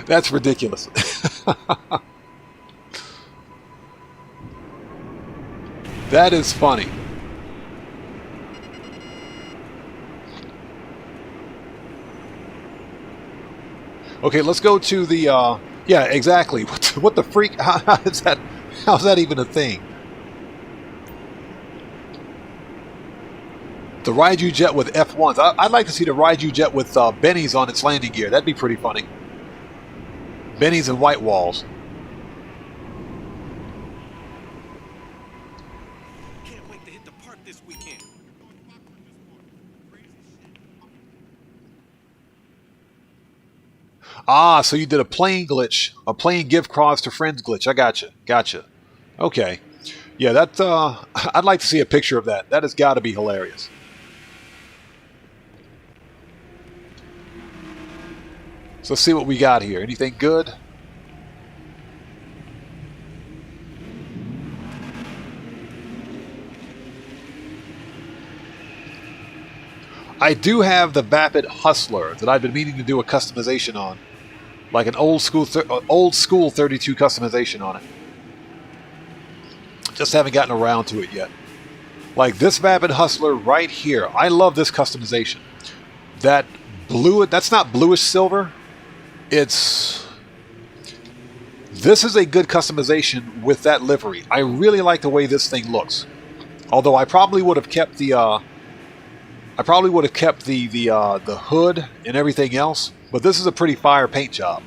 That's ridiculous. That is funny. Okay, let's go to the. Yeah, exactly. What the freak? How's that even a thing? The Raiju jet with F1s. I'd like to see the Raiju jet with Bennies on its landing gear. That'd be pretty funny. Bennies and white walls. Can't wait to hit the park this weekend. Ah, so you did a playing glitch, a playing gift cards to friends glitch. I gotcha. Okay. Yeah, that, I'd like to see a picture of that. That has got to be hilarious. So let's see what we got here. Anything good? I do have the Vapid Hustler that I've been meaning to do a customization on. Like an old school 32 customization on it. Just haven't gotten around to it yet. Like this Vapid Hustler right here. I love this customization. That blue, that's not bluish silver. This is a good customization with that livery. I really like the way this thing looks. Although I probably would have kept the the hood and everything else, but this is a pretty fire paint job.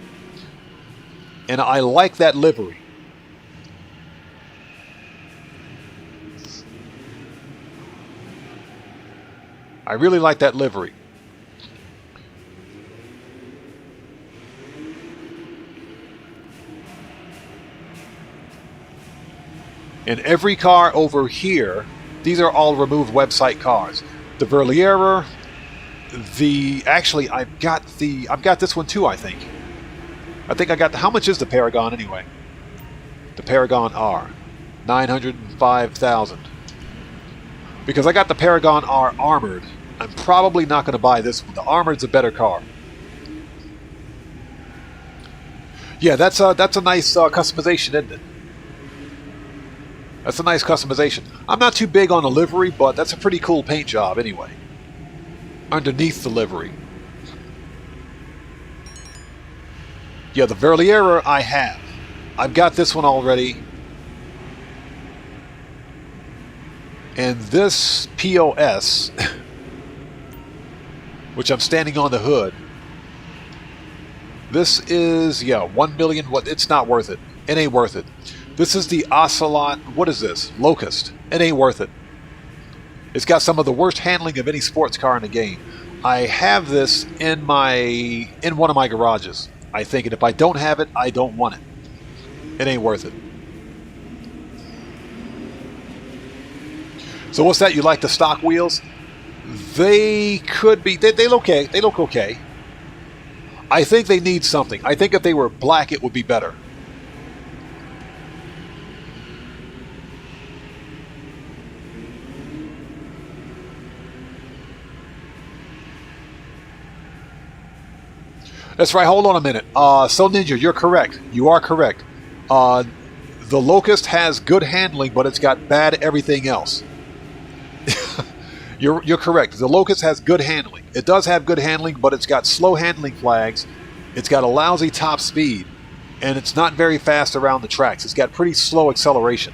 And I like that livery. I really like that livery. And every car over here, these are all removed website cars. The Verliera, actually I've got this one too, I think. How much is the Paragon anyway? The Paragon R, 905,000. Because I got the Paragon R armored, I'm probably not going to buy this one. The armored's a better car. Yeah, that's a nice customization, isn't it? That's a nice customization. I'm not too big on the livery, but that's a pretty cool paint job anyway. Underneath the livery. Yeah, the Verliera I have. I've got this one already. And this POS, which I'm standing on the hood, this is, yeah, 1 million. What? It's not worth it. It ain't worth it. This is the Ocelot, what is this? Locust. It ain't worth it. It's got some of the worst handling of any sports car in the game. I have this in one of my garages, I think, and if I don't have it, I don't want it. It ain't worth it. So what's that? You like the stock wheels? They could be, they look okay. They look okay. I think they need something. I think if they were black, it would be better. That's right. Hold on a minute. So Ninja, you're correct. You are correct. The Locust has good handling, but it's got bad everything else. You're correct. The Locust has good handling. It does have good handling, but it's got slow handling flags. It's got a lousy top speed, and it's not very fast around the tracks. It's got pretty slow acceleration.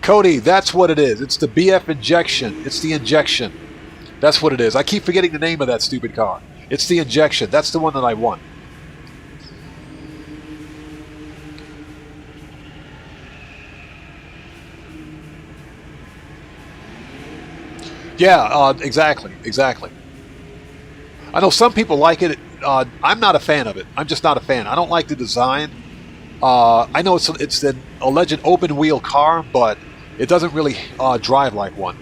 Cody, that's what it is. It's the BF injection. It's the injection. That's what it is. I keep forgetting the name of that stupid car. It's the injection. That's the one that I want. Yeah, exactly. I know some people like it. I'm not a fan of it. I'm just not a fan. I don't like the design. I know it's an alleged open wheel car, but it doesn't really drive like one.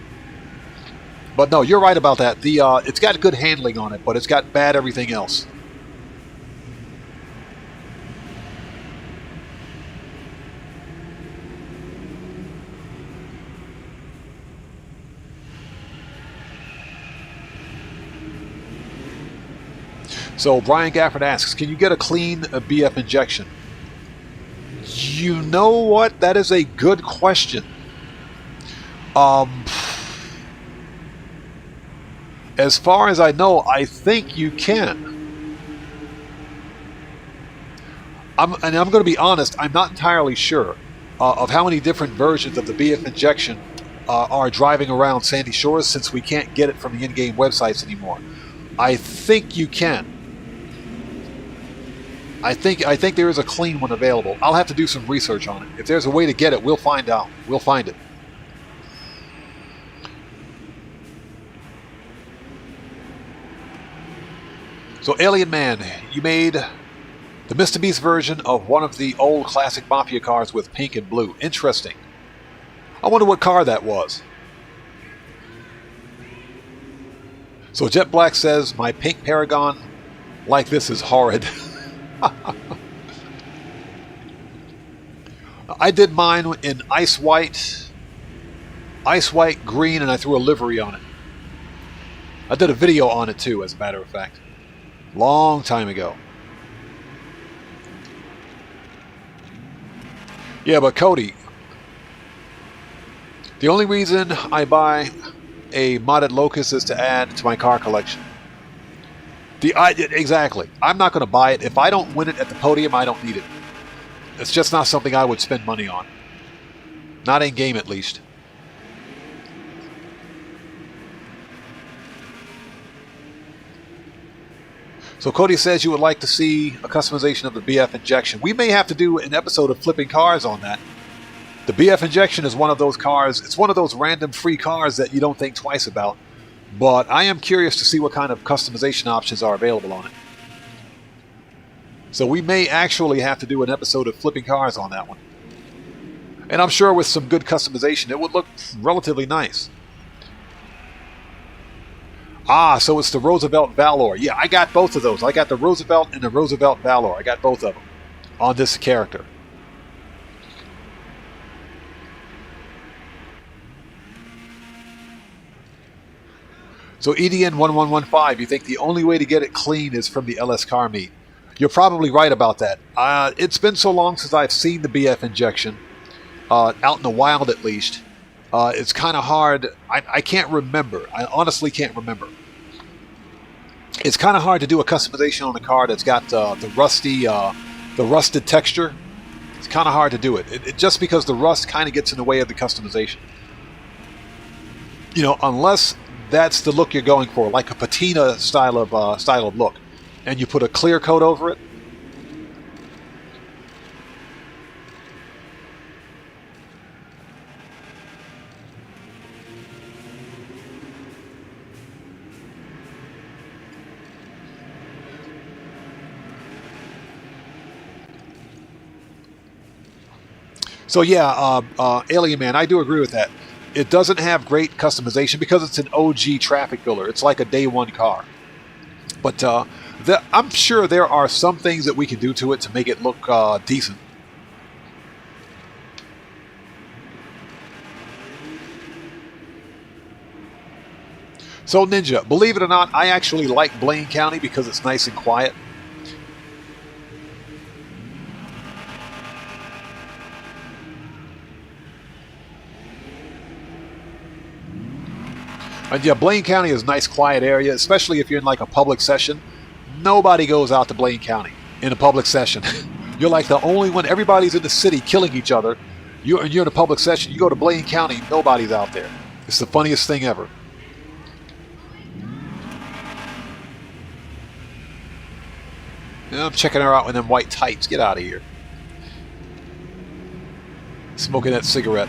But no, you're right about that. It's got good handling on it, but it's got bad everything else. So Brian Gafford asks, can you get a clean BF injection? You know what? That is a good question. As far as I know, I think you can. I'm going to be honest, I'm not entirely sure of how many different versions of the BF injection are driving around Sandy Shores, since we can't get it from the in-game websites anymore. I think you can. I think there is a clean one available. I'll have to do some research on it. If there's a way to get it, we'll find out. We'll find it. So Alien Man, you made the Mr. Beast version of one of the old classic Mafia cars with pink and blue. Interesting. I wonder what car that was. So Jet Black says, my pink Paragon like this is horrid. I did mine in ice white, green, and I threw a livery on it. I did a video on it too, as a matter of fact. Long time ago. Yeah, but Cody, the only reason I buy a modded Locust is to add to my car collection. Exactly. I'm not going to buy it. If I don't win it at the podium, I don't need it. It's just not something I would spend money on. Not in game, at least. So Cody says you would like to see a customization of the BF injection. We may have to do an episode of flipping cars on that. The BF injection is one of those cars. It's one of those random free cars that you don't think twice about. But I am curious to see what kind of customization options are available on it. So we may actually have to do an episode of flipping cars on that one. And I'm sure with some good customization, it would look relatively nice. Ah, so it's the Roosevelt Valor. Yeah, I got both of those. I got the Roosevelt and the Roosevelt Valor. I got both of them on this character. So EDN1115, you think the only way to get it clean is from the LS car meet. You're probably right about that. It's been so long since I've seen the BF injection, out in the wild at least. It's kind of hard. I can't remember. I honestly can't remember. It's kind of hard to do a customization on a car that's got the rusted texture. It's kind of hard to do it. Just because the rust kind of gets in the way of the customization. You know, unless that's the look you're going for, like a patina style of look, and you put a clear coat over it. So yeah, Alien Man, I do agree with that. It doesn't have great customization because it's an OG traffic builder. It's like a day one car. But I'm sure there are some things that we can do to it to make it look decent. So Ninja, believe it or not, I actually like Blaine County because it's nice and quiet. And yeah, Blaine County is a nice, quiet area, especially if you're in like a public session. Nobody goes out to Blaine County in a public session. You're like the only one. Everybody's in the city killing each other, You're in a public session. You go to Blaine County, nobody's out there. It's the funniest thing ever. I'm checking her out in them white tights. Get out of here. Smoking that cigarette.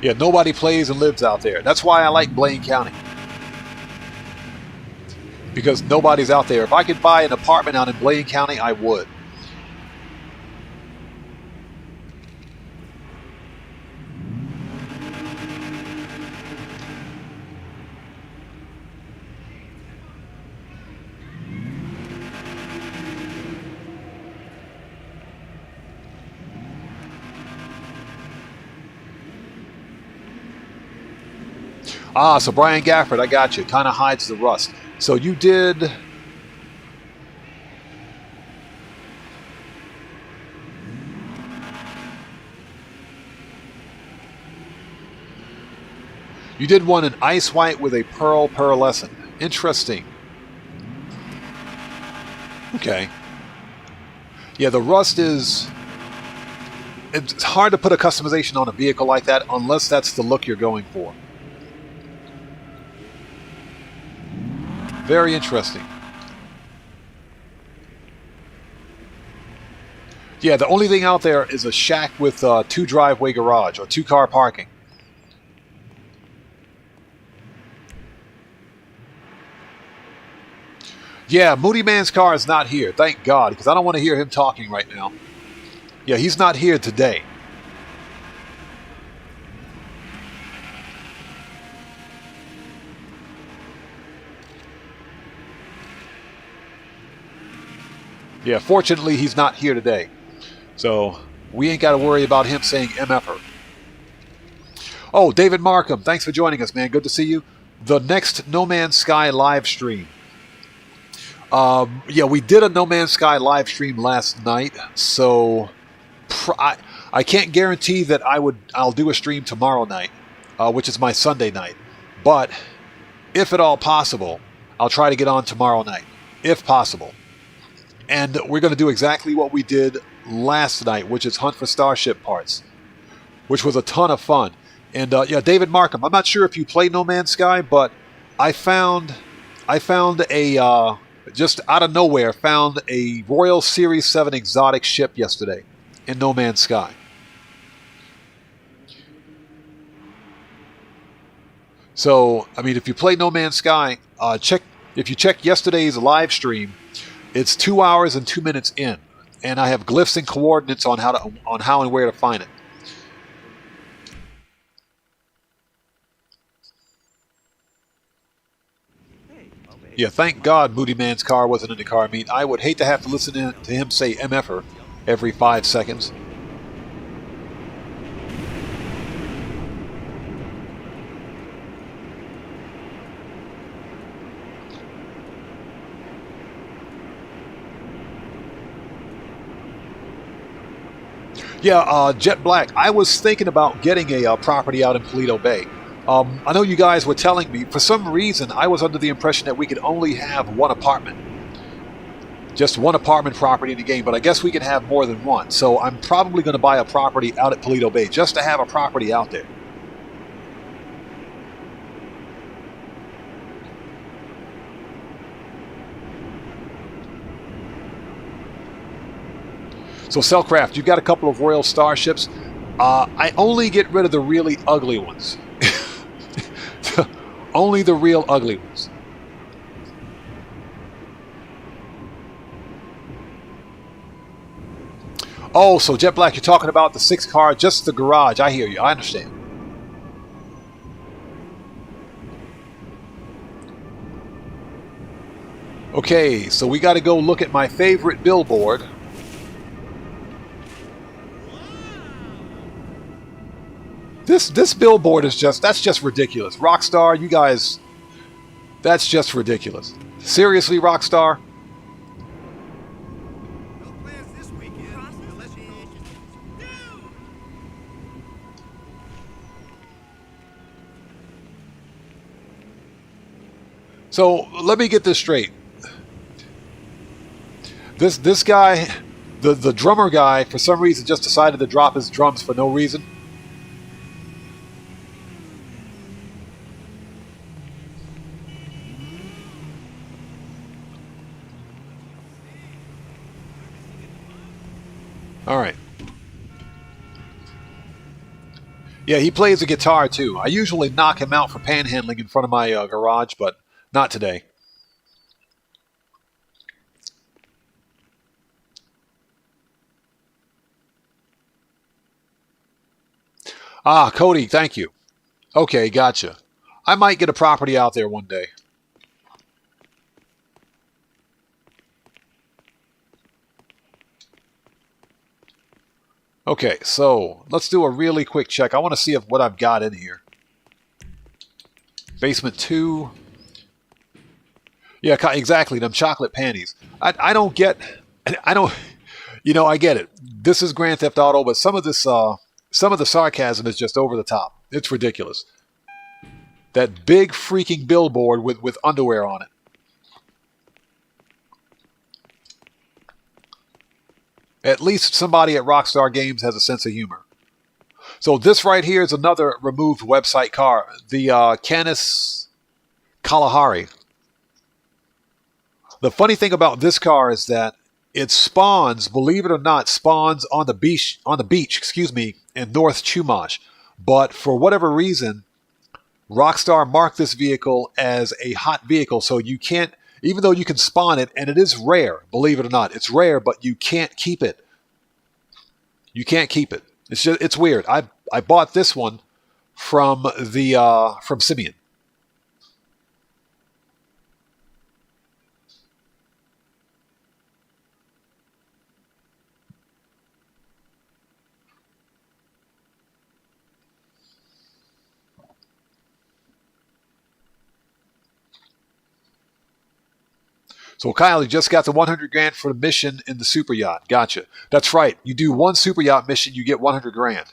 Yeah, nobody plays and lives out there. That's why I like Blaine County. Because nobody's out there. If I could buy an apartment out in Blaine County, I would. Ah, so Brian Gafford, I got you. Kind of hides the rust. So you did... You did one in ice white with a pearl pearlescent. Interesting. Okay. Yeah, the rust is... It's hard to put a customization on a vehicle like that unless that's the look you're going for. Very interesting. Yeah, the only thing out there is a shack with 2 driveway garage or 2 car parking. Yeah, Moody Man's car is not here. Thank God, because I don't want to hear him talking right now. Yeah, he's not here today. Yeah, fortunately, he's not here today. So, we ain't got to worry about him saying MFer. Oh, David Markham, thanks for joining us, man. Good to see you. The next No Man's Sky live stream. Yeah, we did a No Man's Sky live stream last night. So, I can't guarantee that I'll do a stream tomorrow night, which is my Sunday night. But, if at all possible, I'll try to get on tomorrow night. If possible. And we're going to do exactly what we did last night, which is hunt for Starship parts, which was a ton of fun. And yeah, David Markham, I'm not sure if you play No Man's Sky, but I found a, just out of nowhere, found a Royal Series 7 exotic ship yesterday in No Man's Sky. So, I mean, if you play No Man's Sky, if you check yesterday's live stream, it's 2 hours and 2 minutes in, and I have glyphs and coordinates on how and where to find it. Yeah, thank God Moody Man's car wasn't in the car meet. I would hate to have to listen to him say MFer every 5 seconds. Yeah, Jet Black, I was thinking about getting a property out in Paleto Bay. I know you guys were telling me, for some reason, I was under the impression that we could only have one apartment. Just one apartment property in the game, but I guess we can have more than one. So I'm probably going to buy a property out at Paleto Bay, just to have a property out there. So Cellcraft, you've got a couple of Royal Starships. I only get rid of the really ugly ones. Only the real ugly ones. Oh, so Jet Black, you're talking about the 6 car, just the garage. I hear you. I understand. Okay, so we got to go look at my favorite billboard. This billboard is that's just ridiculous. Rockstar, you guys, that's just ridiculous. Seriously, Rockstar? So let me get this straight. This guy, the drummer guy, for some reason just decided to drop his drums for no reason. All right. Yeah, he plays a guitar too. I usually knock him out for panhandling in front of my garage, but not today. Ah, Cody, thank you. Okay, gotcha. I might get a property out there one day. Okay, so let's do a really quick check. I want to see what I've got in here. Basement 2. Yeah, exactly, them chocolate panties. I don't get... I don't... You know, I get it. This is Grand Theft Auto, but some of this... some of the sarcasm is just over the top. It's ridiculous. That big freaking billboard with underwear on it. At least somebody at Rockstar Games has a sense of humor. So this right here is another removed website car. The Canis Kalahari. The funny thing about this car is that it spawns, believe it or not, spawns on the beach, in North Chumash. But for whatever reason, Rockstar marked this vehicle as a hot vehicle, so you can't, even though you can spawn it, and it is rare, believe it or not, it's rare, but you can't keep it. You can't keep it. It's weird. I bought this one from Simeon. So Kyle, you just got the 100 grand for the mission in the super yacht. Gotcha. That's right. You do one super yacht mission, you get 100 grand.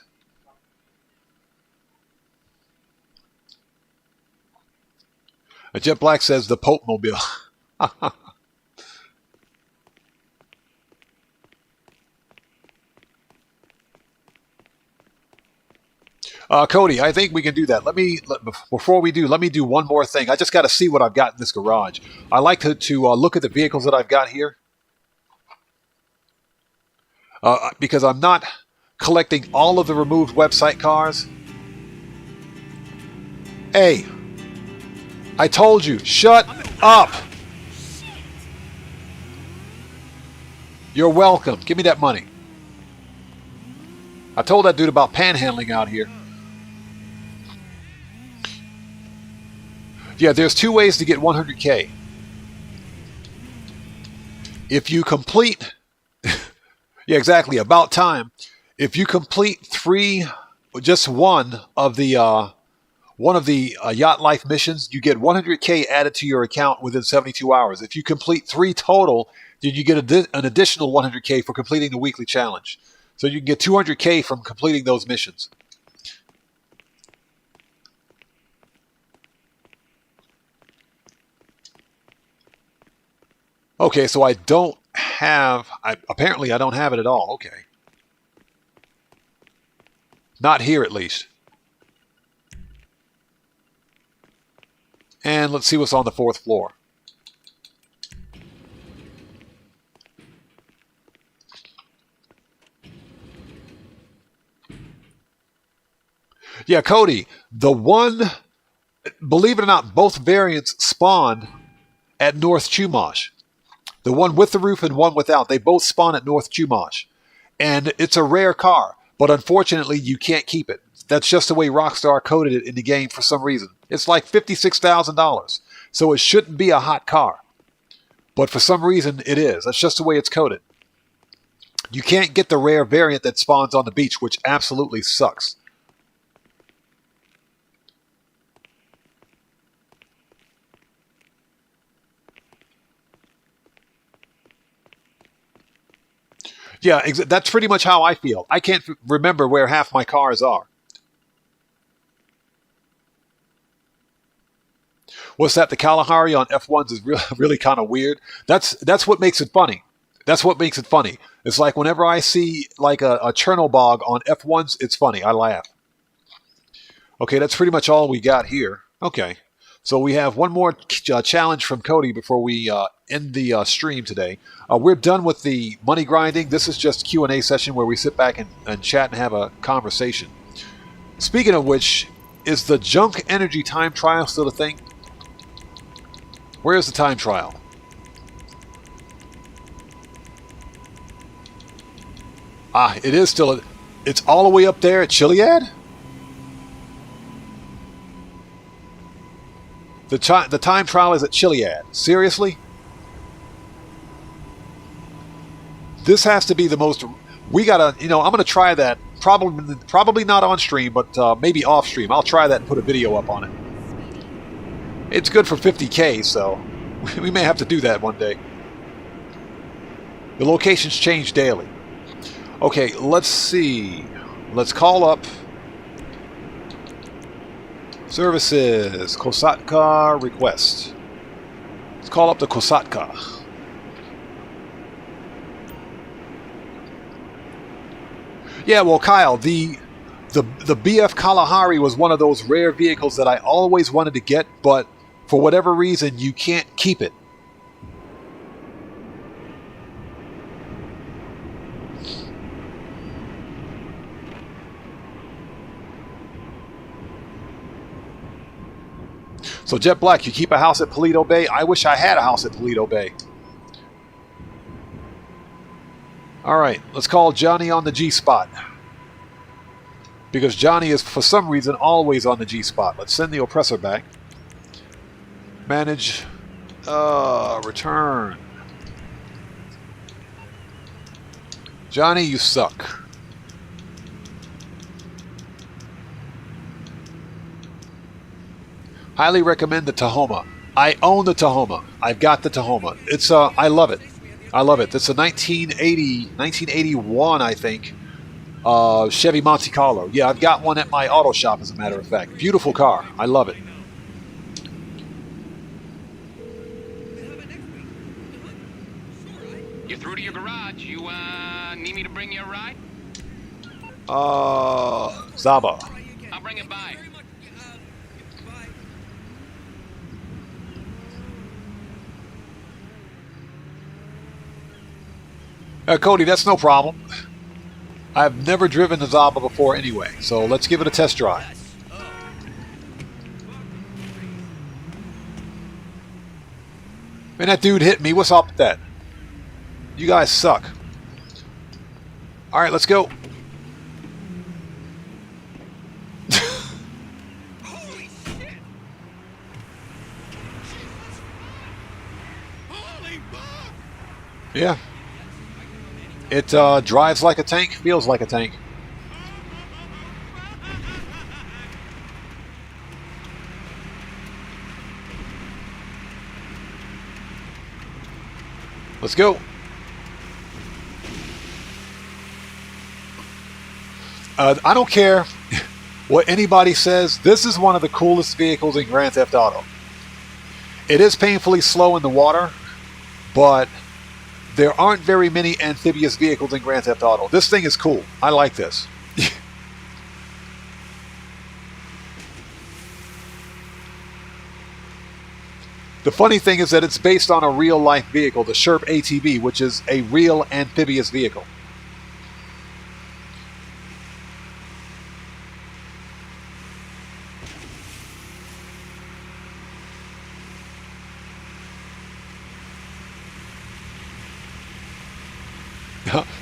Jet Black says the Pope Mobile. Cody, I think we can do that. Before we do, let me do one more thing. I just got to see what I've got in this garage. I like to look at the vehicles that I've got here. Because I'm not collecting all of the removed website cars. Hey, I told you, shut up. You're welcome. Give me that money. I told that dude about panhandling out here. Yeah, there's two ways to get 100K. If you complete... yeah, exactly, about time. If you complete just one of the Yacht Life missions, you get 100K added to your account within 72 hours. If you complete 3 total, then you get an additional 100K for completing the weekly challenge. So you can get 200K from completing those missions. Okay, so I don't have... apparently I don't have it at all. Okay. Not here, at least. And let's see what's on the 4th floor. Yeah, Cody, the one... Believe it or not, both variants spawned at North Chumash. The one with the roof and one without. They both spawn at North Chumash. And it's a rare car, but unfortunately you can't keep it. That's just the way Rockstar coded it in the game for some reason. It's like $56,000. So it shouldn't be a hot car. But for some reason it is. That's just the way it's coded. You can't get the rare variant that spawns on the beach, which absolutely sucks. Yeah, that's pretty much how I feel. I can't remember where half my cars are. What's that? The Kalahari on F1s is really kind of weird. That's what makes it funny. That's what makes it funny. It's like whenever I see like a Chernobog on F1s, it's funny. I laugh. Okay, that's pretty much all we got here. Okay, so we have one more challenge from Cody before we end the stream today. We're done with the money grinding. This is just Q&A session where we sit back and chat and have a conversation. Speaking of which, is the junk energy time trial still a thing? Where's the time trial? Ah, it is still... It's all the way up there at Chiliad? The time trial is at Chiliad. Seriously? This has to be the most... We gotta... You know, I'm gonna try that. Probably not on stream, but maybe off stream. I'll try that and put a video up on it. It's good for 50K, so... We may have to do that one day. The locations change daily. Okay, let's see. Let's call up services, Kosatka request. Let's call up the Kosatka. Yeah, well, Kyle, the BF Kalahari was one of those rare vehicles that I always wanted to get, but for whatever reason, you can't keep it. So Jet Black, you keep a house at Paleto Bay? I wish I had a house at Paleto Bay. Alright, let's call Johnny on the G-spot. Because Johnny is, for some reason, always on the G-spot. Let's send the oppressor back. Manage. Return. Johnny, you suck. Highly recommend the Tahoma. I own the Tahoma. I've got the Tahoma. It's I love it. I love it. It's a 1981, I think, Chevy Monte Carlo. Yeah, I've got one at my auto shop, as a matter of fact. Beautiful car. I love it. You're through to your garage. You need me to bring you a ride? Zaba. I'll bring it by. Cody, that's no problem. I've never driven the Zaba before anyway, so let's give it a test drive. Man, that dude hit me. What's up with that? You guys suck. Alright, let's go. Holy shit! Holy fuck! Yeah. It drives like a tank, feels like a tank. Let's go. I don't care what anybody says. This is one of the coolest vehicles in Grand Theft Auto. It is painfully slow in the water, but there aren't very many amphibious vehicles in Grand Theft Auto. This thing is cool. I like this. The funny thing is that it's based on a real-life vehicle, the Sherp ATV, which is a real amphibious vehicle.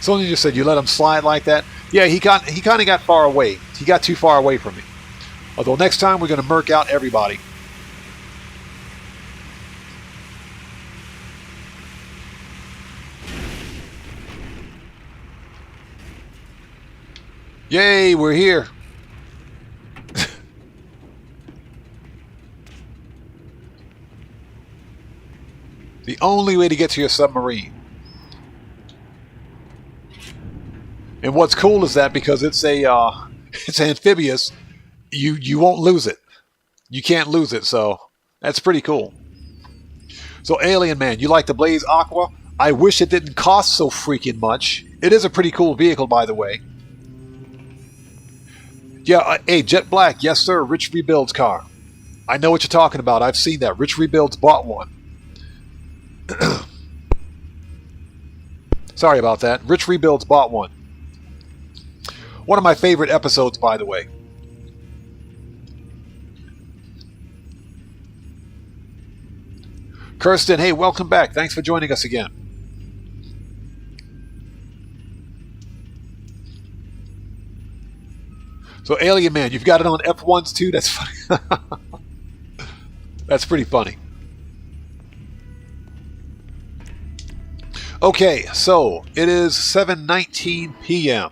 Someone just said you let him slide like that. Yeah, he kind of got far away. He got too far away from me. Although next time we're going to murk out everybody. Yay, we're here. The only way to get to your submarine. And what's cool is that because it's it's amphibious, you won't lose it. You can't lose it, so that's pretty cool. So Alien Man, you like the Blaze Aqua? I wish it didn't cost so freaking much. It is a pretty cool vehicle, by the way. Yeah, hey, Jet Black, yes sir, Rich Rebuild's car. I know what you're talking about. I've seen that. Rich Rebuilds bought one. Sorry about that. Rich Rebuilds bought one. One of my favorite episodes, by the way. Kirsten, hey, welcome back. Thanks for joining us again. So, Alien Man, you've got it on F1s too? That's funny. That's pretty funny. Okay, so it is 7:19 p.m.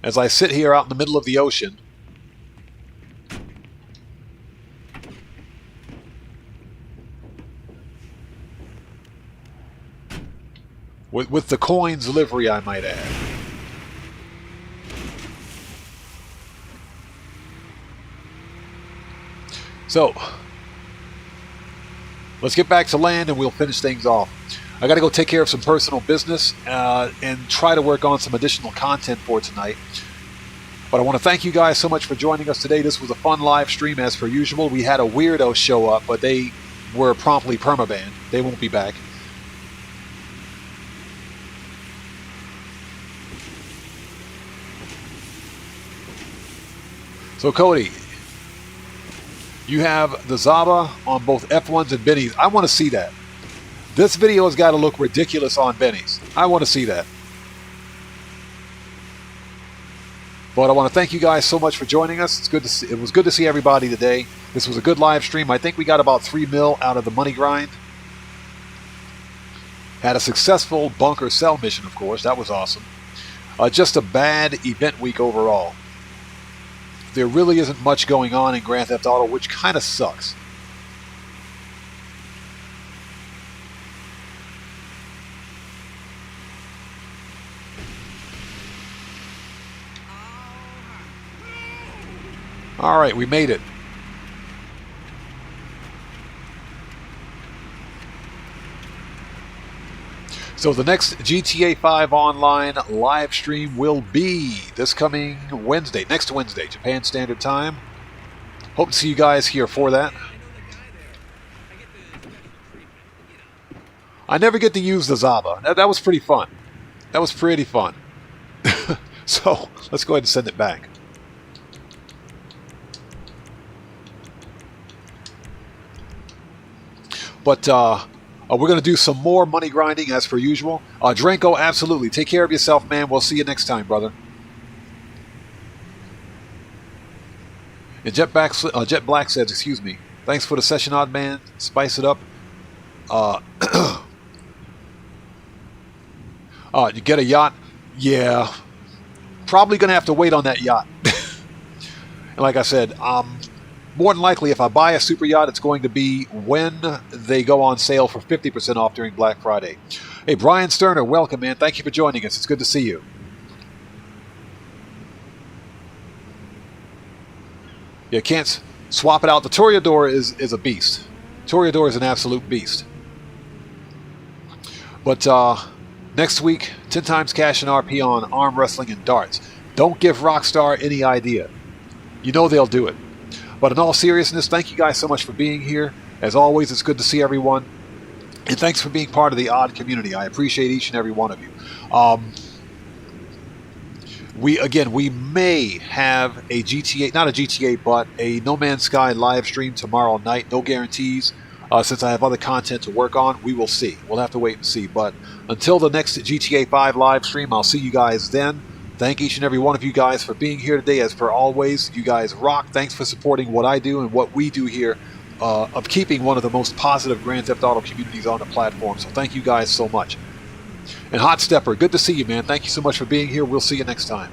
as I sit here out in the middle of the ocean. With the coins livery, I might add. So, let's get back to land and we'll finish things off. I got to go take care of some personal business and try to work on some additional content for tonight. But I want to thank you guys so much for joining us today. This was a fun live stream as per usual. We had a weirdo show up, but they were promptly permabanned. They won't be back. So Cody, you have the Zaba on both F1s and Bennies. I want to see that. This video has got to look ridiculous on Bennies. I want to see that. But I want to thank you guys so much for joining us. It's good to see, it was good to see everybody today. This was a good live stream. I think we got about 3 mil out of the money grind. Had a successful bunker cell mission, of course. That was awesome. Just a bad event week overall. There really isn't much going on in Grand Theft Auto, which kind of sucks. All right, we made it. So the next GTA 5 Online live stream will be this coming Wednesday, next Wednesday, Japan Standard Time. Hope to see you guys here for that. I never get to use the Zaba. That was pretty fun. That was pretty fun. So let's go ahead and send it back. But we're going to do some more money grinding as per usual. Dranko, absolutely. Take care of yourself, man. We'll see you next time, brother. And Jet Black says, excuse me, thanks for the session, Odd Man. Spice it up. You get a yacht? Yeah. Probably going to have to wait on that yacht. And like I said, more than likely, if I buy a super yacht, it's going to be when they go on sale for 50% off during Black Friday. Hey, Brian Sterner, welcome, man. Thank you for joining us. It's good to see you. You can't swap it out. The Toreador is a beast. Toreador is an absolute beast. But next week, 10 times cash and RP on arm wrestling and darts. Don't give Rockstar any idea. You know they'll do it. But in all seriousness, thank you guys so much for being here. As always, it's good to see everyone. And thanks for being part of the Odd community. I appreciate each and every one of you. We may have a GTA, not a GTA, but a No Man's Sky live stream tomorrow night. No guarantees. Since I have other content to work on, we will see. We'll have to wait and see. But until the next GTA 5 live stream, I'll see you guys then. Thank each and every one of you guys for being here today. As per always, you guys rock. Thanks for supporting what I do and what we do here of keeping one of the most positive Grand Theft Auto communities on the platform. So thank you guys so much. And Hot Stepper, good to see you, man. Thank you so much for being here. We'll see you next time.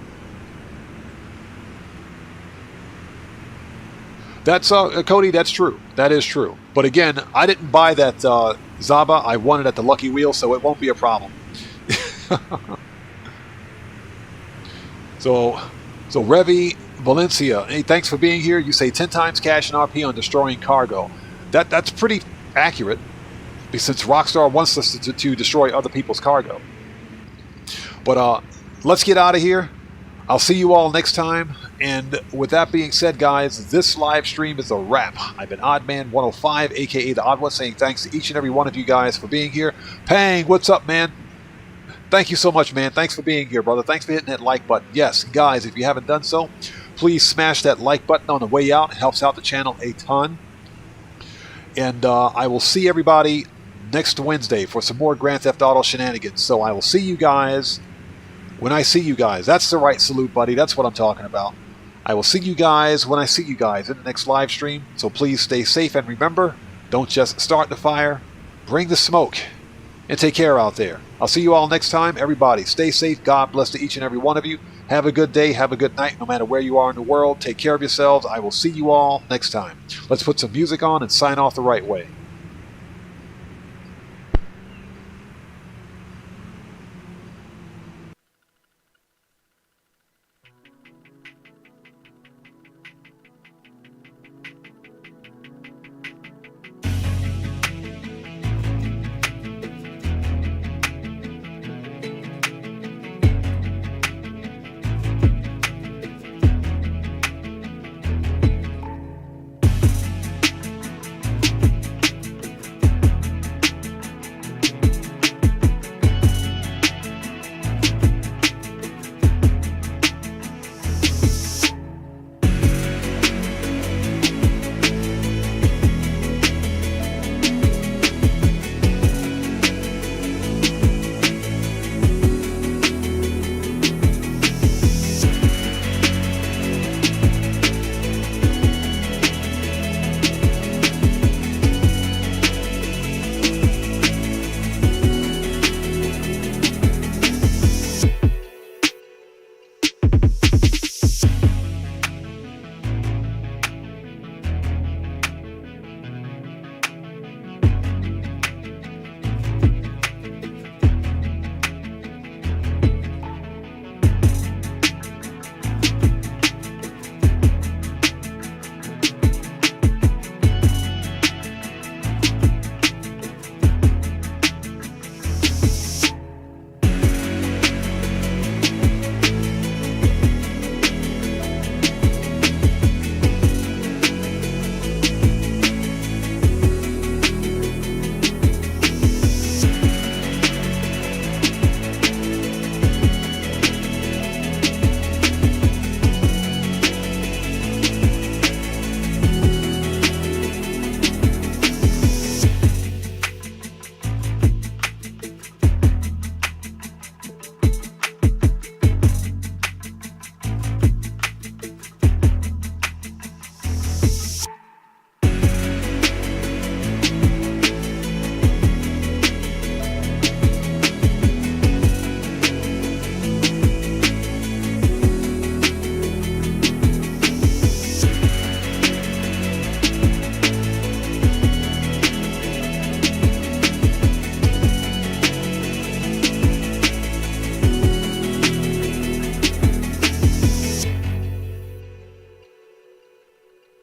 That's Cody, that's true. That is true. But again, I didn't buy that Zaba. I won it at the Lucky Wheel, so it won't be a problem. So Revi Valencia, hey, thanks for being here. You say 10 times cash and RP on destroying cargo. That's pretty accurate. since Rockstar wants us to destroy other people's cargo. But let's get out of here. I'll see you all next time. And with that being said, guys, this live stream is a wrap. I've been OddMan105, aka the Odd One, saying thanks to each and every one of you guys for being here. Pang, what's up, man? Thank you so much, man. Thanks for being here, brother. Thanks for hitting that like button. Yes, guys, if you haven't done so, please smash that like button on the way out. It helps out the channel a ton. And I will see everybody next Wednesday for some more Grand Theft Auto shenanigans. So I will see you guys when I see you guys. That's the right salute, buddy. That's what I'm talking about. I will see you guys when I see you guys in the next live stream. So please stay safe, and remember, don't just start the fire, bring the smoke, and take care out there. I'll see you all next time. Everybody, stay safe. God bless to each and every one of you. Have a good day. Have a good night, no matter where you are in the world. Take care of yourselves. I will see you all next time. Let's put some music on and sign off the right way.